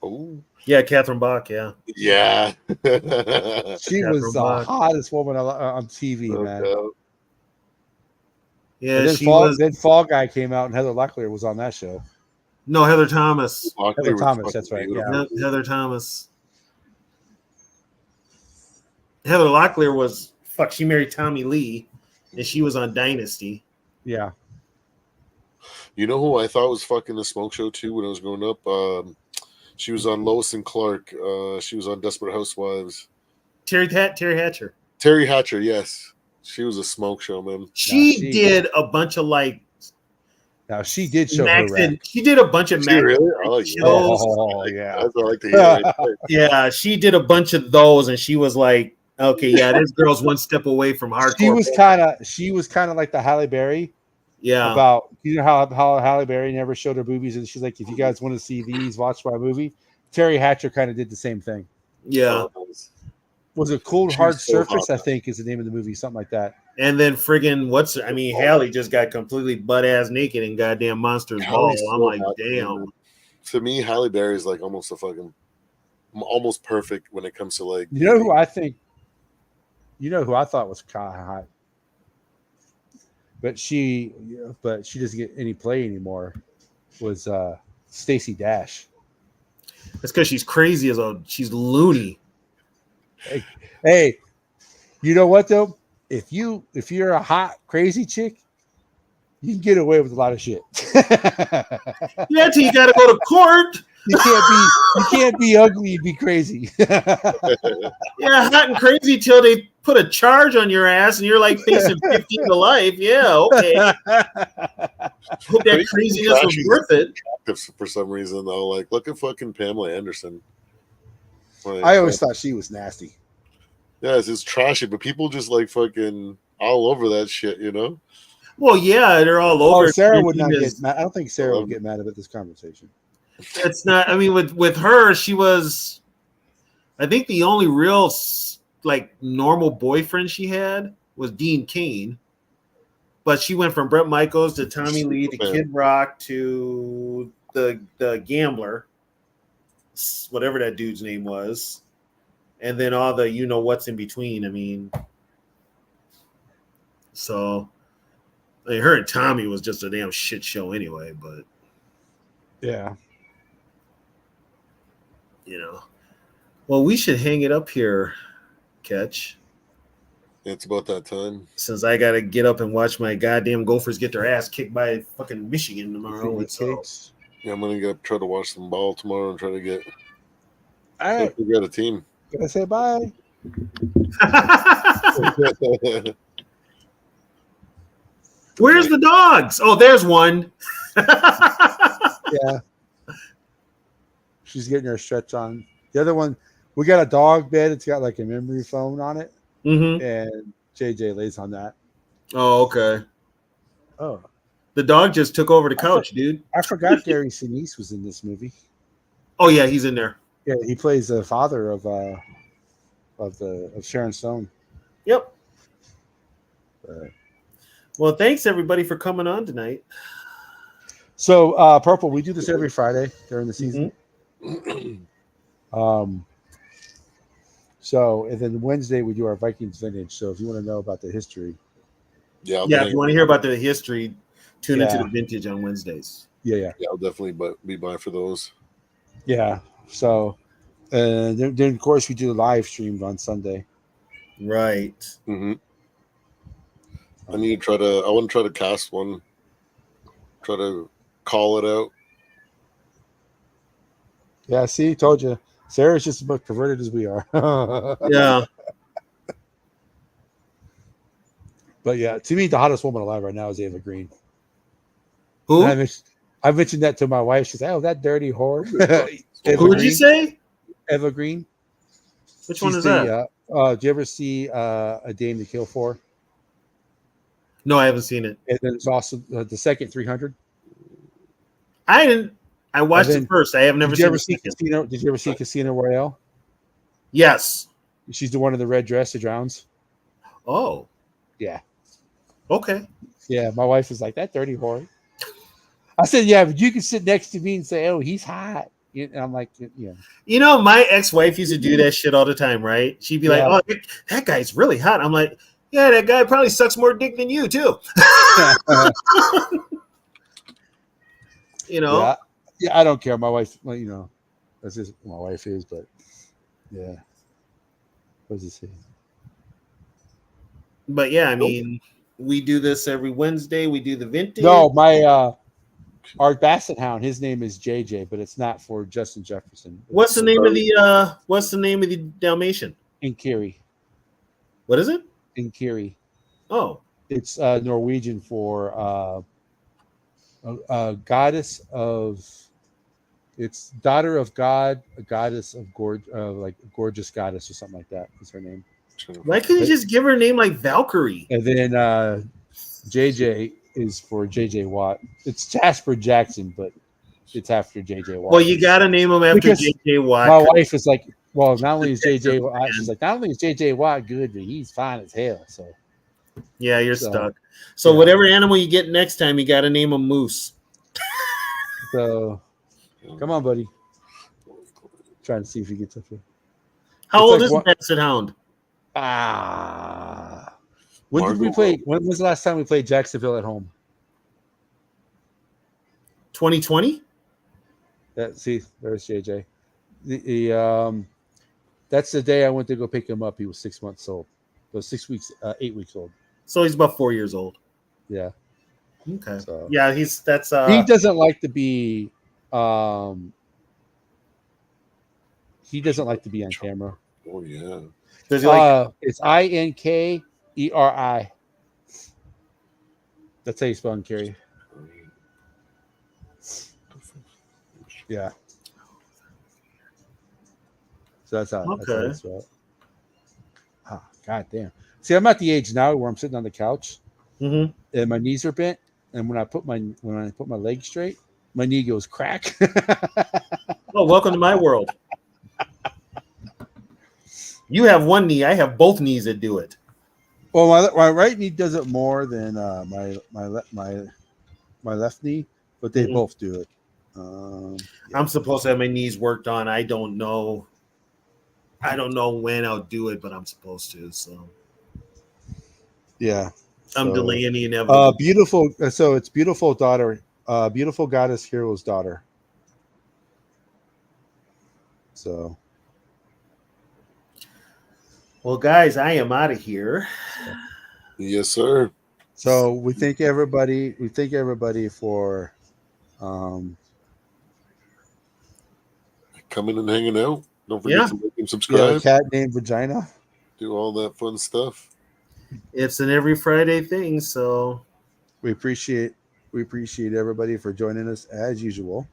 S5: Oh,
S4: yeah, Catherine Bach, yeah.
S5: yeah.
S1: She
S4: Catherine
S1: was the
S4: Bach.
S1: hottest woman on TV, man.
S5: Okay.
S4: Yeah,
S1: And then
S4: she
S1: Fall,
S4: was
S1: then Fall Guy came out, and Heather Locklear was on that show.
S4: no Heather Thomas.
S5: Lockley
S1: Heather
S5: was
S1: Thomas,
S5: fucking
S1: that's right,
S5: beautiful.
S4: Heather Thomas. Heather Locklear was fuck, she married Tommy Lee, and she was on Dynasty.
S1: Yeah.
S5: You know who I thought was fucking the smoke show too when I was growing up? She was on Lois and Clark. She was on Desperate Housewives.
S4: Terry Hatcher.
S5: Terry Hatcher, yes. She was a smoke show, man.
S4: She did a bunch of like.
S1: Now she did show her rack.
S4: She did a bunch of
S5: She really? I like
S4: shows.
S1: Oh, yeah.
S5: That's what I like to hear. Right?
S4: Yeah, she did a bunch of those, and she was like, "Okay, yeah, this girl's one step away from hardcore."
S1: She was kind of like the Halle Berry.
S4: Yeah.
S1: About how Halle Berry never showed her boobies, and she's like, if you guys want to see these, watch my movie. Terry Hatcher kind of did the same thing.
S4: Yeah.
S1: Was it Cold Hard
S5: so
S1: Surface?
S5: hot.
S1: I think is the name of the movie, something like that.
S4: And then friggin' Halle just got completely butt ass naked in goddamn Monsters Ball.
S5: Halle's
S4: I'm
S5: so
S4: like,
S5: hot,
S4: damn.
S5: man. To me, Halle Berry is like almost almost perfect when it comes to like.
S1: You know who I think? You know who I thought was kind of hot, but she doesn't get any play anymore. Was Stacey Dash?
S4: That's because she's crazy she's loony.
S1: Hey, you know what though? If you're a hot crazy chick, you can get away with a lot of shit.
S4: Yeah, till you got to go to court.
S1: You can't be ugly and be crazy.
S4: Yeah, hot and crazy till they put a charge on your ass and you're like facing 15 to life. Yeah, okay. Hope that craziness was worth it.
S5: For some reason, though, like look at fucking Pamela Anderson. Like,
S1: I always thought she was nasty.
S5: Yeah, it's trashy, but people just like fucking all over that shit, you know?
S4: Well, yeah, they're all over.
S1: Sarah would not get mad. I don't think Sarah would get mad about this conversation.
S4: It's not. I mean, with her, she was. I think the only real like normal boyfriend she had was Dean Cain, but she went from Bret Michaels to Tommy Lee to Kid Rock to the Gambler, whatever that dude's name was, and then all the what's in between. I mean, so I mean, her and Tommy was just a damn shit show anyway. But
S1: yeah.
S4: Well, we should hang it up here, Catch.
S5: It's about that time.
S4: Since I got to get up and watch my goddamn Gophers get their ass kicked by fucking Michigan tomorrow.
S5: Yeah, I'm going to try to watch some ball tomorrow and try to get
S1: a
S5: team.
S1: Can I say bye?
S4: Where's the dogs? Oh, there's one.
S1: Yeah. She's getting her stretch on. The other one, we got a dog bed. It's got like a memory foam on it.
S4: Mm-hmm.
S1: And JJ lays on that.
S4: Oh, okay.
S1: Oh.
S4: The dog just took over the couch, dude.
S1: I forgot Gary Sinise was in this movie.
S4: Oh, yeah, he's in there.
S1: Yeah, he plays the father of Sharon Stone.
S4: Yep. Well, thanks everybody for coming on tonight.
S1: So, Purple, we do this every Friday during the season. So, and then Wednesday we do our Vikings vintage. So, if you want to know about the history,
S4: if you want to hear about the history, tune into the vintage on Wednesdays.
S1: Yeah,
S5: I'll definitely be by for those.
S1: Yeah. So, then of course we do live streams on Sunday.
S4: Right.
S5: Mm-hmm. I want to try to cast one. Try to call it out.
S1: Yeah, see, told you. Sarah's just as much perverted as we are.
S4: Yeah.
S1: But yeah, to me, the hottest woman alive right now is Ava Green.
S4: Who?
S1: I mentioned that to my wife. She's like, "Oh, that dirty whore."
S4: Who did you say?
S1: Eva Green.
S4: Which one is that?
S1: Do you ever see A Dame to Kill For?
S4: No, I haven't seen it.
S1: And then it's also the second 300.
S4: I didn't. I watched it first. I have never seen
S1: Casino. Did you ever see Casino Royale?
S4: Yes.
S1: She's the one in the red dress who drowns.
S4: Oh.
S1: Yeah.
S4: Okay.
S1: Yeah, my wife is like, that dirty whore. I said, yeah, but you can sit next to me and say, oh, he's hot. And I'm like, yeah.
S4: You know, my ex-wife used to do that shit all the time, right? She'd be like, oh, that guy's really hot. I'm like, yeah, that guy probably sucks more dick than you, too. You know?
S1: Yeah, I don't care. My wife, well, that's just my wife is, but yeah. What does it say?
S4: But yeah, I mean, we do this every Wednesday. We do the vintage.
S1: No, my our Basset Hound. His name is JJ, but it's not for Justin Jefferson.
S4: What's the name of the Dalmatian?
S1: Inkiri?
S4: What is it?
S1: Inkiri.
S4: Oh,
S1: It's Norwegian for a goddess of. It's daughter of God, a goddess of like a gorgeous goddess or something like that is her name.
S4: why couldn't you just give her a name like Valkyrie?
S1: And then JJ is for JJ Watt. It's Jasper Jackson, but it's after JJ Watt.
S4: Well, you got to name him after
S1: Because
S4: JJ Watt.
S1: my wife is like, well, not only is JJ Watt, she's like, not only is JJ Watt good, but he's fine as hell. So
S4: Yeah, you're stuck. So whatever animal you get next time, you got to name a moose.
S1: So come on, buddy. Trying to see if he gets up here.
S4: How
S1: It's
S4: old
S1: like
S4: is
S1: what-
S4: Basset Hound?
S1: When did we
S5: Margot
S1: play?
S5: Robbie.
S1: When was the last time we played Jacksonville at home?
S4: 2020?
S1: See, there's JJ. That's the day I went to go pick him up. He was 6 months old. So 6 weeks, 8 weeks old.
S4: So he's about 4 years old.
S1: Yeah.
S4: Okay.
S1: So
S4: Yeah, that's
S1: he doesn't like to be. He doesn't like to be on camera.
S5: Oh yeah.
S4: does he like
S1: It's Inkeri. That's how you spell Inkeri. Yeah. So that's how. That's how
S4: Okay.
S1: it's spelled. God damn. See, I'm at the age now where I'm sitting on the couch
S4: Mhm.
S1: and my knees are bent, and when I put my leg straight, my knee goes crack.
S4: Oh, welcome to my world. You have one knee. I have both knees that do it.
S1: Well, my right knee does it more than my left knee, but they
S4: Mhm.
S1: both do it.
S4: I'm supposed to have my knees worked on. I don't know when I'll do it, but I'm supposed to. So
S1: Yeah.
S4: I'm
S1: So,
S4: delaying the inevitable.
S1: beautiful. So it's beautiful daughter, beautiful goddess hero's daughter. So
S4: Well, guys, I am out of here.
S5: Yes, sir.
S1: So we thank everybody. We thank everybody for
S5: Coming and hanging out. Don't forget
S4: Yeah.
S5: to like and
S1: yeah,
S5: subscribe.
S1: cat named Vagina.
S5: Do all that fun stuff.
S4: It's an every Friday thing, so
S1: We appreciate everybody for joining us as usual.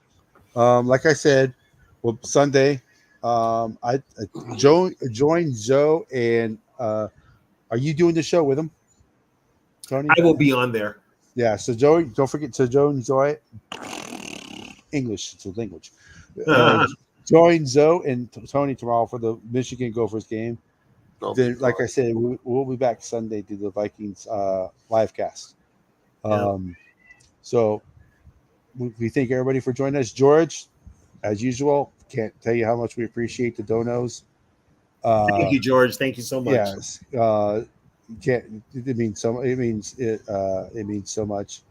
S1: Like I said, well, Sunday, I joined Zoe and are you doing the show with him, Tony?
S4: I will be on there.
S1: Yeah. So Joey, don't forget to join Zoe. English, it's a language. Join Zoe and Tony tomorrow for the Michigan Gophers game.
S5: I'll be
S1: Then, like
S5: fine.
S1: I said, we'll be back Sunday to the Vikings live cast. So we thank everybody for joining us. George, as usual, can't tell you how much we appreciate the donos.
S4: Thank you, George. Thank you so much.
S1: Yes, can't. It means so. It means so much.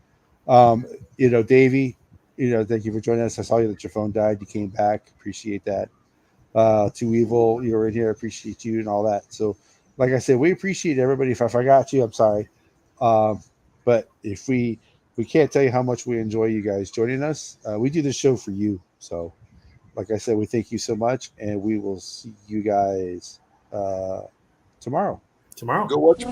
S1: Davey, thank you for joining us. I saw you that your phone died. You came back. Appreciate that. Too Evil, you were in here. Appreciate you and all that. So, like I said, we appreciate everybody. If I forgot you, I'm sorry. But if we can't tell you how much we enjoy you guys joining us. We do this show for you. So, like I said, we thank you so much, and we will see you guys tomorrow.
S4: Tomorrow.
S5: Go watch.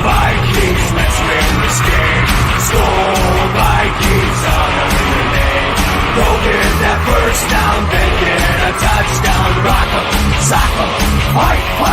S2: Vikings, let's win this game. Score Vikings, honor in the name. Go get that first down, then get a touchdown. Rock 'em, sock 'em, fight, fight.